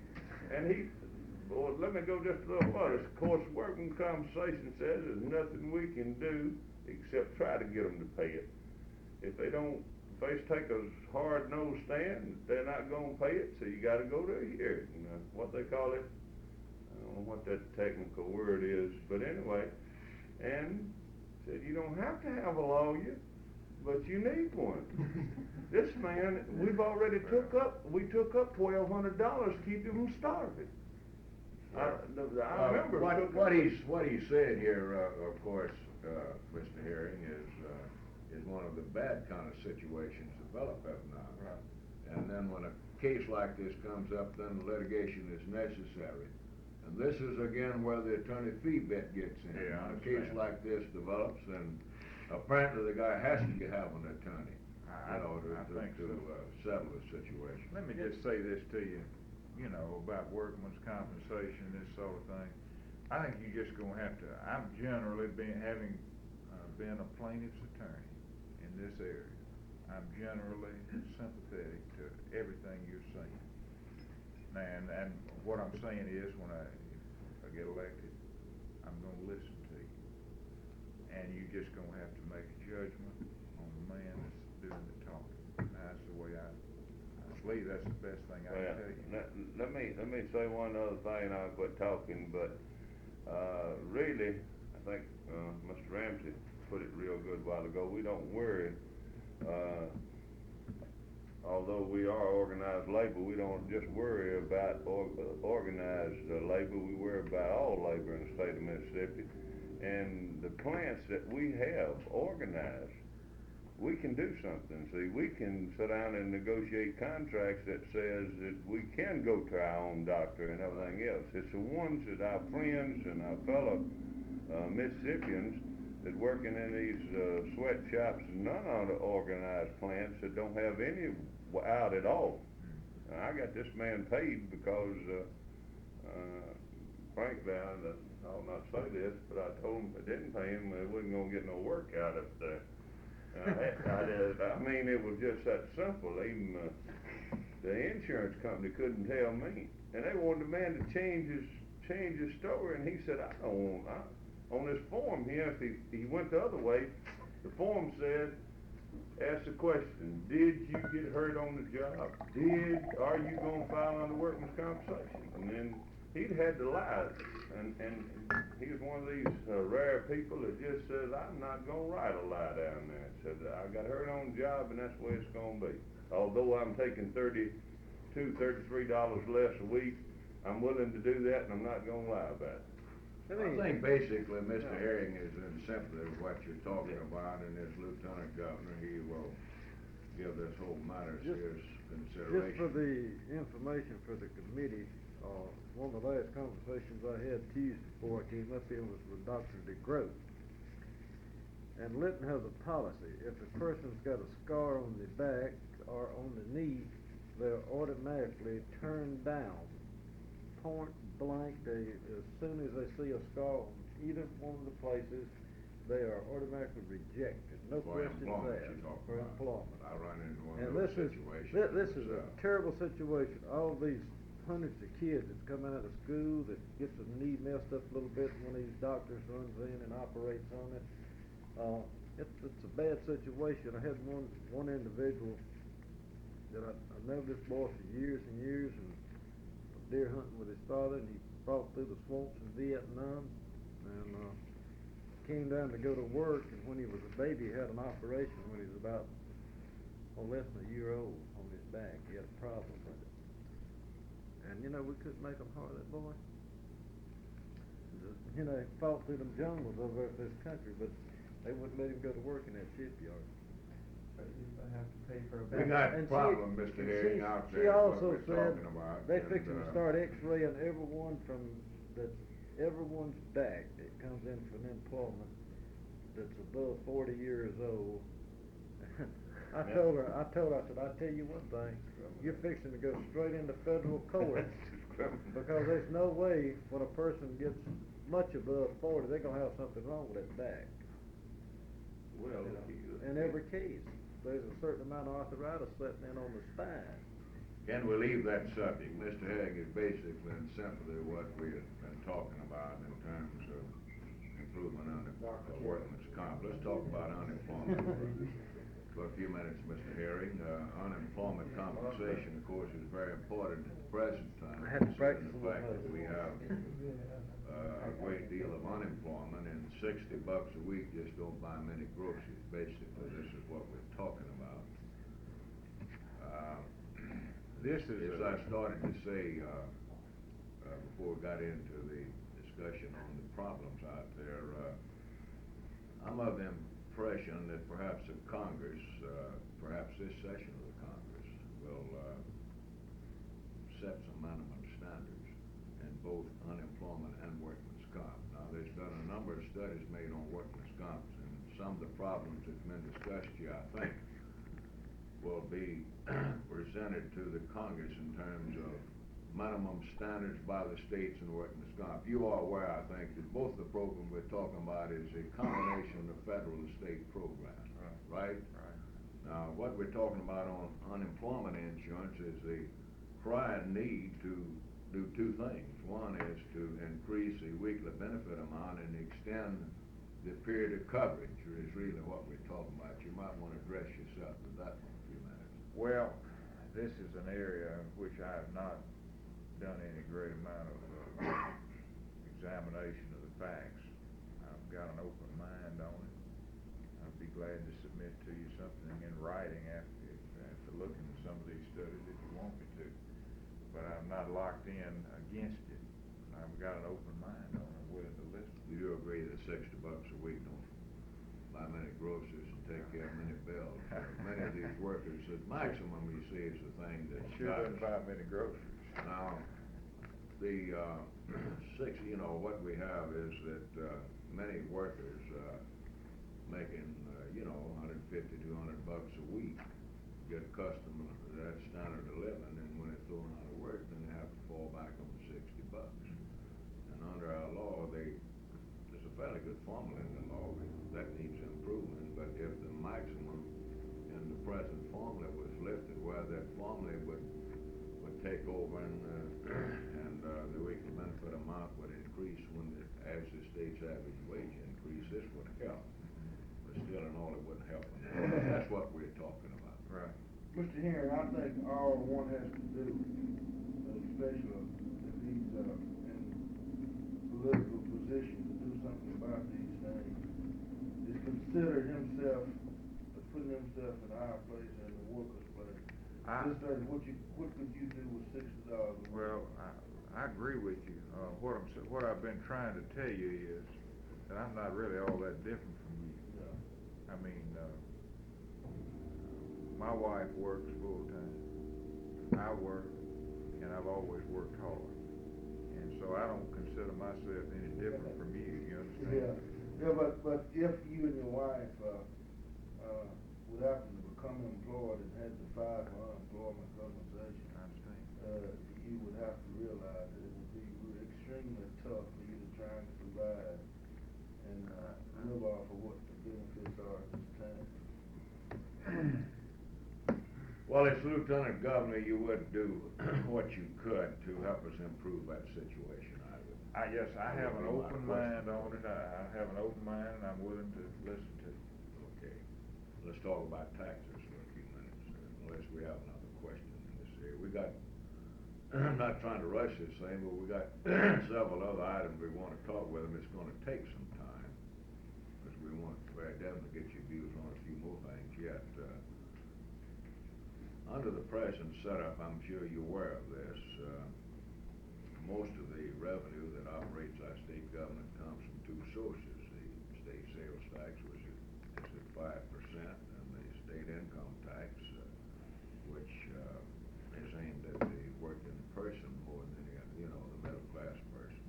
And well, let me go just a little further. Of course, workman's compensation says there's nothing we can do except try to get them to pay it. If they don't, if they take a hard-nosed stand, they're not going to pay it, so you got to go to a hearing. What they call it, I don't know what that technical word is, but anyway, and said you don't have to have a lawyer, but you need one. This man, we've already took up $1,200 to keep him from starving. I remember
what he said here, of course, Mr. Herring, is is one of the bad kind of situations develop every now and then.
Right.
And then when a case like this comes up, then litigation is necessary. And this is again where the attorney fee bit gets in.
Yeah, I
When a case
understand.
like this develops, then apparently the guy has to have an attorney in order
I think
to
so.
settle the situation.
Let me just say this to you, you know, about workman's compensation, this sort of thing. I think you're just gonna have to, I've generally been, having been a plaintiff's attorney in this area, I'm generally sympathetic to everything you're saying. And what I'm saying is, if I get elected, I'm gonna listen to you. And you're just gonna have to make a judgment on the man that's doing the talking. That's the way I believe that's the best thing I can tell you.
Let me say one other thing, I'll quit talking, but, really, I think, Mr. Ramsey put it real good a while ago, we don't worry, although we are organized labor, we don't just worry about organized labor, we worry about all labor in the state of Mississippi. And the plants that we have organized, we can do something. See, we can sit down and negotiate contracts that says that we can go to our own doctor and everything else. It's the ones that our friends and our fellow Mississippians that working in these sweatshops, none of the organized plants that don't have any out at all. I got this man paid because, frankly, I'll not say this, but I told him if I didn't pay him, we wasn't gonna get no work out of there. I mean, it was just that simple. Even the insurance company couldn't tell me, and they wanted the man to change his story, and he said, I don't want. On this form here, if he went the other way, the form said, ask the question, did you get hurt on the job? Are you gonna file under workman's compensation? And then he'd had to lie, and he was one of these rare people that just says, I'm not gonna write a lie down there. Said, I got hurt on the job, and that's the way it's gonna be. Although I'm taking $32, $33 less a week, I'm willing to do that, and I'm not gonna lie about it.
I think basically, Mr. Herring is in simply what you're talking about, and as Lieutenant Governor, he will give this whole matter serious consideration.
Just for the information for the committee, one of the last conversations I had Tuesday before I came up here was with Dr. DeGroat. And Lytton has a policy, if a person's got a scar on the back or on the knee, they're automatically turned down, point blank. As soon as they see a scar on either one of the places, they are automatically rejected, no questions asked. For employment.
I run into one
And
of those situations.
this is a terrible situation. All these hundreds of kids that's come out of school that gets their knee messed up a little bit when these doctors runs in and operates on it. It's a bad situation. I had one individual that I know this boy for years and years, and deer hunting with his father, and he fought through the swamps in Vietnam, and came down to go to work, and when he was a baby, he had an operation when he was about less than a year old on his back. He had a problem with it. And you know, we couldn't make him hire that boy. You know, he fought through them jungles over this country, but they wouldn't let him go to work in that shipyard.
I have to pay for a
We got a problem, Mr. Herring, out there.
She also
what we're
said
talking about,
they
and,
fixing to start x-raying everyone's back that comes in for an employment that's above 40 years old. I told her, I said, I tell you one thing, you're fixing to go straight into federal court because there's no way when a person gets much above 40, they're gonna have something wrong with that back.
Well,
in every case, there's a certain amount of arthritis setting in on the spine.
Can we leave that subject? Mr. Herring is basically and simply what we've been talking about in terms of improvement on the workman's comp. Let's talk about unemployment for a few minutes, Mr. Herring. Unemployment compensation, of course, is very important at the present time.
I had to practice
the fact that we have a great deal of unemployment, and $60 a week just don't buy many groceries. Basically, this is what we're talking about.
This is,
as I started to say before we got into the discussion on the problems out there, I'm of the impression that perhaps the Congress, perhaps this session of the Congress, will set some minimum standards in both unemployment and workman's comp. Now, there's been a number of studies made on workman's comp, and some of the problems that's been discussed here, I think, will be presented to the Congress in terms of minimum standards by the states and workman's comp. You are aware, I think, that both the program we're talking about is a combination of federal and state programs, right?
Right.
Now, what we're talking about on unemployment insurance is the crying need to do two things. One is to increase the weekly benefit amount and extend the period of coverage, is really what we're talking about. You might want to address yourself to that in a few minutes.
Well, this is an area in which I have not done any great amount of examination of the facts. I've got an open mind on it. I'd be glad to submit to you something in writing after looking at some of these studies if you want me to. But I'm not locked in against it. I've got an open mind on it, willing to listen.
You do agree that $60 a week don't buy many groceries and take care of many bills? Many of these workers, the maximum you see is the thing that
sure doesn't buy many groceries.
Now, the what we have is that many workers making $150, $200 a week get accustomed to that standard of living, and when they're thrown out of work, then they have to fall back on the $60. And under our law, there's a fairly good formula in the law that needs improvement. But if the maximum in the present formula was lifted, where that formula would take over and the weekly benefit amount would increase as the state's average wage increase, this would help. But still, in all, it wouldn't help. That's what we're talking about.
Right.
Mr. Henry, I think all one has to do, especially if he's in political position to do something about these things, is consider himself, putting himself in our place and the workers' place. Just like what could you do with $60?
Well, I agree with you. What I've been trying to tell you is that I'm not really all that different from you.
Yeah.
I mean, my wife works full time. I work, and I've always worked hard. And so I don't consider myself any different from you. You understand?
Yeah, but if you and your wife would happen to become employed and had to file for unemployment compensation,
I understand.
You would have to realize that it would be extremely tough for you to try and provide and live off of what the benefits are at this time.
Well, as Lieutenant Governor, you would do what you could to help us improve that situation, I would.
Yes, I have an open mind on it. I have an open mind, and I'm willing to listen to you.
Okay. Let's talk about taxes for a few minutes, unless we have another question in this area. We got, I'm not trying to rush this thing, but we got several other items we want to talk with them. It's going to take some time, because we want to very definitely get your views on a few more things yet. Under the present setup, I'm sure you're aware of this, most of the revenue that operates our state government comes from two sources. The state sales tax, which is at 5%, and the state income tax, which is aimed at the working person more than any, the middle class person,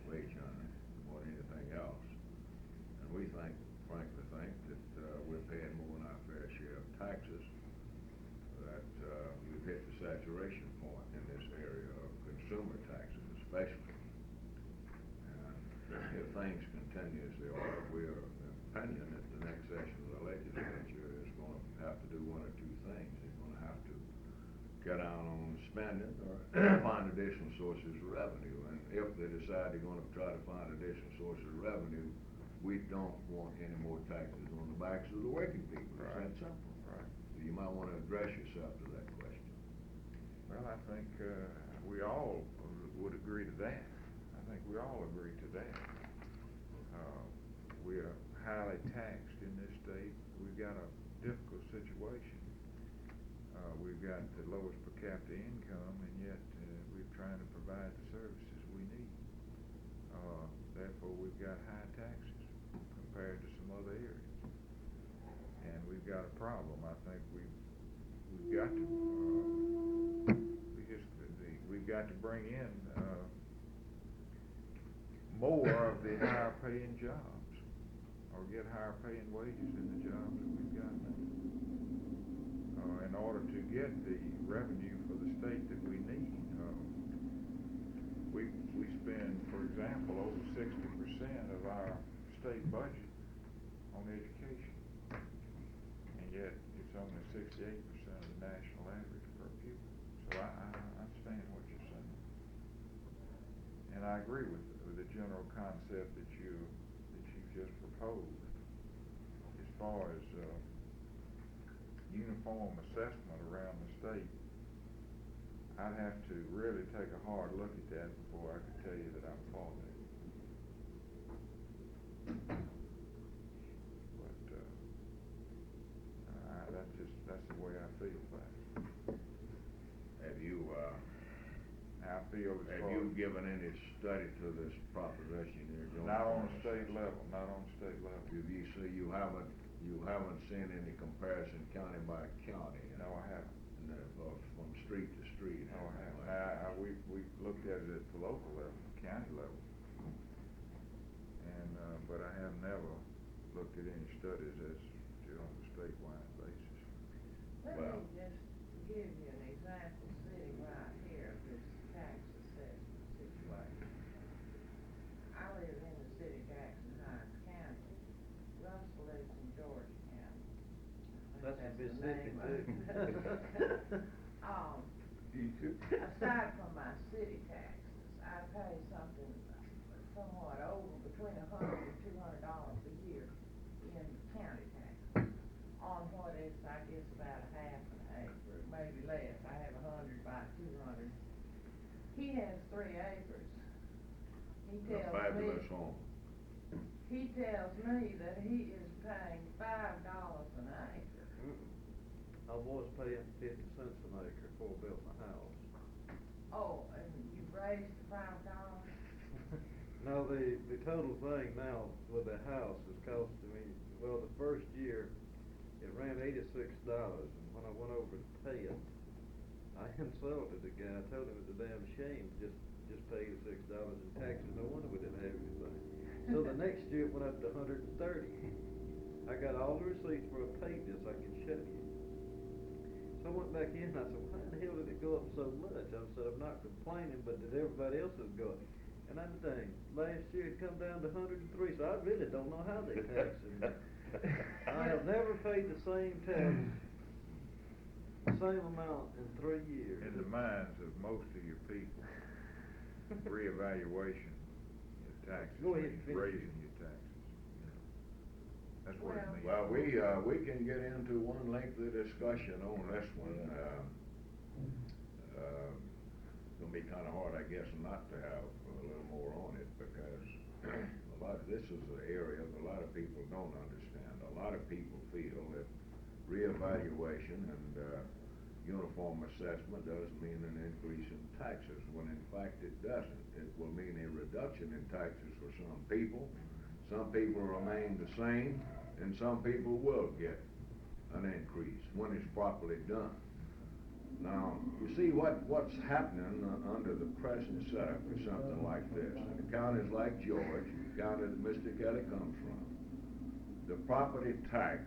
wage earner, more than anything else. And we frankly think that we're paying more than our fair share of taxes, that we've hit the saturation point in this area of consumer taxes especially. And if things continue as they are, we're of the opinion that the next session of the legislature is going to have to do one or two things. They're going to have to get down on spending or find additional sources of revenue. And if they decide they're going to try to find additional sources of revenue, we don't want any more taxes on the backs of the working people.
Right.
It's that simple.
Right.
So you might want to address yourself to that question.
Well, I think we all would agree to that. I think we all agree to that. We are highly taxed in this state. We've got a difficult situation. We've got the lowest per capita income, and yet we're trying to provide the services we need. Therefore, we've got high taxes compared to some other areas. we've got a problem. I think we've got to, we've got to bring in, more of the higher paying jobs, or get higher paying wages in the jobs that we've got now. In order to get the revenue for the state that we need. We spend, for example, over 60% of our state budget on education, and yet it's only 68% of the national average per pupil. So I understand what you're saying, and I agree with the general concept that you just proposed as far as uniform assessment around the state. I'd have to really take a hard look at that before I could tell you that I'm for that. But that's the way I feel about it.
Have you,
I feel as
have
far
you
as,
given any study to this proposition here, Joe?
not on the state level, not on the state level.
Have you, so you haven't seen any comparison county by county?
No, I haven't.
Or from street to street?
No, I haven't. We've looked at it at the local level, county level. And, but I have never looked at any studies as to on a statewide basis.
Let
Well-
me just give you an example sitting right here of this tax assessment situation. I live in the city of Jackson Heights County. Russell lives in Georgia County. I think
That's in
the
Mississippi
name of
too.
it. Aside from my city taxes, I pay something somewhat over between $100 and $200 a year in county taxes on what is, I guess, about a half an acre, maybe less. I have 100 by 200. He has 3 acres. He
A
tells
fabulous
me,
home.
he tells me that he is paying $5 an acre.
I was paying 50 cents an acre before I built my house.
Oh, and you raised the $5?
No, the total thing now with the house is costing me, well, the first year, it ran $86, and when I went over to pay it, I insulted the guy. I told him it was a damn shame to just pay $86 in taxes. No wonder we didn't have anything. So the next year it went up to $130. I got all the receipts where I paid this, I can show you. So I went back in and I said, why in the hell did it go up so much? I said, I'm not complaining, but did everybody else has go up? And I'm dang, last year it come down to 103, so I really don't know how they tax it. I have never paid the same tax, the same amount in 3 years.
In the minds of most of your people, reevaluation of taxes
Go ahead,
means
finish.
raising your taxes. You know. That's what it means.
Well, we can get into one lengthy discussion on this one. It's gonna be kinda hard, I guess, not to have a little more on it, because this is an area that a lot of people don't understand. A lot of people feel that reevaluation and uniform assessment doesn't mean an increase in taxes, when in fact it doesn't. It will mean a reduction in taxes for some people. Some people remain the same, and some people will get an increase when it's properly done. Now, you see what's happening under the present setup is something like this. In counties like Georgia, the county that Mr. Kelly comes from, the property tax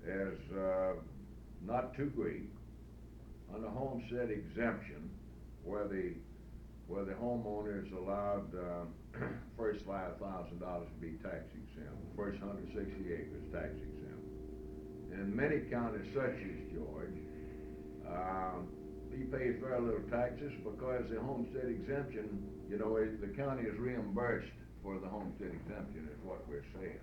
is not too great. Under homestead exemption, where the homeowner is allowed first $5,000 to be tax exempt, first 160 acres tax exempt. In many counties such as George, he pays very little taxes because the homestead exemption, the county is reimbursed for the homestead exemption is what we're saying.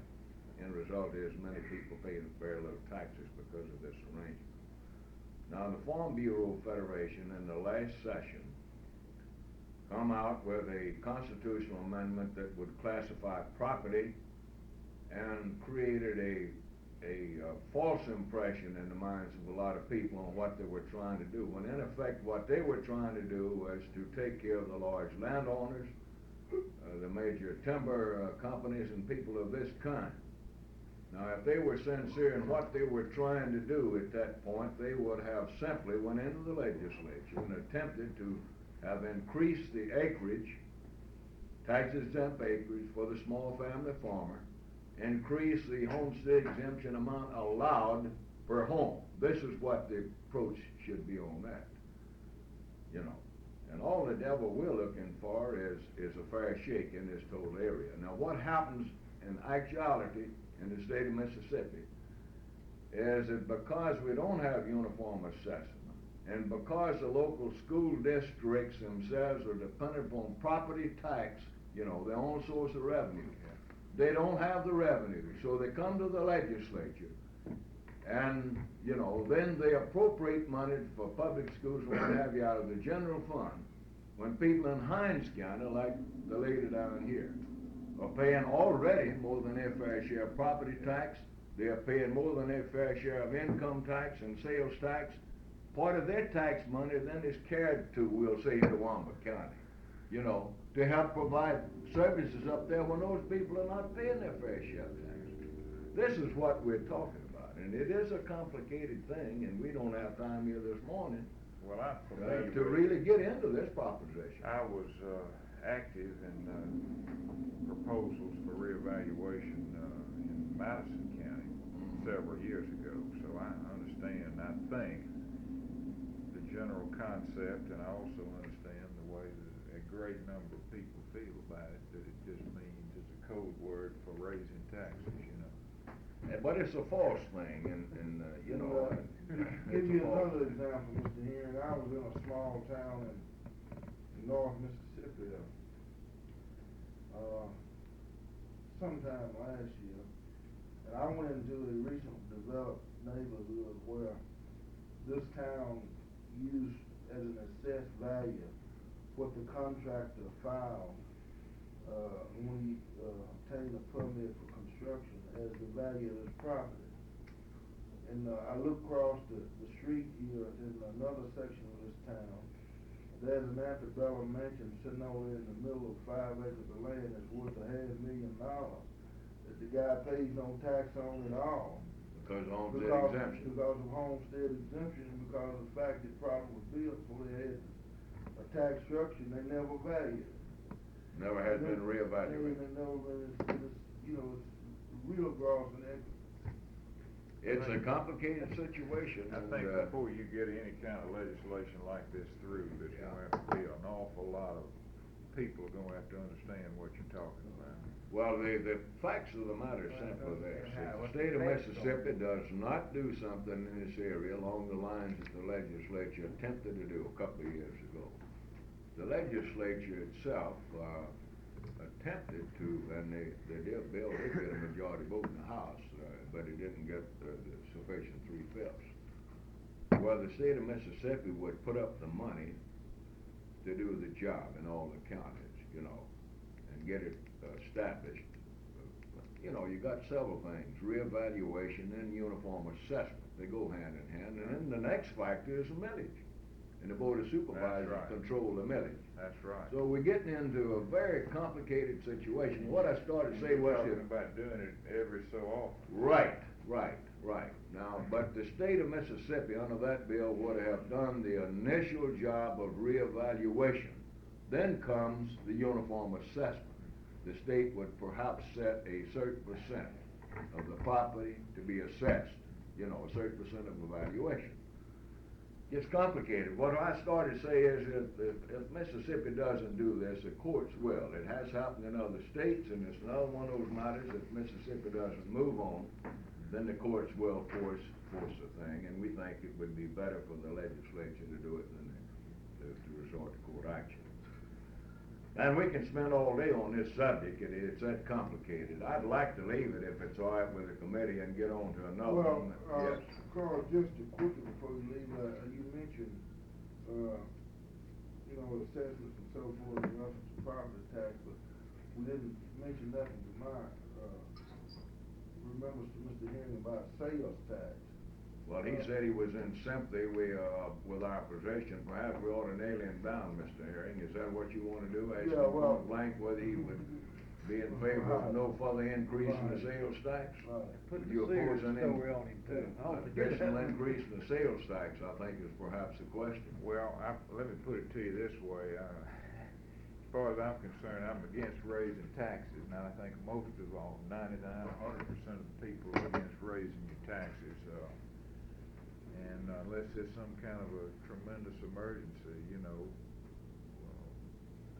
End result is many people pay very little taxes because of this arrangement. Now, the Farm Bureau Federation in the last session come out with a constitutional amendment that would classify property and created a false impression in the minds of a lot of people on what they were trying to do, when in effect what they were trying to do was to take care of the large landowners the major timber companies and people of this kind. Now, if they were sincere in what they were trying to do at that point, they would have simply went into the legislature and attempted to have increased the acreage, tax-exempt acreage for the small family farmer, increase the homestead exemption amount allowed per home. This is what the approach should be on that, you know. And all the devil we're looking for is a fair shake in this total area. Now, what happens in actuality in the state of Mississippi is that because we don't have uniform assessment, and because the local school districts themselves are dependent upon property tax, you know, their own source of revenue, they don't have the revenue, so they come to the legislature, and, you know, then they appropriate money for public schools and what have you out of the general fund, when people in Hinds County, like the lady down here, are paying already more than their fair share of property tax. They are paying more than their fair share of income tax and sales tax. Part of their tax money then is carried to, we'll say, Toowoomba County, you know, to help provide services up there when those people are not paying their fair share of tax. This is what we're talking about, and it is a complicated thing, and we don't have time here this morning
Well, I'm familiar
to
with
really get into this proposition.
I was active in proposals for reevaluation in Madison County several years ago, so I understand, I think, the general concept, and I also understand the way that a great number of people feel about it, that it just means it's a code word for raising taxes, you know.
But it's a false thing, and you know.
Give you another example, Mr. Henry. I was in a small town in North Mississippi sometime last year, and I went into a recently developed neighborhood where this town used as an assessed value what the contractor filed when he obtained a permit for construction as the value of his property. And I look across the street here in another section of this town. There's an antebellum mansion sitting over in the middle of 5 acres of land that's worth $500,000 that the guy pays no tax on at all.
Because of homestead exemption.
Because of homestead exemption, and because of the fact that property was built before they had a tax structure, they never valued it.
Never has been reevaluated.
They never been, you know, it's real gross and equity.
It's a complicated situation.
I think before you get any kind of legislation like this through, there's going to have to be an awful lot of people going to have to understand what you're talking about.
Well, the facts of the matter are simply this. If the state of Mississippi does not do something in this area along the lines that the legislature attempted to do a couple of years ago, the legislature itself attempted to, and the bill did get a majority vote in the House, but it didn't get the sufficient 3/5. Well, the state of Mississippi would put up the money to do the job in all the counties, you know, and get it established. You know, you got several things: reevaluation and uniform assessment. They go hand in hand, and then the next factor is the millage. And the Board of Supervisors control the millage.
That's right.
So we're getting into a very complicated situation. What I started to say was
talking about doing it every so often.
Right. Now, but the state of Mississippi under that bill would have done the initial job of reevaluation. Then comes the uniform assessment. The state would perhaps set a certain percent of the property to be assessed, you know, a certain percent of evaluation. It's complicated. What I started to say is if Mississippi doesn't do this, the courts will. It has happened in other states, and it's another one of those matters. If Mississippi doesn't move on, then the courts will force the thing, and we think it would be better for the legislature to do it than to resort to court action. And we can spend all day on this subject. It's that complicated. I'd like to leave it if it's all right with the committee and get on to another one. Yes.
Carl, just to quickly before you leave, you mentioned, you know, assessments and so forth in reference to property tax, but we didn't mention nothing to my remembrance to Mr. Henry about sales tax.
Well, he said he was in sympathy with our position. Perhaps we ought to nail him down, Mr. Herring. Is that what you want to do? Ask
Yeah,
him
well-
point blank whether he would be in favor of no further increase in the sales tax?
Put
Would
the
you oppose
serious
an
story on him too. I don't think
additional
that-
increase in the sales tax, I think, is perhaps the question.
Well, let me put it to you this way, as far as I'm concerned, I'm against raising taxes. Now, I think most of all, 99, 100% of the people are against raising your taxes, and unless there's some kind of a tremendous emergency,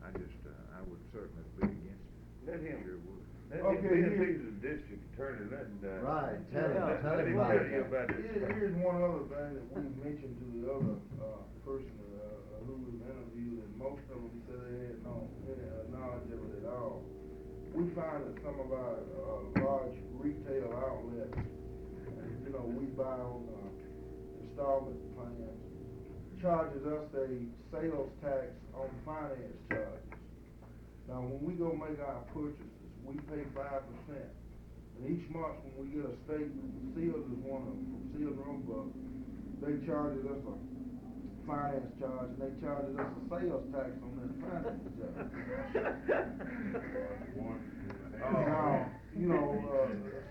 I would certainly be against it.
Let him,
Sure would.
let
Okay,
him,
here-
he's the district attorney, let,
Right, tell him
let him
about
tell you
it.
about this.
Here's one other thing that we mentioned to the other, person, who was interviewed, and most of them said they had no knowledge of it at all. We find that some of our, large retail outlets, we buy on, installment plans, charges us a sales tax on finance charges. Now, when we go make our purchases, we pay 5%. And each month, when we get a statement, Seals is one of them, from Seals Roebuck, they charges us a finance charge, and they charges us a sales tax on that finance charge. Now,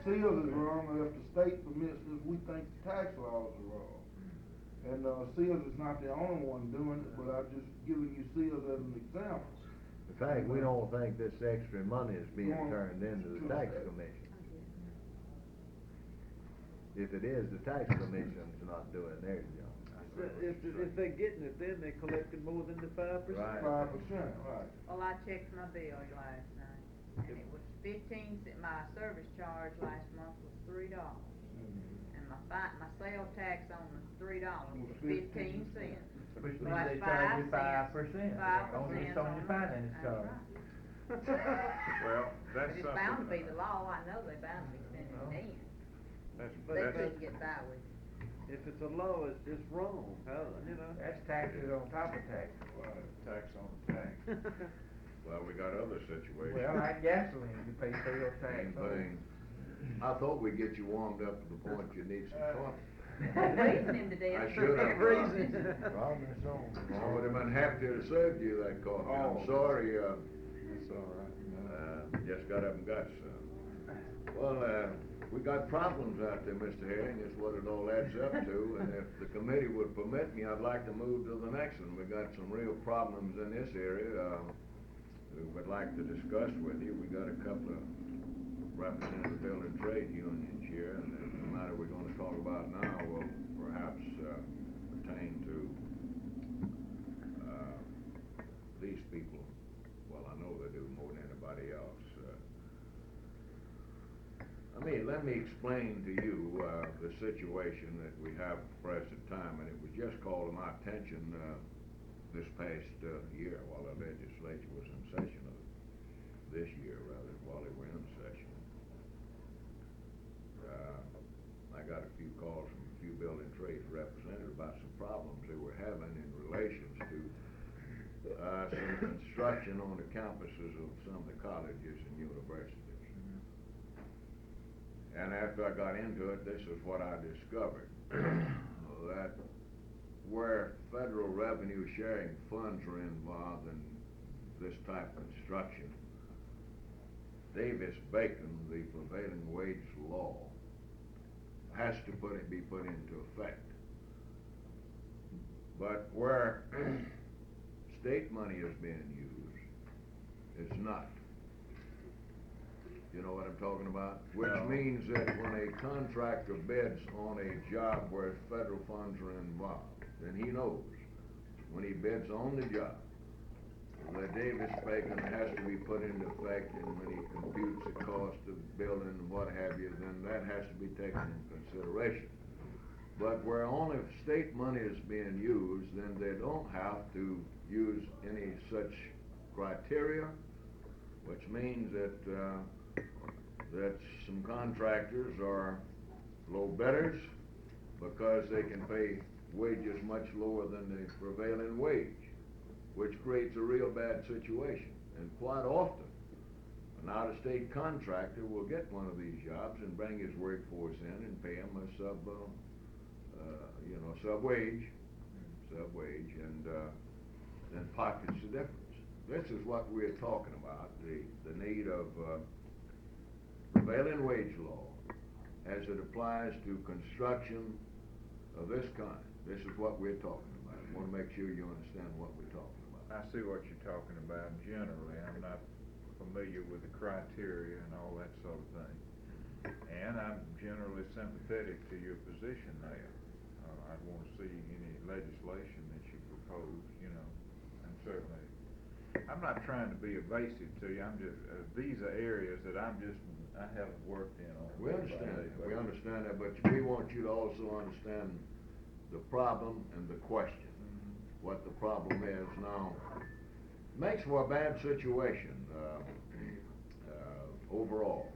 Seals is wrong, and if the state permits us, we think the tax laws are wrong. And, Seals is not the only one doing it, but I'm just giving you Seals as an example.
In fact, we don't think this extra money is being turned into the tax commission. If it is, the tax commission's not doing their job.
If they're getting it, then they're collecting more than the 5%.
Right.
5%, right.
Well, I checked my bill last night, and it was 15 cents, my service charge last month was $3. And my sales tax on the $3 was 15 cents.
Which
Well,
means they
that's
charge you 5%.
5%
On your finance
That's
charge.
right.
Well,
But
that's
it's bound to be
something,
the law, I know they bound to be spending it then. They
that's,
couldn't get by with it.
If it's a law, it's just wrong,
That's taxes on top of taxes.
tax on the tax.
Well, we got other situations.
Well, like gasoline, you pay sales tax
Same
on it.
thing. I thought we'd get you warmed up to the point you need some coffee.
Freezing him to death.
I should have.
Robin, so.
I would have been happy to have served you that coffee. I'm sorry,
That's all right.
just got up and got some. Well, we got problems out there, Mr. Herring, is what it all adds up to, and if the committee would permit me, I'd like to move to the next one. We got some real problems in this area, we would like to discuss with you. We got a couple of representative building trade unions here, and the matter we're gonna talk about now will perhaps, pertain to, these people. Well, I know they do more than anybody else. Let me explain to you, the situation that we have at the present time, and it was just called to my attention, this past, year while the legislature was in session this year, rather, while they were in session. I got a few calls from a few building trades representatives about some problems they were having in relations to, some construction on the campuses of some of the colleges and universities. And after I got into it, this is what I discovered, that where federal revenue sharing funds are involved in this type of construction, Davis-Bacon, the prevailing wage law, has to be put into effect. But where state money is being used, it's not. You know what I'm talking about? Which means that when a contractor bids on a job where federal funds are involved, then he knows when he bids on the job that Davis-Bacon has to be put into effect, and when he computes the cost of building and what have you, then that has to be taken into consideration. But where only state money is being used, then they don't have to use any such criteria, which means that that some contractors are low bidders because they can pay wages much lower than the prevailing wage, which creates a real bad situation. And quite often, an out-of-state contractor will get one of these jobs and bring his workforce in and pay them a you know, sub-wage, and then pockets the difference. This is what we're talking about, the need of prevailing wage law as it applies to construction of this kind. This is what we're talking about. I want to make sure you understand what we're talking about.
I see what you're talking about. Generally, I'm not familiar with the criteria and all that sort of thing. And I'm generally sympathetic to your position there. I'd want to see any legislation that you propose, you know, and certainly, I'm not trying to be evasive to you, I'm just, these are areas that I haven't worked in on.
We understand that, but we want you to also understand the problem and the question. What the problem is now makes for a bad situation overall.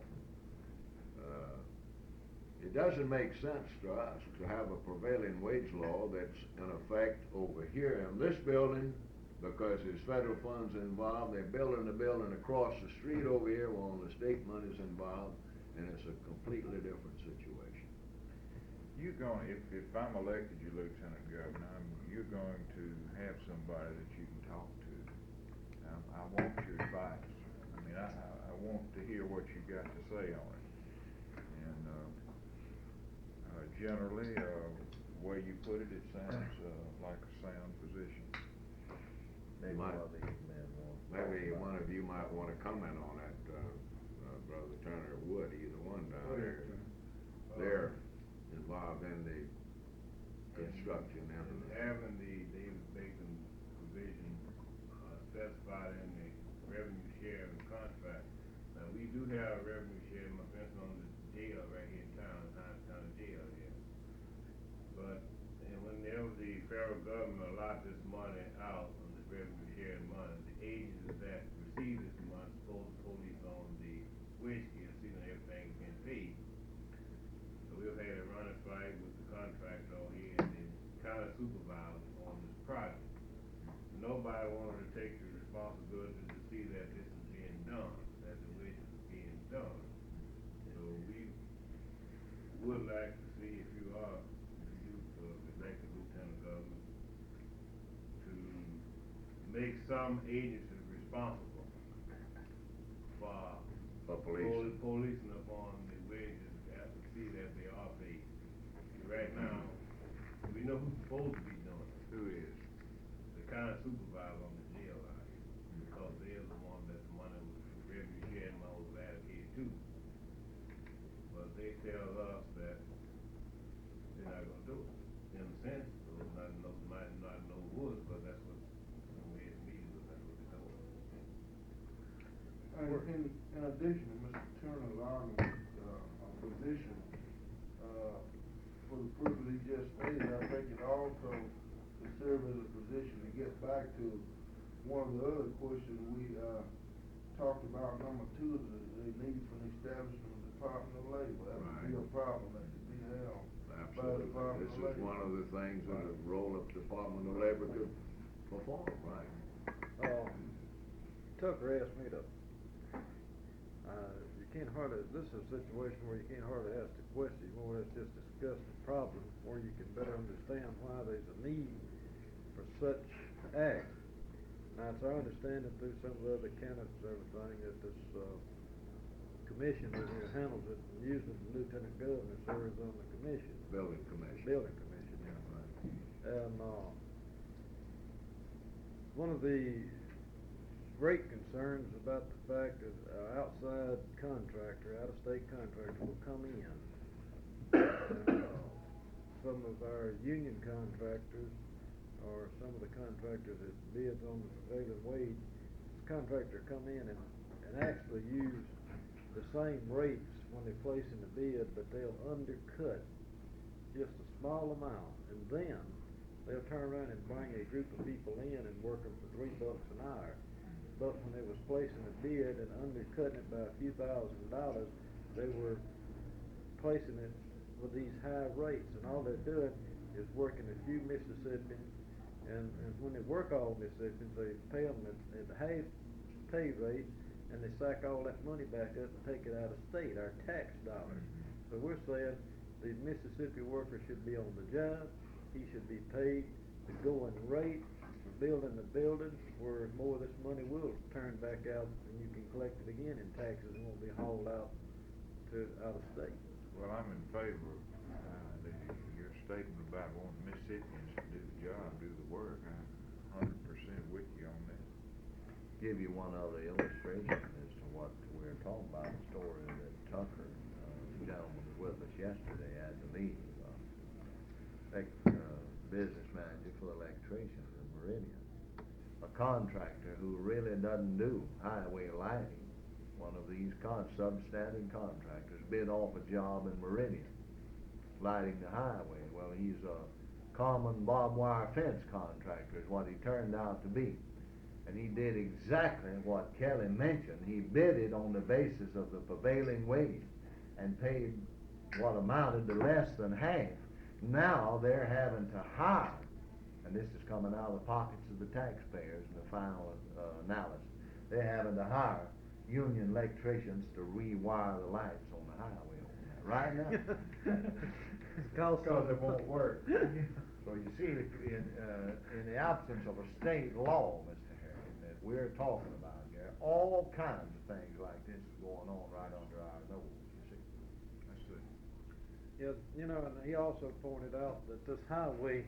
It doesn't make sense to us to have a prevailing wage law that's in effect over here in this building because there's federal funds involved. They're building a building across the street over here where all the state money's involved, and it's a completely different situation.
You're going, if I'm elected you Lieutenant Governor, you're going to have somebody that you can talk to. I want your advice. I mean, I want to hear what you got to say on it. And generally, the way you put it, it sounds like a sound position.
Maybe one of you might want to comment on that, Brother Turner Wood, either one down there. They're involved in the construction and
having the David Bacon provision specified in the revenue sharing contract. Now, we do have revenue sharing, for instance, on the jail right here in town, Hines County Jail here. But whenever the federal government allots this money out on this revenue sharing money, the agencies that receive this money supposed to police on the wage scale, see that everything's been paid. So we've had a running fight with the contractor on here and the county supervisor on this project. Nobody wanted to take the responsibility to see that this is being done, that the wages is being done. So we would like to see if you are elected lieutenant governor to make some agencies responsible for policing upon the wages to see that they are paid. Right now, we know who's supposed to be doing it.
Who is?
The county supervisor on the jail out here, because they're the one that the money was, revenue sharing money was allocated to. But they tell us that they're not gonna do it. In a sense, might not know wood, but that's what, when we had meetings, that's what they told us.
In addition to Mr. Turner's argument, position, for the purpose he just stated, I think it also could serve as a position to get back to one of the other questions we talked about, number 2, the need for the establishment of the Department of Labor. That would be a problem that could be held by the Department of Labor.
This is one of the things that the role of the Department of Labor could perform, right?
Tucker asked me to, you can't hardly, this is a situation where you can't hardly ask the question, more or less just discuss the problem, where you can better understand why there's a need for such act. Now, it's our understanding through some of the other candidates and everything that this commission over here handles it, and usually the lieutenant governor serves on the commission.
Building commission.
Building commission, yeah. Right. And one of the great concerns about the fact that outside contractor, out-of-state contractor will come in. And, some of our union contractors or some of the contractors that bids on the prevailing wage, this contractor come in and actually use the same rates when they place in the bid, but they'll undercut just a small amount, and then they'll turn around and bring a group of people in and work them for $3 an hour. But when they was placing a bid and undercutting it by a few $1,000s, they were placing it with these high rates, and all they're doing is working a few Mississippians, and when they work all Mississippians, they pay them at the half pay rate, and they sack all that money back up and take it out of state, our tax dollars. So we're saying these Mississippi workers should be on the job. He should be paid the going rate for building the building, where more of this money will turn back out and you can collect it again in taxes and won't be hauled out of state.
Well, I'm in favor of your statement about wanting Mississippians to do the job, do the work. I'm 100% with you on that.
Give you one other illustration as to what we're talking about, the story that Tucker, the gentleman was with us yesterday at the meeting, business manager for electricians in Meridian. A contractor who really doesn't do highway lighting, one of these substandard contractors, bid off a job in Meridian, lighting the highway. Well, he's a common barbed wire fence contractor is what he turned out to be. And he did exactly what Kelly mentioned. He bid it on the basis of the prevailing wage and paid what amounted to less than half. Now they're having to hire, and this is coming out of the pockets of the taxpayers in the final analysis, they're having to hire union electricians to rewire the lights on the highway right now.
Because
it won't work. So you see, in the absence of a state law, Mr. Harry, that we're talking about here, all kinds of things like this is going on right under our nose, you see.
That's it.
Yeah, you know, and he also pointed out that this highway,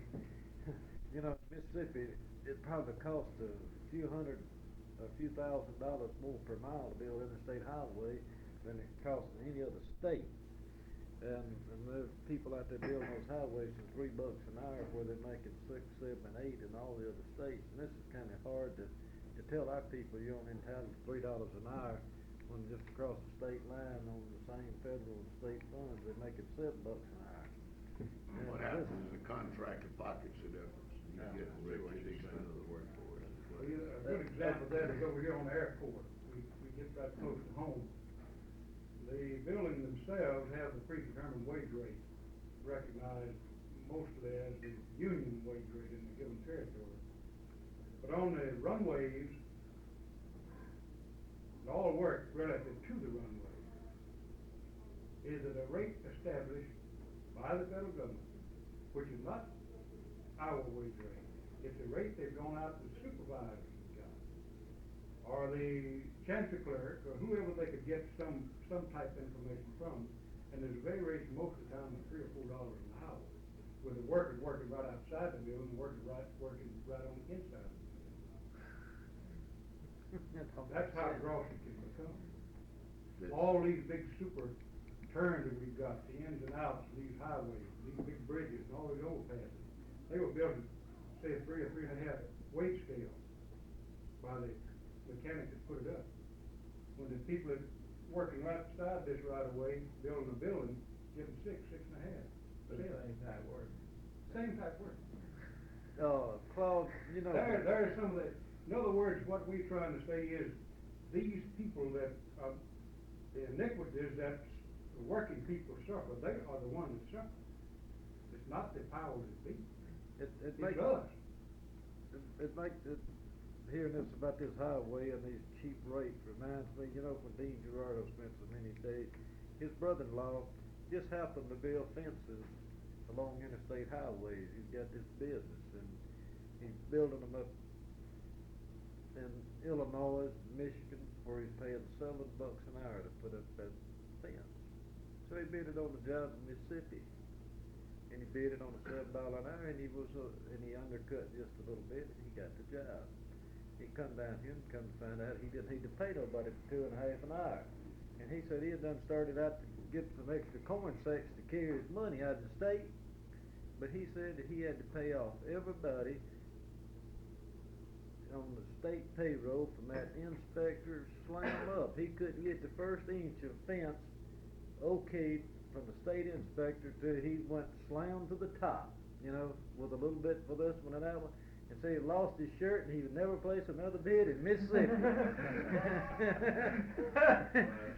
you know, Mississippi, it probably cost a few $1,000s more per mile to build interstate highway than it costs in any other state. And there's people out there building those highways for $3 an hour, where they're making 6, 7, and 8 in all the other states. And this is kind of hard to tell our people you're only entitled to $3 an hour, when just across the state line on the same federal and state funds, they're making $7 an hour.
And what happens is the contractor pockets the difference. You get rich at the expense of the workforce.
Well, a good example of that is over here on the airport. We get right close to home. The building themselves have the predetermined wage rate, recognized mostly as the union wage rate in the given territory. But on the runways, all work relative to the runway is at a rate established by the federal government, which is not our wage rate. It's a rate they've gone out to the supervisors got, or the chancellor clerk, or whoever they could get some type of information from. And there's a variation most of the time of $3 or $4 an hour, with the workers working right outside the building, working right on the inside of the building. That's how gross it can become. All these big super turns that we've got, the ins and outs of these highways, these big bridges, and all these overpasses, they were built at, say, a 3 or 3.5 weight scale by the mechanics that put it up. When the people that working right beside this right of way, building a building, getting 6, 6.5.
Same type work.
Same type work.
Claude, you know.
There's some of the, in other words, what we're trying to say is, these people that, the iniquities that the working people suffer, they are the ones that suffer. It's not the powers that be.
It
makes us.
It makes it, hearing this about this highway and these cheap rates reminds me, you know, when Dean Gerardo spent so many days, his brother-in-law just happened to build fences along interstate highways. He's got this business, and he's building them up in Illinois, Michigan, where he's paying $7 an hour to put up that fence. So he bid it on the job in Mississippi, and he bid it on a $7 an hour, and he undercut just a little bit, and he got the job. He come down here and come to find out he didn't need to pay nobody for 2.5 an hour. And he said he had done started out to get some extra corn sacks to carry his money out of the state, but he said that he had to pay off everybody on the state payroll from that inspector slam up. He couldn't get the first inch of fence okayed from the state inspector till he went slam to the top, you know, with a little bit for this one and that one. And so he lost his shirt, and he would never place another bid in Mississippi.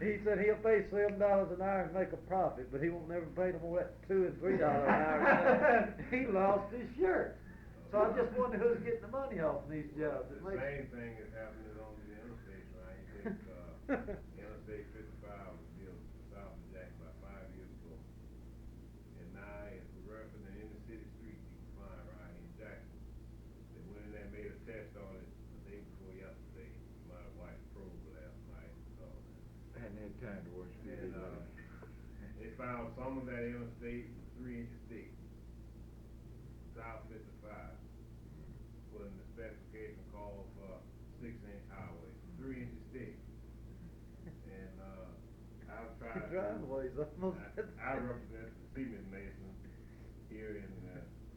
He said he'll pay $7 an hour and make a profit, but he won't never pay no more than $2 and $3 an hour. He lost his shirt. So I just wonder who's getting the money off of these jobs.
The same thing is happening on the interstates, right? You take Interstate 55 was built south of Jackson about 5 years ago. Now, some of that interstate is 3-inch thick, South 55, putting the specification call for 6-inch highway, 3 inches thick. And, I've tried to.
Driveway's almost.
I represent the cement mason here in,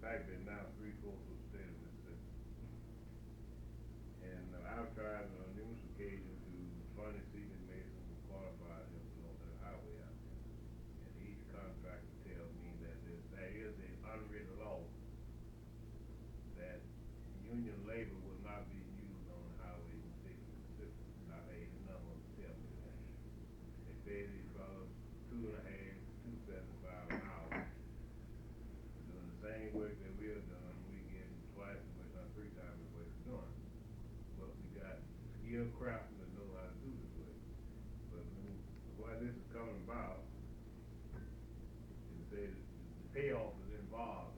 practically now 3/4 of the state of Mississippi. And, I've tried on numerous occasions to furnish cement masons with qualified help to know that highway out there. And each contractor tells me that there is an unwritten law that union labor will not be used on the highway in the state of Mississippi. I've had none of them tell me that. They pay these fellows $2.50 to $2.75 an hour, doing the same work that we're doing. We getting twice as much, not 3 times as much we're doing. But we got skilled craftsmen that know how to do this work. But why this is coming about, is that the payoff is involved.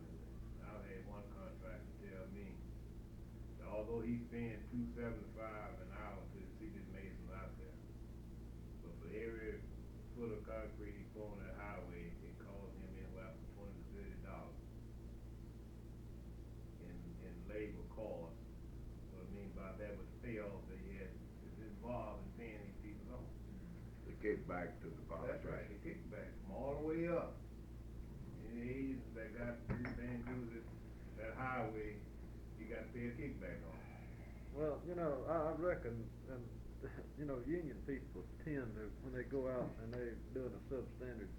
I've had one contractor tell me that although he's paying $2.75 an hour to the cement masons out there, but for every foot of concrete he pour on that highway, it costs him anywhere from $20 to $30 in labor costs. What I mean by that was the payoff that he has is involved in paying these people off.
The kickback to the power.
That's right, the kickback from all the way up. Any agents that got anything to do with that highway, you got to pay a kickback on.
Well, you know, I reckon, and you know, union people tend to, when they go out and they're doing a substandard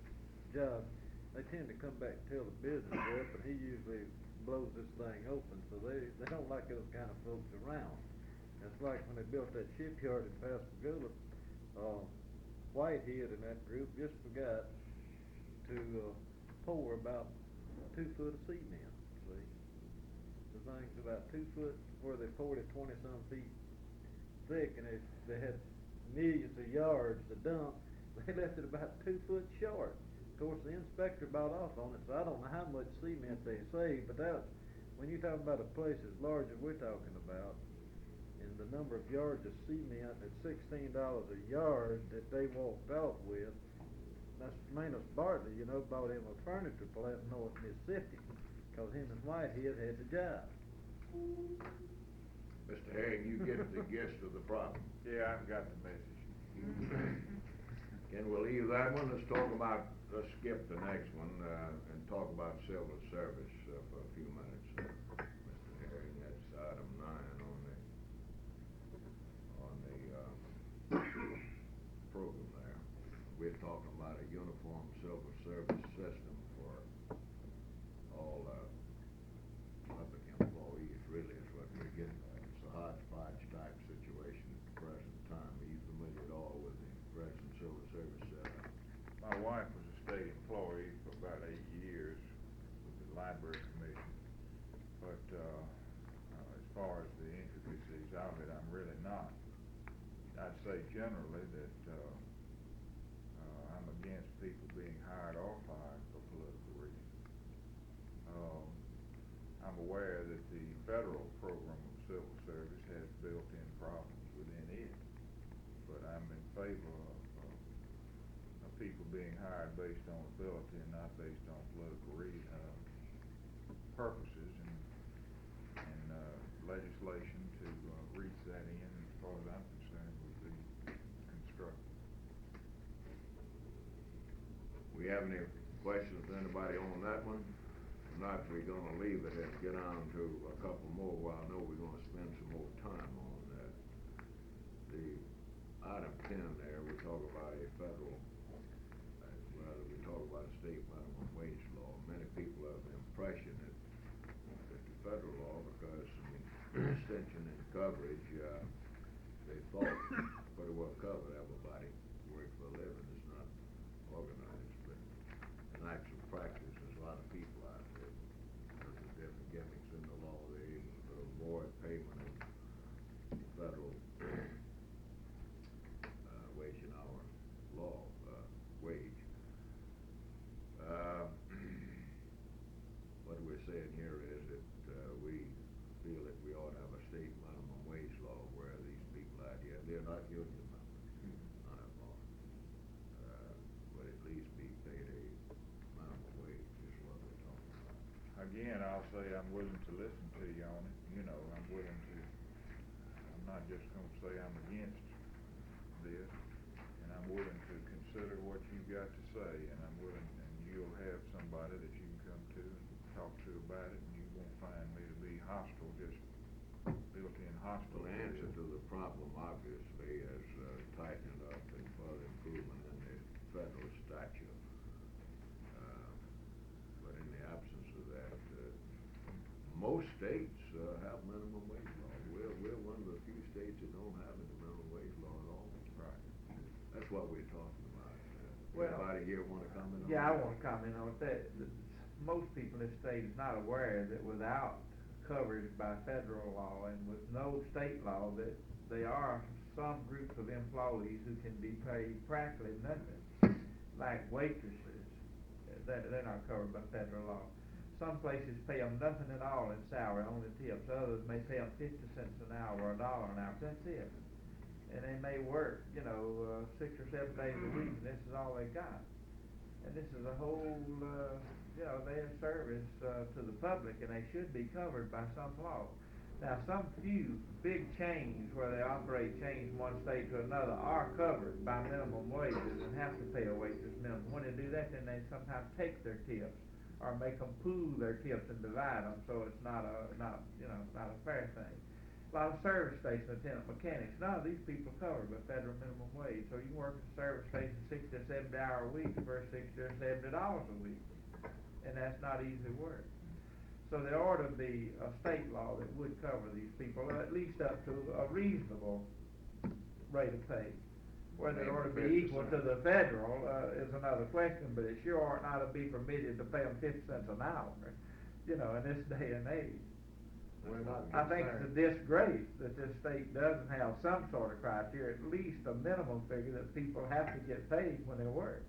job, they tend to come back and tell the business rep, and he usually blows this thing open, so they don't like those kind of folks around. It's like when they built that shipyard in Pascagoula, Whitehead and that group just forgot to pour about 2 foot of cement, see? The thing's about 2 foot, where they poured it 20-some feet thick, and they had millions of yards to dump. They left it about 2 foot short. Of course, the inspector bought off on it, so I don't know how much cement they saved, but that, when you talk about a place as large as we're talking about, and the number of yards of cement at $16 a yard that they walked off with, that's Maynard Bartley, you know, bought him a furniture plant in North Mississippi, because him and Whitehead had the job.
Mr. Herring, you get the gist of the problem.
Yeah, I've got the message.
Can we leave that one? Let's skip the next one, and talk about civil service, for a few minutes. Mr. Herring, that's item 9 on the program there. We're talking about a uniform civil service system for all, public employees, really is what we're getting at. It's a hodgepodge type situation at the present time. Are you familiar at all with the present civil service setup?
My wife was a state employee for about 8 years with the library commission, but, as far as the intricacies of it, I'm really not. I'd say generally that, I'm against people being hired or fired for political reasons. I'm aware that the federal program of civil service has built-in problems within it, but I'm in favor of people being hired based on ability and not based on political purposes, and legislation to reach that end, as far as I'm concerned, would be constructive.
We have any questions, anybody on that one? If not, we're gonna leave it and get on to a couple more. Well, I know we're gonna spend some more time on that. The item 10 there, we talk about a federal, we talk about a state minimum wage law. Many people have the impression that the federal law, because of the extension and coverage, they thought pretty well covered everybody who works for a living. It's not organized, but in actual practice, there's a lot of people out there, because of different gimmicks in the law, they're able to avoid payment of federal wage and hour law, wage. What we're saying here is that we feel that we ought to have a state minimum wage
again, I'll say I'm willing to listen to you on it, you know, I'm not just gonna say I'm against this, and I'm willing to consider what you've got to say, and I'm willing, and you'll have somebody that you can come to and talk to about it, and you won't find me to be hostile, just built-in hostile.
Well, the answer to the problem obviously is tightening up and further improvement in the federal statute. But in the absence of that, most states have minimum wage law. We're one of the few states that don't have a minimum wage law at all.
Right.
That's what we're talking about.
Well,
Anybody here want to comment on that?
Yeah, I want to comment on that. Most people in this state is not aware that without coverage by federal law and with no state law, that there are some groups of employees who can be paid practically nothing, like waitresses. They're not covered by federal law. Some places pay them nothing at all in salary, only tips. Others may pay them 50 cents an hour or $1 an hour. That's it. And they may work, 6 or 7 days a week, and this is all they got. And this is a whole, their service to the public, and they should be covered by some law. Now, some few big chains where they operate chains from one state to another are covered by minimum wages and have to pay a waitress minimum. When they do that, then they sometimes take their tips or make them pool their tips and divide them, so it's not a fair thing. A lot of service station attendant mechanics, none of these people are covered by federal minimum wage. So you work at a service station 60 to 70 hour a week for $60 or $70 a week, and that's not easy work. So there ought to be a state law that would cover these people, at least up to a reasonable rate of pay. Whether it ought to be equal to the federal is another question, but it sure ought not to be permitted to pay them 50 cents an hour, in this day and age. I think it's a disgrace that this state doesn't have some sort of criteria, at least a minimum figure that people have to get paid when they work.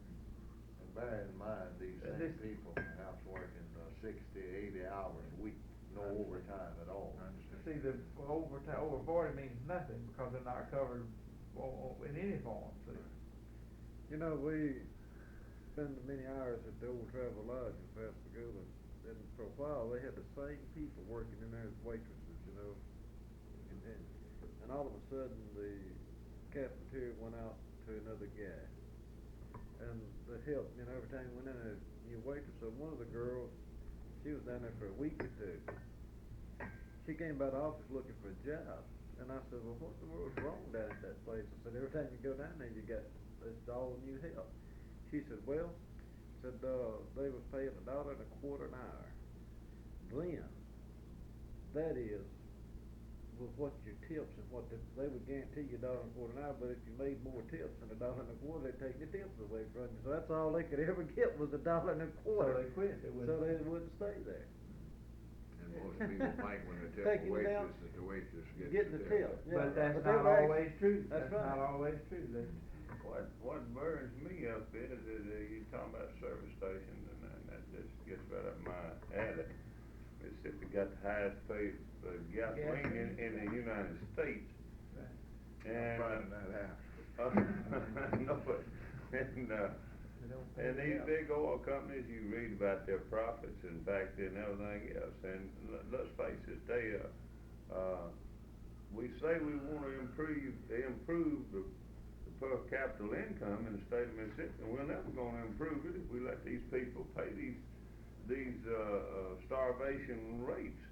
And bear in mind, these same people perhaps working 60, 80 hours a week, no overtime at all.
See, the overtime, over 40 means nothing because they're not covered in any form, see.
We spend many hours at the old Travel Lodge in Pascagoula, and for a while they had the same people working in there as waitresses, and all of a sudden the cafeteria went out to another guy, and the help, every time we went in there, new waitress. So one of the girls, she was down there for a week or two. She came by the office looking for a job, and I said, well, what in the world's wrong down at that place? I said, every time you go down there, you got it's all new help. She said, well, they was paying $1.25 an hour. Then, that is with what your tips and what they would guarantee you $1.25 an hour, but if you made more tips than $1.25, they'd take your tips away from you. So that's all they could ever get was $1.25.
So they quit.
So they wouldn't stay there.
And most people think when they tip a waitress that the waitress gets the tip.
But that's not always true. That's not always true.
What burns me up is that you're talking about service stations, and that just gets right up my alley. Mississippi got the highest paid gasoline in the United States. And
finding that out.
no, and these big oil companies, you read about their profits and back and everything else. And let's face it, we say we want to improve the per capita income in the state of Mississippi, and we're never going to improve it if we let these people pay these starvation rates.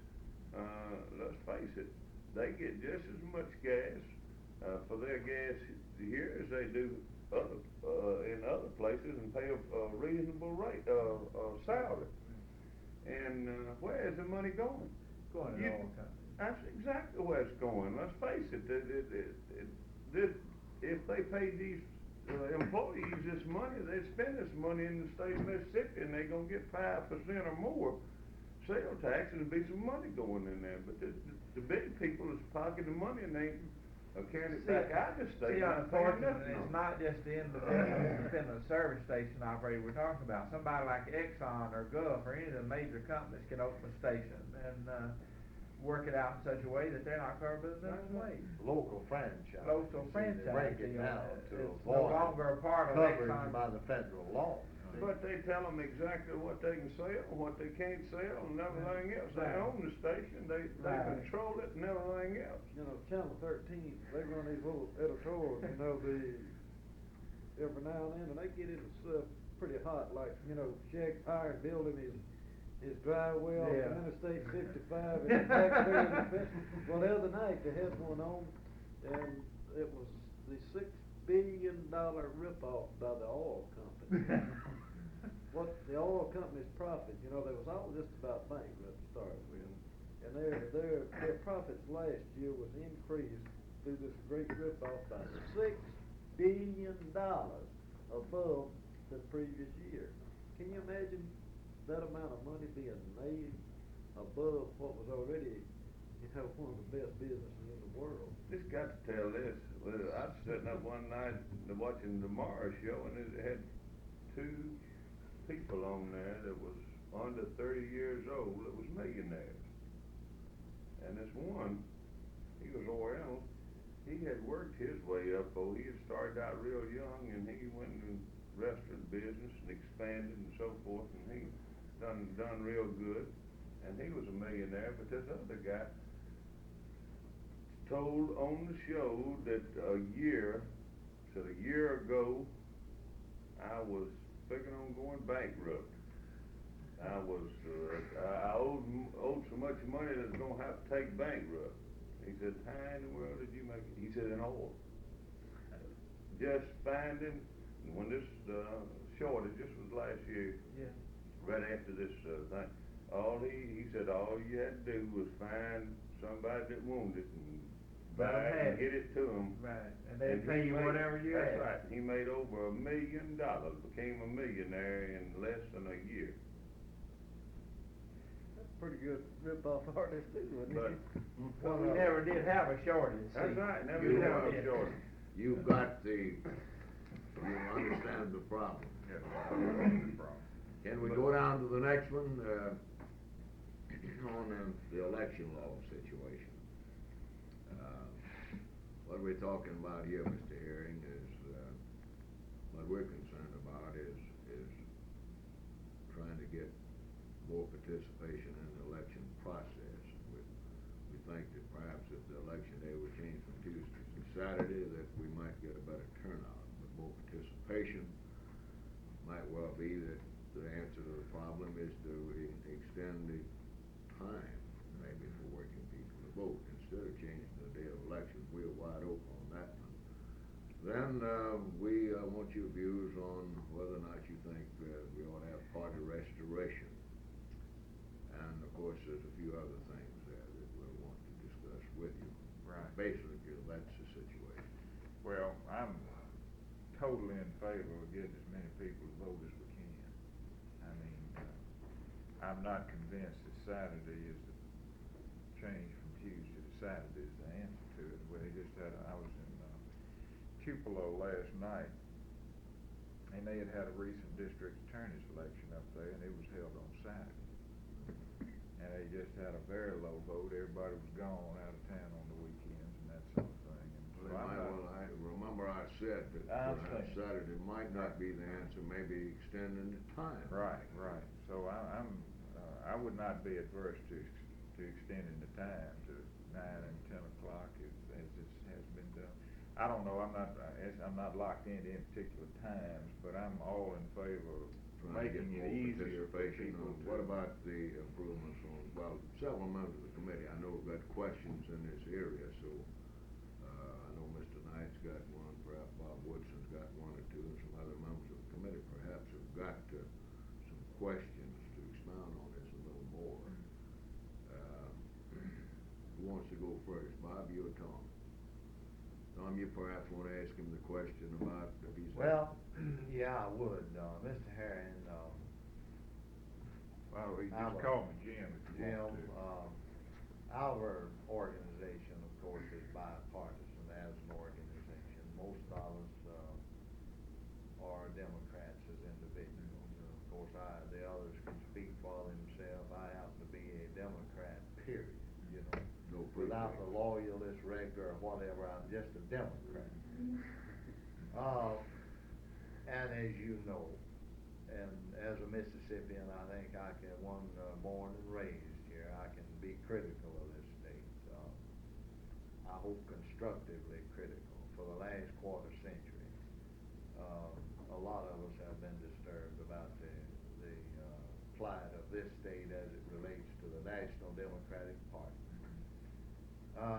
Let's face it, they get just as much gas for their gas here as they do in other places, and pay a reasonable rate salary. And where is the money going?
Going to all countries.
That's exactly where it's going. Let's face it. If they pay these employees this money, they spend this money in the state of Mississippi, and they're going to get 5% or more sales tax, and there'll be some money going in there. But the big people is pocketing the money, and they carrying it back out of the state.
See, unfortunately, it's not just the independent service station operator we're talking about. Somebody like Exxon or Gulf or any of the major companies can open a station and work it out in such a way that they're not covered by the minimum wage.
Local franchise.
Local franchise.
Break it down to
it's no longer a part of
coverage
Exxon.
by the federal law.
But they tell them exactly what they can sell, what they can't sell, and everything else. They own the station, they control it and everything else.
You know, Channel 13, they run these little editorials, you know, every now and then, and they get into stuff pretty hot, like, you know, Shag Pyre building his dry well on Interstate 55 in the back there in the fence. Well, the other night, they had one on, and it was the $6 billion ripoff by the oil company. What the oil company's profit, you know, they was all just about bankrupt to start with, and their profits last year was increased through this great ripoff by $6 billion above the previous year. Can you imagine that amount of money being made above what was already, you know, one of the best businesses in the world?
Just got to tell this. Well, I was sitting up one night watching the Mars show, and it had two people on there that was under 30 years old that was millionaires. And this one, he was Oriental. He had worked his way up. Oh, he had started out real young, and he went into restaurant business and expanded and so forth, and he done real good. And he was a millionaire. But this other guy told on the show that a year ago, I was figuring on going bankrupt. I owed so much money that I was gonna have to take bankrupt. He said, "How in the world did you make it?" He said, "In oil. Just finding when this shortage, this was last year, right after this thing. He said all you had to do was find somebody that wanted it and buy it and get it to them.
Right, and they pay you whatever you ask.
That's right. He made over $1 million, became a millionaire in less than a year.
That's a pretty good rip-off artist too, wasn't
But,
he?
Well, we never did have a shortage.
That's
see.
right, never
You
did have a
did.
shortage.
You've got you understand the problem.
Yes, I understand the problem.
Can we go down to the next one, on the election law situation? What we're talking about here, Mr. Herring, is, what we're concerned about is trying to get more participation in the election process. We think that perhaps if the election day were changed from Tuesday to Saturday, that we might get a better turnout. But more participation might well be that the answer to the problem is to extend the time, maybe, for working people to vote. Instead of changing the day of election, we're wide open on that one. Then we want your views on whether or not you think we ought to have party restoration. And of course, there's a few other things there that we'll want to discuss with you.
Right.
Basically, that's the situation.
Well, I'm totally in favor of getting as many people to vote as we can. I mean, I'm not convinced that Saturday is the change from Tuesday to Saturday is the answer to it. Well, I was in Tupelo last night, and they had a recent district attorney's election up there, and it was held on Saturday. And they just had a very low vote. Everybody was gone out of town on the weekends and that sort of thing. And so
I remember I said that perhaps Saturday might not be the answer, maybe extending the time.
Right. So I would not be adverse to extending the time to 9 and 10 o'clock as this has been done. I don't know. I'm not locked into any particular times, but I'm all in favor of making it easier for people.
What about the improvements on? Well, several members of the committee, I know, have got questions in this area. So I know Mr. Knight's got one. Perhaps Bob Woodson's got one or two, and some other members of the committee perhaps have got some questions to expound on this a little more. Who wants to go first, Bob, you or Tom? Tom, you perhaps want to ask him the question about if he's...
Well, yeah, I would, Mr. Herring,
Well, he just called me Jim if you want to.
Our organization, of course, is bipartisan as an organization. Most of us are Democrats as individuals. Of course, the others can speak for themselves. I happen to be a Democrat, period, you know. Without the loyalist, regular, or whatever, I'm just a Democrat. And as you know,
and as a Mississippian, I think I can, born and raised here, I can be critical of this state. I hope constructively critical. For the last quarter century, a lot of us have been disturbed about the plight of this state as it relates to the National Democratic Party.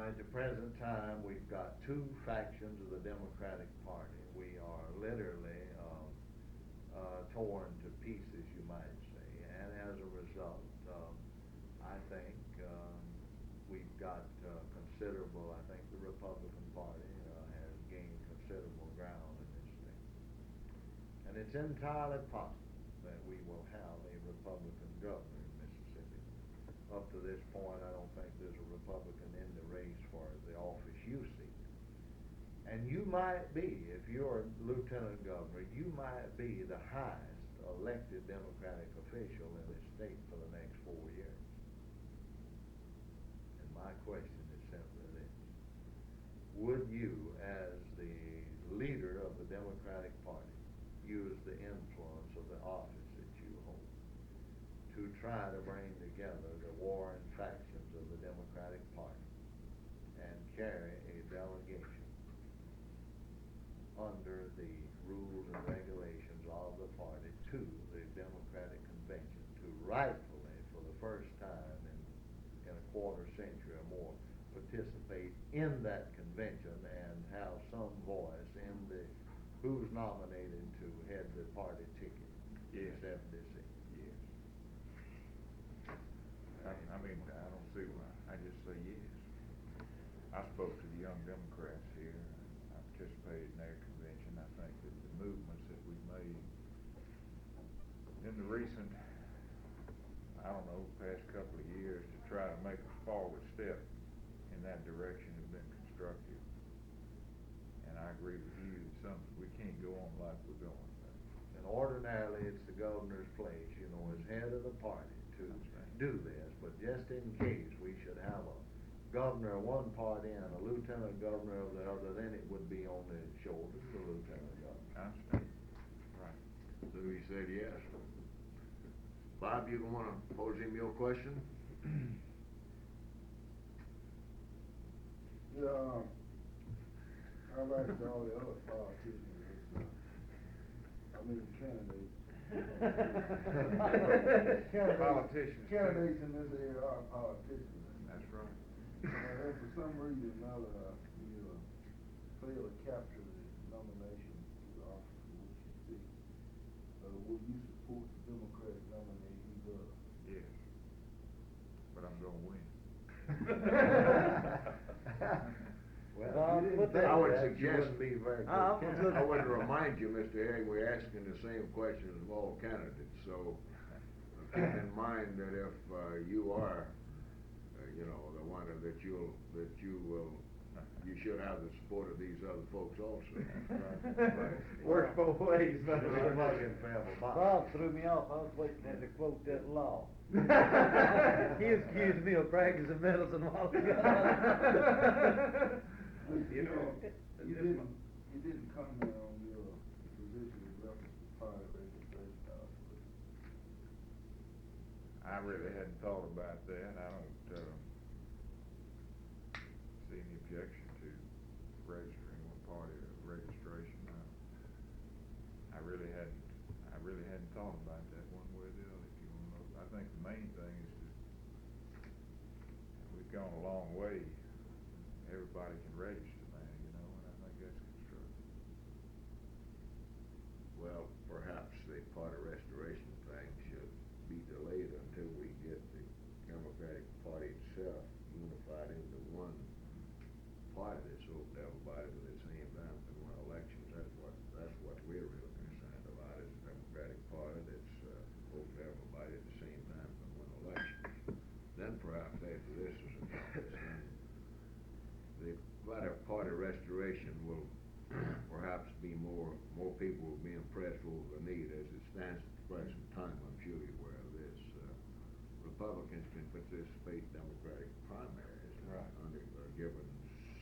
At the present time, we've got two factions of the Democratic Party. We are literally torn to pieces, you might say, and as a result, I think we've got considerable, I think the Republican Party has gained considerable ground in this state. And it's entirely possible that we will have a Republican governor in Mississippi. Up to this point, I don't think there's a Republican in the race for the office you seek. And you might be, if you're a lieutenant governor, you might be the highest elected Democratic official in this state for the next 4 years. And my question is simply this: would you, as the leader of the Democratic Party, use the influence of the office that you hold to try to bring together the warring factions of the Democratic Party and carry a delegation under the rules and regulations of the party to the Democratic Convention to rightfully, for the first time in a quarter century or more, participate in that convention and have some voice in the who's nominated to head the party ticket?
Yes.
FDC.
Yes. I mean, I don't see why. I just say yes. I spoke to the Young Democrats here. I participated in their convention. I think that the movements that we've made in the recent, past couple of years to try to make a forward step in that direction have been constructive. And I agree with you that we can't go on like we're going.
And ordinarily, it's the governor's place, as head of the party to do this. But just in case we should have a governor of one party and a lieutenant governor of the other, then it would be on the shoulders of the lieutenant governor.
I understand. Right.
So he said yes. Bob, you want to pose him your question?
Yeah, I like all the other politicians, candidates. Candidates in this area are politicians.
That's right.
And for some reason or another, you fail to capture the nomination to the office for which you seek. Will you support the Democratic nominee who does?
Yes. But I'm going to win.
Well,
I would suggest
be very good.
I would remind you, Mr. Herring, we're asking the same questions of all candidates. So keep in mind that if you are, the one that you should have the support of these other folks also.
Right. Works both ways, but
Bob threw me off. I was waiting for him to quote that law. He accused me of practicing medicine while ago.
You didn't comment on your position in reference to party registration.
I really hadn't thought about that. I don't see any objection to registering with party registration. I really hadn't thought about that one way or the other. If you want to know, I think the main thing is that we've gone a long way. Everybody can register now, and I think that's constructive.
Well, perhaps the party restoration thing should be delayed until we get the Democratic Party itself unified into one party that's open to everybody at the same time to win elections. That's what we're really concerned about, is a Democratic Party that's open to everybody at the same time to win elections. Then perhaps after this is accomplished, the party restoration will perhaps be more people will be impressed over the need. As it stands at the present time, I'm sure you're aware of this, Republicans can participate in Democratic primaries.
Right.
Under a given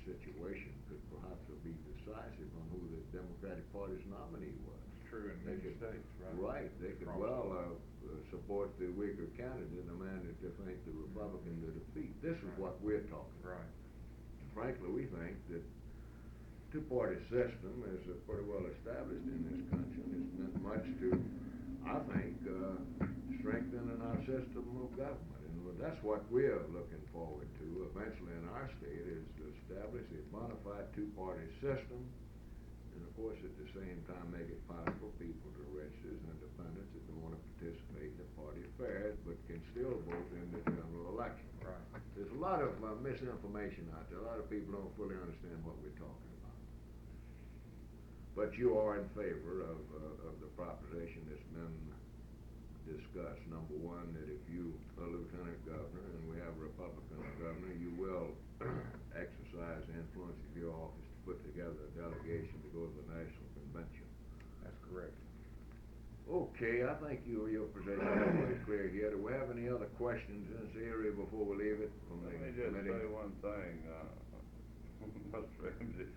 situation could perhaps be decisive on who the Democratic Party's nominee was.
true in
They
many
could-
states, right?
Right, they could
Across
well,
the board.
support the weaker candidate, the man that they think the Republican to defeat. This is what we're talking about.
Right.
Frankly, we think that two-party system is pretty well established in this country, and it's meant much to, I think, strengthening our system of government. And that's what we're looking forward to eventually in our state, is to establish a bona fide two-party system, and of course at the same time make it possible for people to register as independents if they want to participate in the party affairs, but can still vote in the general election.
Right.
There's a lot of misinformation out there. A lot of people don't fully understand what we're talking about. But you are in favor of the proposition that's been discussed. Number one, that if you are lieutenant governor and we have a Republican governor, you will exercise the influence of your office to put together a delegation to go to the national convention.
That's correct.
Okay, I think your position is pretty clear here. Do we have any other questions in this area before we leave it from the
Let me just
committee?
say one thing, Mr. Ramsey.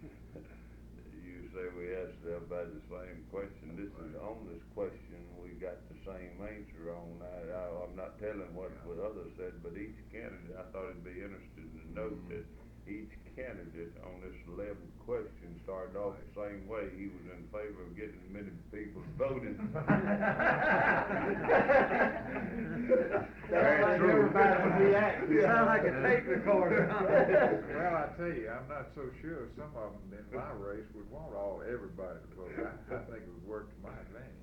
You say we asked everybody the same question. This is on this question, we got the same answer on that. I'm not telling what others said, but each candidate, I thought it'd be interesting to note that each candidate on this 11 question started off the same way. He was in favor of getting as many people voting.
Very true.
You sound like a tape recorder.
Well, I tell you, I'm not so sure some of them in my race would want everybody to vote. I think it would work to my advantage.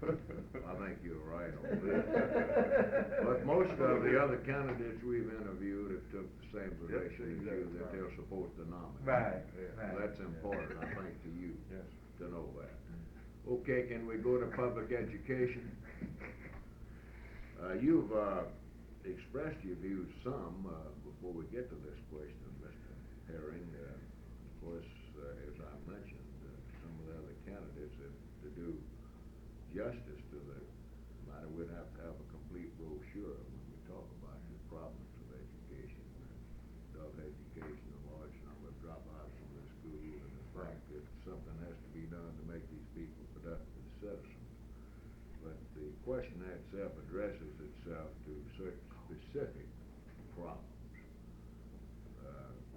I think you're right on that. But most of the other candidates we've interviewed have took the same position as you, that they'll support the nominee.
Right,
Yeah.
right.
That's important, I think, to you,
Yes.
to know that. Okay, can we go to public education? You've expressed your views some before we get to this question, Mr. Herring. Of course, as I mentioned, some of the other candidates have to do justice to the matter. We'd have to have a complete brochure when we talk about the problems of education, adult education, a large number of dropouts from the school, and the fact that something has to be done to make these people productive citizens. But the question itself addresses itself to certain specific problems.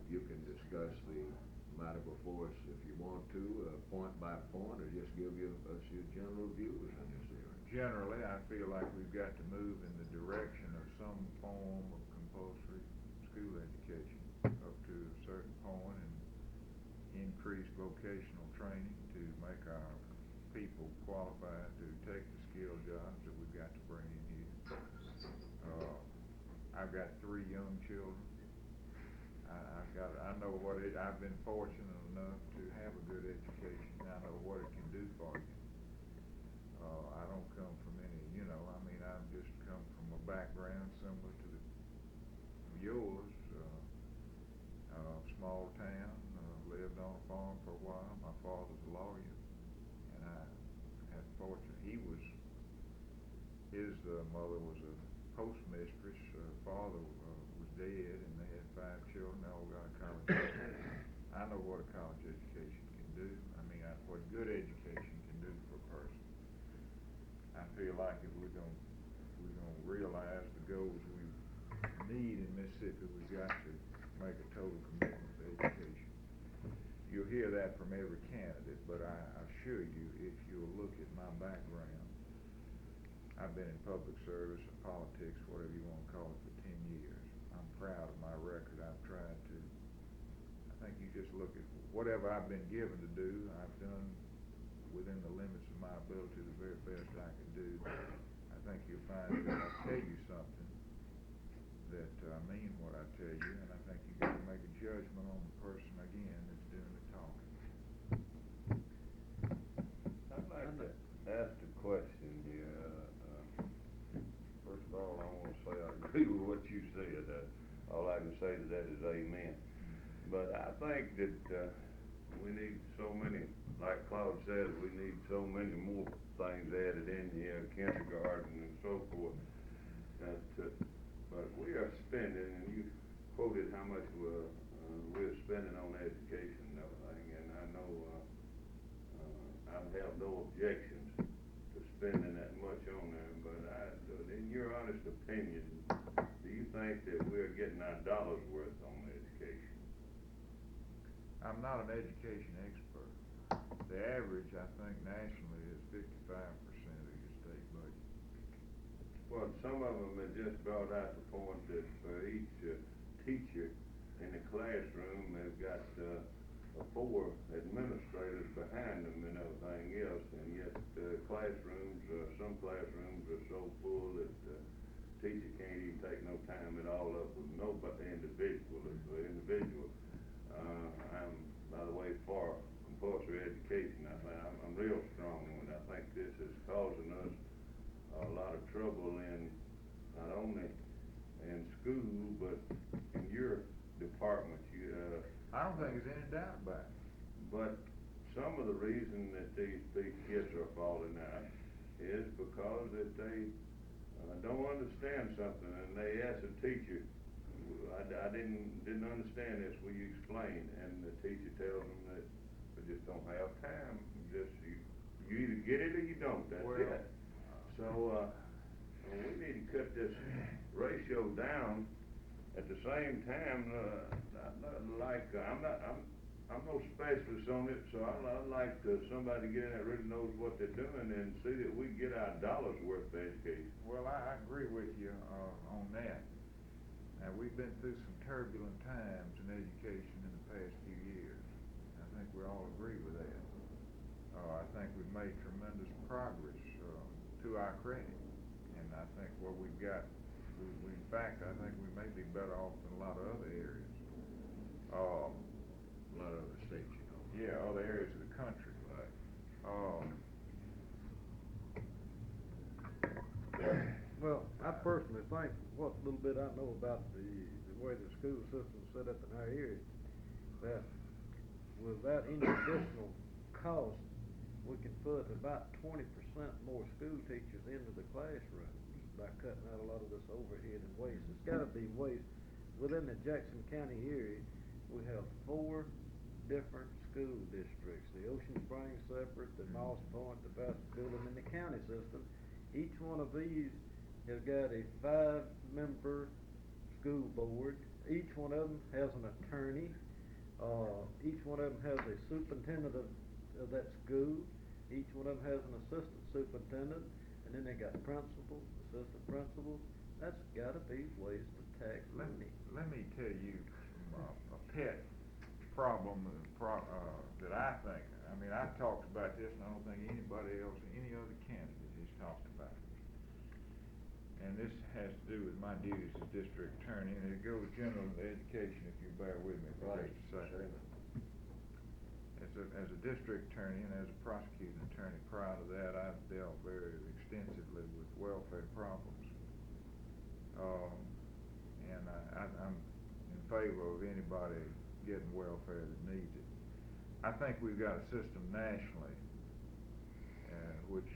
You can discuss the matter before us if you want to, point by point, or just give us your general views in this area.
Generally, I feel like we've got to move in the direction of some form of compulsory school education up to a certain point, and increase vocational training to make our people qualified to take the skilled jobs that we've got to bring in here. I've got 3 young children. I know what I've been fortunate enough to have a good education. I know what it can do for you. I don't come from any, I've just come from a background similar to yours. Small town, lived on a farm for a while. My father's a lawyer, and I had fortune. His mother was a postmistress. Father was dead, and they had 5 children. They all got a college education. I know what a college education can do. What good education can do for a person. I feel like if we're gonna realize the goals we need in Mississippi, we've got to make a total commitment to education. You'll hear that from every candidate, but I assure you, if you'll look at my background, I've been in public service and politics, whatever you want to call it, for 10 years. I'm proud of my record. I've tried to, I think you just look at whatever I've been given to do, I've done within the limits of my ability the very best I can do. I think you'll find that I tell you something that I mean what I tell you, and I think you got to make a judgment on the person again that's doing the talking.
I'd like to ask a question here. First of all, I want to say I agree with what you said. All I can say to that is amen. But I think that we need so many, like Claude says, we need so many more things added in here, kindergarten and so forth. But we are spending, and you quoted how much we're spending on education and everything, and I know I have no objections spending that much on them, but in your honest opinion, do you think that we're getting our dollars worth on education?
I'm not an education expert. The average, I think, nationally is 55% of your state budget.
Well, some of them have just brought out the point that for each teacher in the classroom, they've got 4 administrators behind them and everything else, and yet some classrooms are so full that the teacher can't even take no time at all up with nobody individual. I'm, by the way, for compulsory education. I'm real strong on it. I think this is causing us a lot of trouble in not only in school but in your department.
I don't think there's any doubt about it.
But some of the reason that these kids are falling out is because that they don't understand something, and they ask a teacher, I didn't understand this, will you explain? And the teacher tells them that they just don't have time. You either get it or you don't, that's it. So we need to cut this ratio down. At the same time, I'm no specialist on it, so I'd like somebody to get in that really knows what they're doing and see that we get our dollars worth of education.
Well, I agree with you on that. Now, we've been through some turbulent times in education in the past few years. I think we all agree with that. I think we've made tremendous progress to our credit, and I think what we've got, in fact, I think we may be better off than a lot of other areas.
A lot of other states, you know.
Yeah, other areas of the country.
Right.
Well, I personally think what little bit I know about the way the school system's set up in our area, that without any additional cost, we can put about 20% more school teachers into the classrooms by cutting out a lot of this overhead and waste. It's got to be waste. Within the Jackson County area, we have 4 different school districts. The Ocean Springs separate, the Moss Point, the Baskerville, and in the county system. Each one of these has got a 5-member school board. Each one of them has an attorney. Each one of them has a superintendent of that school. Each one of them has an assistant superintendent, and then they got principals, assistant principals. That's got to be waste of tax money.
Let me tell you a pet problem that I think. I mean, I've talked about this, and I don't think anybody else, any other candidate, has talked about it. And this has to do with my duties as district attorney, and it goes generally to education, if you bear with me for just a second. As a district attorney and as a prosecuting attorney prior to that, I've dealt very extensively with welfare problems. And I'm in favor of anybody getting welfare that needs it. I think we've got a system nationally which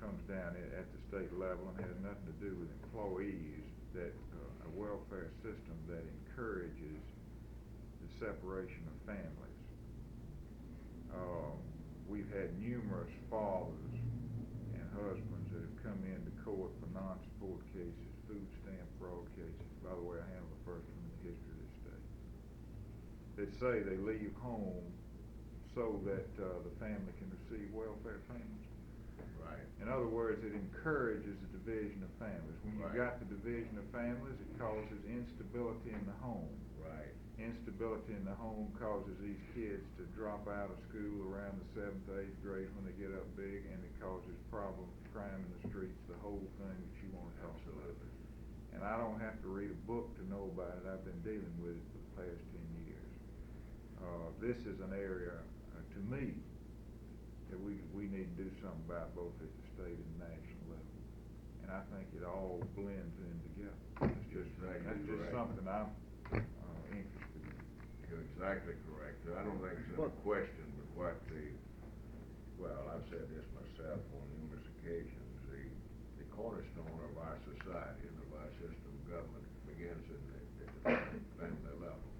comes down at the state level and has nothing to do with employees, that a welfare system that encourages the separation of families. We've had numerous fathers and husbands that have come into court for non-support cases, food stamp fraud cases. By the way, I handled the first one in the history of this state. That say they leave home so that the family can receive welfare payments.
Right.
In other words, it encourages the division of families. When you've got the division of families, it causes instability in the home.
Right.
Instability in the home causes these kids to drop out of school around the 7th or 8th grade when they get up big, and it causes problems, crime in the streets, the whole thing that you want to talk about. And I don't have to read a book to know about it. I've been dealing with it for the past 10 years. This is an area, to me, that we need to do something about both at the state and national level. And I think it all blends in together. That's just something I'm interested in.
You're exactly correct. I don't think it's any question but what I've said this myself on numerous occasions, the cornerstone of our society and of our system of government begins at the family level.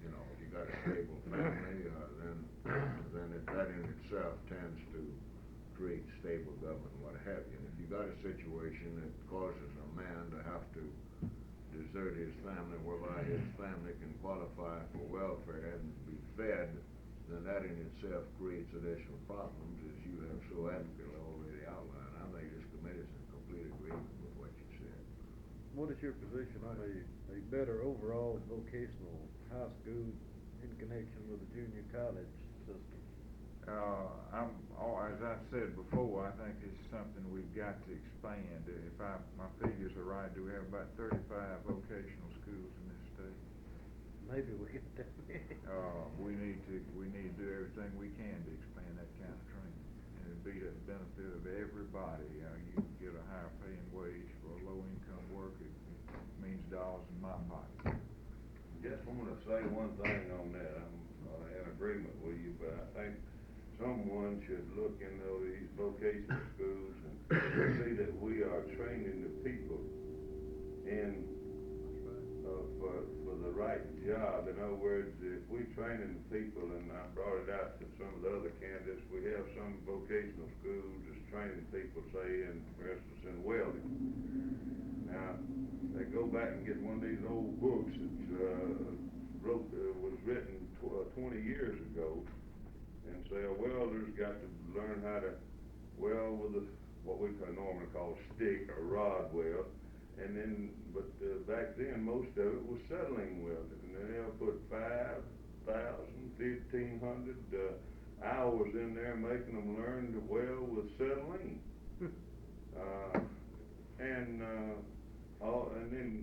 You know, if you got a stable family, then that in itself tends to create stable government, what have you. And if you got a situation that causes a man to have to desert his family, whereby his family can qualify for welfare and be fed, then that in itself creates additional problems, as you have so adequately already outlined. I think this committee is in complete agreement with what you said.
What is your position on a better overall vocational high school in connection with the junior college system?
As I said before, I think it's something we've got to expand. If my figures are right, do we have about 35 vocational schools in this state?
Maybe we get that many.
We need to do everything we can to expand that kind of training. And it'd be to the benefit of everybody. You can get a higher paying wage for a low income worker. It means dollars in my pocket.
Just want to say one thing on that. I'm in agreement with you, but I think someone should look into these vocational schools and see that we are training the people in for the right job. In other words, if we training the people, and I brought it out to some of the other candidates, we have some vocational schools that's training people, say, for instance, in welding. Now, they go back and get one of these old books that was written 20 years ago, and say a welder's got to learn how to weld with what we normally call stick or rod weld. And then, but back then, most of it was settling welding, and then they'll put 5,000, 1,500 hours in there, making them learn to weld with acetylene. And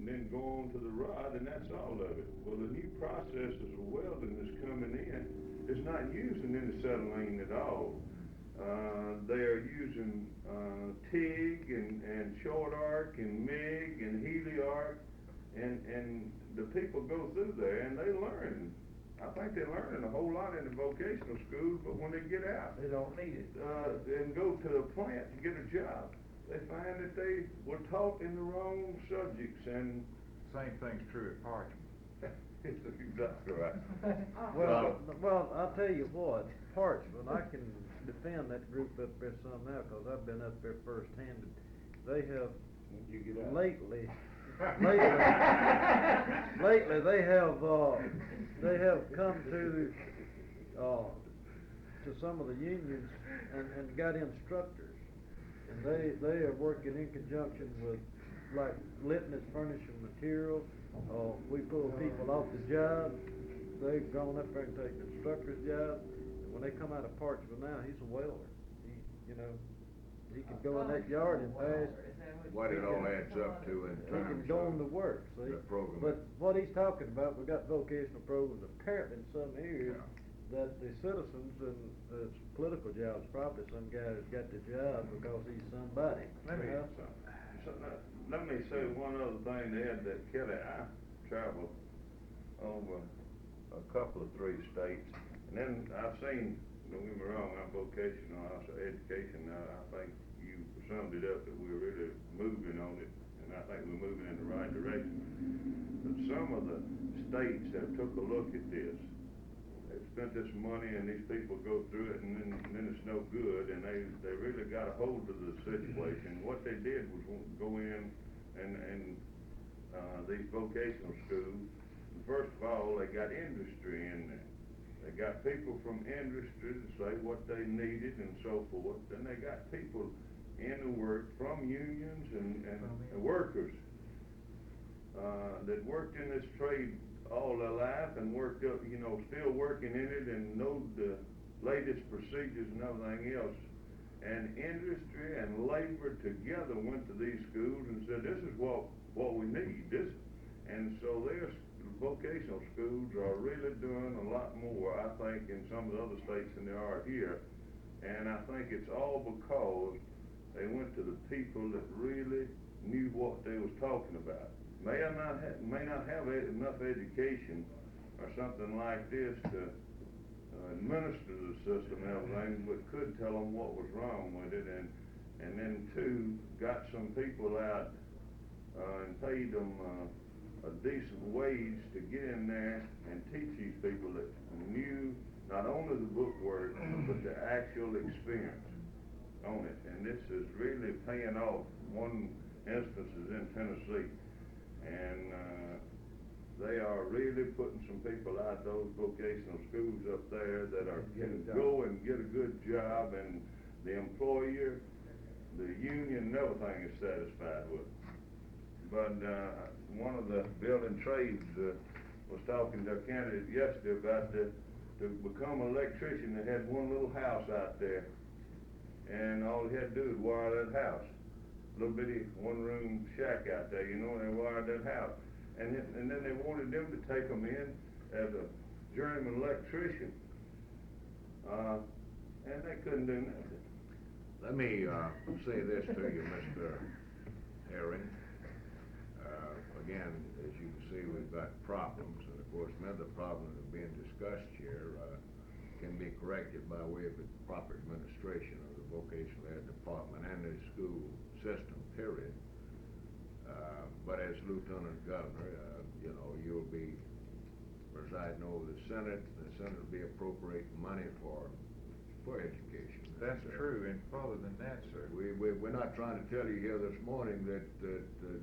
then go on to the rod, and that's all of it. Well, the new processes of welding that's coming in is not using any acetylene at all. They are using TIG and short arc and MIG and heliarc, and the people go through there and they learn. I think they're learning a whole lot in the vocational schools, but when they get out,
They don't need it.
and go to a plant to get a job, they find that they were taught in the wrong subjects, and
Same thing's true at Parchment.
it's exactly right.
Well, I'll tell you what, Parchment, I can defend that group up there some now, because I've been up there firsthand. They have lately they have come to some of the unions and got instructors, and they are working in conjunction with, like, Litton is furnishing material. We pull people off the job. They've gone up there and taken instructor's job, and when they come out of Parchment now, he's a welder. He can go in that yard and pass.
What it all adds up to in
He
terms
can go on to work, see?
the program.
But what he's talking about, we got vocational programs apparently in some areas that the citizens and political jobs, probably some guy has got the job because he's somebody.
Let me say one other thing there, that Kelly, I traveled over a couple of 3 states, and then I've seen, don't get me wrong, I'm vocational, also education. Now, I think you summed it up that we're really moving on it, and I think we're moving in the right direction. But some of the states have took a look at this. They've spent this money, and these people go through it, and then it's no good, and they really got a hold of the situation. What they did was go in and these vocational schools. First of all, they got industry in there. They got people from industry to say what they needed and so forth. Then they got people in the work from unions and workers that worked in this trade all their life and worked up, still working in it and know the latest procedures and everything else. And industry and labor together went to these schools and said, this is what we need. And so their vocational schools are really doing a lot more, I think, in some of the other states than they are here. And I think it's all because they went to the people that really knew what they was talking about. May not have enough education or something like this to administer the system and everything, but could tell them what was wrong with it, and then 2, got some people out and paid them a decent wage to get in there and teach these people that knew not only the book work, but the actual experience. on it, and this is really paying off. One instance is in Tennessee, and they are really putting some people out those vocational schools up there that are can go and get a good job, and the employer, the union, and everything is satisfied with it. But one of the building trades was talking to a candidate yesterday about to become an electrician. They had one little house out there, and all he had to do was wire that house. Little bitty one-room shack out there, you know, and they wired that house. And then they wanted them to take them in as a journeyman electrician, and they couldn't do nothing.
Let me say this to you, Mr. Herring. Again, as you can see, we've got problems, and of course, many of the problems that are being discussed here can be corrected by way of the proper administration of the vocational ed department and the school system, period. But as Lieutenant Governor, you know, you'll be presiding over the Senate. The Senate will be appropriating money for education.
That's true, and further than that, sir.
We're not trying to tell you here this morning that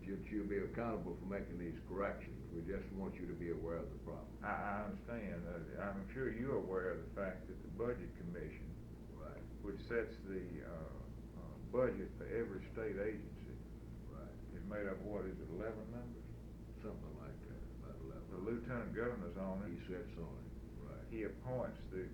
you'll be accountable for making these corrections. We just want you to be aware of the problem.
I understand. I'm sure you're aware of the fact that the Budget Commission,
right,
which sets the budget for every state agency,
right,
is made up of, what is it, 11 members?
Something like that, about 11.
The Lieutenant Governor's on it.
He sits on it, right.
He appoints the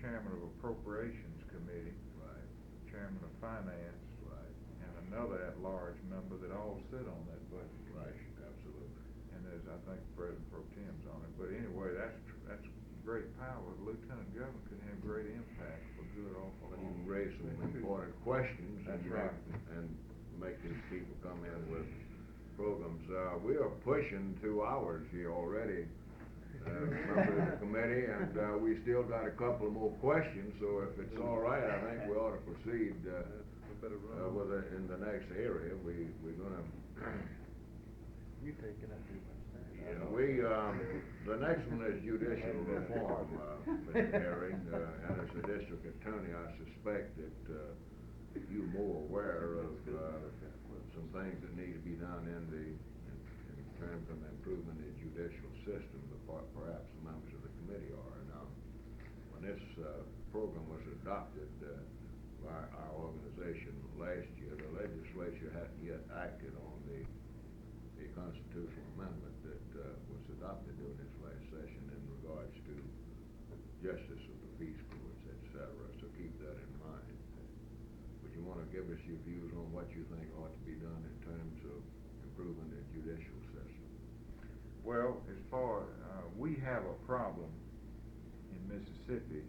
Chairman of Appropriations Committee,
right,
Chairman of Finance,
right,
and another at-large member that all sit on that budget
right,
commission.
absolutely.
And there's, I think, President Pro Tem's on it. But anyway, that's great power. The Lieutenant Governor could have great impact for good or for
When you
harm.
raise some important questions
That's
and
right.
and make these people come in with programs. We are pushing 2 hours here already, members of the committee, and we still got a couple of more questions. So if it's all right, I think we ought to proceed with it in the next area. We're gonna.
You're taking up too much time.
Yeah, the next one is judicial reform, Mr. Herring, and as a district attorney, I suspect that you're more aware of some things that need to be done in terms of improvement in the judicial system, but perhaps the members of the committee are. Now, when this program was adopted by our organization last year, the legislature hadn't yet acted on the constitutional amendment that was adopted during this last session in regards to justice of the peace courts, etc. So keep that in mind. Would you want to give us your views on what you think ought to be done in terms of improving the judicial system?
Well, as far we have a problem in Mississippi,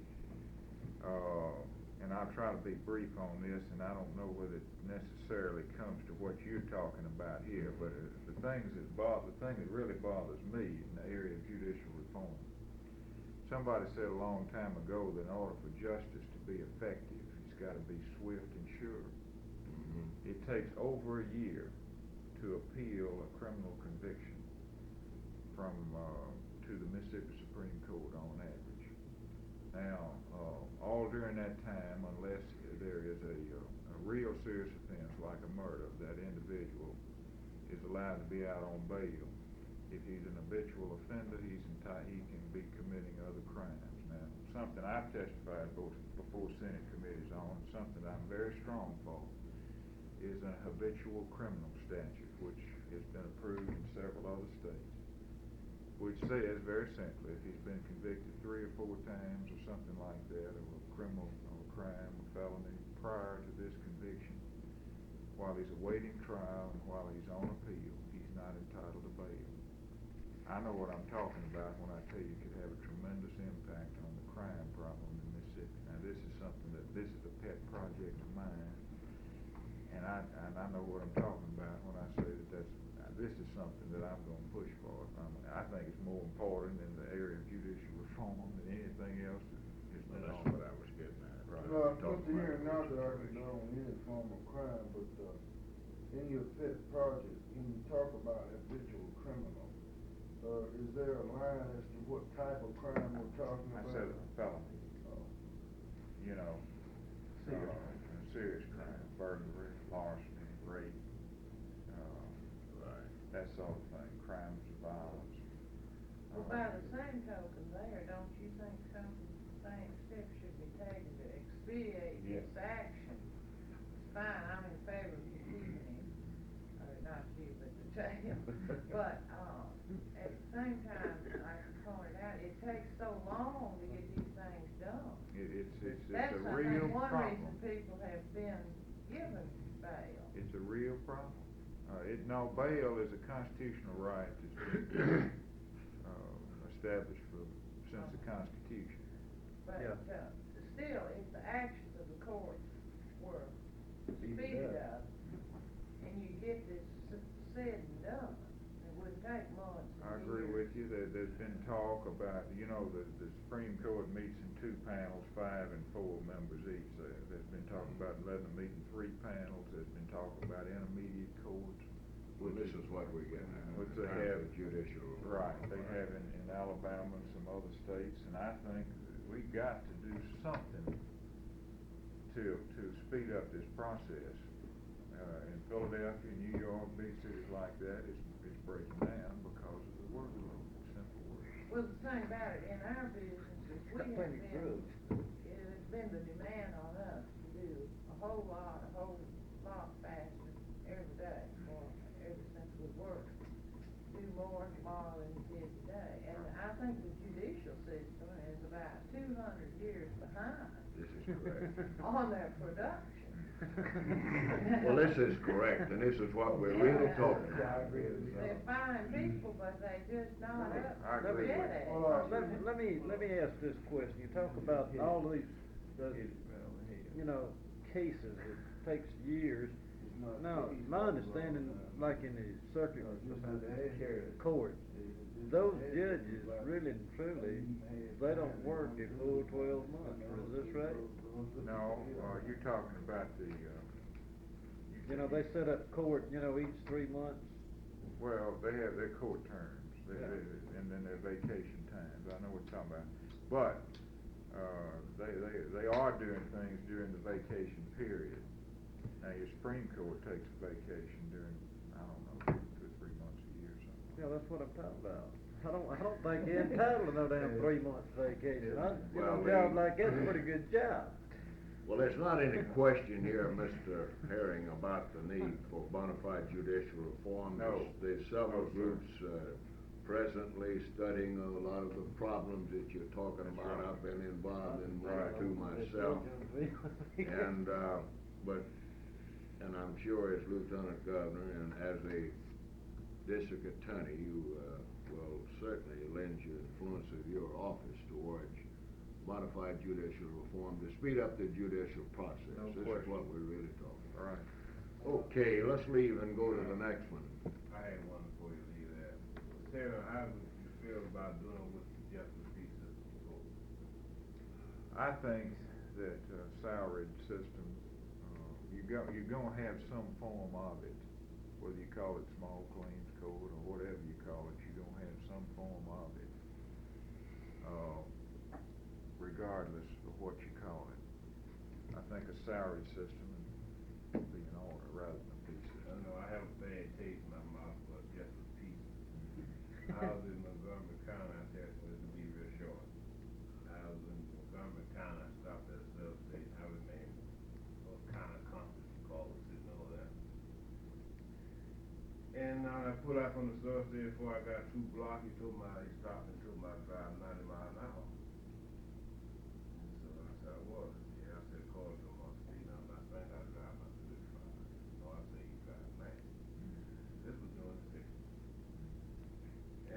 and I'll try to be brief on this, and I don't know whether it necessarily comes to what you're talking about here, but the thing that really bothers me in the area of judicial reform. Somebody said a long time ago that in order for justice to be effective, it's got to be swift and sure. Mm-hmm. It takes over a year to appeal a criminal conviction from to the Mississippi Supreme Court on average. Now, all during that time, unless there is a real serious offense like a murder, that individual is allowed to be out on bail. If he's an habitual offender, he can be committing other crimes. Now, something I've testified before Senate committees on, something I'm very strong for, is a habitual criminal statute, which has been approved in several other states, which says very simply, if he's been convicted 3 or 4 times or something like that of a criminal or crime or felony prior to this conviction, while he's awaiting trial and while he's on appeal, he's not entitled to bail. I know what I'm talking about when I tell you it could have a tremendous impact on the crime problem in Mississippi. Now, this is a pet project of mine, and I know what I'm talking about when I say that this is something that I'm going to push for. I think it's more important in the area of judicial reform than anything else that's been on.
That's what I was getting at.
Right.
Well, Mr. Herring, not that I condone any form of crime, but in your pet project, when you talk about habitual criminal, is there a line as to what type of crime we're talking about?
I said a felony.
Oh.
You know, serious crime, burglary, larceny, rape, that sort of thing, crimes of violence.
Well, by the same token there, don't you think some same steps should be taken to expedite this action? It's fine, I'm in favor of you keeping him, or not you, but the jail. But, at the same time, like you pointed out, it takes so long to get these things done.
It's
That's,
a
I
real
think, one
problem.
reason people have been given bail.
It's a real problem. No, bail is a constitutional right that's been established since the Constitution.
But, still, if the actions of the court were speeded up, and you get this said and done, it wouldn't take months.
I agree with you. There's been talk about, the Supreme Court meets in 2 panels, 5 and 4 members each. There's been talk about letting them meet in 3 panels. There's been talk about intermediate courts.
Well, this is what we get now.
Which they have.
Judicial.
Right, they have in Alabama and some other states, and I think we've got to do something to speed up this process. In Philadelphia, New York, big cities like that, it's breaking down because of the workload, simple work.
Well, the thing about it, in our business, is it has been the demand on us to do a whole lot faster every day, ever since we worked. Do more tomorrow than we did today. And I think the judicial system is about 200 years behind.
This is correct.
On their production.
Well, this is correct, and this is what we're really talking about.
They're fine people, but they just not up
I
to
agree
get
with
it.
Well, let me ask this question. You talk about all these, cases, it takes years. Now, my understanding, like in the circuit court, those judges really and truly, they don't work a full 12 months, is this right?
No, you're talking about the,
They set up court, each 3 months.
well, they have their court terms, and then their vacation times. I know what you're talking about. But, they are doing things during the vacation period. Now, your Supreme Court takes a vacation during, I don't know, 2 or 3 months a year or something.
Yeah, that's what I'm talking about. I don't think you're entitled to no damn 3 months vacation. A job like that's a pretty good job.
Well, there's not any question here, Mr. Herring, about the need for bona fide judicial reform.
No.
There's several groups presently studying a lot of the problems that you're talking about.
right.
I've been involved in one or two myself. And I'm sure as Lieutenant Governor and as a district attorney, you will certainly lend your influence of your office towards modified judicial reform to speed up the judicial process.
No
This
question.
is what we're really talking about.
Right.
Okay, let's leave and go to the next one.
I had one before you leave that. Sarah, how would you feel about doing with the justice fee system?
I think that salaried system, you're gonna have some form of it, whether you call it small claims court or whatever you call it, you're gonna have some form of it, regardless of what you call it. I think a salaried system would be in order rather than a fee system.
I know I have a bad taste in my mouth for justice fees. I was in Montgomery County, I tell you, to be real short. I was in Montgomery County, I stopped at a substation, I remember, what kind of conference you call it, sitting over there. And I pulled out from the substation before I got 2 blocks, he stopped and told me I was driving 90 miles an hour. And so I said, I was. Yeah, I said, according to my speed, I'm not saying I drive my 35. No, I say you drive 90. This was during the 60s.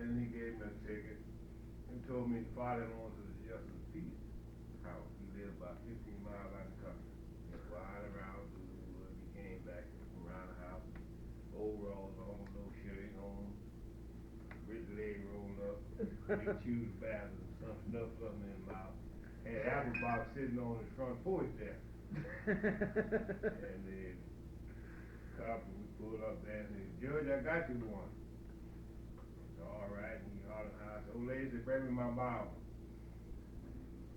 And he gave me a ticket and told me to follow him on to the Justice Peace house. He lived about 15 miles out of the country. He flied around through the woods. He came back from around the house, overalls on, no shirt on, rich leg rolled up, big shoes bathing, some stuff something in his mouth. Had apple box sitting on his front porch there. And the cop, we pulled up there and said, Judge, I got you one. So, all right, and he hollered and I said, old lady said, bring me my Bible.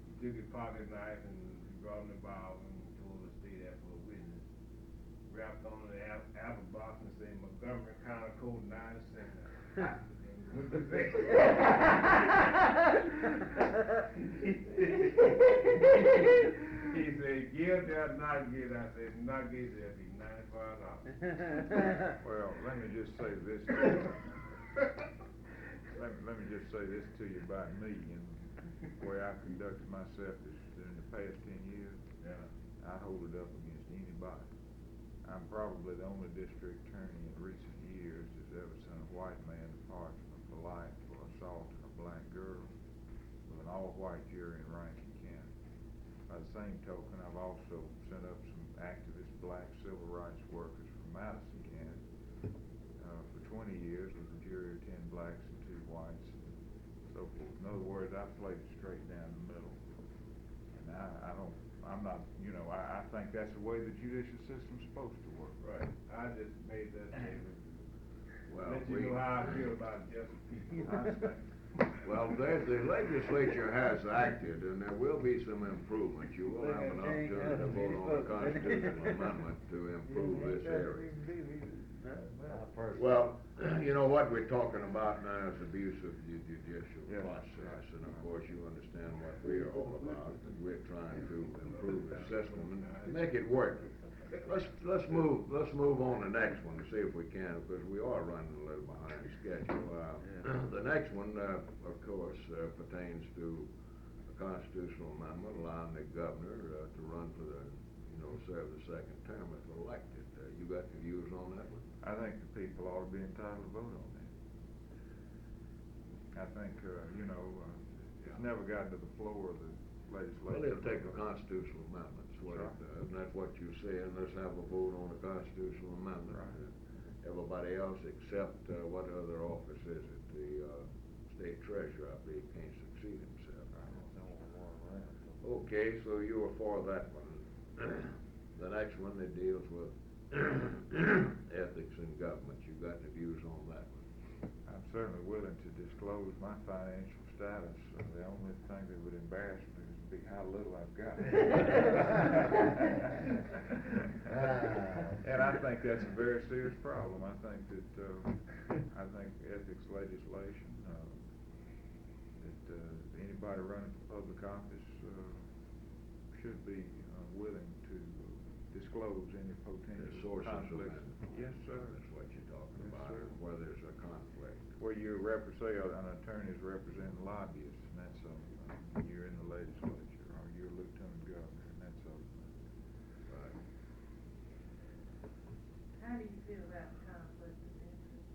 He took his pocket knife and he brought him the Bible and he told us to stay there for a witness. wrapped on the apple box and say Montgomery County Code 97. He said, guilty or not guilty? I said, not guilty, that'd be $95.
Well, let me just say this. Let me just say this to you about me and the way I've conducted myself in the past 10 years.
Yeah.
I hold it up against anybody. I'm probably the only district attorney in recent years that's ever sent a white man to Parchment for life for assaulting a black girl with an all-white jury in Rankin County. By the same token, I've also sent up some activist black civil rights workers from Madison County for 20 years with a jury of 10 blacks and 2 whites and so forth. In other words, I played it straight down the middle. And I think that's the way the judicial system's supposed to work.
Right. I just made that statement.
Well,
Let you know how I feel about justice people.
Well, the legislature has acted, and there will be some improvement. You will have an opportunity to vote on a constitutional amendment to improve this area. Well, you know what we're talking about now is abuse of the judicial process, and of course you understand what we're all about, and we're trying to improve the system and make it work. Let's move on to the next one to see if we can, because we are running a little behind schedule. The next one, of course, pertains to a constitutional amendment allowing the governor to run for serve the second term if elected. You got your views on that one?
I think the people ought to be entitled to vote on that. I think, it's never gotten to the floor of the legislature.
Well, it'll take a constitutional amendment, is what it does, and that's what you said. Let's have a vote on the constitutional amendment.
Right.
Everybody else except, what other office is it? The state treasurer, I believe, can't succeed himself. Okay, so you are for that one. The next one that deals with ethics in government. You got any views on that one?
I'm certainly willing to disclose my financial status. The only thing that would embarrass me would be how little I've got. And I think that's a very serious problem. I think that ethics legislation that anybody running for public office should be willing to disclose any potential conflict. Yes, sir.
That's what you're talking about,
sir.
Where there's a conflict.
Where you say an attorney is representing lobbyists, and that's all. You're in the legislature, or you're a lieutenant governor, and that's all.
Right.
How do you feel about the conflict of interest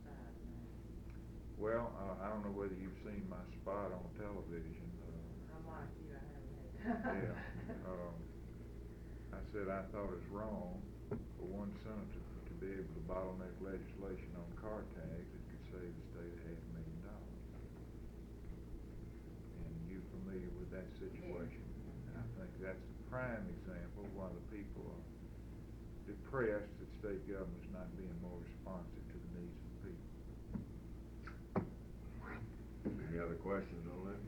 side of that?
Well, I don't know whether you've seen my spot on television.
I'm like you, I haven't had time.
I said I thought it was wrong for one senator to be able to bottleneck legislation on car tags that could save the state $500,000. And you're familiar with that situation. And I think that's a prime example why the people are depressed that state government's not being more responsive to the needs of the people.
Any other questions on that?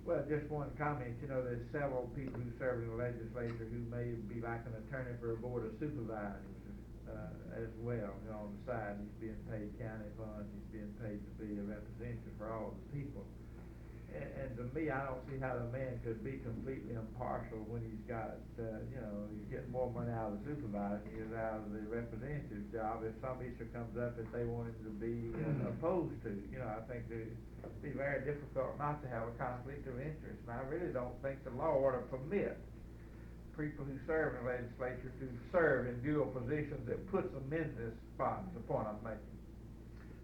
Well, just one comment, there's several people who serve in the legislature who may be like an attorney for a board of supervisors, as well, on the side. He's being paid county funds, he's being paid to be a representative for all the people. And to me, I don't see how the man could be completely impartial when he's got, he's getting more money out of the supervisor than he is out of the representative job. If some issue comes up that they want him to be opposed to, I think that it'd be very difficult not to have a conflict of interest. And I really don't think the law ought to permit people who serve in the legislature to serve in dual positions that puts them in this spot, is the point I'm making.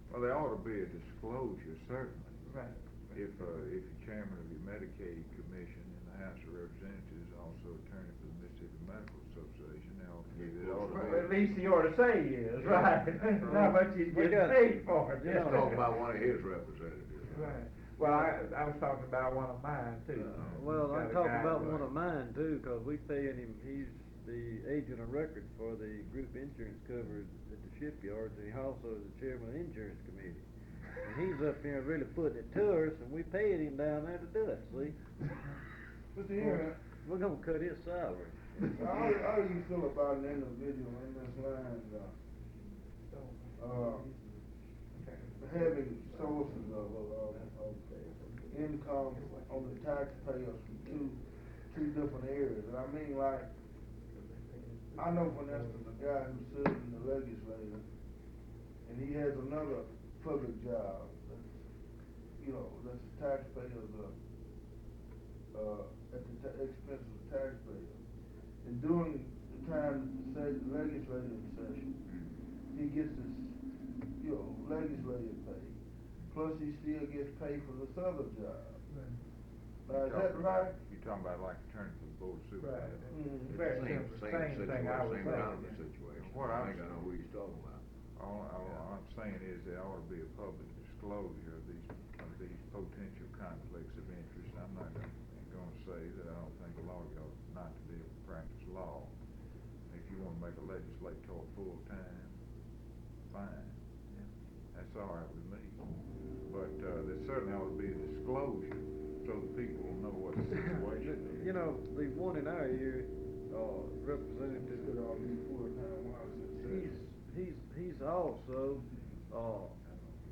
Well, there ought to be a disclosure, certainly.
Right.
If you're chairman of your Medicaid commission in the House of Representatives, is also attorney for the Mississippi Medical Association, now
at least he ought to say he is, right? How much he's getting paid for it.
Let's talk about one of his representatives.
Right. Well, I was talking about one of mine too.
Well, I'm talking about one of mine too, because we paying him. He's the agent of record for the group insurance coverage at the shipyards, and he also is the chairman of the insurance committee. And he's up here really putting it to us, and we paid him down there to do it, see?
But here,
we're gonna cut his salary.
How do you feel about an individual in this land, having sources of income on the taxpayers from two different areas? And I mean, like, I know, for instance, a guy who serves in the legislature, and he has another public job, that's, you know, that's the taxpayers, at the expense of the taxpayers. And during the time that the legislative session, he gets his, you know, legislative pay, plus he still gets paid for this other job. Now, is that right?
You're talking about like attorney for the board of supervisors.
Right.
Same
thing I was
situation, same
saying.
round of situation.
What
I
I'm
think I know who he's talking about.
All I'm saying is there ought to be a public disclosure of these potential conflicts of interest. I'm not gonna say that I don't think a lawyer ought not to be able to practice law. If you wanna make a legislator full-time, fine. That's all right with me. But, there certainly ought to be a disclosure so that people will know what the situation is.
You know, the one in our area, Representative, he's also,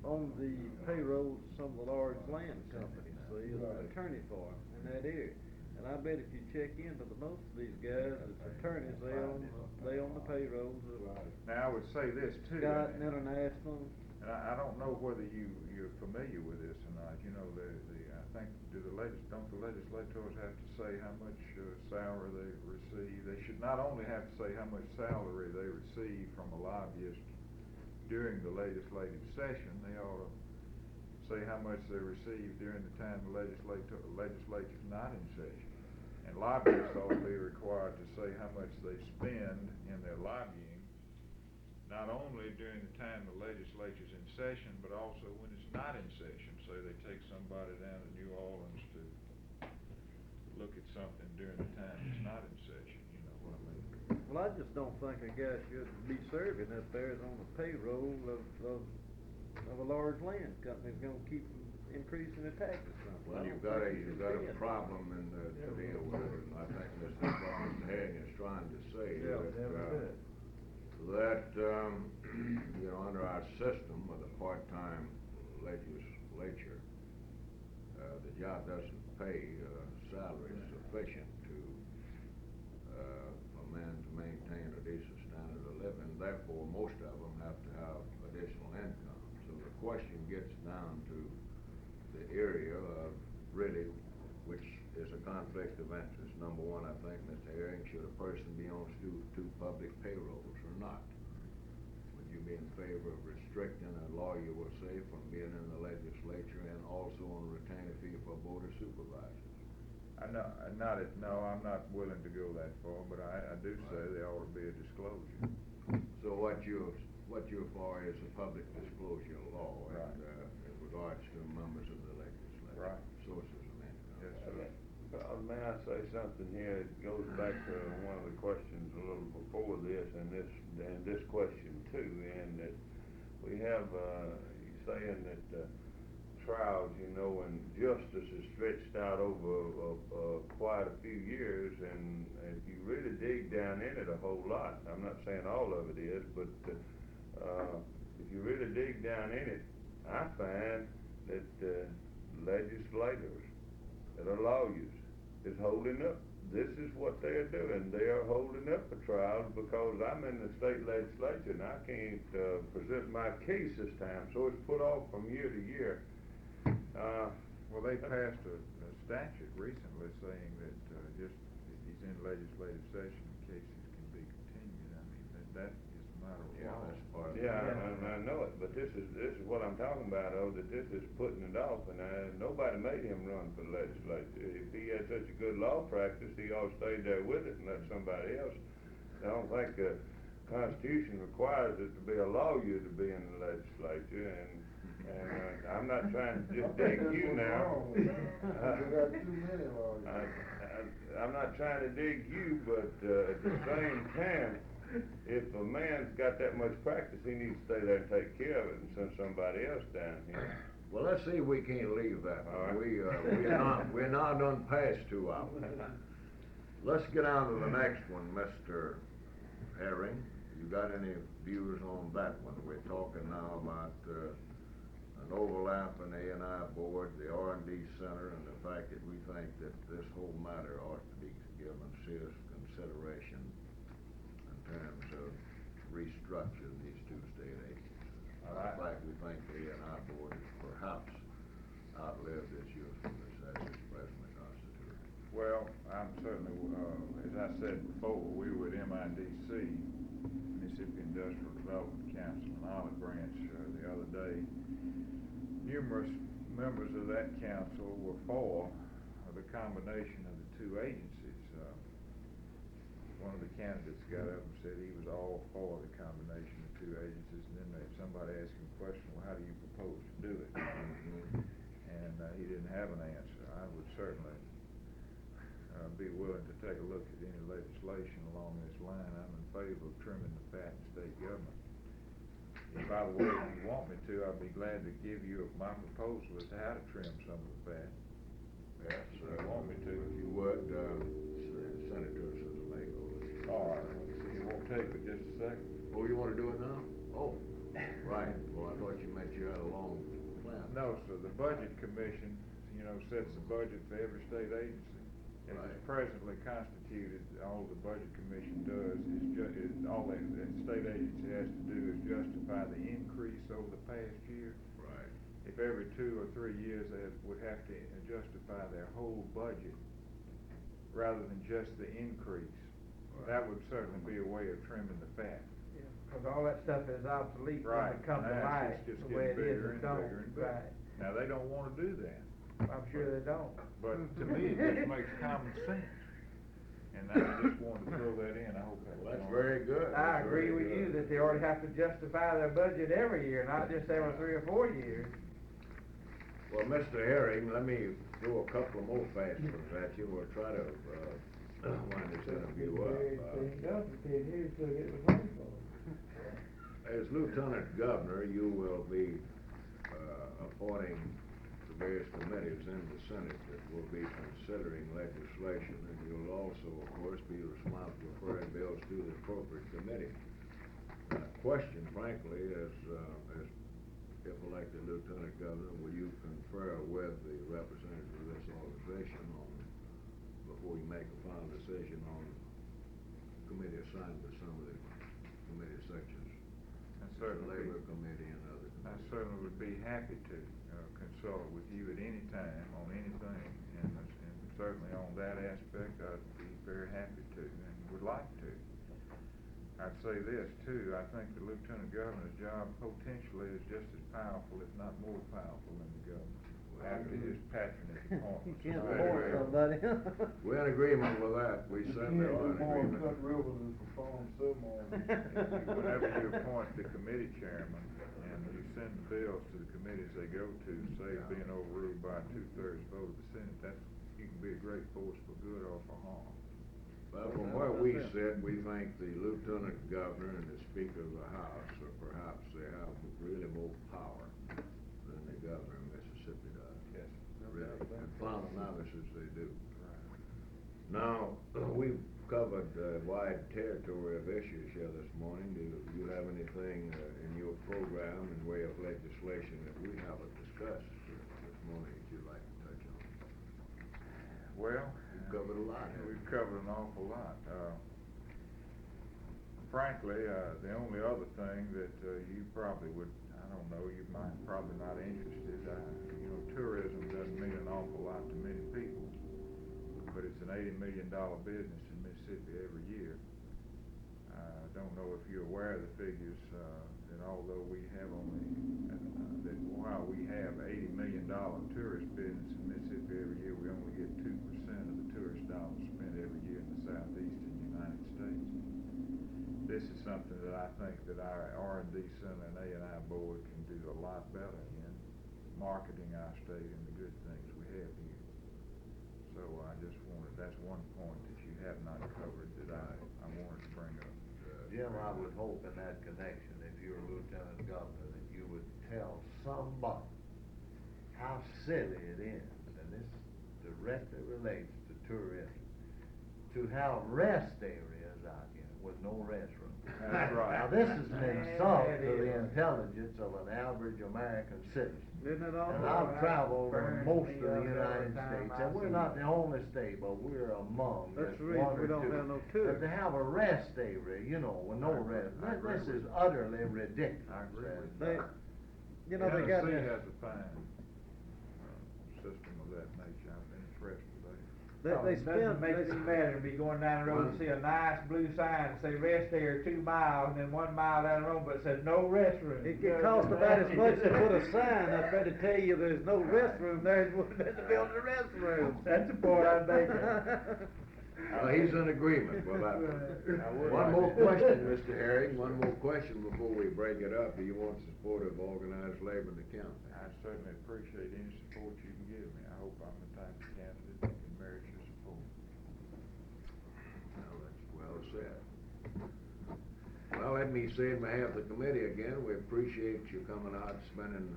on the payroll of some of the large land companies, so he's an attorney for them in that area. And I bet if you check into most of these guys, it's attorneys, they own the payrolls of
Now, I would say this too.
Scott and International.
And I don't know whether you're familiar with this or not. You know, I think, don't the legislators have to say how much salary they receive? They should not only have to say how much salary they receive from a lobbyist during the legislative session, they ought to say how much they receive during the time the legislature's not in session. And lobbyists ought to be required to say how much they spend in their lobbying, not only during the time the legislature's in session, but also when it's not in session. Say they take somebody down to New Orleans to look at something during the time it's not in session, you know what I mean?
Well, I just don't think a guy should be serving up there on the payroll of a large land company that's gonna keep increasing the taxes.
Well, you've got a problem to deal with, and I think Mr. Hagan is trying to say that, you know, under our system of the part-time legislature, the job doesn't pay salary sufficient for a man to maintain a decent standard of living. Therefore, most of them have to have additional income. So the question gets down to the area of really which is a conflict of interest. Number one, I think, Mr. Herring, should a person be on two public payrolls or not? Would you be in favor of restricting, a lawyer will say, from being in the legislature and also on retainer fee for board of supervisors?
No, I'm not willing to go that far, but I do say there ought to be a disclosure.
So what you're for is a public disclosure law,
Right.
In regards to members of the legislature.
Right.
Sources of income.
Yes, sir.
May I say something here? It goes back to one of the questions a little before this, and this question too, and that we have, saying that, trials, you know, and justice is stretched out over quite a few years, and if you really dig down in it a whole lot, I'm not saying all of it is, but if you really dig down in it, I find that legislators that are lawyers is holding up. This is what they're doing. They are holding up the trials because I'm in the state legislature and I can't present my case this time, so it's put off from year to year.
Well, they passed a statute recently saying that just if he's in legislative session, cases can be continued. I mean, that is a matter of law.
That's part of
I know it, but this is what I'm talking about, that this is putting it off, and nobody made him run for the legislature. If he had such a good law practice, he ought to stay there with it and let somebody else. I don't think the Constitution requires it to be a lawyer to be in the legislature, and I'm not trying to just dig you now. I'm not trying to dig you, but at the same time, if a man's got that much practice, he needs to stay there and take care of it and send somebody else down here.
Well, let's see if we can't leave that.
All right.
We're not done past 2 hours. Let's get on to the next one, Mr. Herring. You got any views on that one? We're talking now about an overlap in the A&I board, the R&D center, and the fact that we think that this whole matter ought to be given serious consideration in terms of restructuring these two state agencies. In fact, we think the A&I board is perhaps outlived its usefulness as it's presently constituted.
Well, I'm certainly, as I said before, we were at MIDC, Mississippi Industrial Development Council, in Olive Branch the other day. Numerous members of that council were for the combination of the two agencies. One of the candidates got up and said he was all for the combination of two agencies, and then somebody asked him a question, well, how do you propose to do it? And he didn't have an answer. I would certainly be willing to take a look at any legislation along this line. I'm in favor of trimming the fat in state government. And by the way, if you want me to, I'd be glad to give you my proposal as to how to trim some of the fat.
Yes,
if you want me to.
If you would, send it to us as a mail.
All right, it won't take but just a second.
Oh, you want to do it now? Oh, right. Well, I thought you meant you had a long plan.
No, sir. The Budget Commission, sets the budget for every state agency. As it's presently constituted, all the Budget Commission does is all that state agency has to do is justify the increase over the past year.
Right.
If every 2 or 3 years they would have to justify their whole budget rather than just the increase, that would certainly be a way of trimming the fat.
Yeah, because all that stuff is obsolete when
Right.
it comes to
Now,
light,
it's just
the way it
getting
is
bigger
and
and
don't.
bigger and bigger.
Right.
Now, they don't want to do that.
I'm sure they don't.
But to me, it just makes common sense. And I just wanted to throw that in. I hope that was
That's
all
very
right.
good.
I agree with you that they already have to justify their budget every year, not just every 3 or 4 years.
Well, Mr. Herring, let me throw a couple of more fast ones at you. We'll try to wind this interview up. As Lieutenant Governor, you will be appointing the various committees in the Senate that will be considering legislation, and you'll also, of course, be responsible for referring bills to the appropriate committee. Question, frankly, is if elected Lieutenant Governor, will you confer with the representative of this organization before you make a final decision on committee assignment of some of the committee sections? The Labor Committee and other committees.
I certainly would be happy to consult with you at any time on anything, and certainly on that aspect, I'd be very happy to and would like to. I'd say this too, I think the Lieutenant Governor's job potentially is just as powerful, if not more powerful, than the governor. After his patronage appointments.
You can't afford somebody.
We're in agreement with that. We certainly are in agreement.
Whenever you appoint the committee chairman and you send the bills to the committees they go to, say being overruled by a 2/3 vote of the Senate, you can be a great force for good or for harm.
But from where we sit, we think the Lieutenant Governor and the Speaker of the House, or perhaps they have really more power than the Governor of Mississippi does.
Yes.
Really, and found novices they do. Now, we've covered a wide territory of issues here this morning. Do you have anything in your program in way of legislation that we haven't discussed this morning that you'd like to touch on?
Well,
we've covered a lot.
We've covered an awful lot. Frankly, the only other thing that you probably would, I don't know, you might probably not interested. Tourism doesn't mean an awful lot to many people, but it's an $80 million business in Mississippi every year. I don't know if you're aware of the figures that although we have only, that while we have $80 million tourist business in Mississippi every year, we only get 2% of the tourist dollars spent every year in the southeastern United States. This is something that I think that our R&D Center and A&I Board can do a lot better in, marketing our state and the good things we have here. So I just wanted, that's one point that you have not covered that I wanted to bring up.
Jim, I would hope in that connection, if you're Lieutenant Governor, that you would tell somebody how silly it is, and this directly relates to tourism, to have rest areas out here with no restroom.
That's right.
Now, this is an insult to the intelligence of an average American citizen.
Isn't it all?
And I've traveled in most of the United States, and we're not the only state, but we're among
That's
just
the reason
one
we
or
don't
two.
have no tourists.
But to have a rest area, you know, with no rest, this is utterly ridiculous.
I agree with
They,
you.
you know, they got
Tennessee
this,
has a fine system of that nature. I've been impressed with that.
they
Doesn't
spend,
make it any better to be going down the road and see a nice blue sign that say rest area 2 miles, and then 1 mile down the road, but it says no restroom.
it costs about as much to put a sign up there to tell you there's no restroom there as what to build a restroom.
That's the point I'm making.
Well, he's in agreement with that one. One more question, Mr. Herring, one more question before we break it up. Do you want support of organized labor in the county?
I certainly appreciate any support you can give me. I hope I'm the type of candidate that can merit your support.
Well, that's well said. Well, let me say on behalf of the committee again, we appreciate you coming out, spending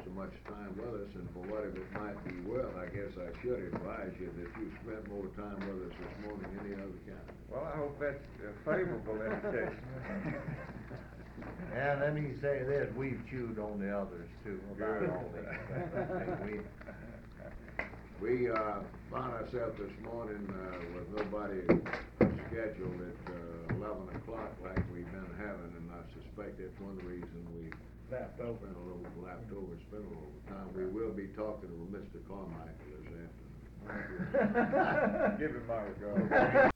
so much time with us, and for whatever it might be worth, I guess I should advise you that you spent more time with us this morning than any other county.
Well, I hope that's a favorable indication.
And let me say this, we've chewed on the others too, about all these.
We found ourselves this morning with nobody scheduled at 11 o'clock like we've been having, and I suspect that's one reason we
Left over.
spent a little time. We will be talking with Mr. Carmichael this afternoon.
Give him my regards.